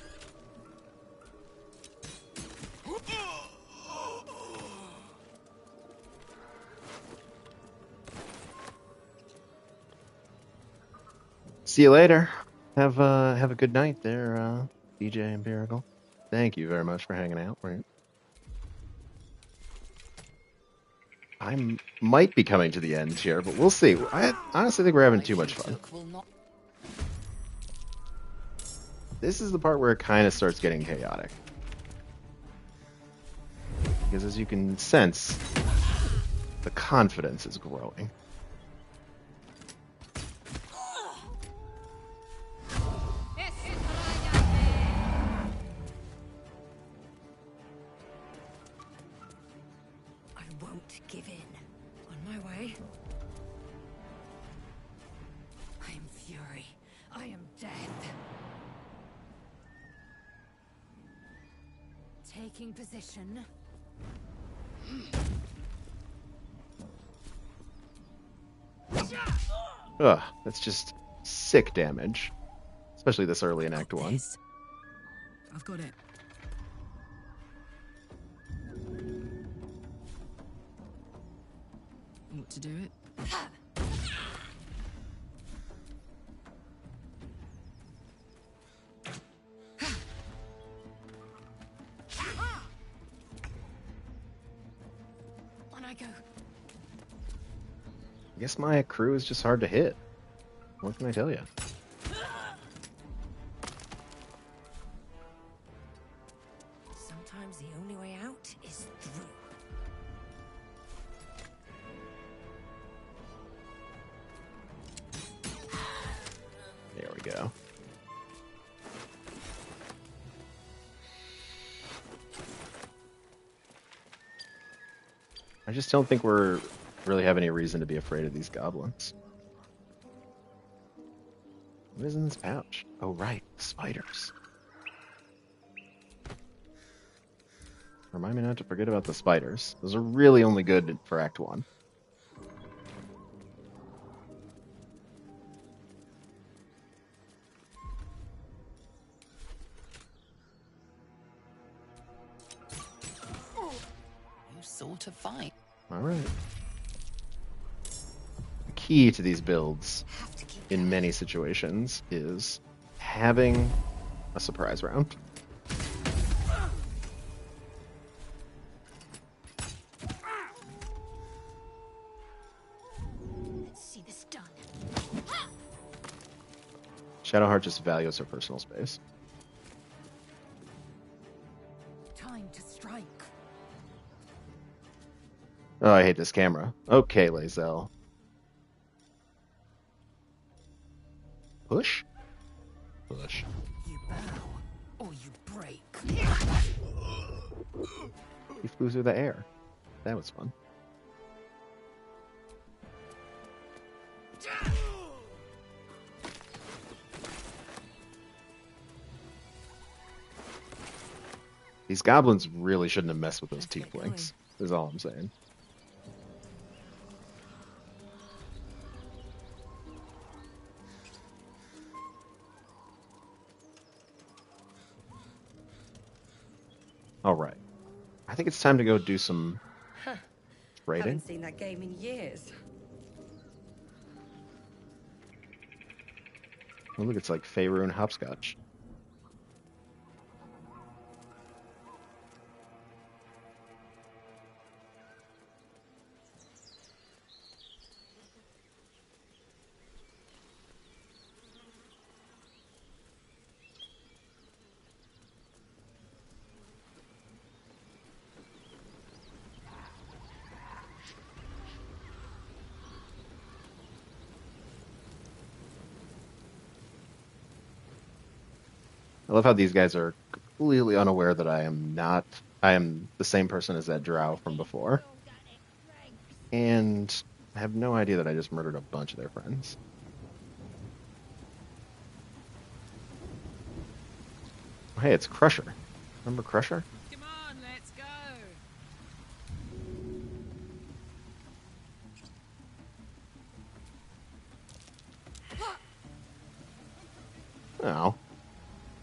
See you later. Have a good night there, DJ Empirical. Thank you very much for hanging out. Right. I might be coming to the end here, but we'll see. I honestly think we're having too much fun. This is the part where it kind of starts getting chaotic. Because as you can sense, the confidence is growing. I won't give in. On my way. I am fury. I am death. Taking position. Ugh, that's just sick damage. Especially this early in Act 1. I've got it. Want to do it? On I go. I guess my crew is just hard to hit. What can I tell you? Sometimes the only way out is through. There we go. I just don't think we're really have any reason to be afraid of these goblins. What is in this pouch? Oh, right. Spiders. Remind me not to forget about the spiders. Those are really only good for Act 1. You sort of fight. Alright. The key to these builds in many situations is having a surprise round. Let's see this done. Shadowheart just values her personal space. Time to strike. Oh, I hate this camera. Okay, Lae'zel. Push? Push. You bow or you break. He flew through the air. That was fun. These goblins really shouldn't have messed with those tieflings, is all I'm saying. All right. I think it's time to go do some trading. Haven't seen that game in years. Oh, look, it's like Faerun hopscotch. I love how these guys are completely unaware that I am the same person as that drow from before. And I have no idea that I just murdered a bunch of their friends. Oh, hey, it's Crusher. Remember Crusher? Come on, let's go. Oh.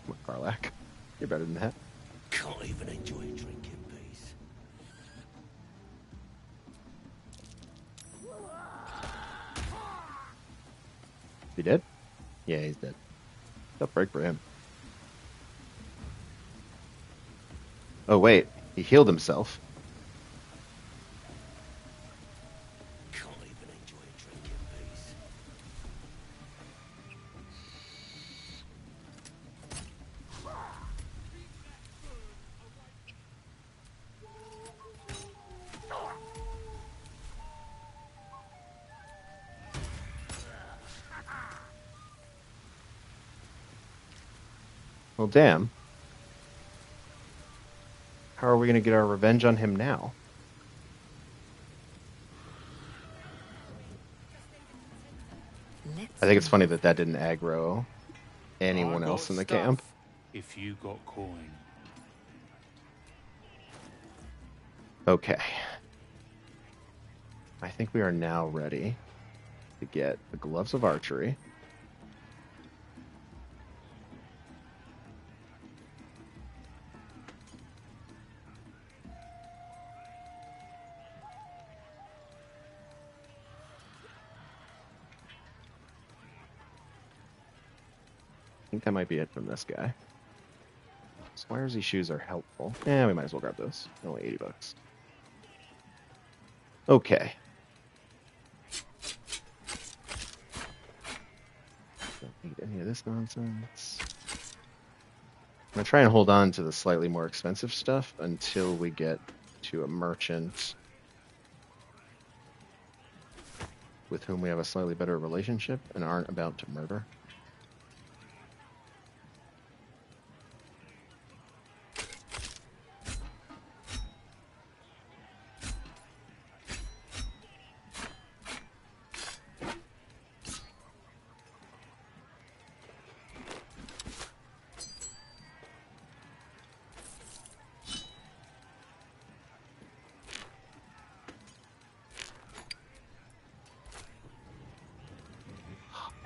Come on, Karlach. You're better than that. Can't even enjoy a drink in peace. He dead? Yeah, he's dead. Tough break for him. Oh wait, he healed himself. Can't even enjoy a drink in peace. Well, damn. How are we going to get our revenge on him now? I think it's funny that that didn't aggro anyone else in the camp. If you got coin. Okay. I think we are now ready to get the gloves of archery. I think that might be it from this guy. Swiresy shoes are helpful. Yeah, we might as well grab those. Only 80 bucks. Okay. Don't need any of this nonsense. I'm going to try and hold on to the slightly more expensive stuff until we get to a merchant with whom we have a slightly better relationship and aren't about to murder.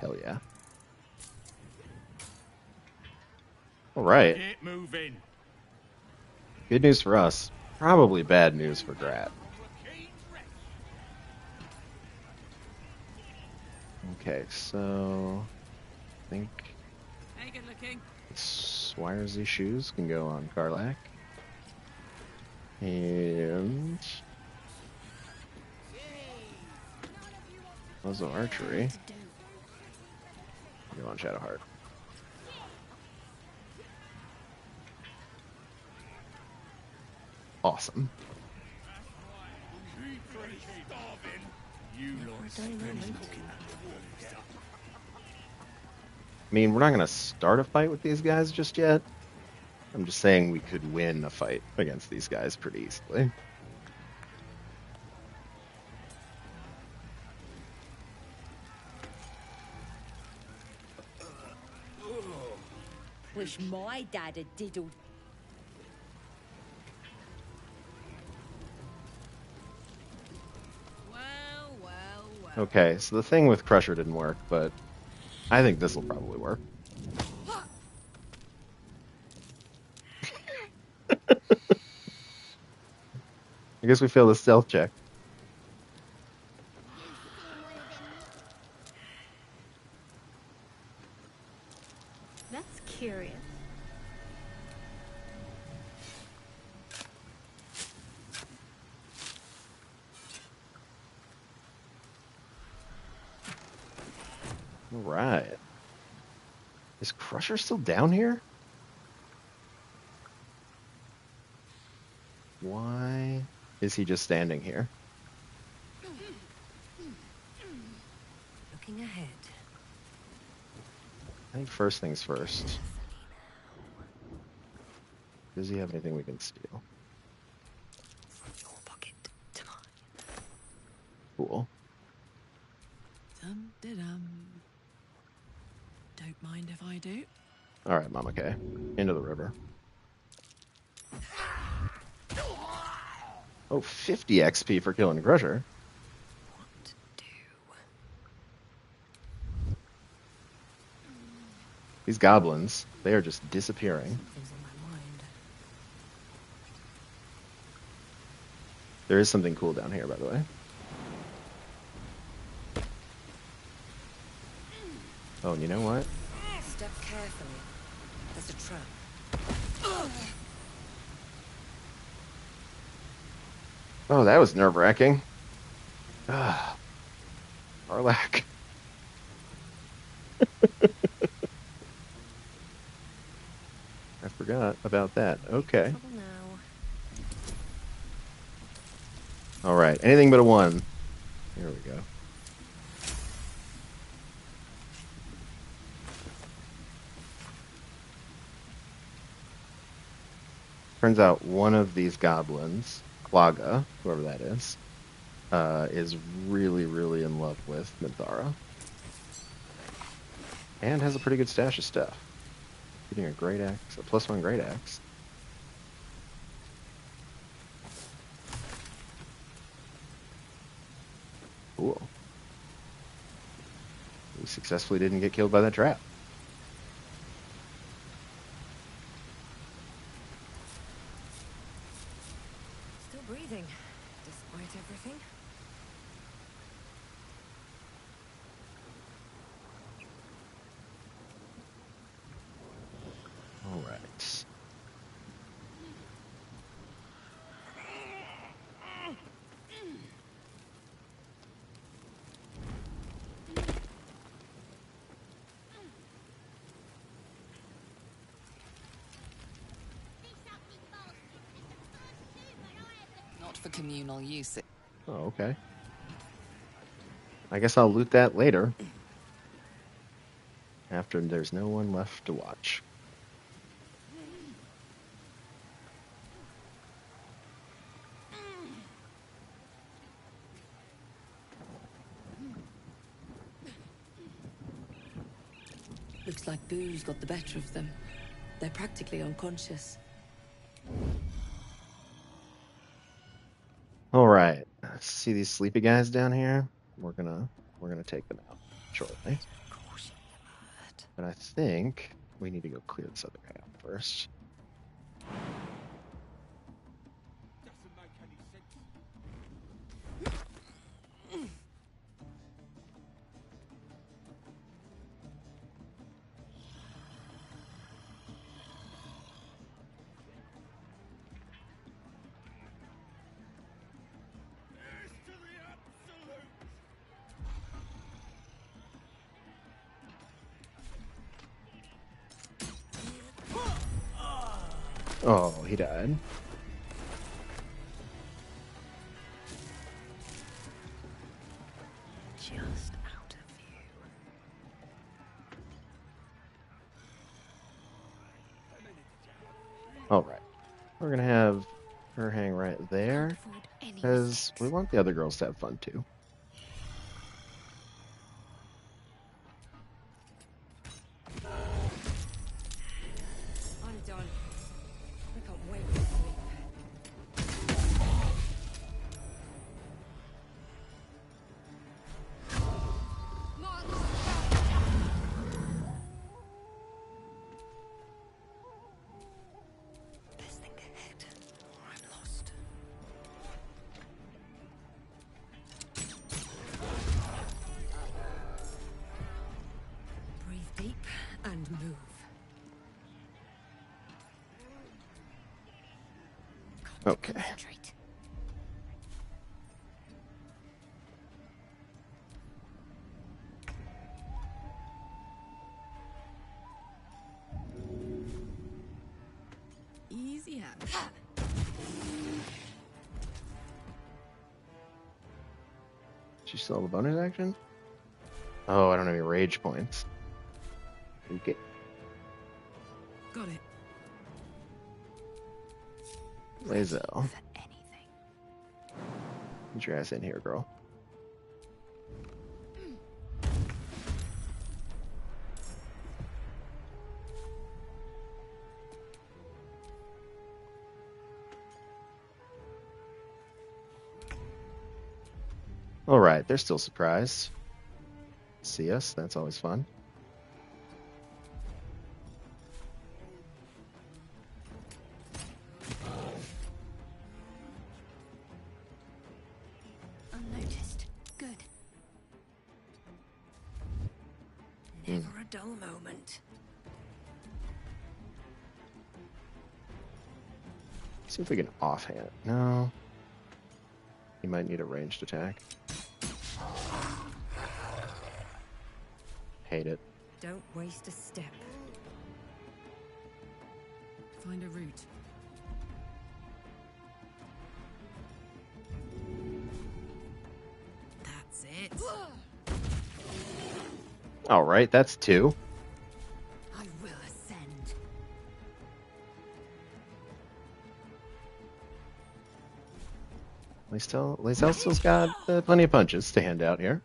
Hell yeah. All right. Get moving. Good news for us. Probably bad news for Grat. Okay, so I think Hey, good looking. Swiresy shoes can go on Karlak. And also archery. Go on Shadowheart. Awesome. I mean, we're not going to start a fight with these guys just yet. I'm just saying we could win a fight against these guys pretty easily. Wish my dad had diddled. Okay, so the thing with Crusher didn't work, but I think this will probably work. I guess we failed the stealth check. That's curious. All right. Is Crusher still down here? Why is he just standing here? Looking ahead. I think first things first. Does he have anything we can steal? Your pocket to mine. Cool. Dum-de-dum. Don't mind if I do. All right, Mama K. Into the river. Oh, 50 XP for killing Crusher. What do? These goblins, they are just disappearing. Something's on my mind. There is something cool down here, by the way. Oh, and you know what? Step carefully. There's a trap. Oh, that was nerve-wracking. Ah, Arlac. I forgot about that. Okay. All right. Anything but a 1. Here we go. Turns out one of these goblins, Klaga, whoever that is really, really in love with Minthara. And has a pretty good stash of stuff. Getting a great axe, a +1 great axe. Cool. We successfully didn't get killed by that trap. Still breathing, despite everything. All right. Not for communal use. Oh, okay. I guess I'll loot that later. After there's no one left to watch. Looks like booze got the better of them. They're practically unconscious. All right. See these sleepy guys down here? We're gonna take them out shortly. But I think we need to go clear this other guy out first. Oh, he died. Just out of view. All right. We're gonna have her hang right there, because we want the other girls to have fun too. I'm done. I can't wait to sleep. Best think ahead, or I'm lost. Breathe deep and move. Okay. Concentrate. Easy hands. She still have a bonus action? Oh, I don't have any rage points. Okay. Got it. Lae'zel. Get your ass in here, girl. All right, they're still surprised. See us, that's always fun. Unnoticed. Good. Never a dull moment. See if we can offhand. No. He might need a ranged attack. Hate it. Don't waste a step. Find a route. That's it. All right, that's 2. I will ascend. Lae'zel still's got plenty of punches to hand out here.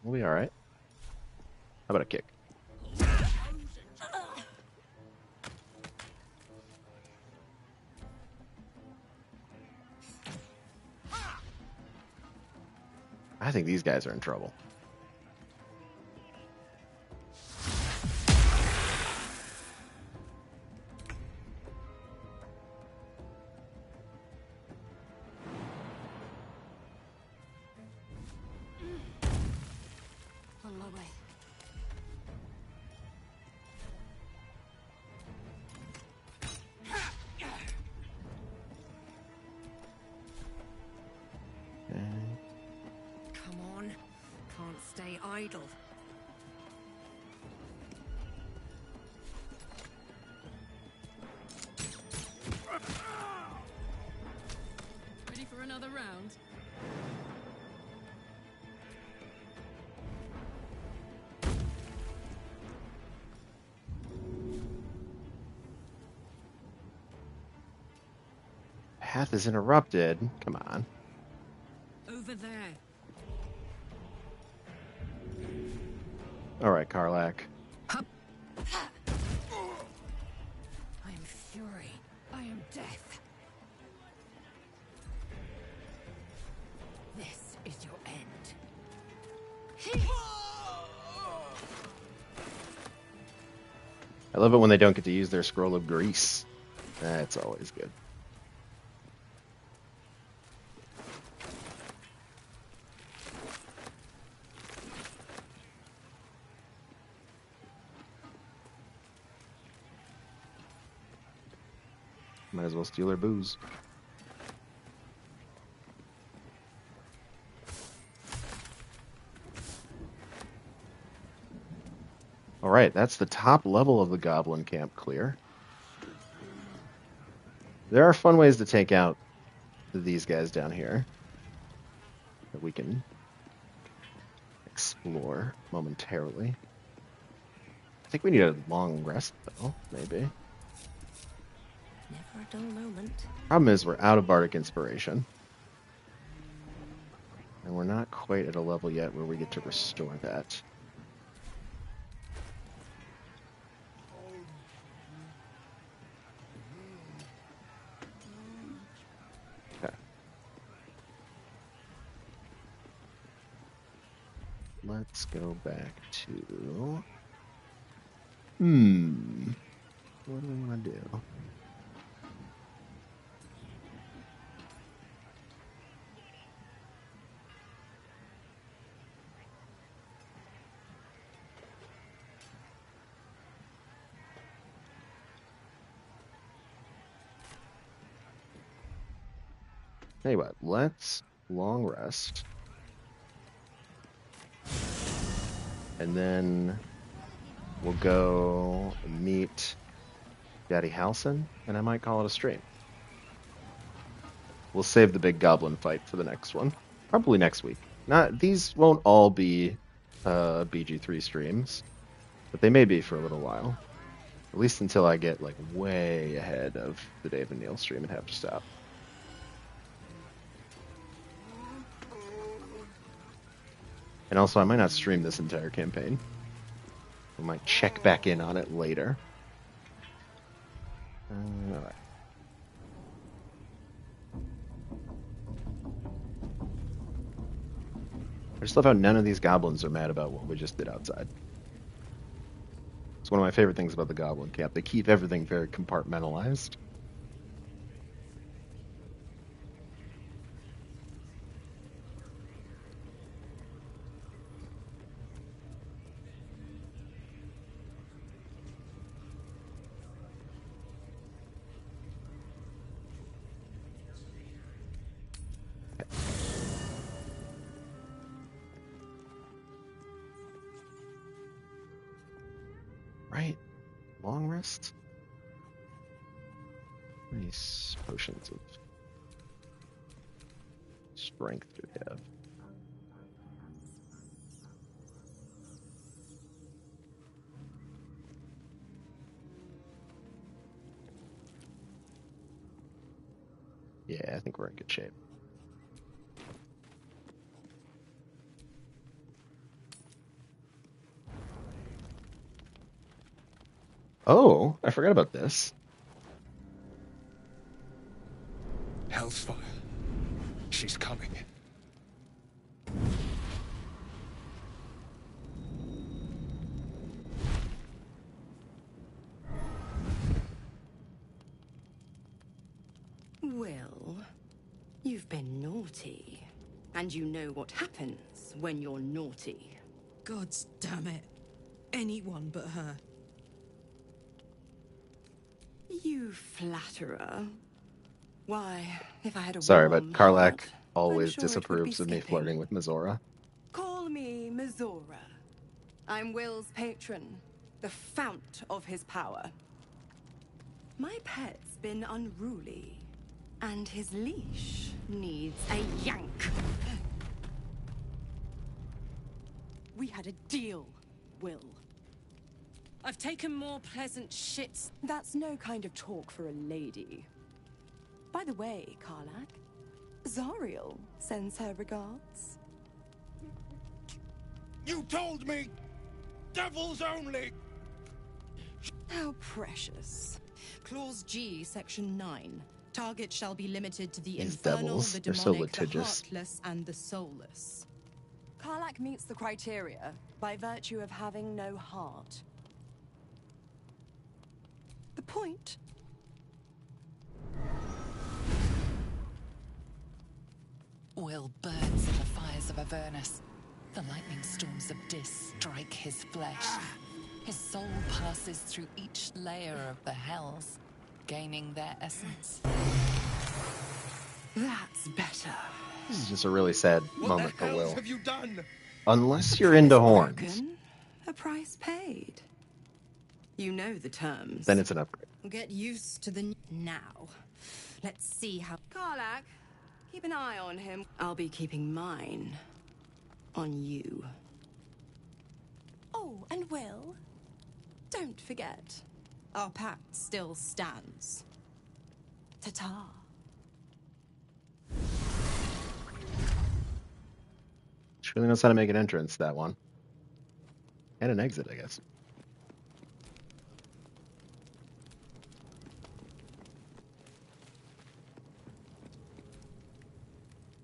We'll be all right. How about a kick? I think these guys are in trouble. On my way. Come on. Can't stay idle. Ready for another round? Path is interrupted. Come on. Over there. All right, Karlak. I am fury. I am death. This is your end. I love it when they don't get to use their scroll of grease. That's always good. Might as well steal their booze. Alright, that's the top level of the goblin camp clear. There are fun ways to take out these guys down here that we can explore momentarily. I think we need a long rest, though, maybe. Never a dull moment. Problem is, we're out of Bardic Inspiration. And we're not quite at a level yet where we get to restore that. Okay. Let's go back to... What do we want to do? Tell you what, let's long rest. And then we'll go meet Daddy Halson, and I might call it a stream. We'll save the big goblin fight for the next one. Probably next week. These won't all be BG3 streams, but they may be for a little while. At least until I get like way ahead of the Dave and Neil stream and have to stop. And also, I might not stream this entire campaign. I might check back in on it later. Alright. I just love how none of these goblins are mad about what we just did outside. It's one of my favorite things about the goblin camp. They keep everything very compartmentalized. long rest? How many potions of strength do we have? Yeah, I think we're in good shape. Oh, I forgot about this. Hellsfire. She's coming. Well, you've been naughty. And you know what happens when you're naughty. Gods damn it. Anyone but her. You flatterer. Why, if I had a Sorry, but warm Karlach heart, always sure it would be disapproves of me skipping. flirting with Mizora. Call me Mizora. I'm Will's patron, the fount of his power. My pet's been unruly, and his leash needs a yank. We had a deal, Will. I've taken more pleasant shits. That's no kind of talk for a lady. By the way, Karlach, Zariel sends her regards. You told me! Devils only! How precious. Clause G, Section 9. Target shall be limited to the These infernal, devils, the they're so demonic, the litigious. heartless, and the soulless. Karlach meets the criteria by virtue of having no heart. The point? Will burns in the fires of Avernus. The lightning storms of Dis strike his flesh. His soul passes through each layer of the hells, gaining their essence. That's better. This is just a really sad What moment the for hell Will. have you done? Unless you're into horns, Broken, a price paid. You know the terms. then it's an upgrade. Get used to the now. Let's see how. Karlach, keep an eye on him. I'll be keeping mine on you. Oh, and Will, don't forget, our pact still stands. Ta-ta. She really knows how to make an entrance, that one. And an exit, I guess.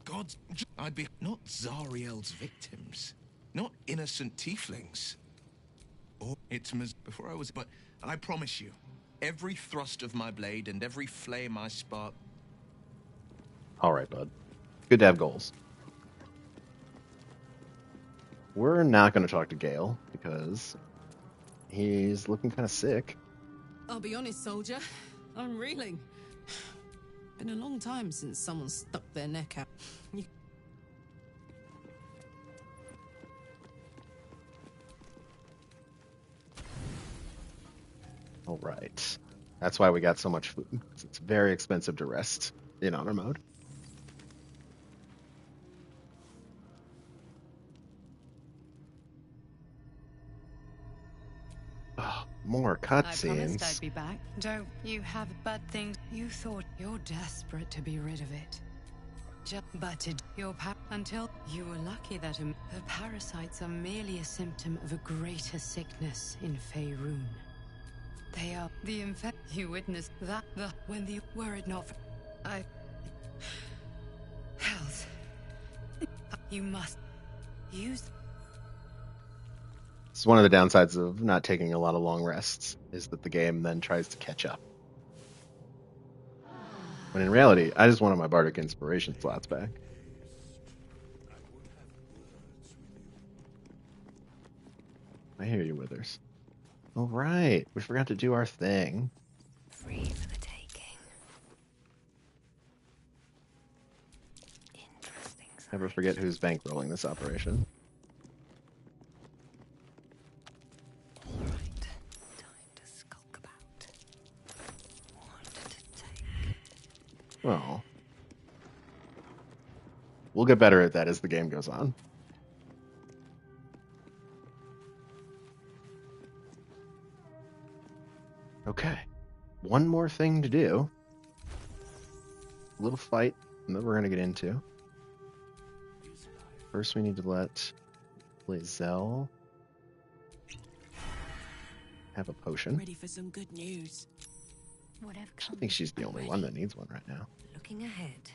Gods, I'd be not Zariel's victims, not innocent tieflings. Or it's before I was, but I promise you, every thrust of my blade and every flame I spark. All right, bud. Good to have goals. We're not going to talk to Gale because he's looking kind of sick. I'll be honest, soldier. I'm reeling. Been a long time since someone stuck their neck out. All right. That's why we got so much food. 'Cause it's very expensive to rest in honor mode. Oh, more I promised cutscenes. I'd be back. Don't you have bad things? You thought you're desperate to be rid of it. Just butted your until you were lucky that the parasites are merely a symptom of a greater sickness in Faerun. They are the infect. You witnessed that when the were it not for health. You must use. It's one of the downsides of not taking a lot of long rests, is that the game then tries to catch up. When in reality, I just wanted my Bardic Inspiration slots back. I hear you, Withers. All right, we forgot to do our thing. Free for the taking. Never forget who's bankrolling this operation. All right, time to skulk Well, we'll get better at that as the game goes on. Okay. One more thing to do. A little fight that we're going to get into. First, we need to let Lae'zel have a potion. Ready for some good news. Whatever I think she's the only one that needs one right now. Looking ahead.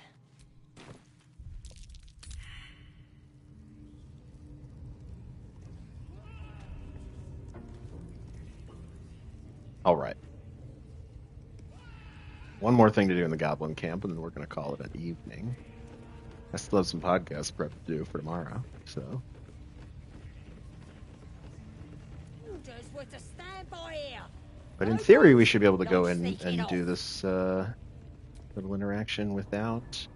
All right. One more thing to do in the Goblin Camp, and then we're going to call it an evening. I still have some podcast prep to do for tomorrow, so. But in theory, we should be able to go in and do this little interaction without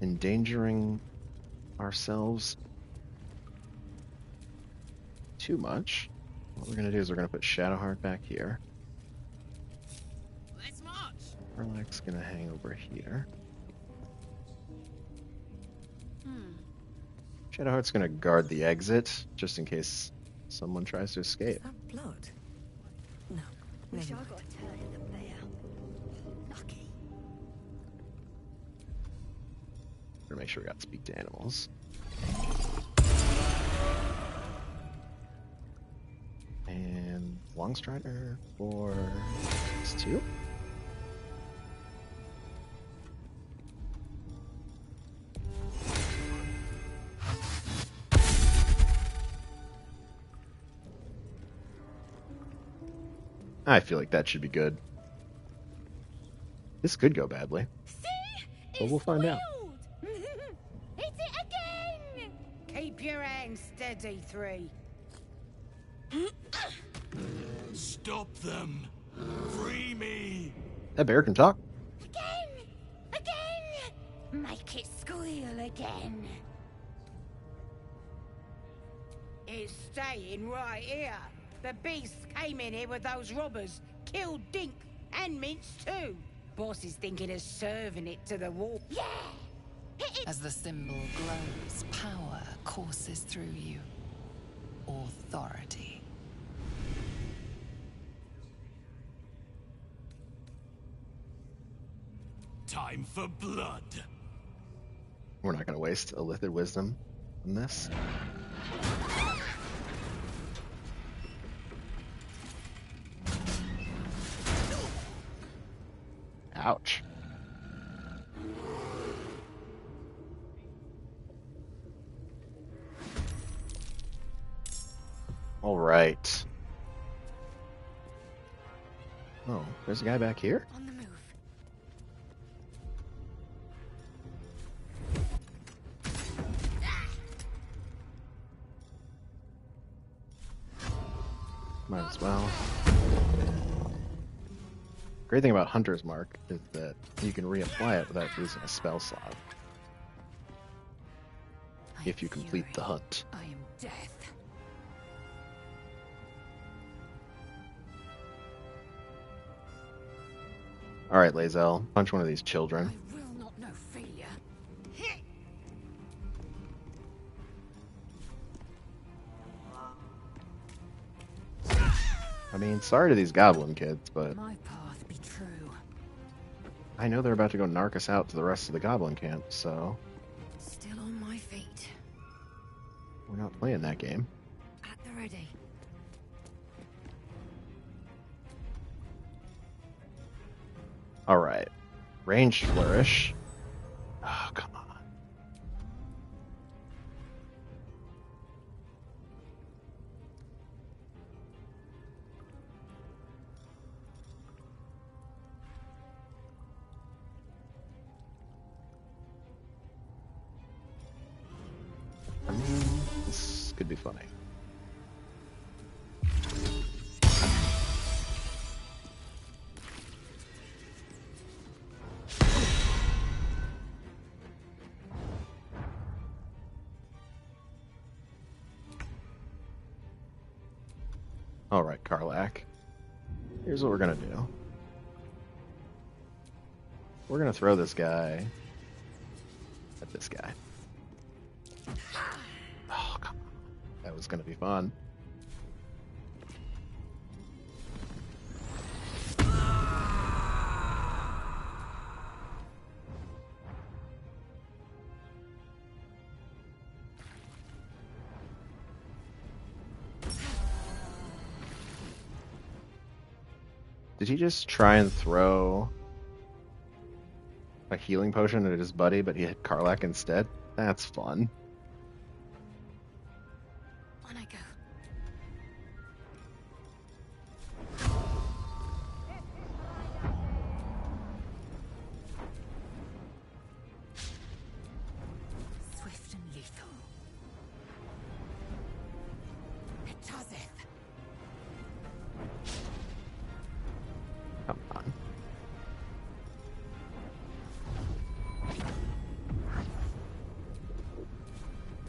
endangering ourselves too much. What we're going to do is we're going to put Shadowheart back here. Karlach's going to hang over here. Shadowheart's going to guard the exit, just in case someone tries to escape. Blood? No. Wish I got a turn in the bear. Lucky. We're going to make sure we got to speak to animals. And Longstrider for these two. I feel like that should be good. This could go badly. But we'll find out. Hit it again! Keep your hands steady, 3. Stop them! Free me! That bear can talk. Again! Make it squeal again. It's staying right here. The beast came in here with those robbers, killed Dink and Mince too. Boss is thinking of serving it to the wall. Yeah! As the symbol glows, power courses through you. Authority. Time for blood. We're not going to waste a Illithid Wisdom on this. Ouch. All right. Oh, there's a guy back here? On the move. Might as well. Great thing about Hunter's Mark is that you can reapply it without losing a spell slot. If you complete the hunt. I am death. Alright, Lae'zel, punch one of these children. I will not know failure. I mean, sorry to these goblin kids, but My path be true. I know they're about to go narc us out to the rest of the goblin camp, so Still on my feet. we're not playing that game. At the ready. Alright. Ranged flourish. Oh, come on. I mean, this could be funny. Alright, Karlach. Here's what we're gonna do. We're gonna throw this guy at this guy. Oh, come on. That was gonna be fun. Did he just try and throw a healing potion at his buddy, but he hit Karlak instead? That's fun. On I go. Swift and lethal. Etazeth. Come on.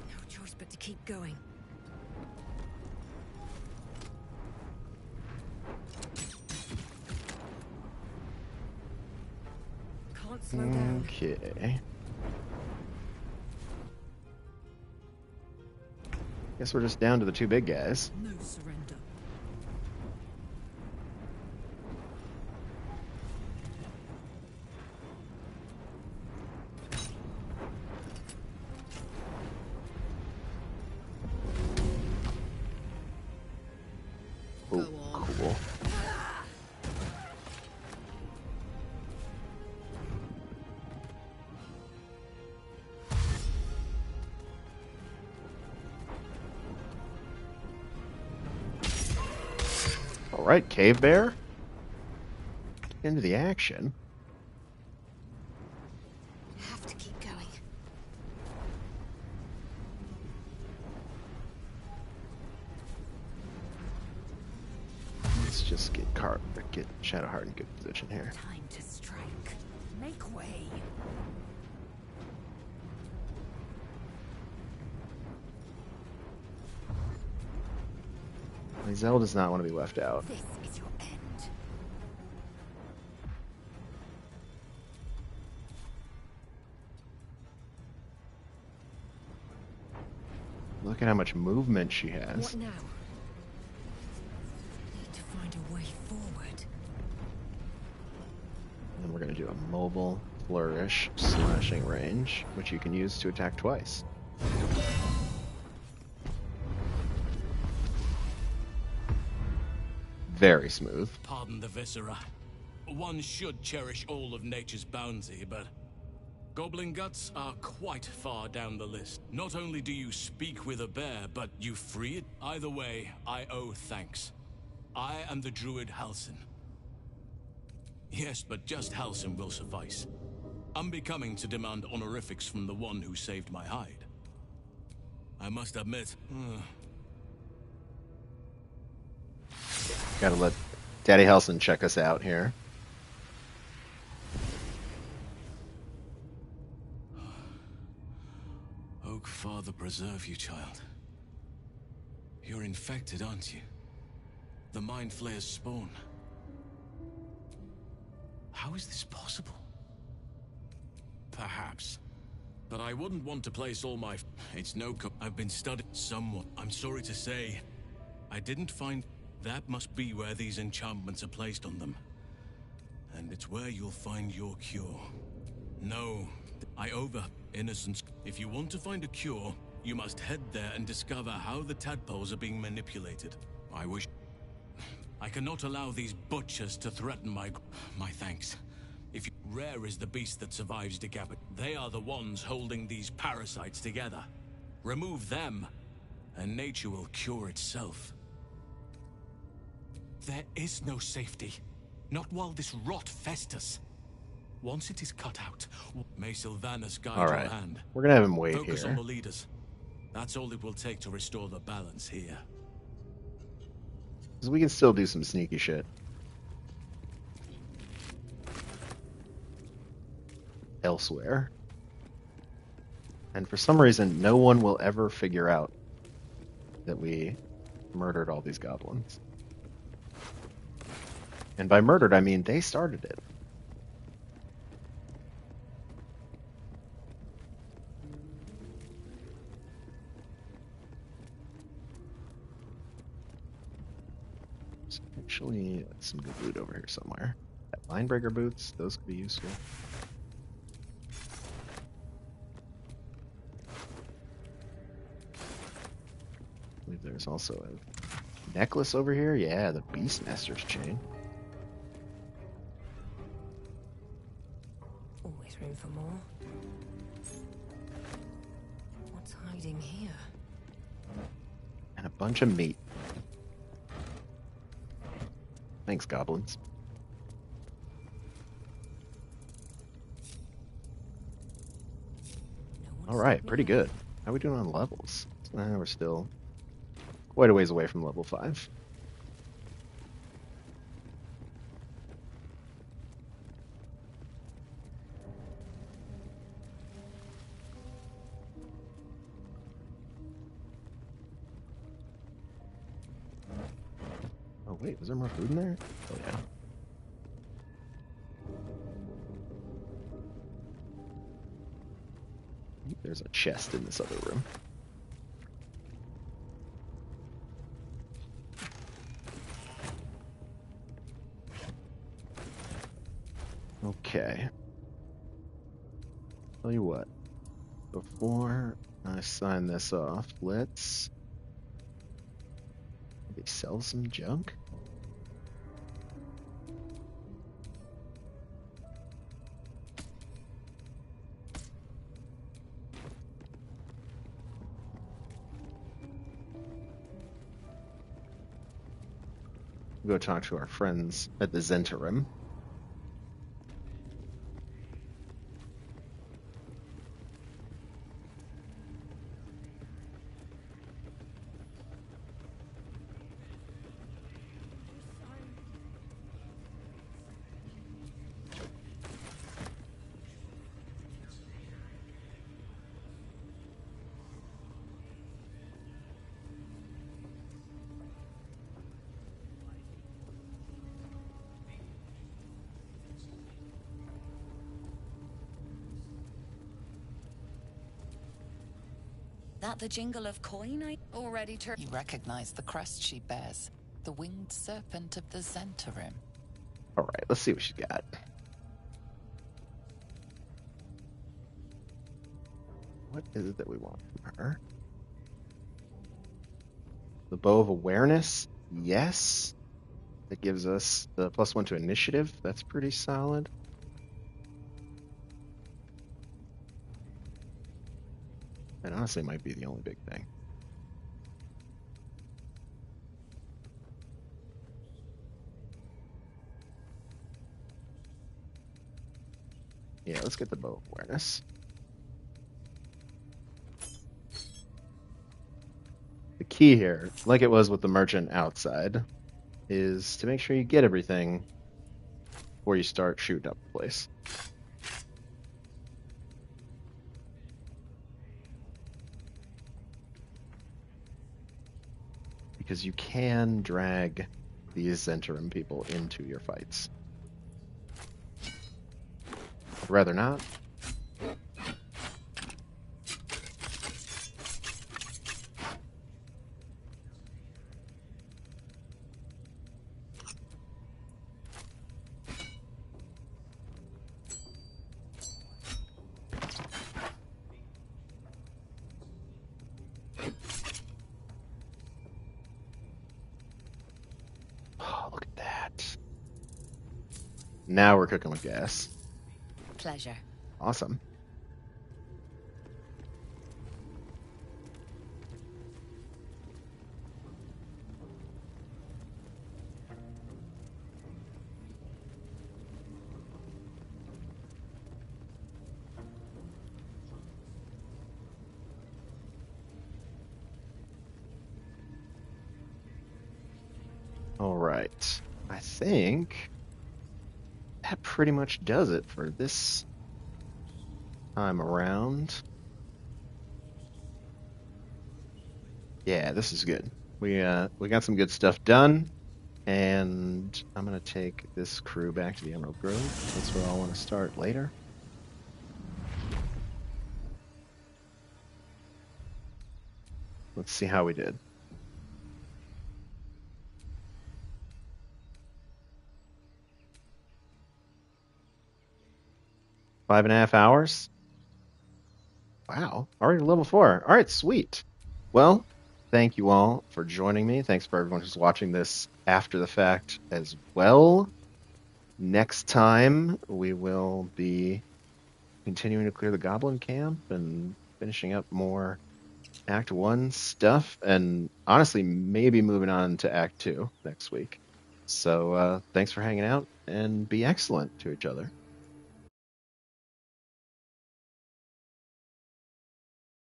No choice but to keep going. Can't slow down. Okay. Guess we're just down to the two big guys. No surrender. Oh, cool. All right, Cave Bear. Get into the action. Have to keep going. Let's just get Shadowheart in good position here. Time to strike. Make way. Zell does not want to be left out. This is your end. Look at how much movement she has. What now? Need to find a way forward. And we're going to do a mobile flourish slashing range, which you can use to attack twice. Very smooth. Pardon the viscera. One should cherish all of nature's bounty, but goblin guts are quite far down the list. Not only do you speak with a bear, but you free it. Either way, I owe thanks. I am the druid Halsin. Yes, but just Halsin will suffice. Unbecoming to demand honorifics from the one who saved my hide. I must admit, Gotta let Daddy Halsin check us out here. Oak Father preserve you, child. You're infected, aren't you? The Mind Flayer's spawn. How is this possible? Perhaps. But I wouldn't want to place all my... It's no... I've been studying somewhat. I'm sorry to say, I didn't find... That must be where these enchantments are placed on them. And it's where you'll find your cure. No, I over innocence. If you want to find a cure, you must head there and discover how the tadpoles are being manipulated. I wish... I cannot allow these butchers to threaten my thanks. If you... Rare is the beast that survives decapit. They are the ones holding these parasites together. Remove them, and nature will cure itself. There is no safety. Not while this rot festers. Once it is cut out, may Sylvanas guide All right. your hand. We're gonna have him wait Focus here. on the leaders. That's all it will take to restore the balance here. Because we can still do some sneaky shit. Elsewhere. And for some reason, no one will ever figure out that we murdered all these goblins. And by murdered, I mean they started it. There's actually some good loot over here somewhere. That Linebreaker boots, those could be useful. I believe there's also a necklace over here. Yeah, the Beastmaster's chain. Always room for more. What's hiding here? And a bunch of meat. Thanks, goblins. Alright, pretty good. How are we doing on levels? We're still quite a ways away from level 5. Oh wait, was there more food in there? Oh yeah. I think there's a chest in this other room. Okay. Tell you what. Before I sign this off, let's maybe sell some junk. Go talk to our friends at the Zentarim. That the jingle of coin I already turned. You recognize the crest she bears, the winged serpent of the Zentarim. Alright, let's see what she's got. What is it that we want from her? The Bow of Awareness? Yes. That gives us the +1 to initiative. That's pretty solid. That honestly might be the only big thing. Yeah, let's get the Bow of Awareness. The key here, like it was with the merchant outside, is to make sure you get everything before you start shooting up the place. Because you can drag these Zentarim people into your fights. I'd rather not. Now we're cooking with gas. Pleasure. Awesome. All right. I think that pretty much does it for this time around. Yeah, this is good. We got some good stuff done, and I'm gonna take this crew back to the Emerald Grove. That's where I'll want to start later. Let's see how we did. 5.5 hours. Wow, already level 4. All right, sweet. Well, thank you all for joining me. Thanks for everyone who's watching this after the fact as well. Next time, we will be continuing to clear the Goblin Camp and finishing up more Act 1 stuff, and honestly, maybe moving on to Act 2 next week. So thanks for hanging out, and be excellent to each other.